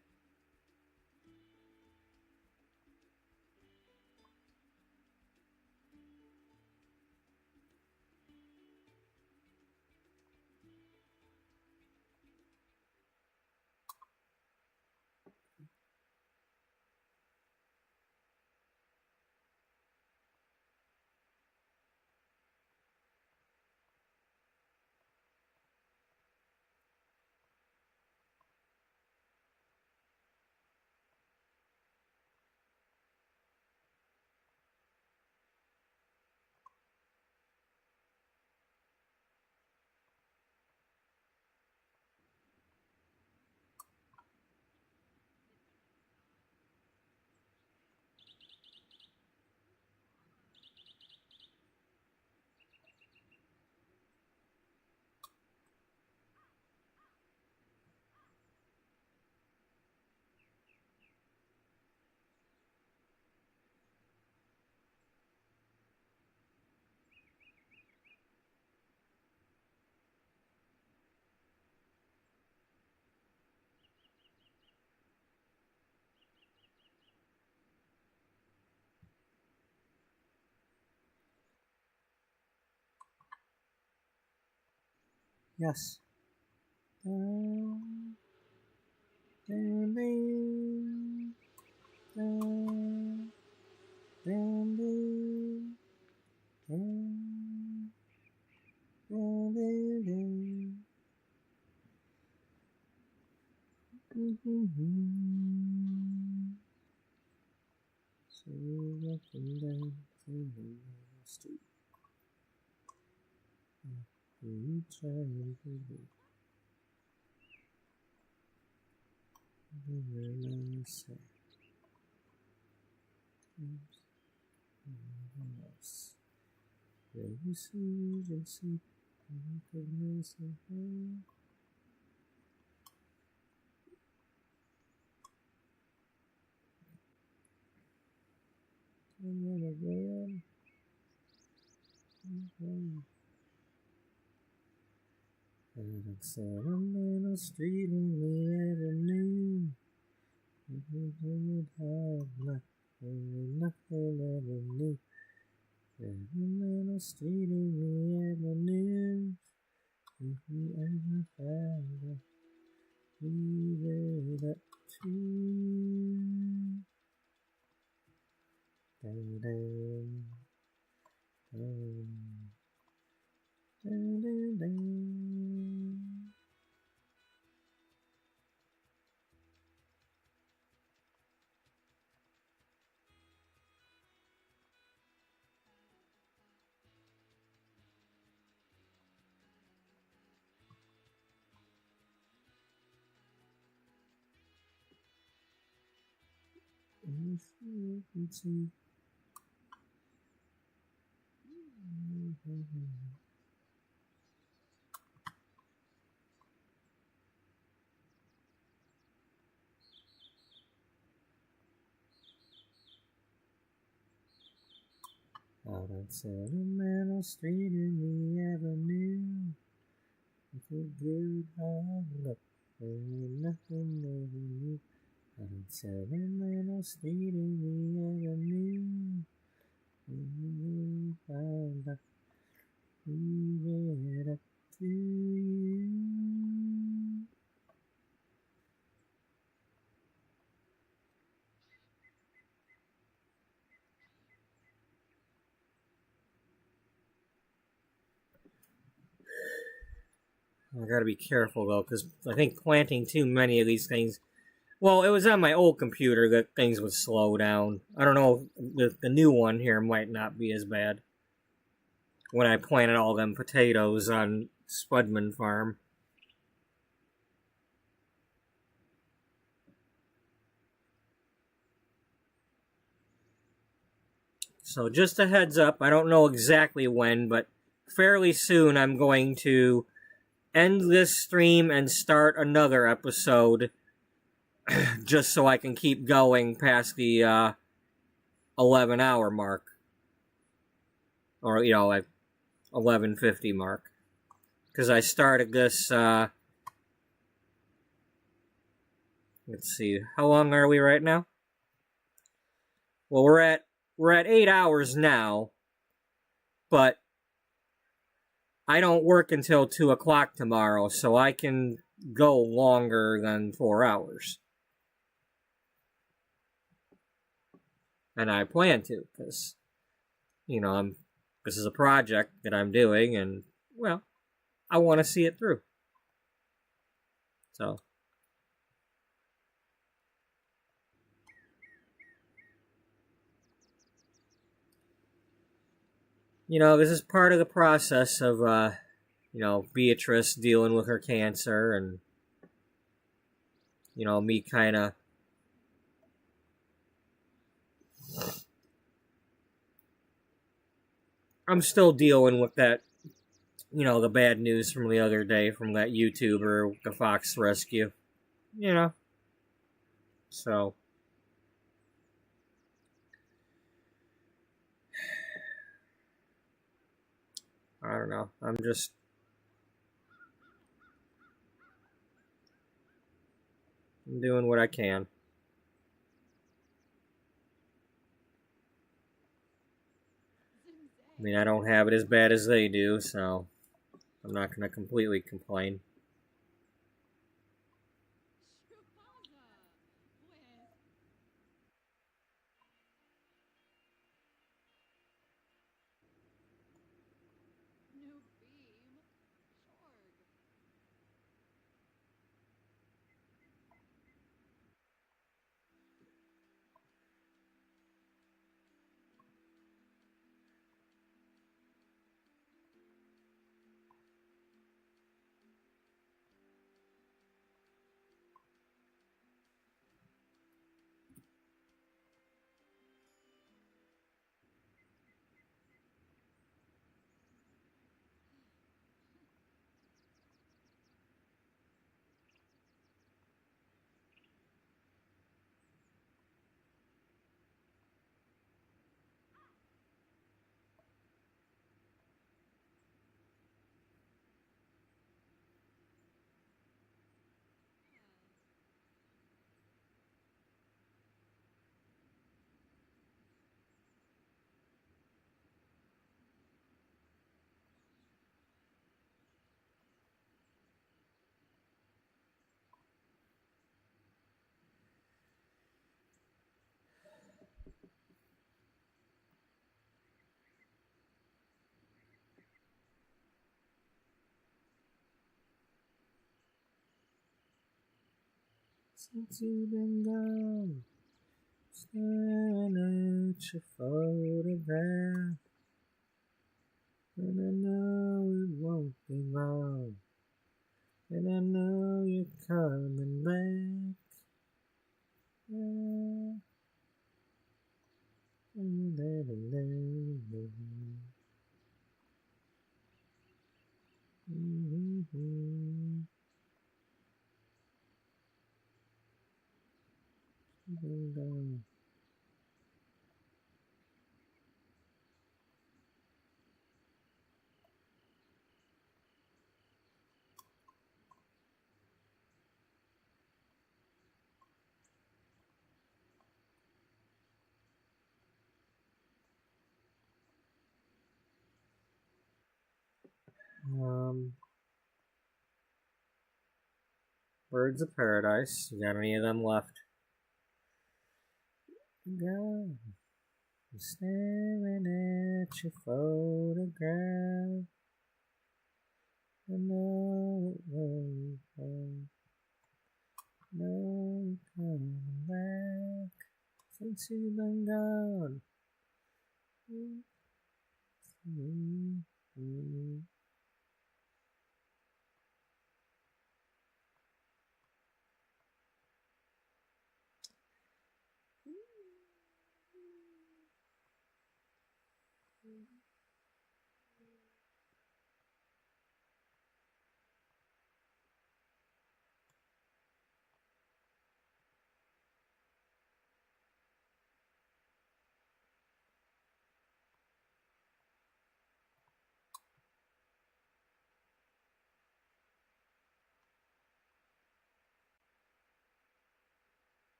Yes. So up and down the street. We try to be you see, you see, goodness of her. And then again. And it's a little street in the avenue. Nothing ever new. And a little street in the avenue. If we ever found her, leave it up to you. Dun, dun, dun, dun, dun, dun. If you can see. Out on Sentimental Street in the avenue, with a good hard look, and nothing ever new. Out on Sentimental Street in the avenue, with a good hard look, leave it up to you. I gotta be careful though, because I think planting too many of these things. Well, it was on my old computer that things would slow down. I don't know, the new one here might not be as bad. When I planted all them potatoes on Spudman Farm. So just a heads up, I don't know exactly when, but fairly soon I'm going to end this stream and start another episode just so I can keep going past the 11-hour mark. Or, like 11:50 mark. Because I started this, let's see, how long are we right now? Well, we're at 8 hours now, but I don't work until 2 o'clock tomorrow, so I can go longer than 4 hours. And I plan to, because, this is a project that I'm doing, and, well, I want to see it through. So. This is part of the process of, Beatrice dealing with her cancer and, me kind of I'm still dealing with that, the bad news from the other day from that YouTuber, the Fox Rescue, so. I don't know. I'm just doing what I can. I mean, I don't have it as bad as they do, so I'm not going to completely complain. Since you've been gone, staring at your photograph, and I know it won't be long, and I know you're coming back. Birds of Paradise. You got any of them left? Go. I'm staring at your photograph. I know it won't come. No, you're coming back since you've been gone.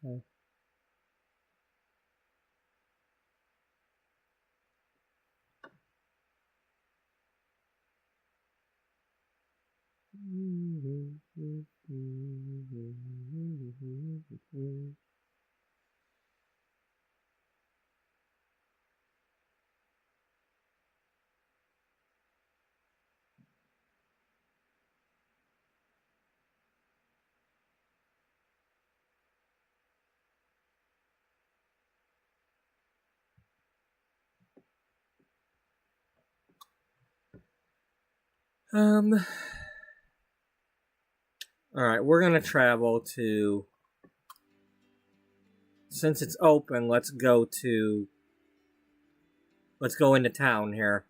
Okay. All right, we're gonna travel to. Since it's open, let's go into town here.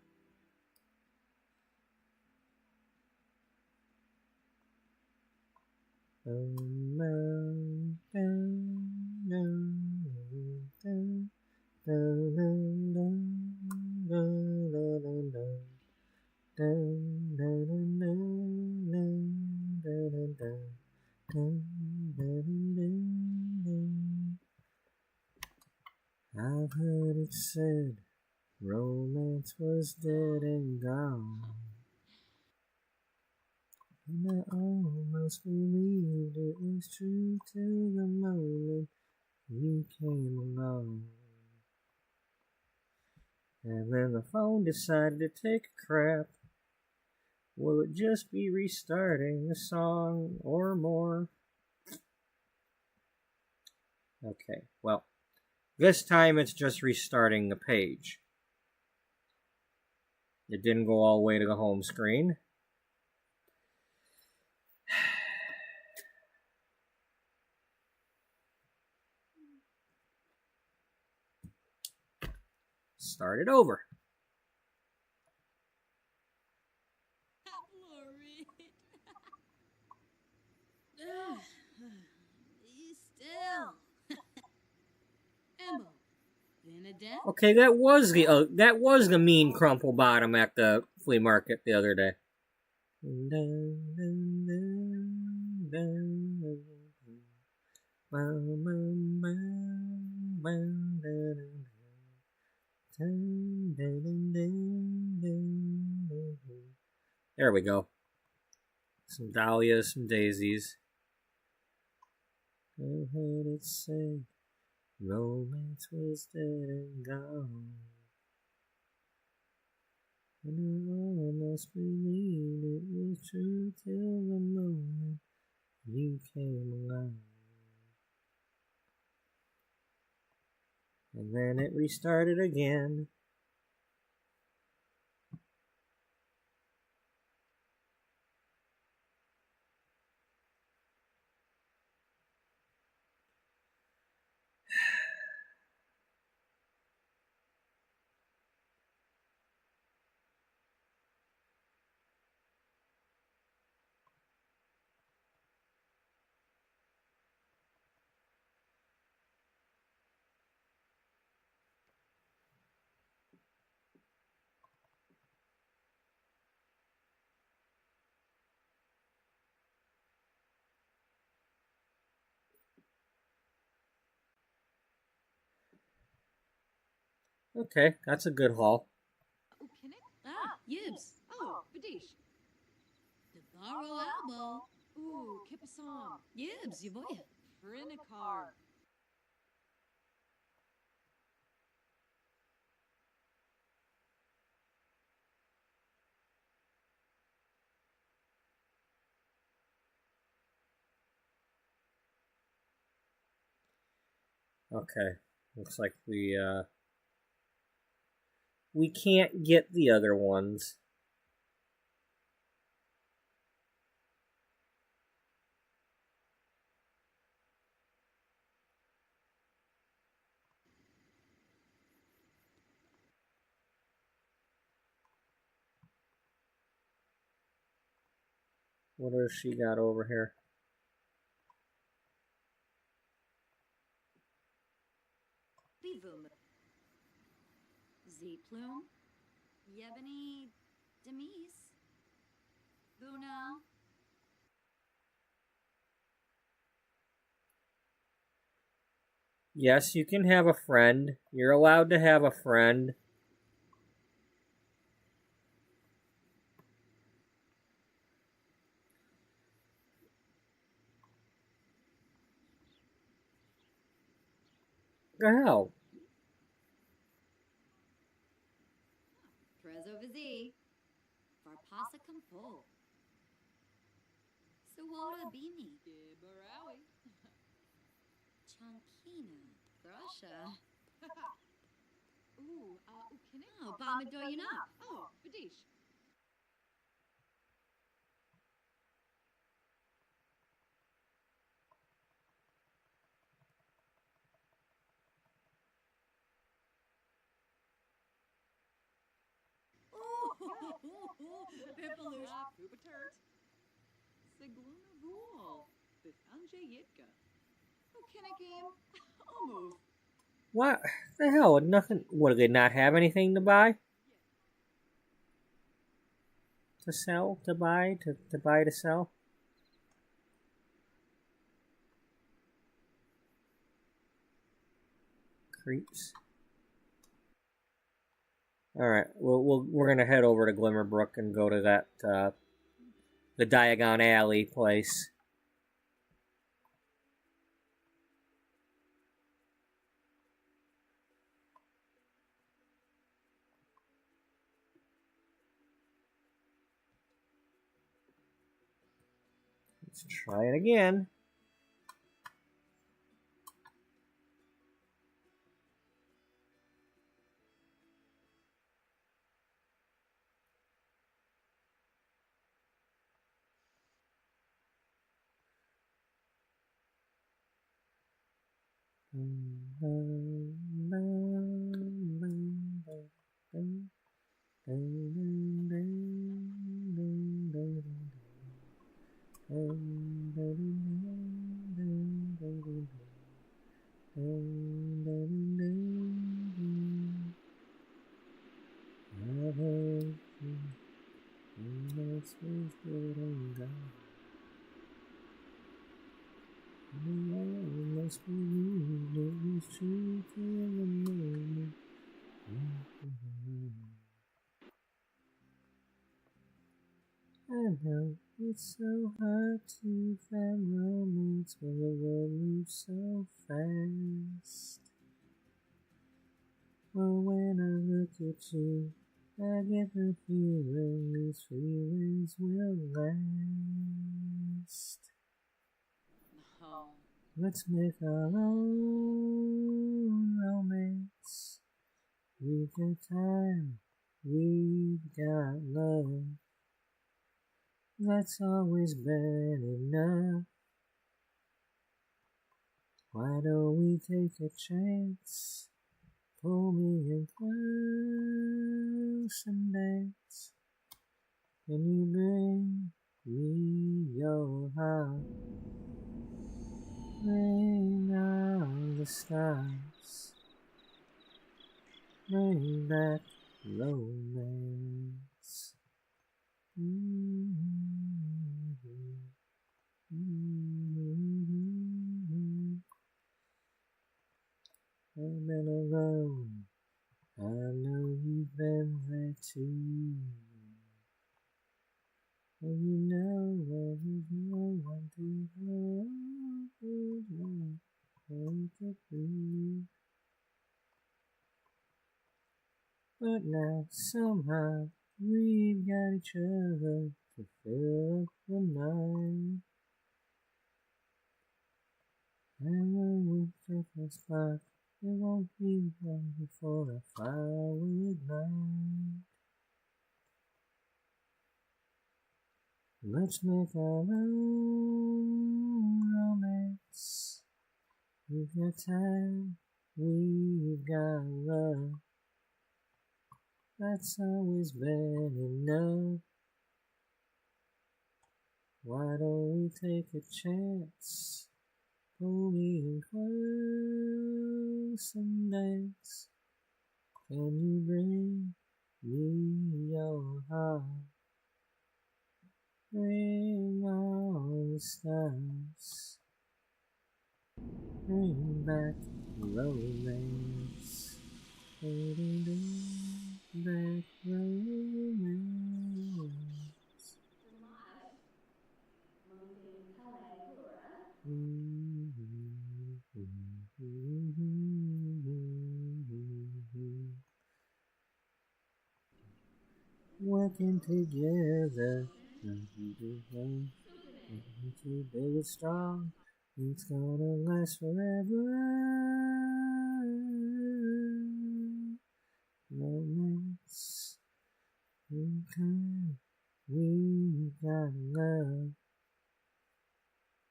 I've heard it said romance was dead and gone, and I almost believed it was true till the moment you came along. And then the phone decided to take a crap. Will it just be restarting the song or more? Okay, well, this time it's just restarting the page. It didn't go all the way to the home screen. Start it over. Still. Embo. Then a dent. Okay, that was the mean crumple bottom at the flea market the other day. There we go. Some dahlias, some daisies. I heard it say romance was dead and gone, and I almost believed it was true till the moment you came along. And then it restarted again. Okay, that's a good haul. Oh, can it? Yibs. Oh, Badish. The borrow elbow. Ooh, Kipasam. Yibs, you boy. Frinikar. Okay, looks like we can't get the other ones. What has she got over here? Bivum. Z-plume. Yebony. Demise. Buna. Yes, you can have a friend. You're allowed to have a friend. The hell? Trezo vizi. Varpasa compo. Sawota bimi. Gibarawi. Chankina. Thrasha. Ooh, ukine. Oh, Bamadoyana. Oh, Badish. Pipalush. Pupatert. Sigluna Vool. Bifanje Yitka. Ukinakim. Omove. What the hell? Nothing. What, do they not have anything to buy? To sell? To buy? To buy to sell? Creeps. Alright, we're gonna head over to Glimmerbrook and go to that, the Diagon Alley place. Let's try it again. I know it's so hard to find moments when the world moves so fast. But when I look at you, I get the feeling these feelings will last. Oh. Let's make our own romance. We've got time, we've got love. That's always been enough. Why don't we take a chance? Pull me in close and dance. Can you bring me your heart? Bring on the stars. Bring back romance. I've been alone. I know you've been there too. And you know there is no one to hold like to breathe. But now somehow we've got each other to fill up the night. And when we take a spark, it won't be long before the fire will ignite. Let's make our own romance. We've got time, we've got love. That's always been enough. Why don't we take a chance? Pull me in close and dance. Can you bring me your heart? Bring on the stars. Bring back romance. Back romance. Working together, too big and strong, it's gonna last forever. Romance, we got love.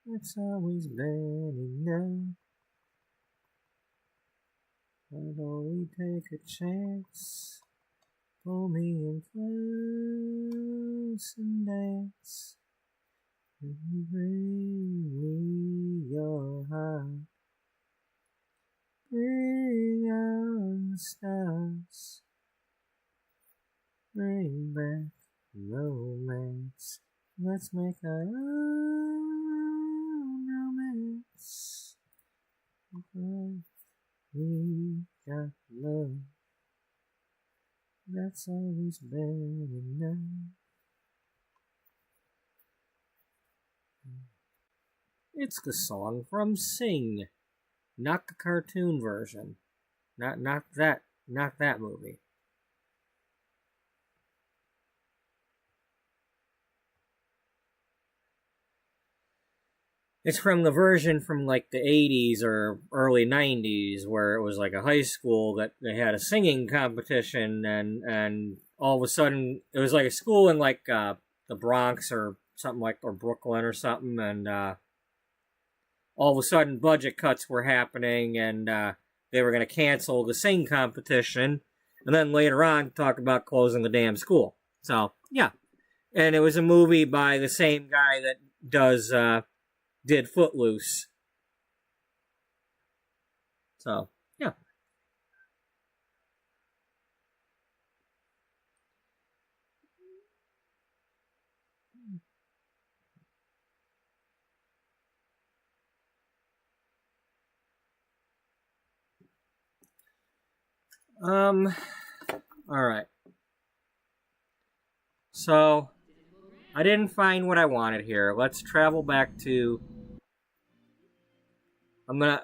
It's always been enough. Why don't we take a chance? Pull me in close and dance. And bring me your heart. Bring on the stars. Bring back romance. Let's make our own romance. We got love. That's always been enough. It's the song from Sing, not the cartoon version, not that movie. It's from the version from like the 80s or early 90s where it was like a high school that they had a singing competition and all of a sudden it was like a school in like the Bronx or something like, or Brooklyn or something, and all of a sudden budget cuts were happening and they were going to cancel the sing competition and then later on talk about closing the damn school. So yeah, and it was a movie by the same guy that did Footloose. So, yeah. Alright. So, I didn't find what I wanted here. Let's travel back to... I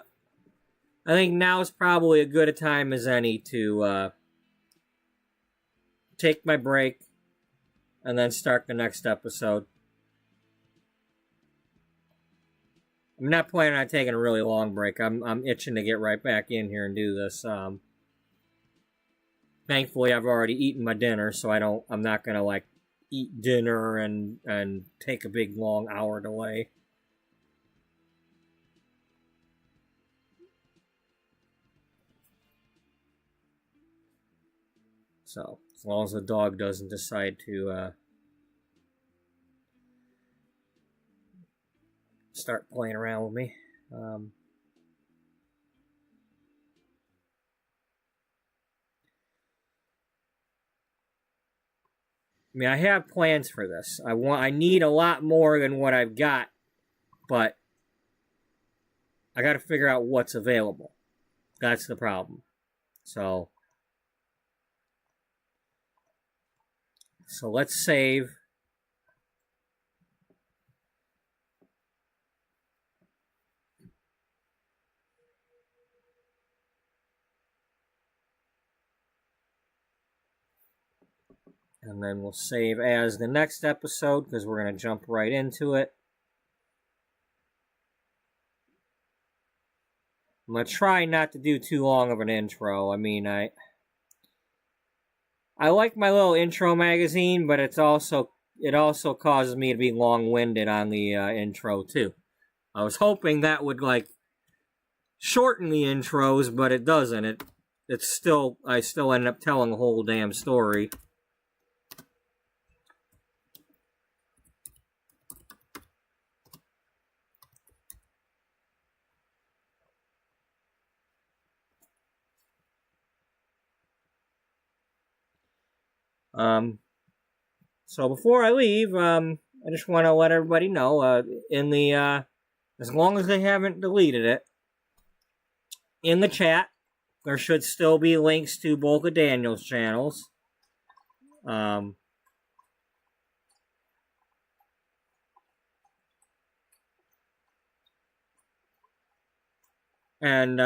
think now is probably as good a time as any to take my break and then start the next episode. I'm not planning on taking a really long break. I'm itching to get right back in here and do this. Thankfully, I've already eaten my dinner, so I'm not gonna like eat dinner and take a big long hour delay. So, as long as the dog doesn't decide to start playing around with me. I mean, I have plans for this. I need a lot more than what I've got, but I got to figure out what's available. That's the problem. So let's save. And then we'll save as the next episode because we're going to jump right into it. I'm going to try not to do too long of an intro. I mean, I like my little intro magazine, but it also causes me to be long-winded on the intro too. I was hoping that would like shorten the intros, but it doesn't. I still end up telling the whole damn story. So before I leave, I just want to let everybody know, as long as they haven't deleted it, in the chat, there should still be links to both of Daniel's channels. And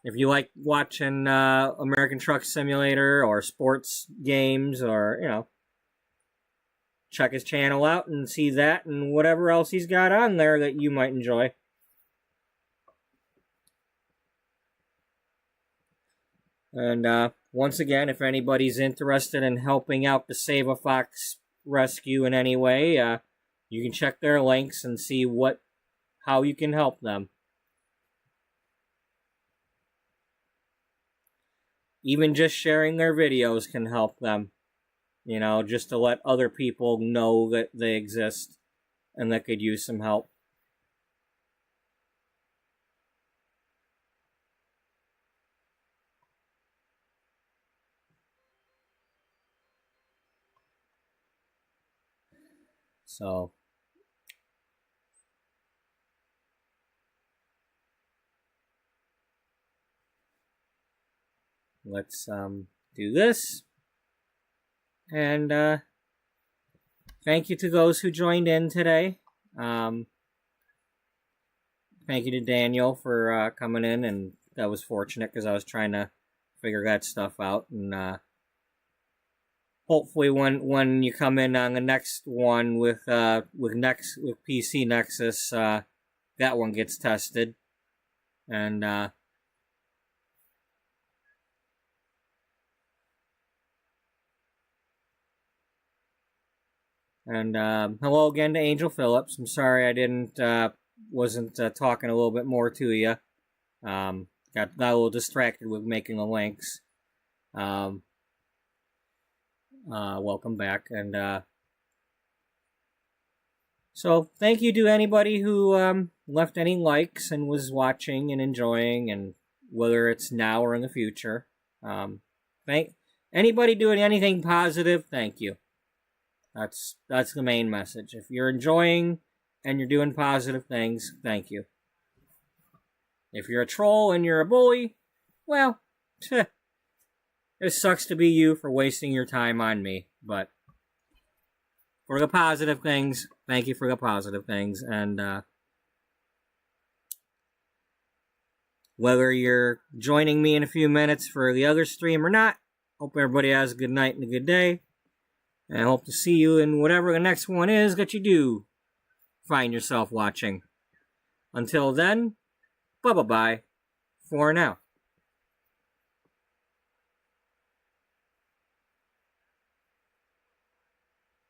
if you like watching American Truck Simulator or sports games, or, you know, check his channel out and see that and whatever else he's got on there that you might enjoy. And once again, if anybody's interested in helping out the Save a Fox rescue in any way, you can check their links and see how you can help them. Even just sharing their videos can help them. You know, just to let other people know that they exist and that could use some help. So, let's do this. And thank you to those who joined in today. Thank you to Daniel for coming in, and that was fortunate because I was trying to figure that stuff out. And hopefully, when you come in on the next one with PC Nexus, that one gets tested. And hello again to Angel Phillips. I'm sorry I wasn't talking a little bit more to you. Got a little distracted with making the links. Welcome back. And so thank you to anybody who left any likes and was watching and enjoying, and whether it's now or in the future. Thank anybody doing anything positive, thank you. That's the main message. If you're enjoying and you're doing positive things, thank you. If you're a troll and you're a bully, well, it sucks to be you for wasting your time on me. But for the positive things, thank you for the positive things. And whether you're joining me in a few minutes for the other stream or not, hope everybody has a good night and a good day. And I hope to see you in whatever the next one is that you do find yourself watching. Until then, bye-bye for now.